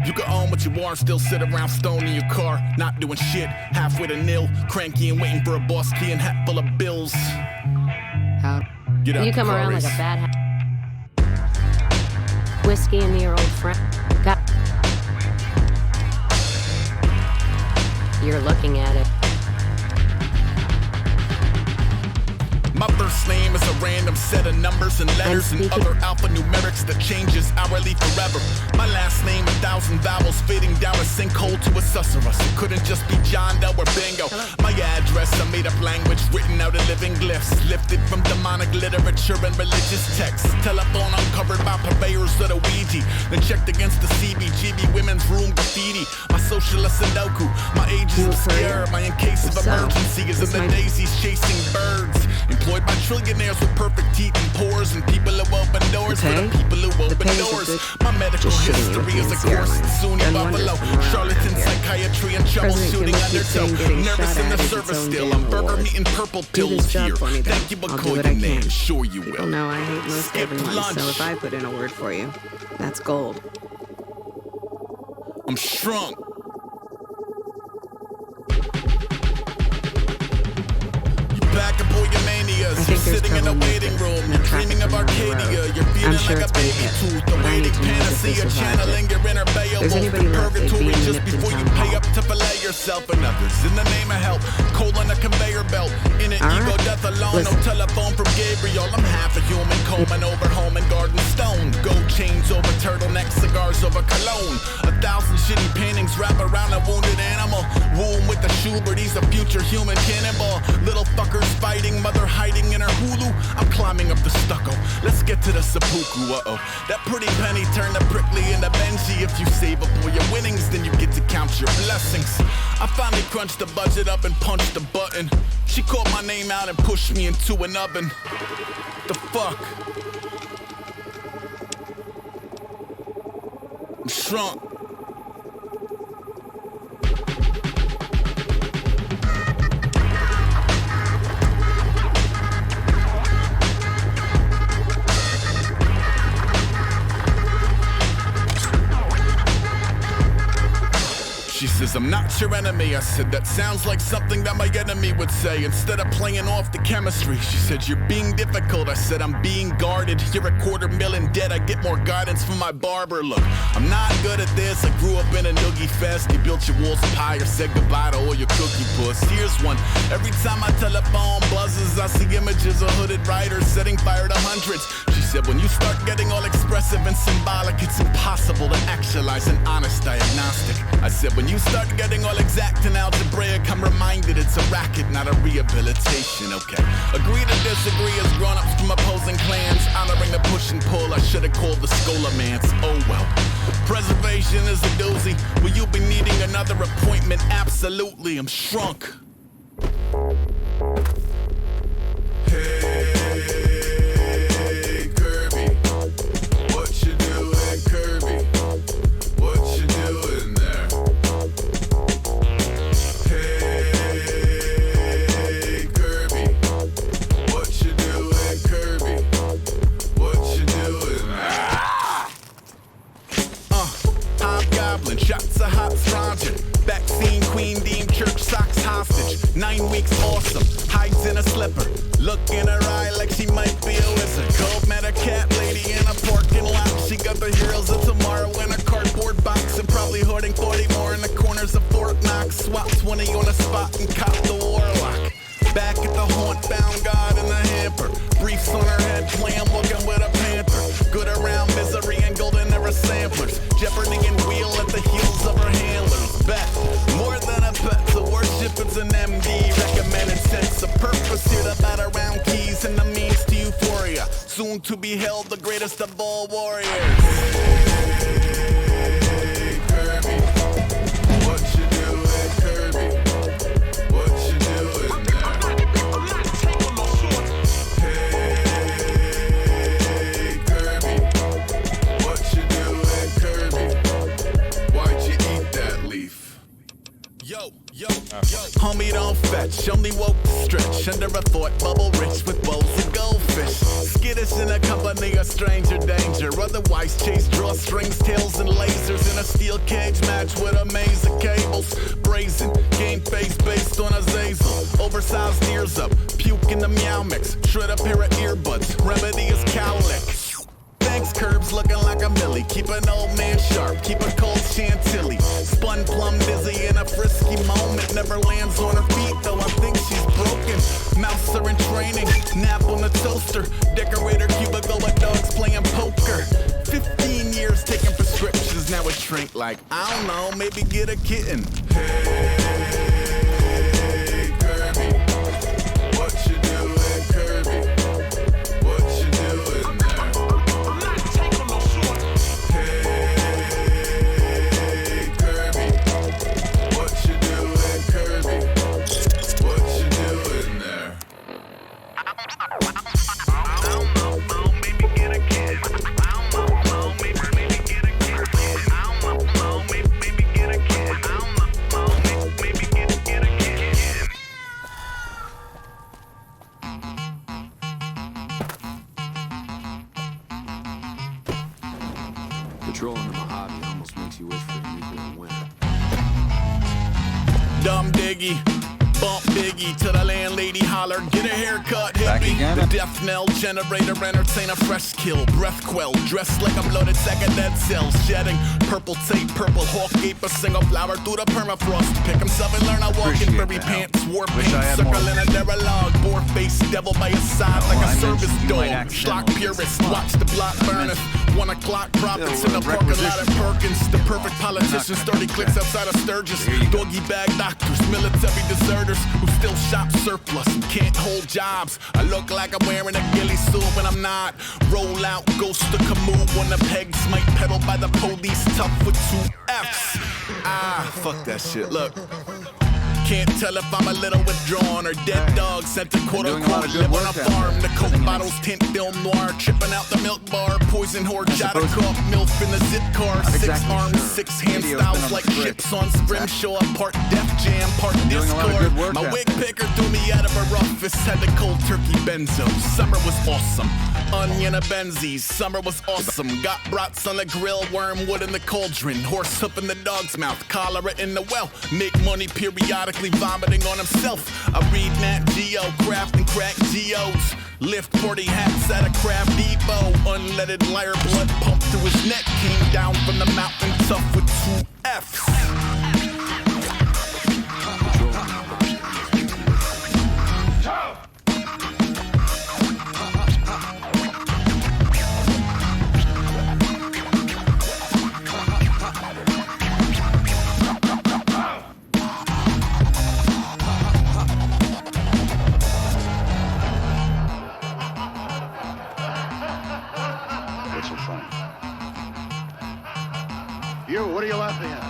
You can own what you want, still sit around stoned in your car, not doing shit, halfway to nil, cranky and waiting for a boss key and hat full of bills. Get out You come around like a bad Whiskey and me are old friend. You're looking at it. My first name is a random set of numbers and letters and other alphanumerics that changes hourly forever. My last name, 1,000 vowels fading down a sinkhole to a susurrus. It couldn't just be John Doe or Bingo. My address, a made-up language written out of living glyphs, lifted from demonic literature and religious texts. Telephone uncovered by purveyors of the Ouija, then checked against the CBGB women's room graffiti. My socialist Sudoku, my age is obscure. My in case of emergency is in the daisies chasing birds. Employed by trillionaires with perfect teeth and pores, and people who open doors for the people who open doors. My medical history is a course in SUNY Buffalo, charlatan psychiatry and troubleshooting undertow. Nervous in the service still, I'm burger meat and purple pills here. Thank you, but call your name, sure you will. People know I hate most everyone, so if I put in a word for you, that's gold. I'm shrunk. Back and pull your manias. You're sitting in a waiting room. You're dreaming of Arcadia. You're feeling like a baby tooth. The waiting panacea, channeling your inner Beowulf in purgatory just before you pay up to fillet yourself and others. In the name of help, colon a conveyor belt. In an ego death alone, no telephone from Gabriel. I'm half a human, combing over home and garden stone. Gold chains over turtlenecks, cigars over cologne. 1,000 shitty paintings wrap around a wounded animal. Womb with the Schubert, he's a future human cannonball. Little fuckers fighting, mother hiding in her hulu. I'm climbing up the stucco. Let's get to the seppuku. That pretty penny turned the prickly into Benji. If you save up all your winnings, then you get to count your blessings. I finally crunched the budget up and punched the button. She called my name out and pushed me into an oven. The fuck? I'm shrunk. She says, I'm not your enemy. I said, that sounds like something that my enemy would say. Instead of playing off the chemistry, she said, you're being difficult. I said, I'm being guarded. You're $250,000 in debt. I get more guidance from my barber. Look, I'm not good at this. I grew up in a noogie fest. You built your walls high or said goodbye to all your cookie puss. Here's one. Every time my telephone buzzes, I see images of hooded riders setting fire to hundreds. She said, when you start getting all expressive and symbolic, it's impossible to actualize an honest diagnostic. I said, when you start getting all exact and algebraic, I'm reminded it's a racket, not a rehabilitation, okay? Agree to disagree as grown-ups from opposing clans, honoring the push and pull. I should have called the Scolamance. Oh well. Preservation is a doozy. Will you be needing another appointment? Absolutely. I'm shrunk. Shots of hot scrounging. Vaccine queen deemed church socks hostage. 9 weeks awesome. Hides in a slipper. Look in her eye like she might be a wizard. Cold met a cat lady in a parking lot. She got the heroes of tomorrow in a cardboard box. And probably hoarding 40 more in the corners of Fort Knox. Swap 20 on the spot and cop the warlock. Back at the haunt, found God in the hamper. Briefs on her head, playing walking with a panther. Good around misery and golden era samplers. Jeopardy and wheel at the heels of her handlers. Bet, more than a pet to worship, it's an MD. Recommended sense of purpose here to bat around keys and the means to euphoria. Soon to be held the greatest of all warriors. Hey, Kirby, what you doing, Kirby? What you doing there? Hey, Kirby, what you doing, Kirby? Why'd you eat that leaf? Yo, yo, yo. Homie, don't fetch, only woke to stretch under a thought bubble rich with bowls of goldfish. skittish in a company of stranger danger. Otherwise, chase drawstrings, tails, and lasers in a steel cage match with a maze of cables. Brazen, game face based on a Zazel. Oversized ears up, puke in the meow mix. Shred a pair of earbuds, remedy is cowlick. Thanks, curbs looking like a millie. Keep an old man sharp, keep a cold chantilly. Spun plum dizzy in a frisky moment. Never lands on her feet, though I think she's broken. Mouse are in training, nap on the toaster. Decorator cubicle with dogs playing poker. 15 years taking prescriptions, now a shrink like, I don't know, maybe get a kitten. Hey, Kirby, what you doing, Kirby? What you doing there? I'm not taking no short. Hey, Kirby, what you doing, Kirby? What you doing there? I don't know, maybe get a kid. I don't know, maybe get a kid. I don't know, maybe get a kid. I don't know, maybe get a kid. Patrolling the Mojave almost makes you wish for a nuclear winter. Dumb diggy, bump biggie to the landlady holler, get a haircut, Back hippie. again? The death knell generator entertain a fresh kill, breath quell, dressed like a bloated sack of dead cells, shedding purple tape, purple hawk gape, a single flower through the permafrost. Pick himself and learn how walk in furry pants, war paint, circle in a deralogue, boar face, devil by his side like a service dog. Schlock purist, watch the block burneth. 1 o'clock profits in the parking lot at Perkins. The perfect politicians, 30 clicks outside of Sturgis. Doggy bag doctors, military deserters who still shop surplus and can't hold jobs. I look like I'm wearing a ghillie suit when I'm not. Roll out, ghost to Camus when the pegs might pedal by the police. Tough with 2 F's. Ah, fuck that shit. Look. Can't tell if I'm a little withdrawn or dead dog sent to quote-unquote live on a farm. The coke bottles tint film noir, tripping out the milk bar. Poison horde, shot a cup, milf in the zip car. 6 arms, 6 hand styles like ships on spring. Show up part Def Jam, part Discord. My wig picker threw me out of a roughest. Had the cold turkey benzo. Summer was awesome. Onion a Benzies, summer was awesome. Got brats on the grill, wormwood in the cauldron. Horse hoof in the dog's mouth, cholera in the well. Make money periodically, vomiting on himself. I read Nat Geo, craft and crack geodes. Lift 40 hats at a craft depot. Unleaded liar blood pumped through his neck. Came down from the mountain tough with 2 F's. What's so funny? You, what are you laughing at?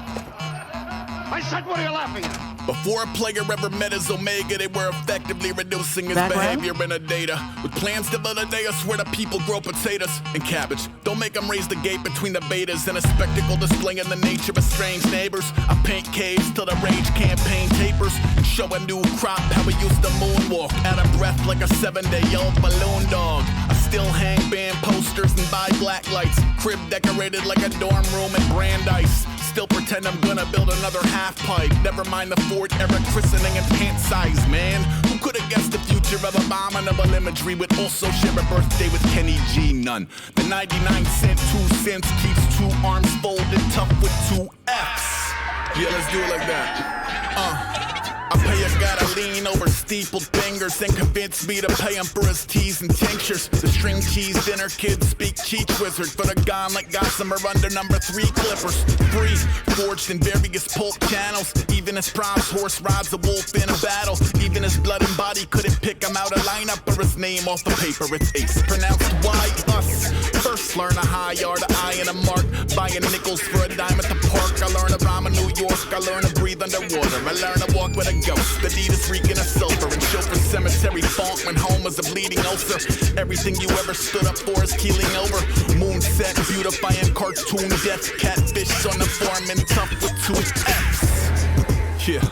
I said, what are you laughing at? Before a player ever met his Omega, they were effectively reducing his behavior in a data. With plans to build a day, I swear the people grow potatoes and cabbage. Don't make them raise the gate between the betas and a spectacle displaying the nature of strange neighbors. I paint caves till the rage campaign tapers. Show a new crop how we used to moonwalk. Out of breath like a 7-day-old balloon dog. I still hang band posters and buy black lights. Crib decorated like a dorm room at Brandeis. Still pretend I'm gonna build another half pipe. Never mind the Ford era christening and pant size, man. Who could have guessed the future of abominable imagery would also share a birthday with Kenny G? None. The 99-cent 2 cents keeps 2 arms folded tough with 2 F's. Yeah, let's do it like that. I pay a guy to lean over steepled fingers and convince me to pay him for his teas and tinctures. The string cheese dinner kids speak cheech wizard, but a gun like Gossamer under number 3 clippers. Free, forged in various pulp channels. Even his prize horse rides a wolf in a battle. Even his blood and body couldn't pick him out a lineup or his name off the paper. It's Ace, pronounced Y-us. First learn a high yard, an eye and a mark. Buying nickels for a dime at the park. I learn to rhyme in New York. I learn to breathe underwater. I learn to walk with a ghost. Adidas reeking of silver and chauffeur cemetery font when home was a bleeding ulcer. Everything you ever stood up for is keeling over. Moonset beautifying cartoon death. Catfish on the farm and tough with 2 F's. Yeah.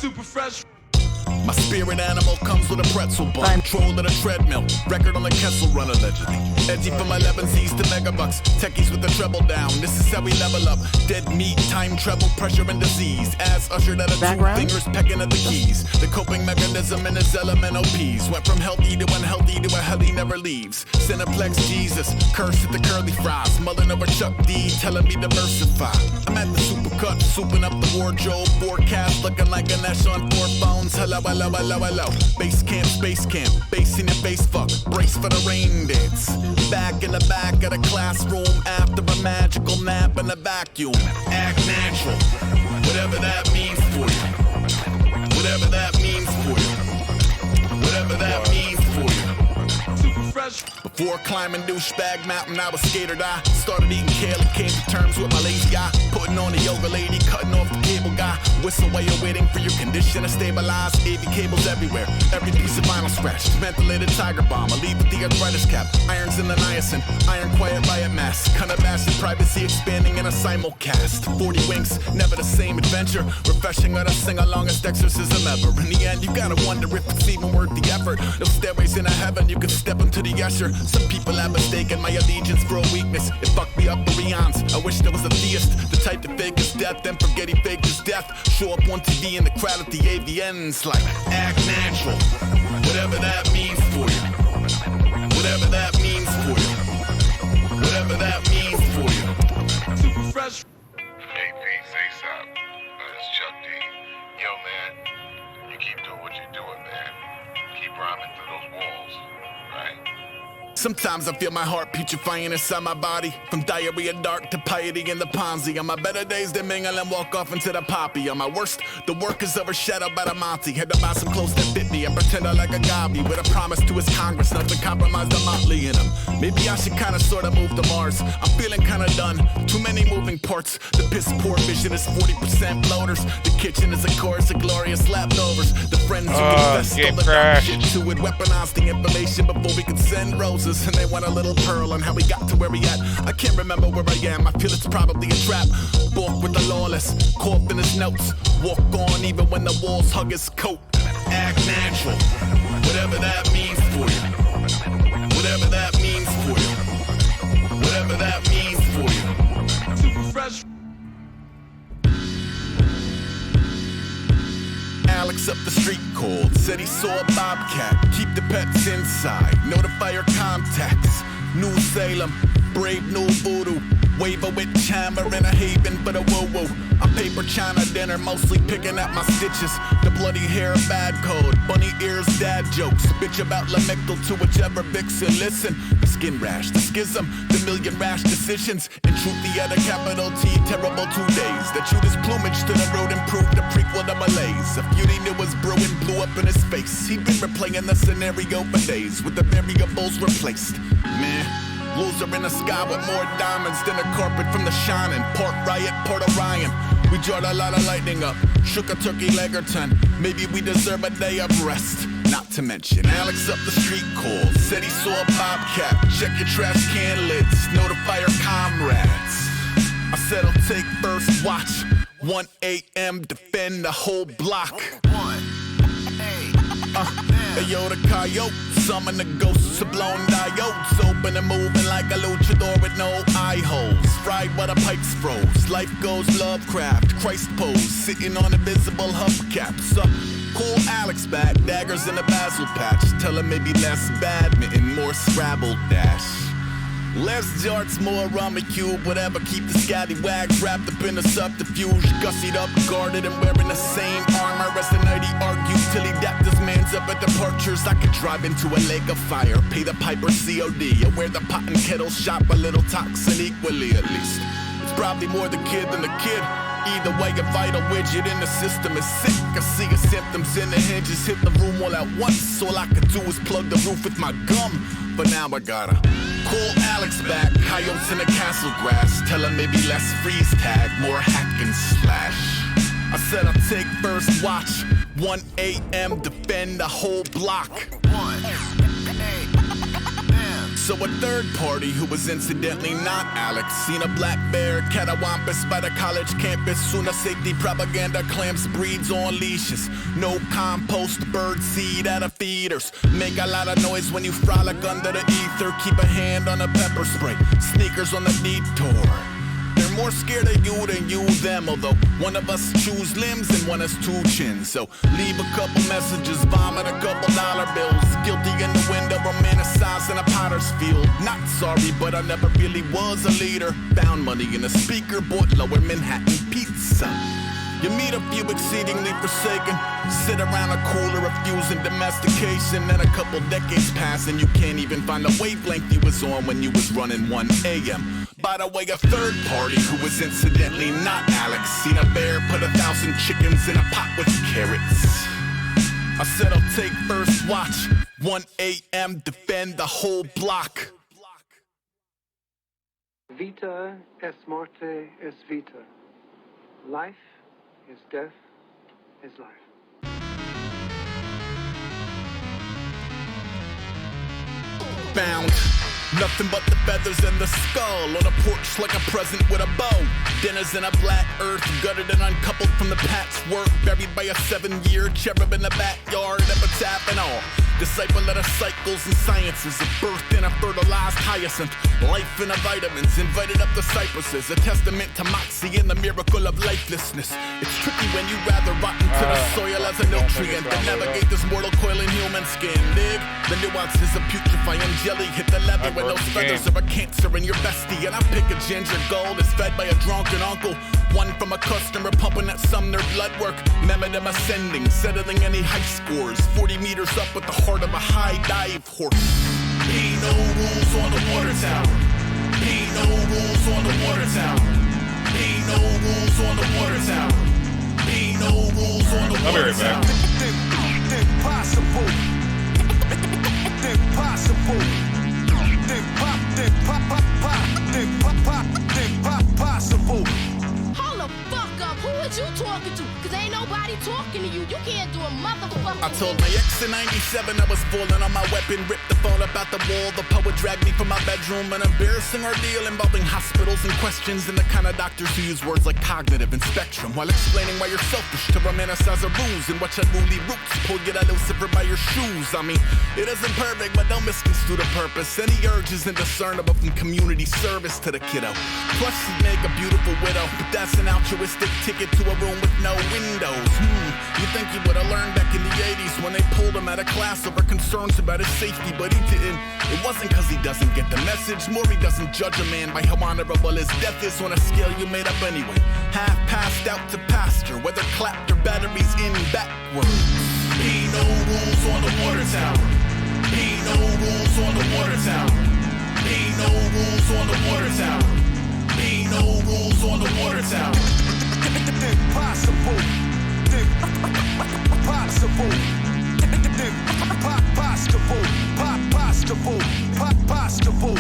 Super fresh. My spirit animal comes with a pretzel bun. Troll at a treadmill. Record on the Kessel Run allegedly. Edgy from 11Zs to megabucks. Techies with the treble down. This is how we level up. Dead meat, time, treble, pressure, and disease. Ass ushered at a two fingers pecking at the keys. The coping mechanism in his elemental P's. Went from healthy to unhealthy to a hell he never leaves. Cineplex Jesus. Curse at the curly fries. Mulling over Chuck D. Telling me diversify. I'm at the supercut. Souping up the wardrobe. Forecast looking like a Nash on 4 phones. Hello. Base camp, space camp, bass in the bass fuck, brace for the rain dance. Back in the back of the classroom after a magical nap in the vacuum. Act natural, whatever that means for you. Whatever that means for you. Whatever that means for you. Super fresh. Before climbing douchebag mountain, I was skater die. Started eating kale and came to terms with my lazy eye. Putting on the yoga lady, cutting off the cable guy. Whistle while you're waiting for your condition to stabilize. AV cables everywhere, every piece of vinyl scratched. Ventilated tiger bomb, I leave with the arthritis cap. Irons in the niacin, iron quiet riot mass. Cunabashed privacy expanding in a simulcast. 40 winks, never the same adventure. Refreshing or the sing-alongest exorcism ever. In the end, you gotta wonder if it's even worth the effort. No stairways into heaven, you can step into the usher. Some people have mistaken my allegiance for a weakness. It fucked me up for eons. I wish there was a theist, the type to fake his death, then forget he faked his death. Show up on TV in the crowd at the AVNs like act natural. Whatever that means for you. Whatever that means for you. Whatever that means for you. Super fresh. Hey, Pete, say something. It's Chuck D. Yo, man, you keep doing what you're doing, man. Keep rhyming through those walls, right? Sometimes I feel my heart putrefying inside my body. From diarrhea dark to piety and the Ponzi. On my better days, they mingle and walk off into the poppy. On my worst, the work is overshadowed by the Monty. Had to buy some clothes that fit me and pretend I like a gobby. With a promise to his Congress not to compromise the motley in him. Maybe I should kinda sorta move to Mars. I'm feeling kinda done. Too many moving parts. The piss poor vision is 40% bloaters. The kitchen is a chorus of glorious leftovers. The friends who confess all the dark shit to it. Weaponize the information before we could send roses. And they want a little pearl on how we got to where we at. I can't remember where I am, I feel it's probably a trap. Balk with the lawless, cough in his notes. Walk on even when the walls hug his coat. Act natural, whatever that means for you. Whatever that means for you. Whatever that means for you. Super fresh. Alex up the street called, said he saw a bobcat. Keep the pets inside, notify your contacts. New Salem, brave new voodoo. Wave a witch hammer in a haven for the woo-woo. A paper china dinner, mostly picking at my stitches. The bloody hair, bad code. Bunny ears, dad jokes. Bitch about Lamictal to whichever vixen. Listen, the skin rash, the schism, the million rash decisions. In truth, the other capital T, terrible 2 days. The Judas plumage to the road improved the prequel to Malaise. A feud he knew was brewing blew up in his face. He'd been replaying the scenario for days, with the variables replaced. Man. Wolves are in the sky with more diamonds than a carpet from The Shining. Port Riot, Port Orion. We jarred a lot of lightning up, shook a turkey leg or 10. Maybe we deserve a day of rest. Not to mention, Alex up the street called, said he saw a bobcat. Check your trash can lids, notify your comrades. I said I'll take first watch. 1 a.m. defend the whole block. Ayo, the coyote, summon the ghosts of blown diodes. Open and moving like a luchador with no eye holes. Fried while the pipes froze. Life goes Lovecraft, Christ pose, sitting on invisible hubcaps. Cool Alex back, daggers in a basil patch. Tell him maybe less badminton, more Scrabble dash. Less jarts, more rummy cube, whatever. Keep the scallywags wrapped up in a subterfuge. Gussied up, guarded, and wearing the same armor as the night he argued till he dapped his mans up at departures. I could drive into a lake of fire, pay the piper COD, or wear the pot and kettle shop a little toxin equally at least. It's probably more the kid than the kid. Either way, a vital widget in the system is sick. I see his symptoms in the hinges, hit the room all at once. All I could do is plug the roof with my gum. But now I gotta call Alex back, coyotes in the castle grass. Tell him maybe less freeze tag, more hack and slash. I said I'll take first watch. 1 a.m. defend the whole block. So a third party who was incidentally not Alex seen a black bear catawampus by the college campus. Sooner safety propaganda clamps breeds on leashes. No compost, bird seed out of feeders. Make a lot of noise when you frolic under the ether. Keep a hand on a pepper spray. Sneakers on the detour. They're more scared of you than you them. Although one of us chews limbs and one has two chins. So leave a couple messages, vomit a couple dollar bills. Guilty in the window, romanticized in a potter's field. Not sorry, but I never really was a leader. Found money in a speaker, bought lower Manhattan pizza. You meet a few exceedingly forsaken, sit around a cooler refusing domestication. Then a couple decades pass and you can't even find the wavelength you was on when you was running 1 a.m. By the way, a third party who was incidentally not Alex seen a bear put 1,000 chickens in a pot with carrots. I said I'll take first watch, 1 a.m. defend the whole block. Vita est morte est vita. Life is death is life. Found nothing but the feathers and the skull on a porch like a present with a bow. Dinners in a black earth, gutted and uncoupled from the patchwork. Buried by a 7-year cherub in the backyard, epitaph and all. Disciple of the cycles and sciences of birth in a fertilized hyacinth. Life in a vitamins, invited up the cypresses. A testament to moxie and the miracle of lifelessness. It's tricky when you rather rot into the soil as a nutrient than navigate this mortal coil in human skin. Dig? The nuances of putrefying jelly hit the leather with those feathers of a cancer in your bestie. And I pick a ginger gold that's fed by a drunken uncle. One from a customer pumping at Sumner blood work. Memorandum ascending, settling any high scores. 40 meters up with the heart of a high dive horse. Be no rules on the water tower. Be no rules on the water tower. Be no rules on the water tower. Be no rules on the water tower. Impossible. Impossible. Impossible. Hold the fuck up. Who is you talking to? Cause ain't nobody talking to you. You can't do a motherfucker. I told my ex in 97 I was falling on my weapon. Ripped the phone up out the wall. The poet dragged me from my bedroom. An embarrassing ordeal involving hospitals and questions. And the kind of doctors who use words like cognitive and spectrum while explaining why you're selfish to romanticize a ruse and watch unruly roots pull you that Lucifer by your shoes. I mean, it isn't perfect, but don't misconstrue the purpose. Any urge is indiscernible from community service to the kiddo. Plus, she'd make a beautiful widow, but that's an altruistic ticket to a room with no windows. You think you would have learned back in the 80s when they pulled him out of class over concerns about his safety, but he didn't. It wasn't because he doesn't get the message, more he doesn't judge a man by how honorable his death is on a scale you made up anyway. Half passed out to pasture, whether clapped or batteries in backwards. Be no rules on the water tower. Be no rules on the water tower. Be no rules on the water tower. Be no rules on the water tower. Impossible. Impossible. Impossible.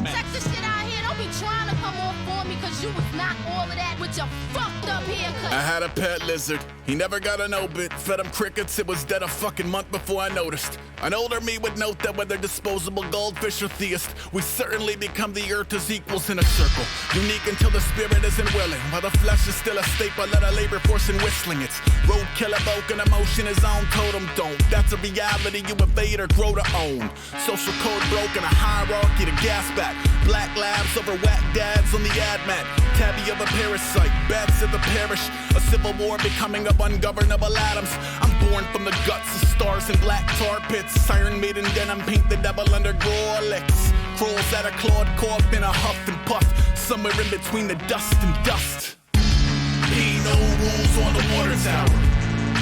Sexy shit out here. Don't be trying to come off for me cause you was not all of that with your fucked up haircut. I had a pet lizard. He never got an obit. Fed him crickets. It was dead a fucking month before I noticed. An older me would note that whether disposable goldfish or theist, we certainly become the earth as equals in a circle. Unique until the spirit isn't willing. While the flesh is still a staple, let a labor force in whistling. It's roadkill evoking emotion his own totem don't. That's a reality you evade or grow to own. Social code broken, a hierarchy to gas back. Black labs over whack dads on the ad mat. Tabby of a parasite, bats of the parish. A civil war becoming of ungovernable atoms. I'm born from the guts of stars and black tar pits. Siren maiden denim, paint the devil under Gorlicks. Crawls at a clawed corp in a huff and puff. Somewhere in between the dust and dust. Be no rules on the water tower.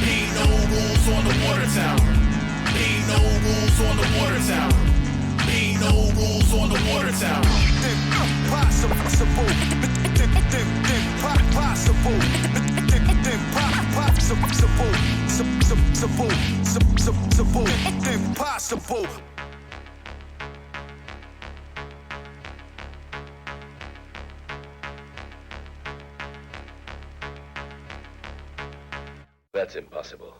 Be no rules on the water tower. Be no rules on the water tower. Be no rules on the water tower. Impossible. Impossible. Impossible. That's impossible.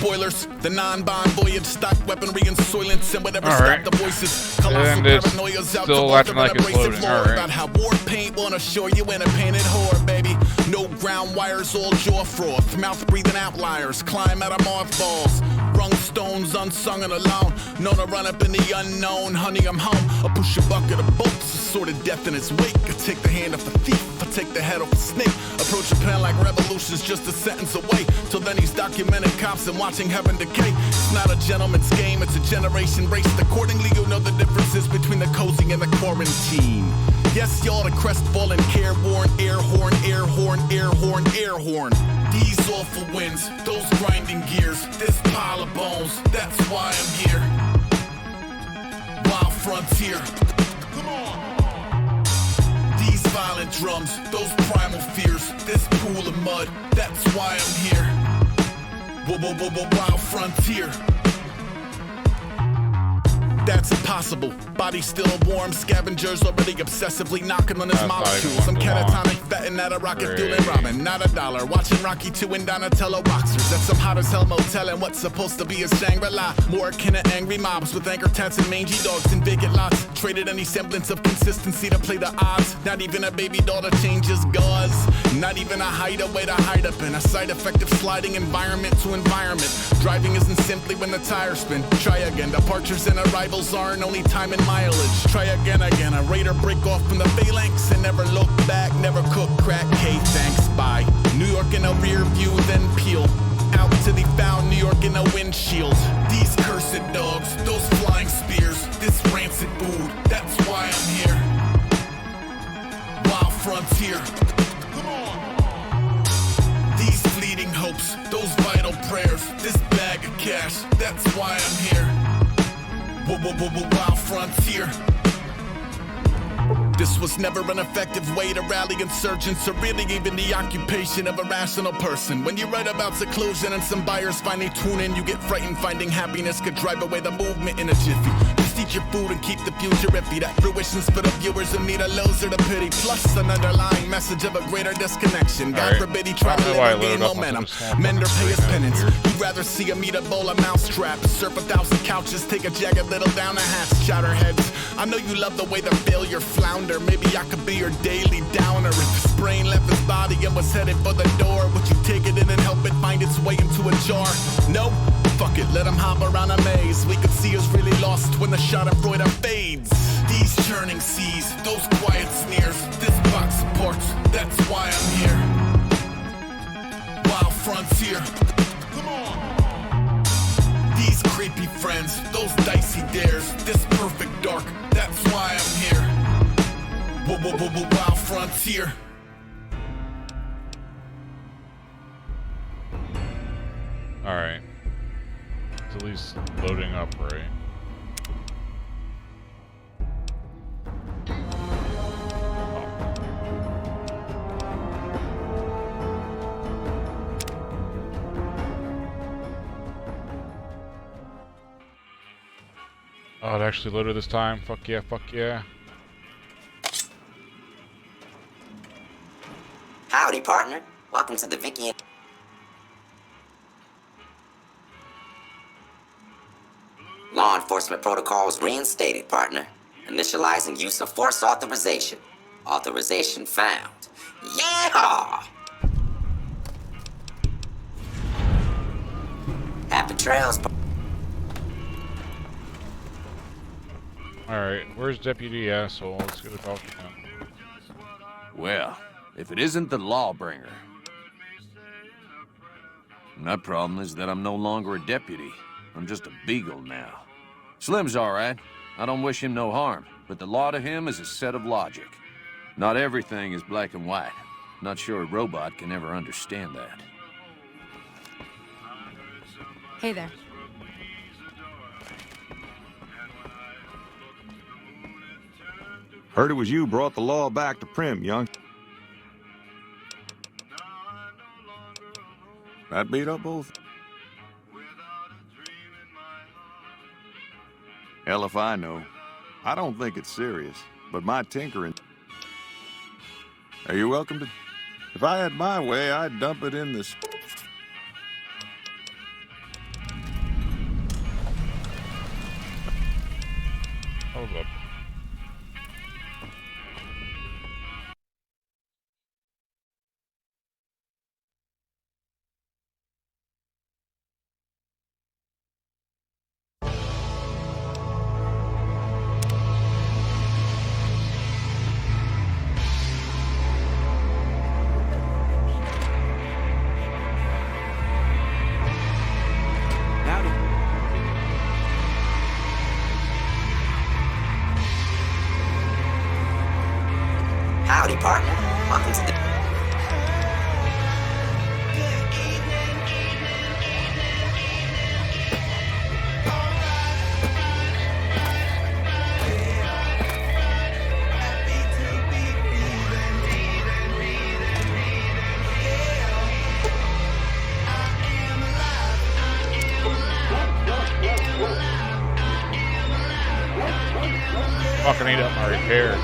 spoilers. The non-bond voyage, stock weaponry and soylents, and whatever Alright. stop the voices. Colossal And it's paranoia's out still to acting alter like an it's abrasive loading. lore Alright. about how war paint won't assure you in a painted whore, baby. No ground wires, all jaw froth, mouth breathing outliers, climb out of mothballs. Rung stones, unsung and alone, known to run up in the unknown. Honey, I'm home. I'll push a bucket of bolts, a sort of death in its wake. I take the hand off the thief, I take the head off the snake. Approach a plan like revolution's just a sentence away. Till then he's documenting cops and watching heaven decay. It's not a gentleman's game, it's a generation race. Accordingly, you'll know the differences between the cozy and the quarantine. Yes, y'all, the crestfallen, careworn, air horn, air horn, air horn, air horn. These awful winds, those grinding gears, this pile of bones, that's why I'm here. Wild frontier. Come on. These violent drums, those primal fears, this pool of mud, that's why I'm here. Wild frontier. That's impossible. Body still warm, scavengers already obsessively knocking on his molecules. I'm catatonic, fatting at a rocket fuel and ramen, not $1. Watching Rocky 2 and Donatello boxers at some hot as hell motel and what's supposed to be a Shangri-La. More akin to angry mobs with anchor tats and mangy dogs and vacant lots. Traded any semblance of consistency to play the odds. Not even a baby daughter changes gauze. Not even a hideaway to hide up in. A side effect of sliding environment to environment. Driving isn't simply when the tires spin. Try again. Departures and arrivals aren't only time and mileage. Try again. A raider break off from the phalanx and never look back, never cook crack. Hey, thanks, bye. New York in a rear view, then peel out till they found New York in a windshield. These cursed dogs, those flying spears, this rancid food, that's why I'm here. Wild frontier. Come on. These fleeting hopes, those vital prayers, this bag of cash, that's why I'm here. Wild frontier. This was never an effective way to rally insurgents, or really even the occupation of a rational person. When you write about seclusion and some buyers finally tune in, you get frightened finding happiness could drive away the movement in a jiffy. Just eat your food and keep the future iffy. That fruition's for the viewers who need a loser to pity. Plus an underlying message of a greater disconnection. God forbid he try to live in momentum. Mender pay his penance. You'd rather see him eat a bowl of mousetrap, surf 1,000 couches, take a jagged little down a hatch, chowder heads. I know you love the way the failure flounder. Maybe I could be your daily downer. If his brain left his body and was headed for the door, would you take it in and help it find its way into a jar? No? Fuck it, let him hop around a maze. We could see us really lost when the schadenfreude fades. These churning seas, those quiet sneers, this box of parts, that's why I'm here. Wild frontier. Come on. These creepy friends, those dicey dares, this perfect dark, that's why I'm here. Wild frontier. Alright. It's at least loading up, right? Oh, it actually loaded this time. Fuck yeah, fuck yeah. Howdy, partner. Welcome to the Vicky and... Law enforcement protocols reinstated, partner. Initializing use of force authorization. Authorization found. Yeah! Happy trails, Alright, where's Deputy Asshole? Let's go talk to him. Well, if it isn't the Lawbringer. My problem is that I'm no longer a deputy. I'm just a beagle now. Slim's alright. I don't wish him no harm, but the law to him is a set of logic. Not everything is black and white. Not sure a robot can ever understand that. Hey there. Heard it was you brought the law back to Prim, young. That beat up both? Hell if I know. I don't think it's serious, but my tinkering... Are you welcome to... If I had my way, I'd dump it in this... Hold up. Howdy, partner. Welcome to the... Fucking eat up my repair.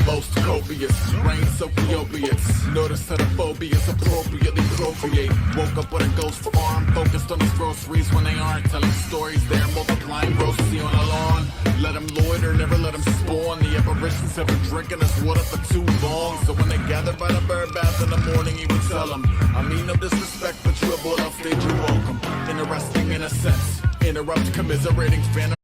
Most copious, rain soaking opiates. Notice that a phobia is appropriately procreate. Woke up with a ghost arm, focused on his groceries when they aren't. Telling stories, they're multiplying grocery on a lawn. Let them loiter, never let them spawn. The apparitions have been drinking this water for too long. So when they gathered by the bird bath in the morning, he would tell them, I mean no disrespect, but you are bored off stage, you're welcome. Interesting in a sense, interrupt commiserating fan.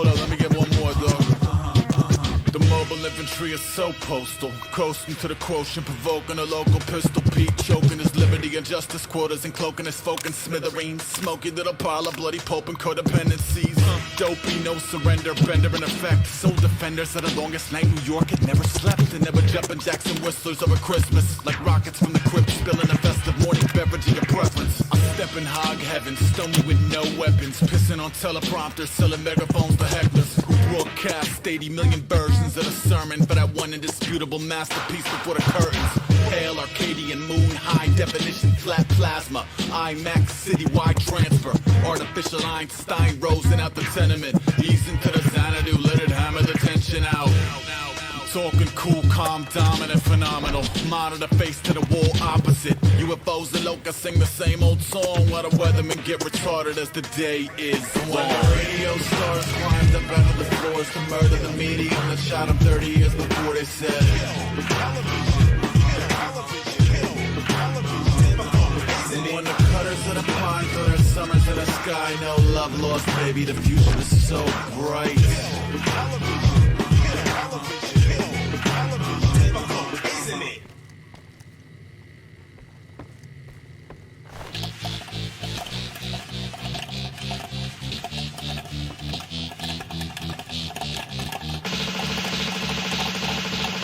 Hold on, let me get one more, dog. The mobile infantry is so postal, coasting to the quotient, provoking a local pistol Pete, choking his liberty and justice quotas and cloaking his folk in smithereens, smoking little pile of bloody pope and codependencies. Dopey, no surrender, bender in effect. Soul defenders of the longest night New York had never slept, and never jumping Jackson whistlers over Christmas, like rockets from the crypt, spilling a festive morning beverage of your preference. I'm stepping hog heaven, stony with no weapons, pissing on teleprompters, selling megaphones to hecklers who broadcast 80 million versions of the sermon for that one indisputable masterpiece before the curtains. Pale Arcadian moon, high definition flat plasma, IMAX citywide transfer, artificial Einstein rosing out the tenement, easing to the Xanadu, let it hammer the tension out. Talking cool, calm, dominant, phenomenal. Monitor face to the wall opposite. UFOs and locusts sing the same old song while the weathermen get retarded as the day is long. When the radio stars climbed up out of the floors to murder the media that shot them 30 years before they said when the cutters of the pine through their summers in the sky, no love lost, baby, the future is so bright.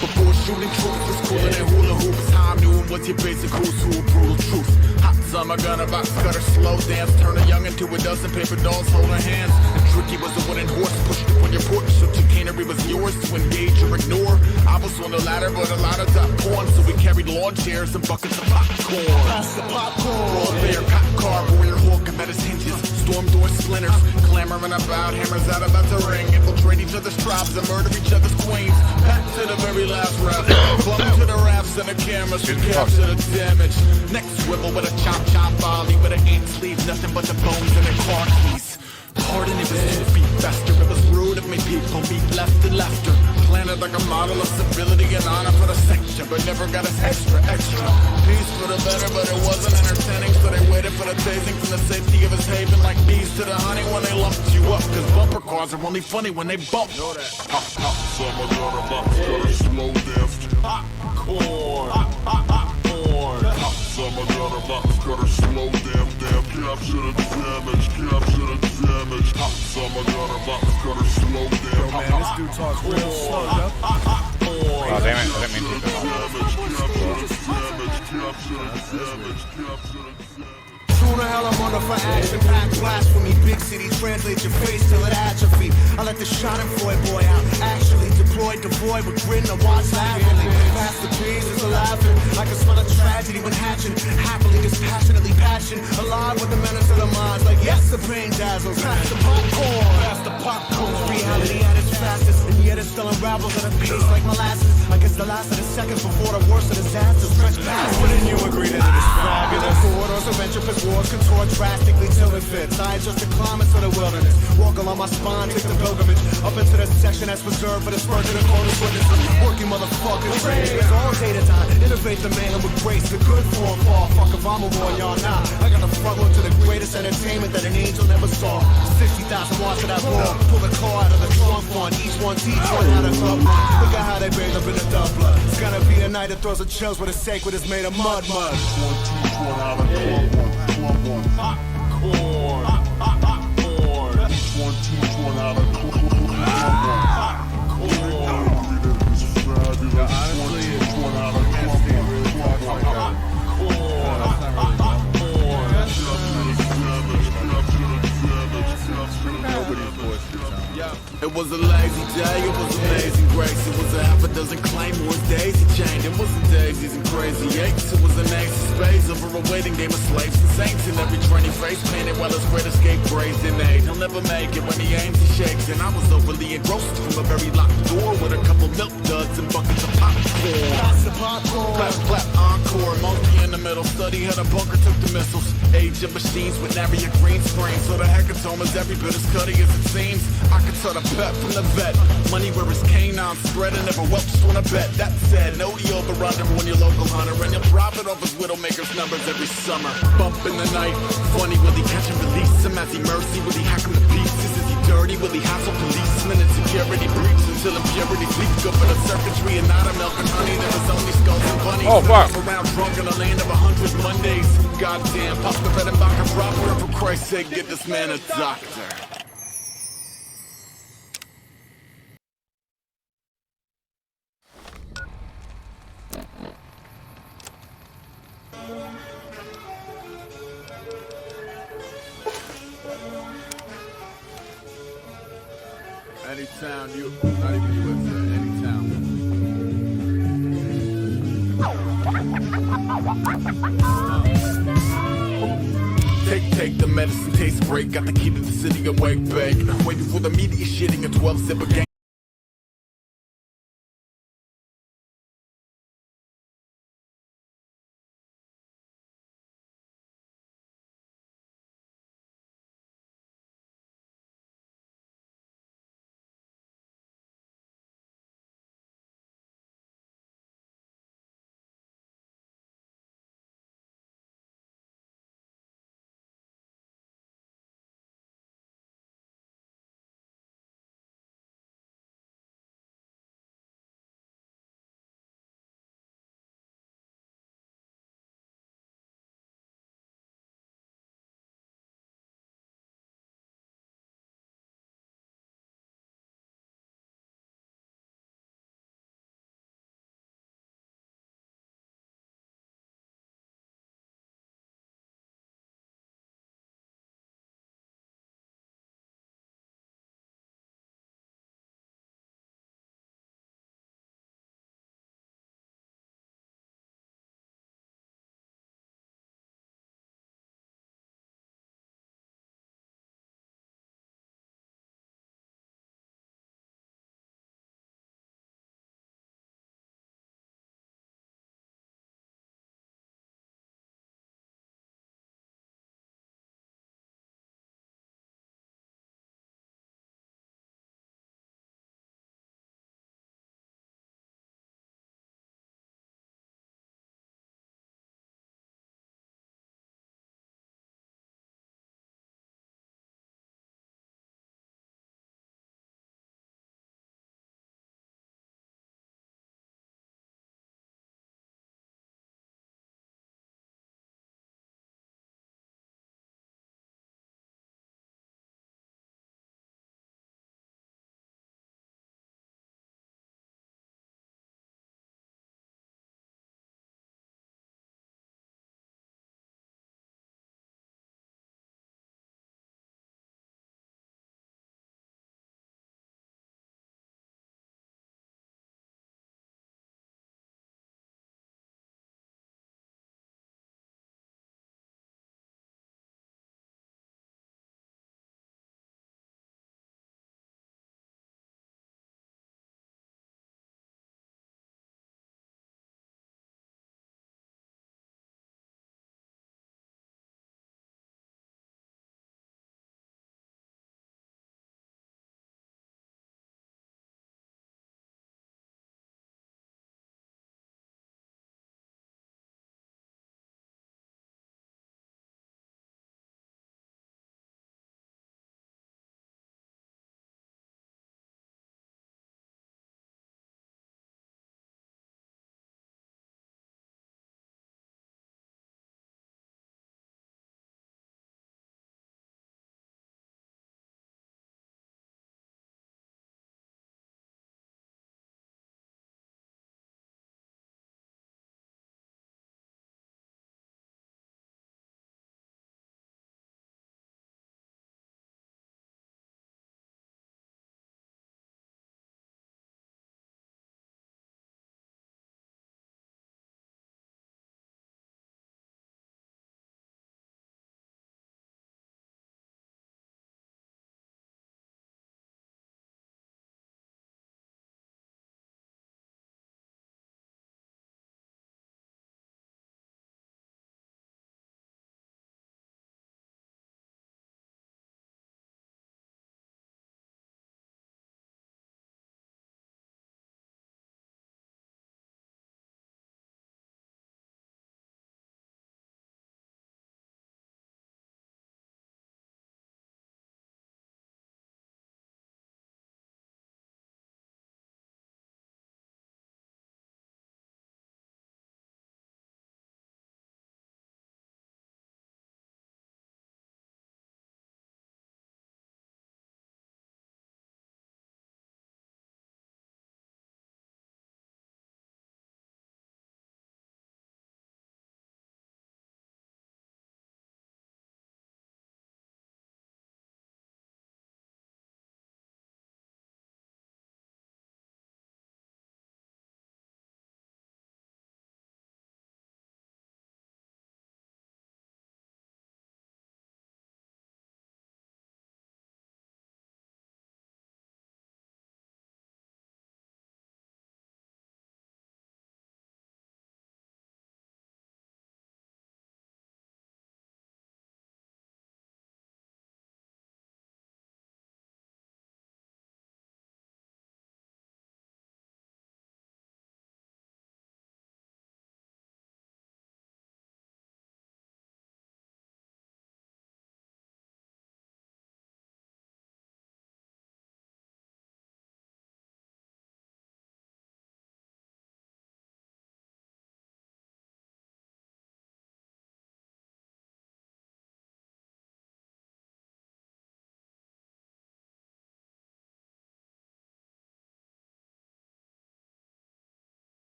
Before shooting troops was cooler than hula hoops. Time knew what's your basic who's who, brutal truth. Hot summer gunner box cutter, slow dance, turn a young into a dozen paper dolls, holding hands. The tricky was the wooden horse pushed up on your porch, so chicanery was yours to engage or ignore. I was on the ladder, but a lot of top porn, so we carried lawn chairs and buckets of popcorn. Pass the popcorn. Roll bear, cop car, warrior hawk at his hinges, storm door splinters, clamoring about, hammers out about to ring, infiltrate each other's tribes and murder each other's queens. Back to the very last rap, clung to the rafts and the cameras to capture the damage. Next swivel with a chop volley with an ant sleeve, nothing but the bones in their car keys. Pardon, it was 2 feet faster, it was rude of me people meet left and laughter. Planted like a model of civility and honor for the sector, but never got us extra. Peace for the better, but it wasn't entertaining, so they waited for the tasing from the safety of his haven, like bees to the honey when they lumped you up, cause bumper cars are only funny when they bump. Know that. Summer got a box, got a slow dance. Popcorn. Summer got a box, got a slow damn, capture the damage. Summer got a box, got a slow damn. Yo, man, this dude talks real slow, yo. Oh, damn it, let me do that. Who the hell I'm under for action? Pack blasphemy, big city, translate your face till it atrophy. I let the schadenfreude boy out, actually deployed, devoid with grin to watch laughingly. Past the trees is a laughing, I can smell a tragedy when hatching. Happily, dispassionately passion, alive with the menace of the minds. Like yes, the pain dazzles. Pass the popcorn, pass the popcorn. Reality at its fastest, and yet it still unravels at a pace like molasses. I guess the last of the seconds before the worst of disasters stretch past. Wouldn't you agree that it is fabulous? Corridors of entropist wars contort drastically till it fits. I adjust the climates of the wilderness. Walk along my spine, take the pilgrimage up into the section that's reserved for the spurs of the corners witnesses. Working motherfuckers, it's all day to time. Innovate the man with grace, the good form fall. Fuck if I'm a war, y'all not. I got the front row to the greatest entertainment that an angel never saw. 60,000 watts of that raw. Pull the car out of the trunk one. Each one teach one how to club one. Look at how they bathe up in the dub blood. It's gonna be a night that throws a chills where the sacred is made of mud. One teach one how to club one. Popcorn. One teach one how to club one. It was a lazy day, it was amazing grace. It was a half a dozen claymores, daisy chained. It wasn't daisies and crazy aches. It was an ace of space over a waiting game of slaves and saints. In every training face painted while his great escape brazen aid. He'll never make it when he aims, he shakes. And I was overly engrossed from a very locked door with a couple milk duds and buckets of popcorn. Pass the popcorn. Clap, clap, encore. Monkey in the middle, study had a bunker, took the missiles. Age of machines with nary a green screen. So the hecatomb is every bit as cutty as it seems. I could tell the pep from the vet. Money where his canine spread and never welched on a bet. That said, no the over-under when your local hunter. And you'll profit off his widowmaker's numbers every summer. Bump in the night, funny will he catch and release him? As he mercy, will he hack him to pieces? Is he dirty, will he hassle policemen and security breach until impurity leak up in the circuitry and not a milk and honey? There was only skulls and bunnies. Oh, fuck. Around drunk in a land of 100 Mondays. Goddamn, pop the red and vodka proper. For Christ's sake, get this man a doctor. Any town, not even USA, any town. Take the medicine, tastes great. Got the key to the city awake, babe. Waiting for the media shitting a 12-sipper game.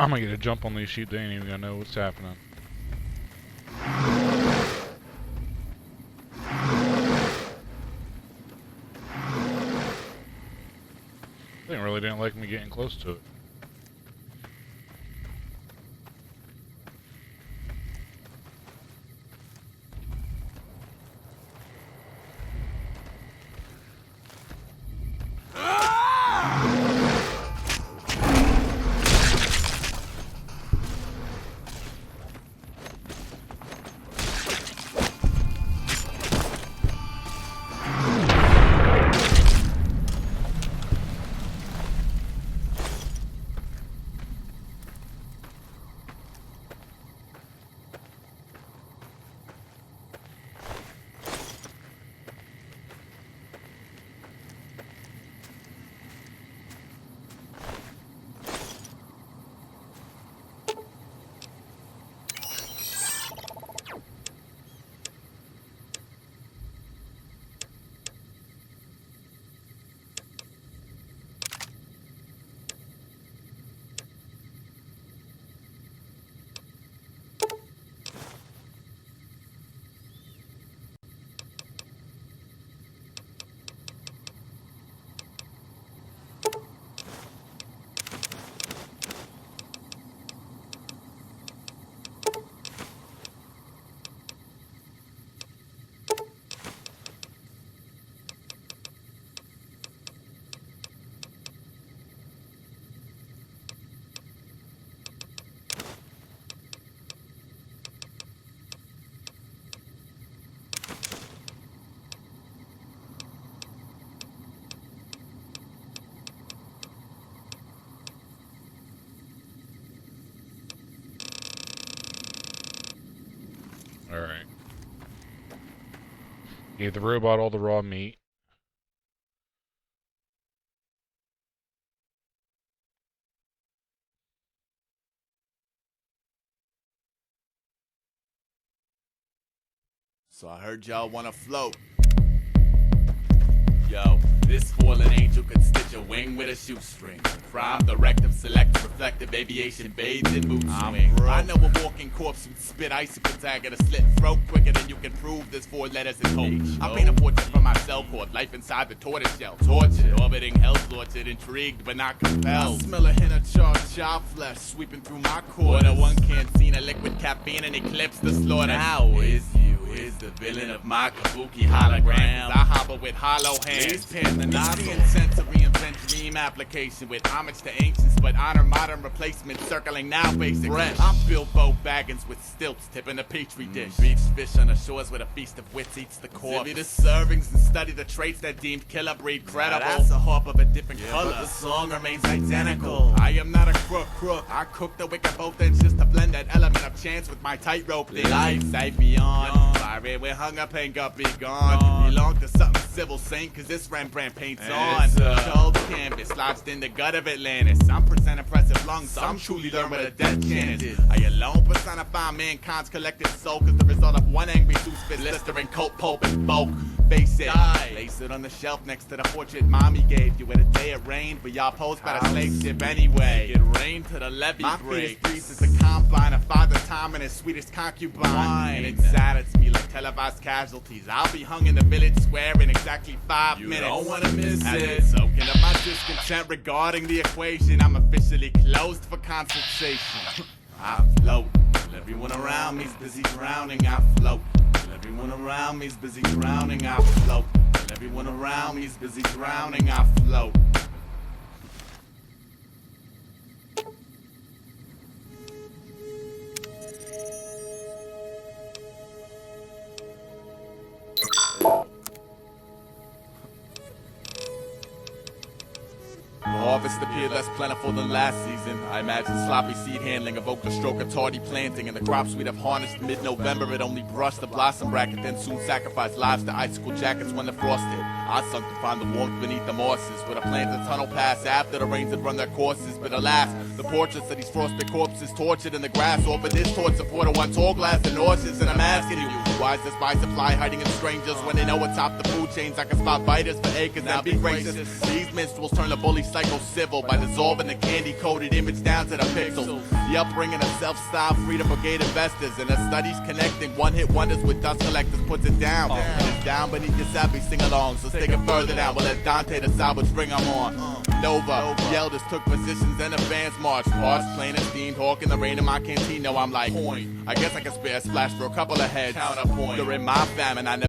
I'm gonna get a jump on these sheep. They ain't even gonna know what's happening. They really didn't like me getting close to it. Alright. Gave the robot all the raw meat. So I heard y'all wanna float. Yo, this fallen angel could stitch a wing with a shoestring. Prime directive, selective, reflective, aviation, bathes in mood swing. I know a walking corpse with spit ice and tag at a slit throat quicker than you can prove there's 4 letters in hope. I paint a portrait from myself called life inside the tortoise shell. Tortured, orbiting hell's orchard, intrigued but not compelled. I smell a hint of charred child flesh sweeping through my core. The one canteen of liquid caffeine and eclipse the slaughter. Now is the villain of my kabuki hologram. I hobble with hollow hands. Not the intent to reinvent dream application with homage to ancients, but honor modern replacements circling now basic. I'm Bilbo Baggins with stilts tipping a petri dish. Beach fish on the shores where a feast of wits eats the corpse. Divvy the servings and study the traits that deemed killer breed credible. That's a harp of a different color, but the song remains identical. I am not a crook. I cook the wicked both ends just to blend that element of chance with my tightrope. Life sight beyond. Fire with hunger, pain got be gone. Belong to something civil saint, cause this Rembrandt paints on. Cold canvas lodged in the gut of Atlantis. I'm present impressive lungs, so I'm truly learned what a death can is. I alone personify mankind's collective soul, cause the result of one angry Zeus spit blistering coat pulp and bulk. Face it, place it on the shelf next to the portrait mommy gave you. With a day it rained, but y'all posed by the slave ship anyway. It rained to the levee. My fetus priest is a combine of father time and his sweetest concubine. And it saddens me like televised casualties. I'll be hung in the village square in exactly 5 minutes. You don't wanna miss it. Soaking up my discontent regarding the equation. I'm officially closed for consultation. I float. Everyone around me's busy drowning. I float. Everyone around me's busy drowning. I float. Everyone around me's busy drowning. I float. The harvest appeared less plentiful than last season. I imagine sloppy seed handling evoked the stroke of tardy planting, and the crops we'd have harnessed mid-November had only brushed the blossom bracket, then soon sacrificed lives to icicle jackets when the frost hit. I sunk to find the warmth beneath the mosses, where the plans of tunnel pass after the rains had run their courses. But alas, the portraits of these frosted corpses tortured in the grass offer this torch support of one tall glass and horses. And I'm asking you, why is this buy supply hiding in strangers when they know atop the food chains I can spot biters for acres and be gracious? These minstrels turn the bully psycho civil by dissolving the candy-coated image down to the pixels. The upbringing of self-styled Freedom Brigade investors and the studies connecting one-hit wonders with dust collectors puts it down. And it's down beneath your savvy sing-along, so stick it further down. We'll let Dante decide which ring I'm on. Nova, the elders took positions and advanced march. Parts plain and steamed, hawk in the rain in my canteen. No, I'm like, point. I guess I can spare a splash for a couple of heads. Counterpoint. During my famine, I never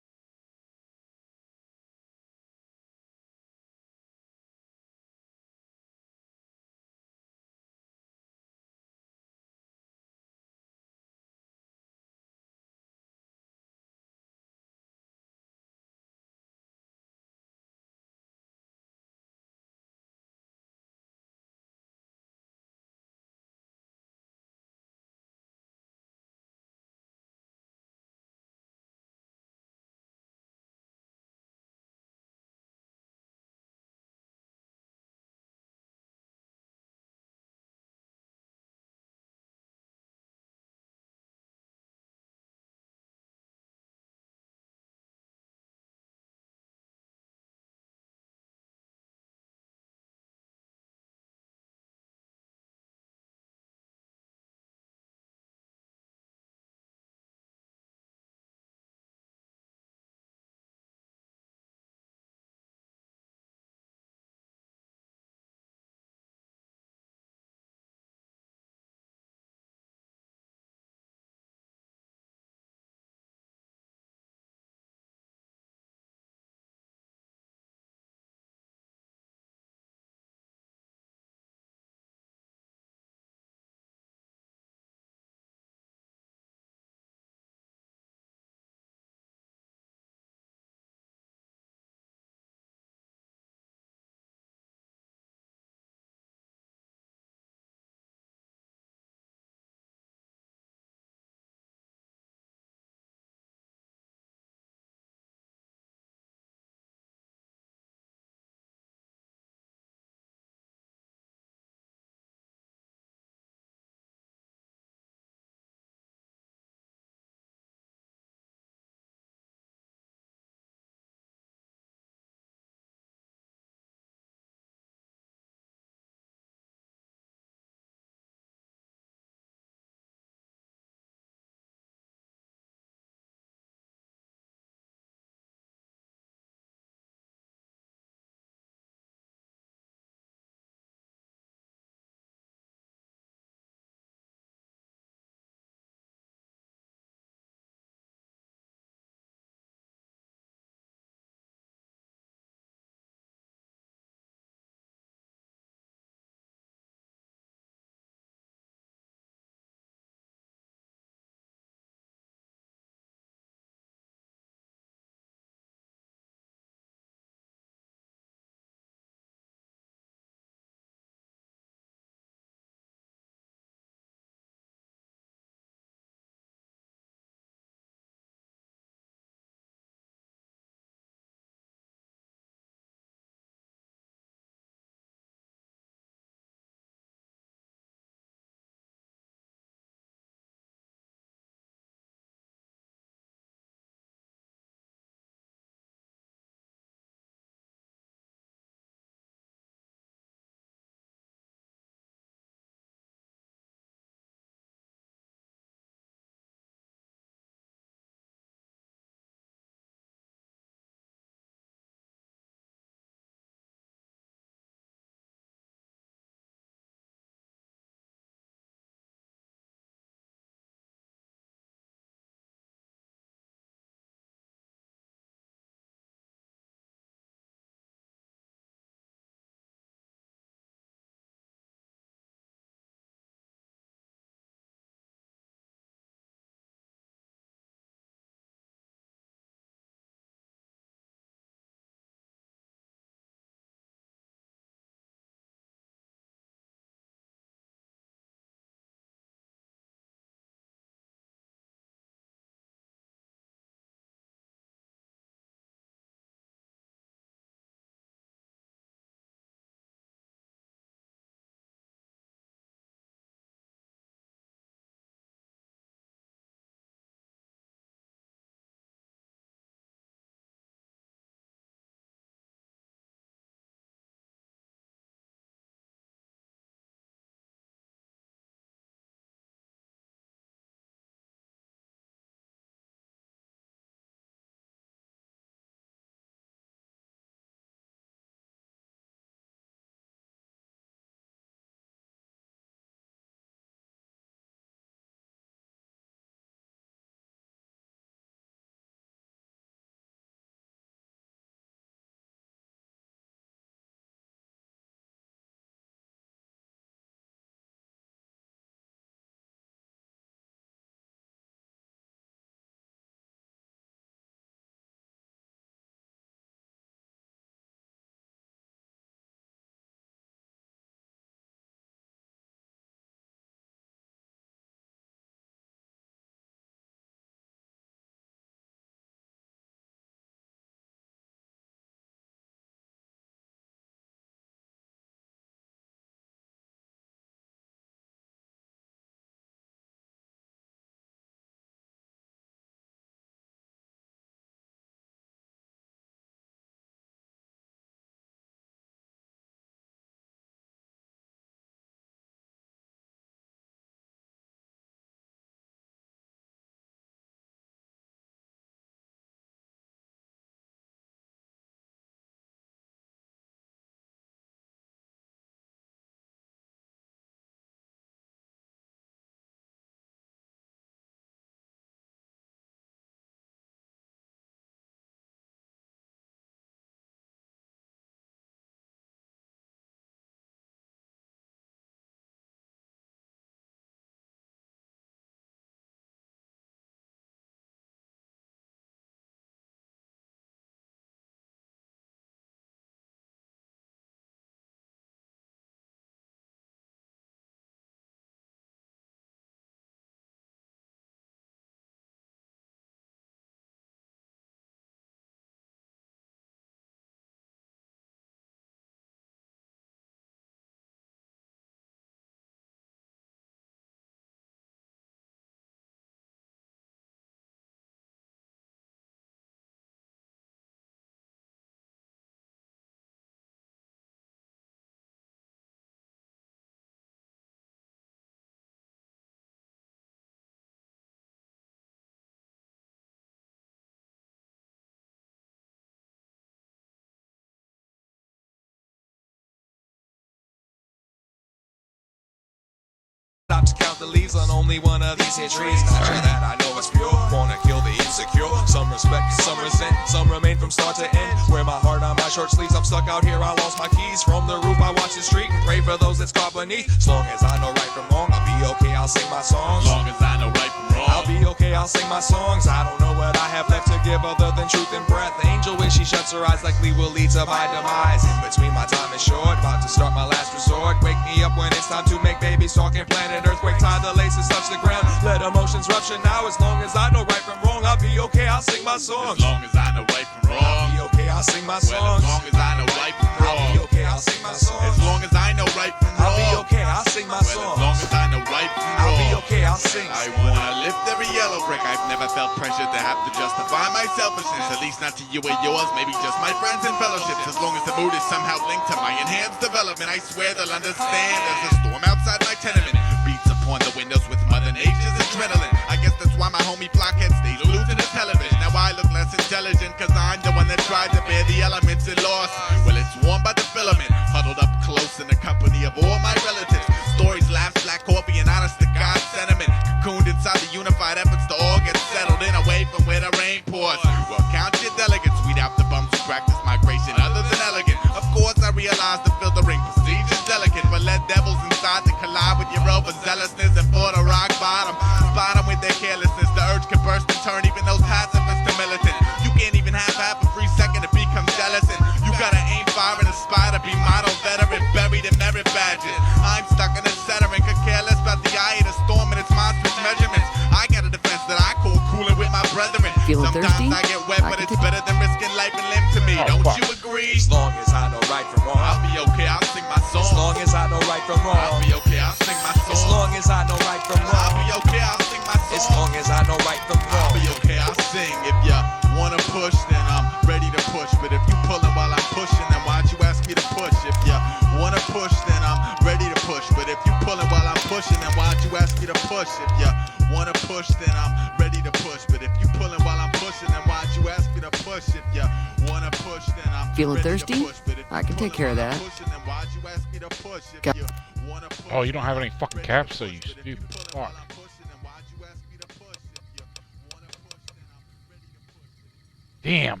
out the leaves on only one of these here trees. Not sure that I know it's pure. Wanna kill the insecure. Some respect, some resent, some remain from start to end. Wear my heart on my short sleeves. I'm stuck out here, I lost my keys. From the roof, I watch the street and pray for those that's caught beneath. As long as I know right from wrong, I'll be okay, I'll sing my songs. As long as I know right from wrong, I'll be okay, I'll sing my songs. I don't know what I have left to give other than truth and breath. The angel, when she shuts her eyes, likely will lead to my demise. In between, my time is short, about to start my last resort. Wake me up when it's time to make babies talking planet earthquake. Tie the laces, touch the ground, let emotions rupture now. As long as I know right from wrong, I'll be okay, I'll sing my songs. As long as I know right from wrong, I'll be okay, I'll sing my songs. As long as I know right from wrong, I'll be okay, I'll sing my songs. As long as I know right from wrong, I'll be okay, I'll sing my songs. As long as I know right from wrong, I'll be okay, I'll sing. I wanna lift every yellow brick. I've never felt pressure to have to justify my selfishness. At least not to you or yours, maybe just my friends and fellowships. As long as the mood is somehow linked to my enhanced development, I swear they'll understand. There's a storm outside my tenement, beats upon the windows with Mother Nature's adrenaline. I guess that's why my homie Blockhead stays glued to the television. Now I look less intelligent, cause I'm the one that tried to bear the elements and lost. Well, it's warmed by the filament, huddled up close in the company of all my relatives. Stories, laughs, black coffee, and honest to God sentiment. Cocooned inside the unified efforts to all get settled in, away from where the rain pours. Well, count your delegates, weed out the bums who practice migration other than elegant. Of course, I realize the filtering procedure's delicate, but let devils inside to collide with your overzealousness and for the rock bottom. Spot 'em with their carelessness, the urge can burst and turn even those pacifists to militant. You can't even have half a free second to become jealous, and you gotta aim fire and aspire to be model veteran, buried in merit badges. I'm stuck in a center and could care less about the eye of the storm and its monstrous measurements. I got a defense that I call cooling with my brethren. Feeling Sometimes thirsty? I get wet, but it's better than risking life and limb to me. Don't you agree? As long as I know right from wrong, I'll be okay, I'll sing my song. as long as I know right from wrong, I'll be okay, I'll sing my song. as long as I know right from I'll wrong, be okay, I'll sing my song. as long as I know right from I'll wrong. be okay, I'll sing. If you wanna push, then I'm ready to push. But if you pulling while I'm pushing, then why'd you ask me to push? If you wanna push, then I'm ready to push. But if you pulling while I'm pushing, then why'd you ask me to push? If you wanna push, then I'm ready to push. But if you pulling while I'm pushing, then why'd you ask me to push? If you wanna push, then I'm Feeling ready thirsty? to push. But if I you can take pulling care of while I'm that. pushing, then why'd you ask me to push? If Got- you wanna push, Oh, you don't have any then I'm fucking ready caps, to so push. you But if you stupid pulling fuck. while I'm pushing, then why'd you ask me to push? If you wanna push, then I'm ready to push. Damn.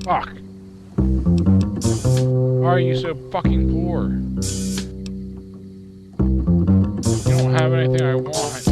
Fuck. Why are you so fucking poor? You don't have anything I want.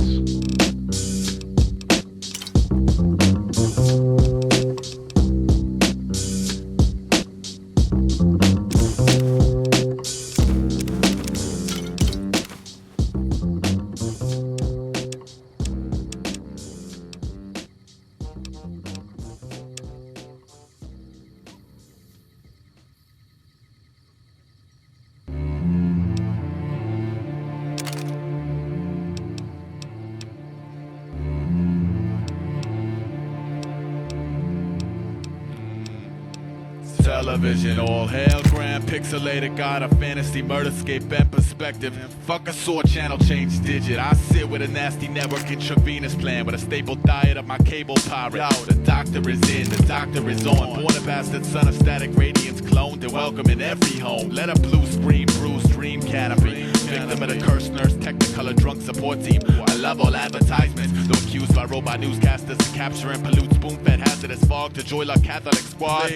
Television, all hail grand pixelated, got a fantasy murderscape and perspective. Fuck a sore channel, change digit. I sit with a nasty network intravenous plan with a staple diet of my cable pirate. Yo, the doctor is in, the doctor is on. Born a bastard son of static radiance, cloned and welcome in every home. Let a blue screen, bruised dream canopy. Victim of the cursed nurse, technicolor drunk support team. I love all advertisements, though accused by robot newscasters to capture and pollute spoon-fed hazardous fog to Joy Luck Catholic Squad.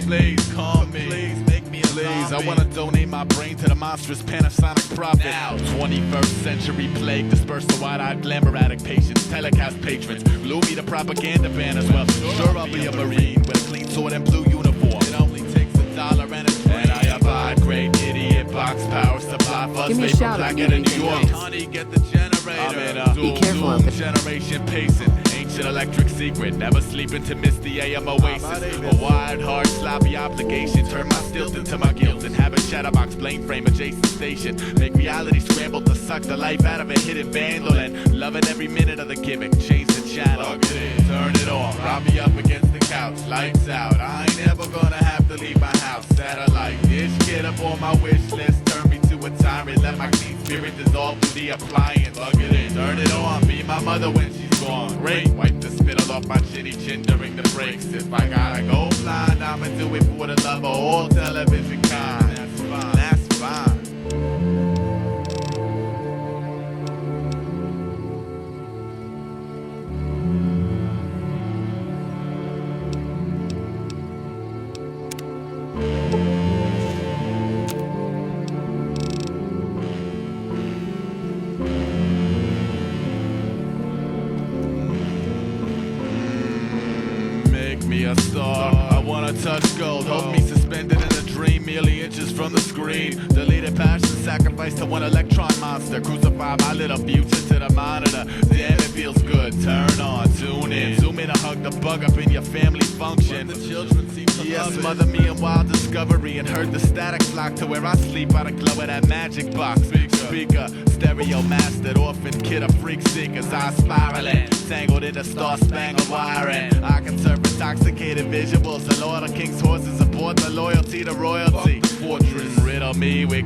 Please, call me. Please, make me a Please, I wanna donate my brain to the monstrous Panasonic prophet. Now, 21st century plague, disperse the wide-eyed glamour addict patients, telecast patrons, glue me the propaganda ban as well. Sure, I'll be a Marine with a clean sword and blue uniform. It only takes $1 and a screen. And I abide, great idiot, box power supply, fuzz Give me a vapor shout black if out you of need New York. anything. Honey, get the generator. I'm in a Be careful Zoom of it. generation pacing. Ancient electric secret, never sleeping to miss the AM oasis. A wired, hard, sloppy obligation. Turn my stilt into my guilt. Inhabit chatterbox, blame frame, adjacent station. Make reality scramble to suck the life out of a hidden vandal. And loving every minute of the gimmick. Change the channel, turn it on. Prop me up against the couch, lights out. I ain't ever gonna have to leave my house. Satellite dish, get up on my wish list. Turn me to a tyrant, let my clean spirit dissolve through the appliance. Plug it in, turn it on. Be my mother when she's gone. Great, wipe the spittle off my chinny chin during the breaks. If I gotta go blind, I'ma do it for the love of all television kind. That's fine, that's fine. touch gold. Hold me suspended in a dream, merely inches from the screen. Deleted passion, sacrifice to one electron monster. Crucify my little future to the monitor. Damn, it feels good. Turn on, tune in, zoom in and hug the bug up in your family function. The children seem to yes, mother me in wild discovery and heard the static flock to where I sleep by the glow of that magic box. Speaker, stereo mastered, orphan kid of freak seekers. I spiraling, tangled in the star-spangled wiring. I can serve intoxicated visuals. The Lord of King's horses support the loyalty to royalty. Fortress, riddle me with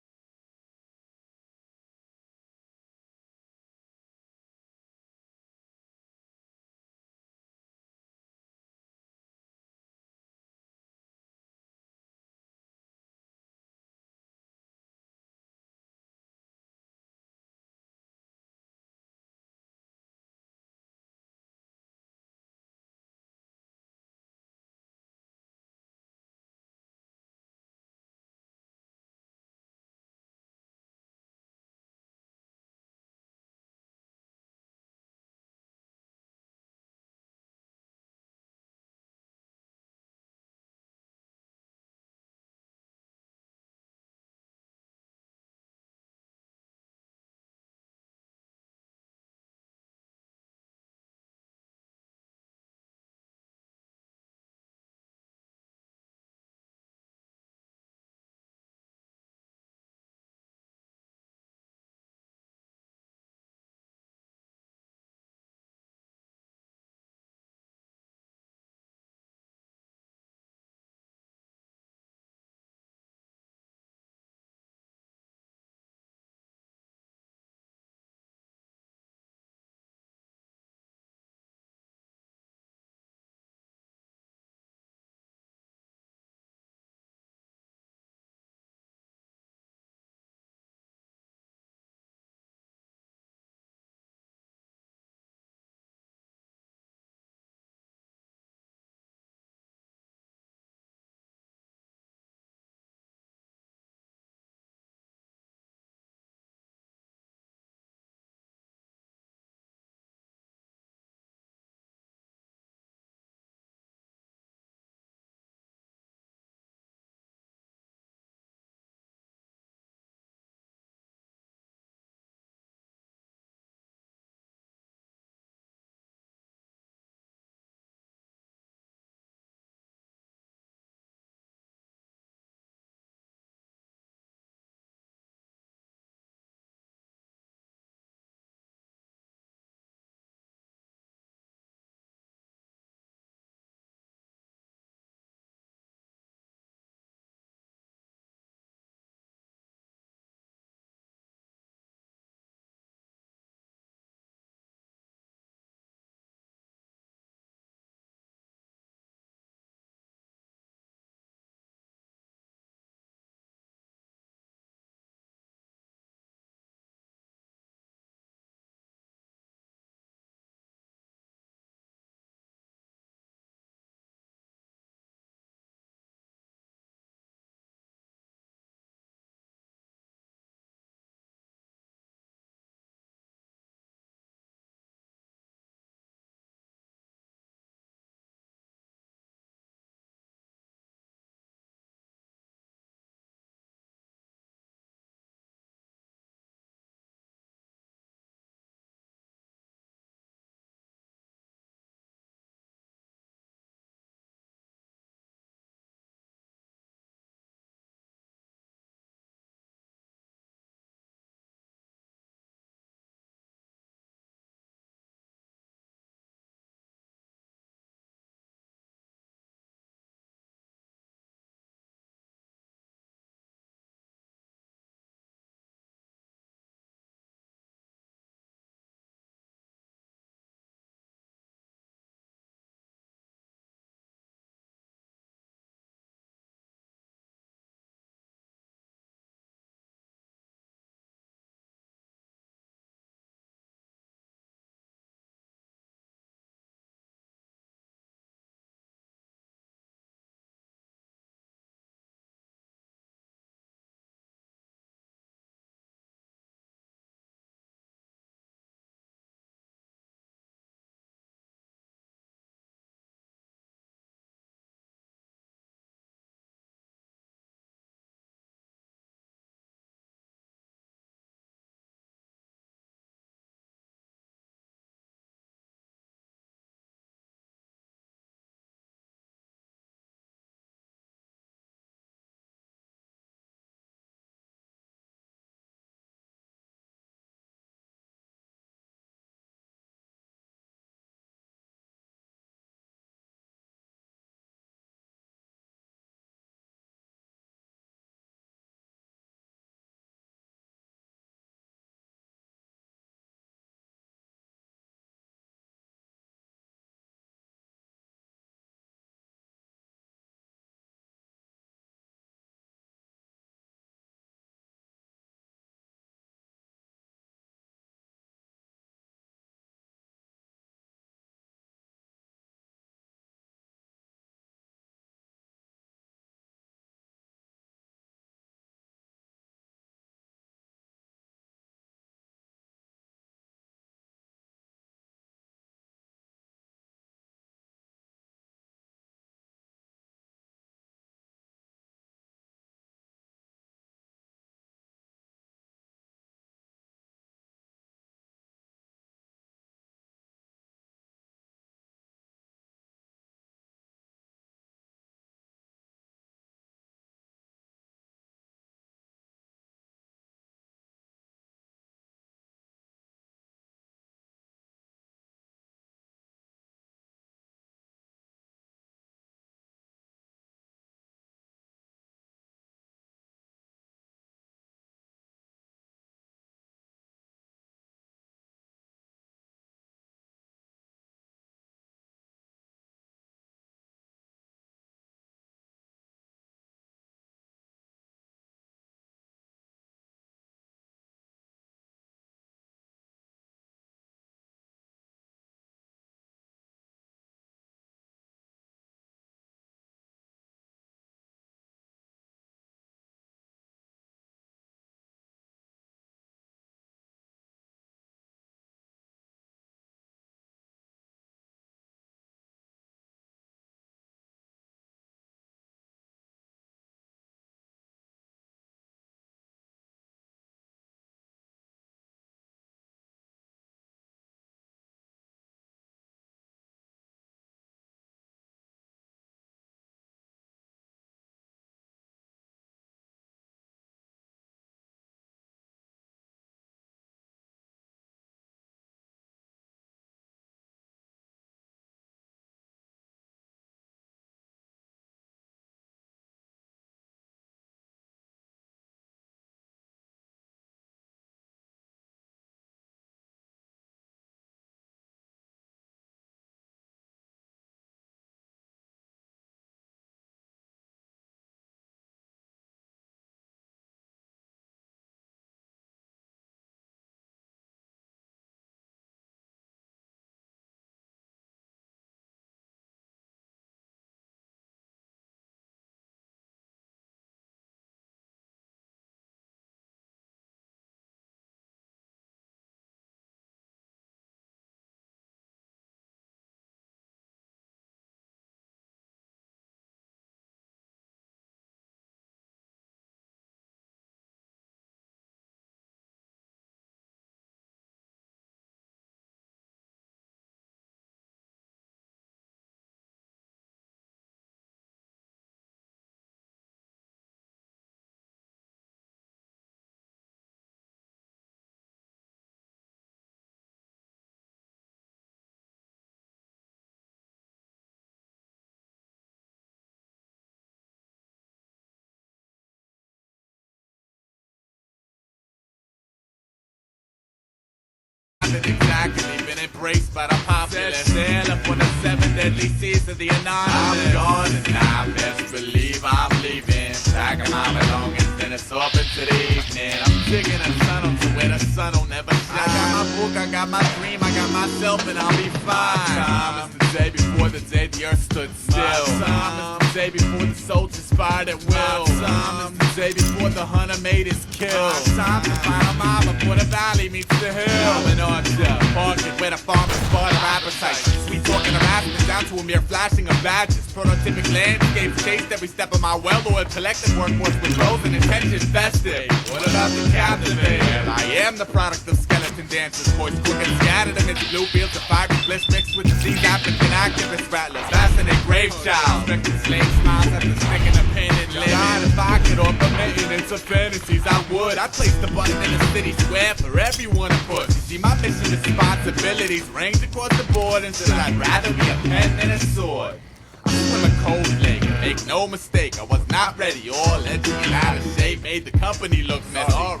haven't exactly been embraced by the populace. Sail up on the 7 deadly seas of the anonymous. I'm gone and I best believe I'm leaving. Packing my belongings, then it's off into the evening. I'm digging a tunnel to where the sun will never shine. I got my book, I got my dream, I got myself, and I'll be fine. My time is the day before the day the earth stood still. My time is the day before the soldiers fired at will. My time is the day before the hunter made his kill. My time to find a mile before the valley meets the hill. I'm an archer, market where the farmers spot their appetite. Sweet talking harassment down to a mere flashing of badges. Prototypic landscapes chased every step of my well-oiled collective workforce with goals and intentions vested. What about the captivated? I am the product of skeleton dancers, voice quick and scattered amidst blue fields of fibrous bliss mixed with disease African activist rattlers. Fascinating grave child, expecting slave smiles after sticking a pin in living. God, if I could offer maintenance of fantasies, I would. I'd place the button in the city square for everyone to push. You see, my mission responsibilities range across the board, and said I'd rather be a pen than a sword. I swim a cold lake, make no mistake, I was not ready. All edgy and out of shape, made the company look messy. I'm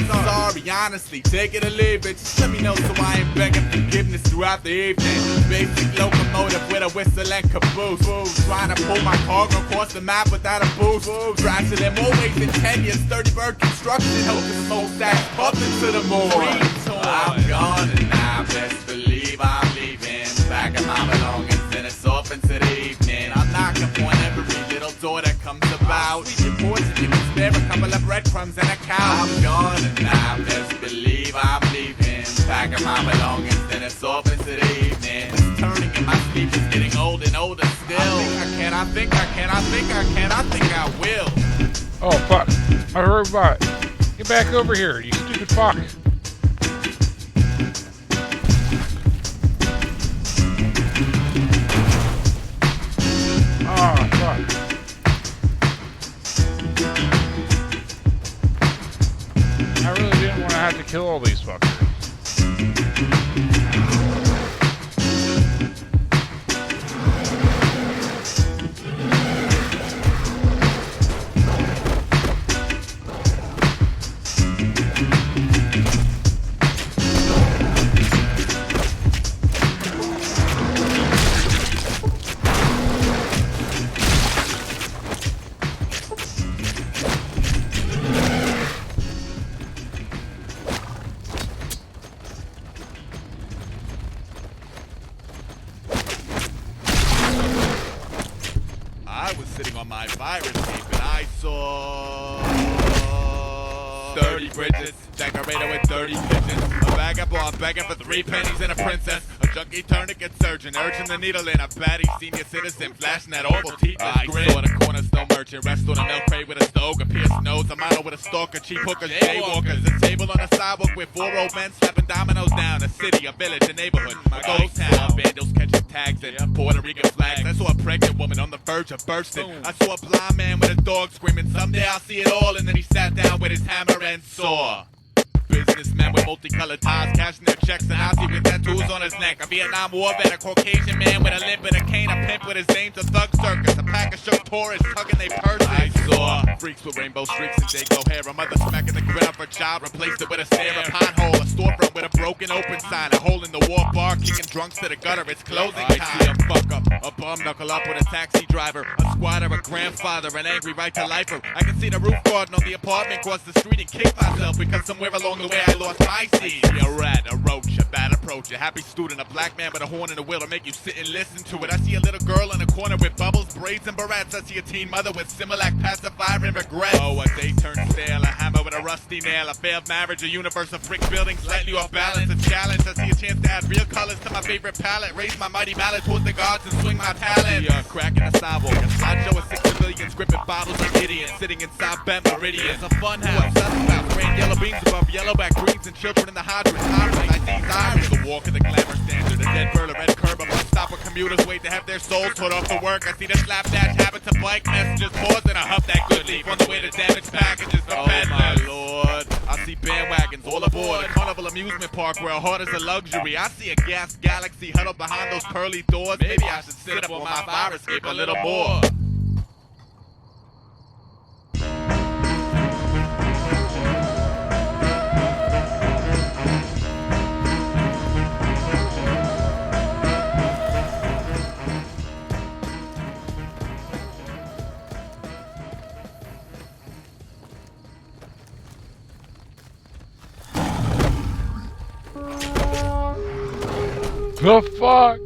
sorry, honestly, take it or leave it. Just let me know so I ain't begging forgiveness throughout the evening. Basic locomotive with a whistle and caboose. Trying to pull my cargo across the map without a boost. Crashing in more ways than 10 years, 30 bird construction. Hope the smoke stacks pumping to the moon. I'm gone and I best believe I'm leaving. Packing my belongings and it's off into the evening. I'm knocking on every little door that comes about. Sweet your fortune, you can spare a couple of breadcrumbs and a cow. I'm gone and I best believe I'm leaving. Packing my belongings and it's off into the evening. It's turning and my sleep is getting old and older still. I think I will. Oh fuck, my robot. Get back over here, you stupid fuck. Oh, fuck. I really didn't want to have to kill all these fuckers. I was sitting on my virus tape and I saw 30 bridges, decorated with 30 pigeons, a vagabond begging for 3 pennies and a princess, a junkie tourniquet surgeon urging the needle in a baddie senior citizen flashing that awful teeth. I saw the cornerstone merchant rest on a milk crate with a stove, a pierced nose, a model with a stalker, cheap hookers, jaywalkers, a table on a sidewalk with 4 old men slapping dominoes down, a city, a village, a neighborhood, a ghost town, vandals catching tags and Puerto Rican flags. I saw a pregnant woman on the verge of bursting. I saw a blind man with a dog screaming, someday I'll see it all, and then he sat down with his hammer and saw. Businessmen with multicolored ties, cashing their checks, and Aussie with tattoos on his neck. A Vietnam War vet, a Caucasian man with a limp and a cane, a pimp with his name's a thug circus, a pack of shook tourists tugging their purses. I saw freaks with rainbow streaks and Dago hair, a mother smacking the grin off her child, replaced it with a stare, a pothole, a storefront with a broken open sign, a hole in the wall bar, kicking drunks to the gutter, it's closing time. I see a fuck up, a bum knuckle up with a taxi driver, a squatter, a grandfather, an angry right to lifer. I can see the roof garden on the apartment across the street and kick myself because somewhere along the way I lost my seed. A rat, a roach, a bad approach, a happy student, a black man with a horn and a wheel to make you sit and listen to it. I see a little girl in a corner with bubbles, braids, and barrettes. I see a teen mother with Similac, pacifier, and regret. Oh, a day turned stale, a hammer with a rusty nail, a failed marriage, a universe of brick buildings, slightly off balance, a challenge. I see a chance to add real colors to my favorite palette, raise my mighty mallet towards the gods and swing my talent. A crack in the sidewalk, a slideshow of 6 civilians, gripping bottles like idiots, sitting inside Bent Meridian. It's a fun house, about grand yellow beams above yellowback greens and children in the hydrants. I see sirens, the walk of the glamour standard, a dead bird, a red curb, a bus stop where commuters wait to have their souls put off for work. I see the slapdash habits of bike messengers pause and I huff that good leaf on the way to damaged packages for peddlers. My lord, I see bandwagons all aboard a carnival amusement park where a heart is a luxury. I see a gas galaxy huddled behind those pearly doors. Maybe I should sit up on my fire escape a little more. The fuck?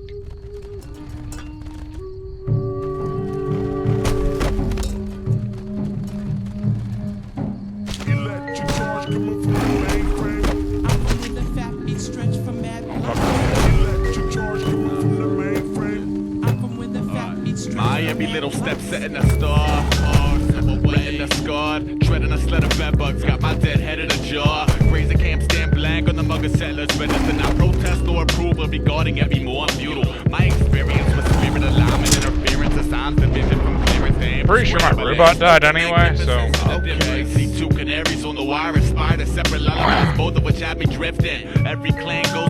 Electric charge coming from the mainframe. I'm with the fat beat stretch from mad electric charge coming from the mainframe. I'm from where the fat beat stretch. My every little step setting a star. Wetting the scar, treading a sled of bed bugs. Got my dead head in a jar. Razor camp stand blank on the mug of settlers. Better than I protest or approve of regarding every more futile. My experience with spirit alignment, interference, the signs and vision from clearance. Pretty sure my robot died anyway, so. Okay. See two canaries on the wire, inspired a separate lullabies, both of which had me drifting. Every clan goes.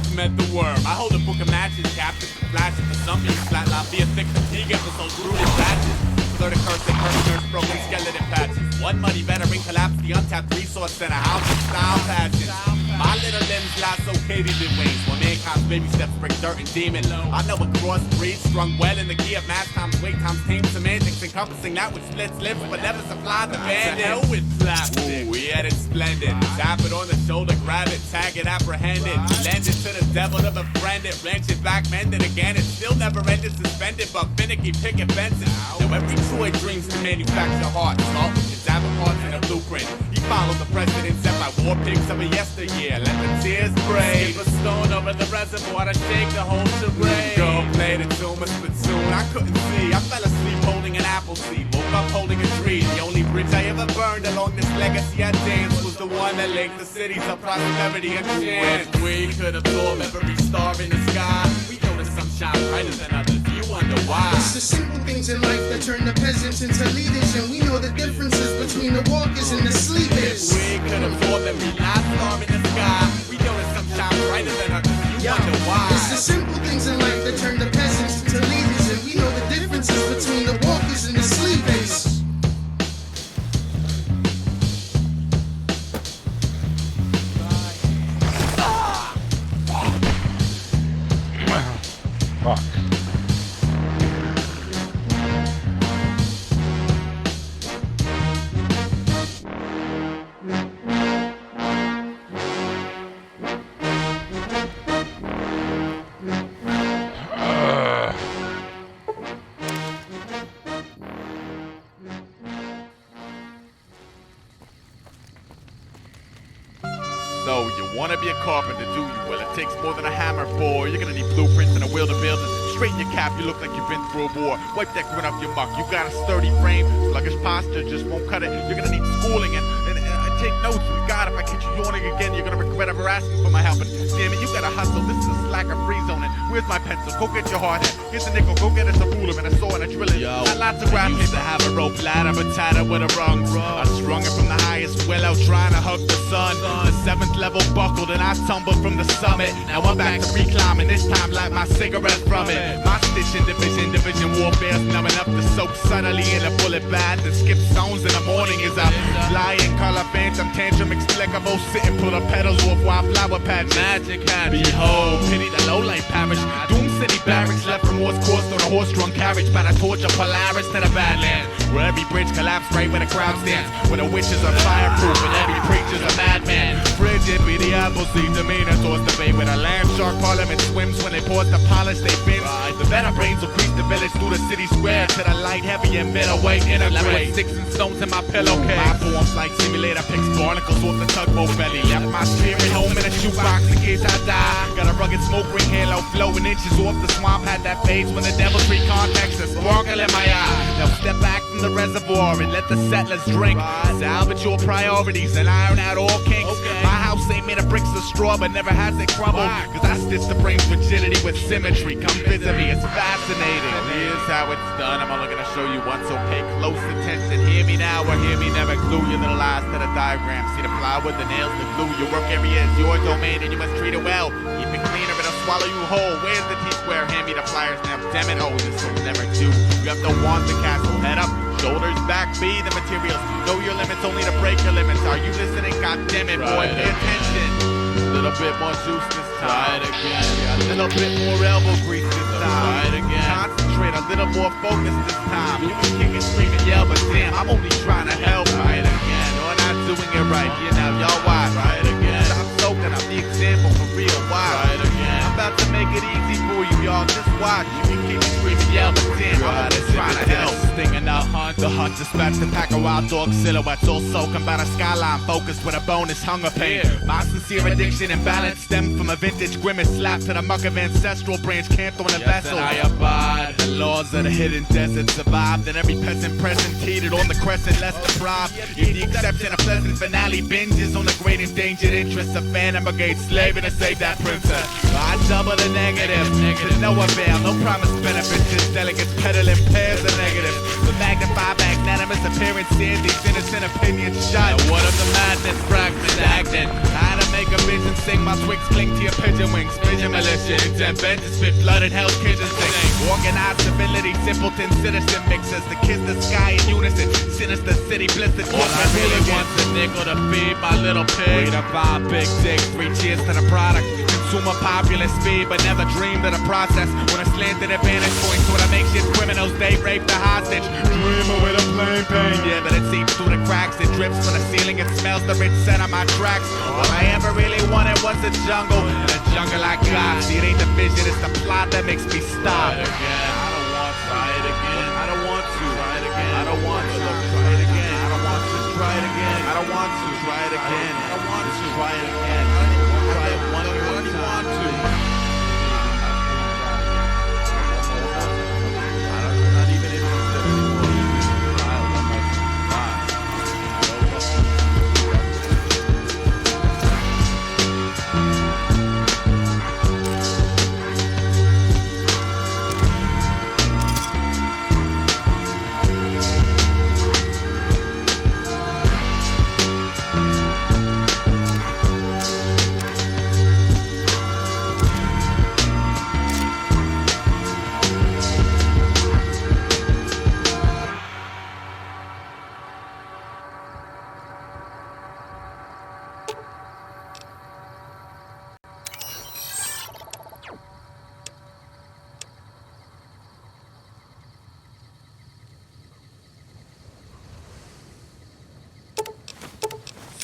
Brooks met the worm. I hold a book of matches, captured flashes for some being flatline via thick fatigue episodes, rooted patches. Third curse and curse, broken skeleton patches. One muddy veteran collapsed the untapped resource center, house of style passions. My little limbs lasso cavied in wings, while mankind's baby steps break dirt and demon. I know a crossbreed strung well in the key of mass times weight times tame semantics, encompassing that which splits lips but never supplied the bandit. To hell with plastic. Ooh, we had it splendid. Tap it on the shoulder, grab it, tag it, apprehend it. Lend it to the devil to befriend it, wrench it back, mend it again. It still never ended, suspended, but finicky picket fences. Now every Troy dreams to manufacture hearts, start with his parts in a blueprint. He followed the precedent set by war pigs of a yesteryear. Let the tears spray. Skip a stone over the reservoir to shake the whole charade. Go play the tune, but soon I couldn't see. I fell asleep holding an apple seed, woke up holding a tree. The only bridge I ever burned along this legacy I danced was the one that linked the cities of prosperity and chance. If we could absorb every star in the sky, we know that some shine brighter than others. You wonder why? It's the simple things in life that turn the peasants into leaders, and we know the differences between the walkers and the sleepers. If we could absorb every last star in the sky, we know that some shine brighter than others. You wonder why? It's the simple things in life that turn the peasants into leaders, and we know the differences between the walkers and the sleepers. Fuck. So, you wanna be a carpenter, do you? Well, it takes more than a hammer, boy. You're gonna need blueprints and a will to build it. Straighten your cap, you look like you've been through a war. Wipe that grin off your muck. You got a sturdy frame, sluggish posture just won't cut it. You're gonna need schooling and take notes. We got if I catch you yawning again, you're gonna regret ever asking for my help. And damn it, you gotta hustle. This is a slacker free zone. And where's my pencil? Go get your hard hat. Here's a nickel. Go get us a ruler and a saw and a drill. Yo, got lots of rap. I used to have a rope ladder, but tied up with a rung. I strung it from the highest willow, trying to hug the sun. The 7th level buckled and I tumbled from the summit. Now I'm back to reclimbing. This time light my cigarette from it. My stitch in division warfare's numbing up the soak subtly in a bullet bath and skip stones in the morning is a flying color phantom tantrum explicable. Sit and pull the petals off wildflower patches. Magic hat. Behold, pity the low-light parish. Doom City barracks left from Morse course on a horse-drawn carriage by the torch of Polaris to the Badlands, where every bridge collapsed right where the crowd stands, where the witches are fireproof and every preacher's a madman. Frigid be the apple seed demeanor towards the bay where the land shark parliament swims when they pause to polish they fins. The better brains will crease the village through the city square to the light heavy and middleweight integrate. 6 and stones in my pillowcase. My form flight simulator picks barnacles off the tugboat belly. Left my spirit home in a shoebox in case I die. Got a rugged smoke ring halo flowing inches off the swamp. Had that phase when the devil tree contacts a sparkle in my eye. Now step back from the reservoir and let the settlers drink. Salvage your priorities and iron out all kinks. My house ain't made of bricks of straw but never has it crumbled. Cause I stitch the brain's rigidity with symmetry. Come visit me, it's fascinating. And here's how it's done. I'm only gonna show you once, so pay close attention. Hear me now or hear me never. Glue your little eyes to the diagram. See the plywood, the nails, the glue. Your work area is your domain and you must treat it well. Keep it clean or it'll swallow you whole. Where's the T-square? Hand me the flyers now. Damn it, oh, this will never do. You have to want the castle. Head up, shoulders back, be the materials. Know your limits, only to break your limits. Are you listening? God damn it, boy, pay attention. A little bit more juice this time. Again. A little bit more elbow grease this time. Again. Concentrate, a little more focus this time. You can kick and scream and yell, but damn, I'm only trying to help. Right again. You're not doing it right. Yeah, now y'all watch. Right again. Stop soaking, I'm the example for real. Why? Right again. I'm about to make it easy for you, y'all. Just watch. You can kick and scream and yell, but damn, I'm only trying to help. Stinging the hunt. The hunt dispatch to pack a wild dog silhouettes. All soaking by the skyline, focused with a bonus hunger pain. My sincere addiction and balance stem from a vintage grimace slap to the muck of ancestral branch camped on a vessel. And I abide the laws of the hidden desert. Survived and every peasant present teetered on the crescent less deprived. If the exception, a pleasant finale binges on the great endangered interests of Phantom Brigade slaving to save that princess. I double the negative to no avail, no promised benefits. Just delegates peddling pairs of negatives. The magnify magnanimous appearance, these innocent opinions shut. What of the madness, fragment acting? How to make make a vision sing. My twigs cling to your pigeon wings. Vision militia, intent vengeance, spit flooded hell's kitchen sing. Organized civility, simpleton citizen mixes. The kiss the sky in unison. Sinister city blistered. All I really want's a nickel to feed my little pig. Read about big dick, 3 cheers to the product. Consumer popular speed, but never dreamed of the process. When I slanted advantage points, when I make shit criminals, they rape the hostage. Dreamer with a plain pain, yeah, but it seeps through the cracks. It drips from the ceiling, it smells the rich scent of my tracks. All I ever really wanted was a jungle, and a jungle I got. See, it ain't the vision, it's the plot that makes me stop. I don't want to try it again. I don't want to try it again. I don't want to try it again. I don't want to try it again. I don't want to try it again. I don't want to try it again. Try it one more time. Want to. I'm not even interested anymore. Try it one more time.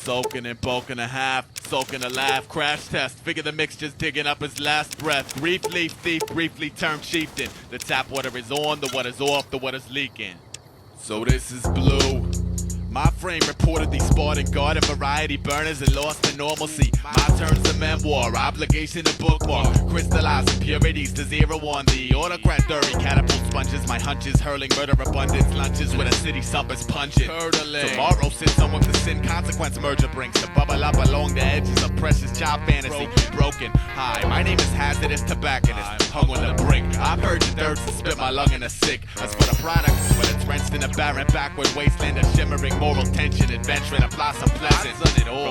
Soaking and bulking a half, soaking a laugh, crash test, figure the mixture's digging up his last breath. Grief leaf thief, briefly turned chieftain. The tap water is on, the water's off, the water's leaking. So this is blue. My frame reportedly sparred and guarded variety burners and lost to normalcy. My turn's a memoir, obligation to bookmark. Crystallized impurities to 0-1. The autocrat dirty catapult sponges. My hunches hurling murder abundance lunches with a city summers pungent. Tomorrow sits someone with the sin consequence merger brings to bubble up along the edges of precious child fantasy. Broken. Hi, my name is hazardous tobacconist. Hung on the brink. I purge the dirt and spit my lung in a sick. As for the product, when it's rinsed in a barren backward wasteland of shimmering moral tension, adventuring a blossom pleasant.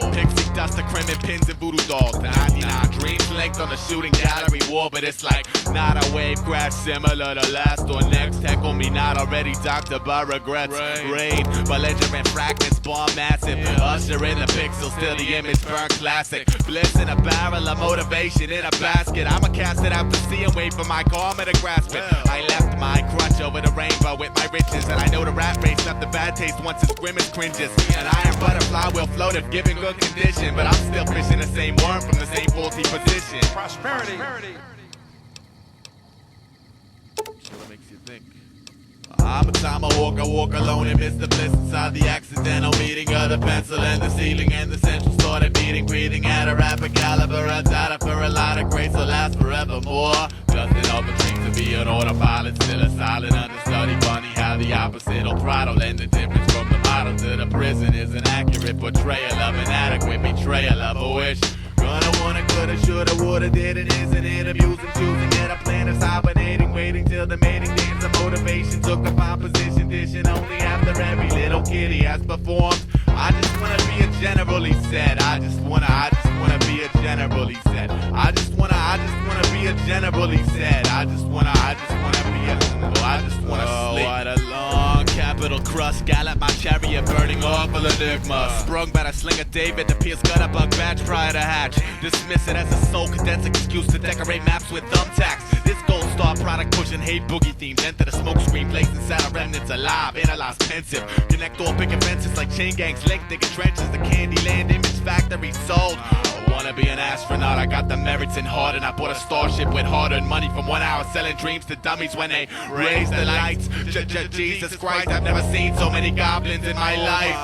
From pixie dust to creming pins and voodoo dolls to 99 dreams linked on the shooting gallery wall, but it's like not a wave crash similar to last or next. Heckle me not already doctored by regrets. Rain, belligerent fragments, bomb massive. Usher in the pixels till the image burn classic. Bliss in a barrel of motivation in a basket. I'ma cast it out to sea and wait for my karma to grasp it. I left my crutch over the rainbow with my riches, and I know the rat race left a bad taste once its grimace cringes. An iron butterfly will float if given good condition, but I'm still fishing the same worm from the same faulty position. Prosperity. What makes you think? I'm a tomahawk, I walk alone and miss the bliss inside the accidental meeting of the pencil and the ceiling, and the central started beating, breathing at a rapid caliber. I died for a lot of grace will last forevermore. Just another dream to be an autopilot, still a silent understudy. Funny how the opposite will throttle, and the difference from the model to the prison is an accurate portrayal of inadequate betrayal of a wish. Gonna wanna, coulda, shoulda, woulda, did it, isn't it? Abusing, choosing, yet a plan is hibernating, waiting till the mating dance of motivation took a fine position, dishing only after every little kitty has performed. I just wanna be a general, he said. I just wanna be a general, he said. I just wanna be a general, he said. I just wanna be a general, I just wanna sleep. What a long capital crust, gallop my chariot burning awful enigma. Sprung by the sling of David, the pierce gut a bug badge prior to hatch. Dismiss it as a soul condensed excuse to decorate maps with thumbtacks. This gold star product pushing hate boogie themes. Enter the smoke screen, blazing saddle remnants alive, analyze pensive. Connect all big fences like chain gangs, link digging trenches. The Candyland image factory sold. I wanna be an astronaut, I got the merits in heart, and I bought a starship with hard-earned money from 1 hour selling dreams to dummies when they raise the lights. Jesus Christ, I've never seen so many goblins in my life.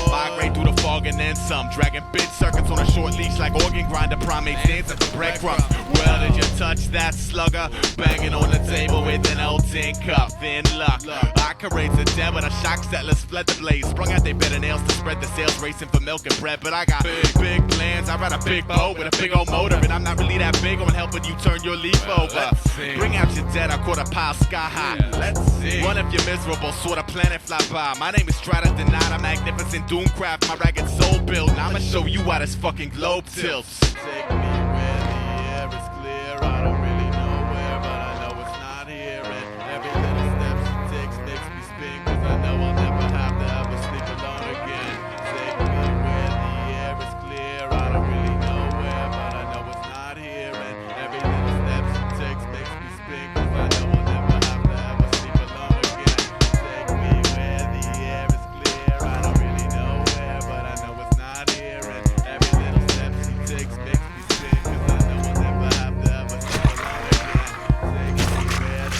Migrate through the fog and then some, dragging bit circuits on a short leash like organ grinder primates dancing for breadcrumbs. Well, did you touch touch that slugger. Banging on the table with an old tin cup. In luck, I can raise the dead with a shock settlers fled the blaze. Sprung out they better nails to spread the sales, racing for milk and bread. But I got big plans. I ride a big boat with a big old motor, and I'm not really that big on helping you turn your leaf over. Bring out your dead, I caught a pile sky high. Let's see. Run if you're miserable, sort of planet fly by. My name is Strata Denied, a magnificent doomcraft. My ragged soul build. Now I'ma show you why this fucking globe tilts. Take me where the air is clear. I don't really know where, but I know it's not here. And every little step she takes makes me spin, cause I know I'll never have to ever sleep alone again. Take me where the air is clear. I don't really know where, but I know it's not here. And every little step she takes makes me spin, cause I know I'll never have to ever sleep alone again. Take me where the air is clear. I don't really know where, but I know it's not here. And every little step she takes makes me spin, cause I know I'll never have to ever sleep alone again. Take me where the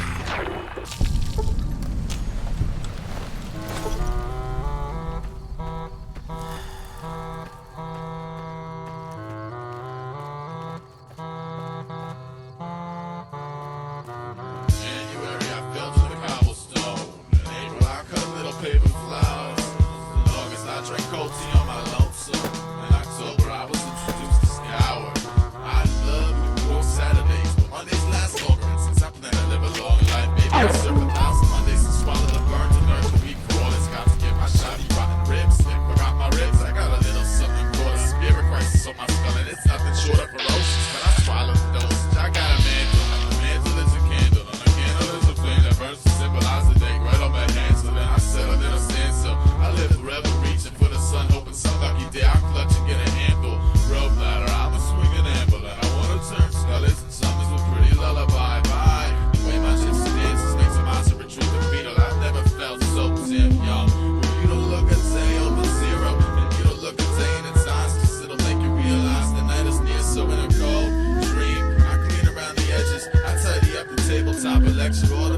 January I fell to the cobblestone. In April I cut little paper flowers. In August I drank cold tea on my lonesome. In October I was introduced to Scour. I love New York Saturdays, but Mondays last longer. And since I plan to live a long life, maybe I'll serve 1,000 Mondays and swallow the burn to learn to eat crawlers. Got to get my shotty rotten ribs. If I got my ribs, I got a little something called a spirit crisis on my skull, and it's nothing short of ferocious. But I swallow the dosage. I got a mantle. A mantle is a candle, and a candle is a flame that burns to symbolize the day right on my hands. So then I settle in a standstill. I live forever reaching for the sun, hoping some lucky day I'll clutch and get a handle. Rope ladder, I'm a swinging amble, and I wanna turn skullies and summers with pretty lullaby. Bye. The way my gypsy dances makes a monster retreat the beetle. I've never felt so damn young. When you don't look a day over zero, and you don't look a day in its eyes, cause it'll make you realize the night is near. So in a cold dream, I clean around the edges, I tidy up the tabletop, I lecture all the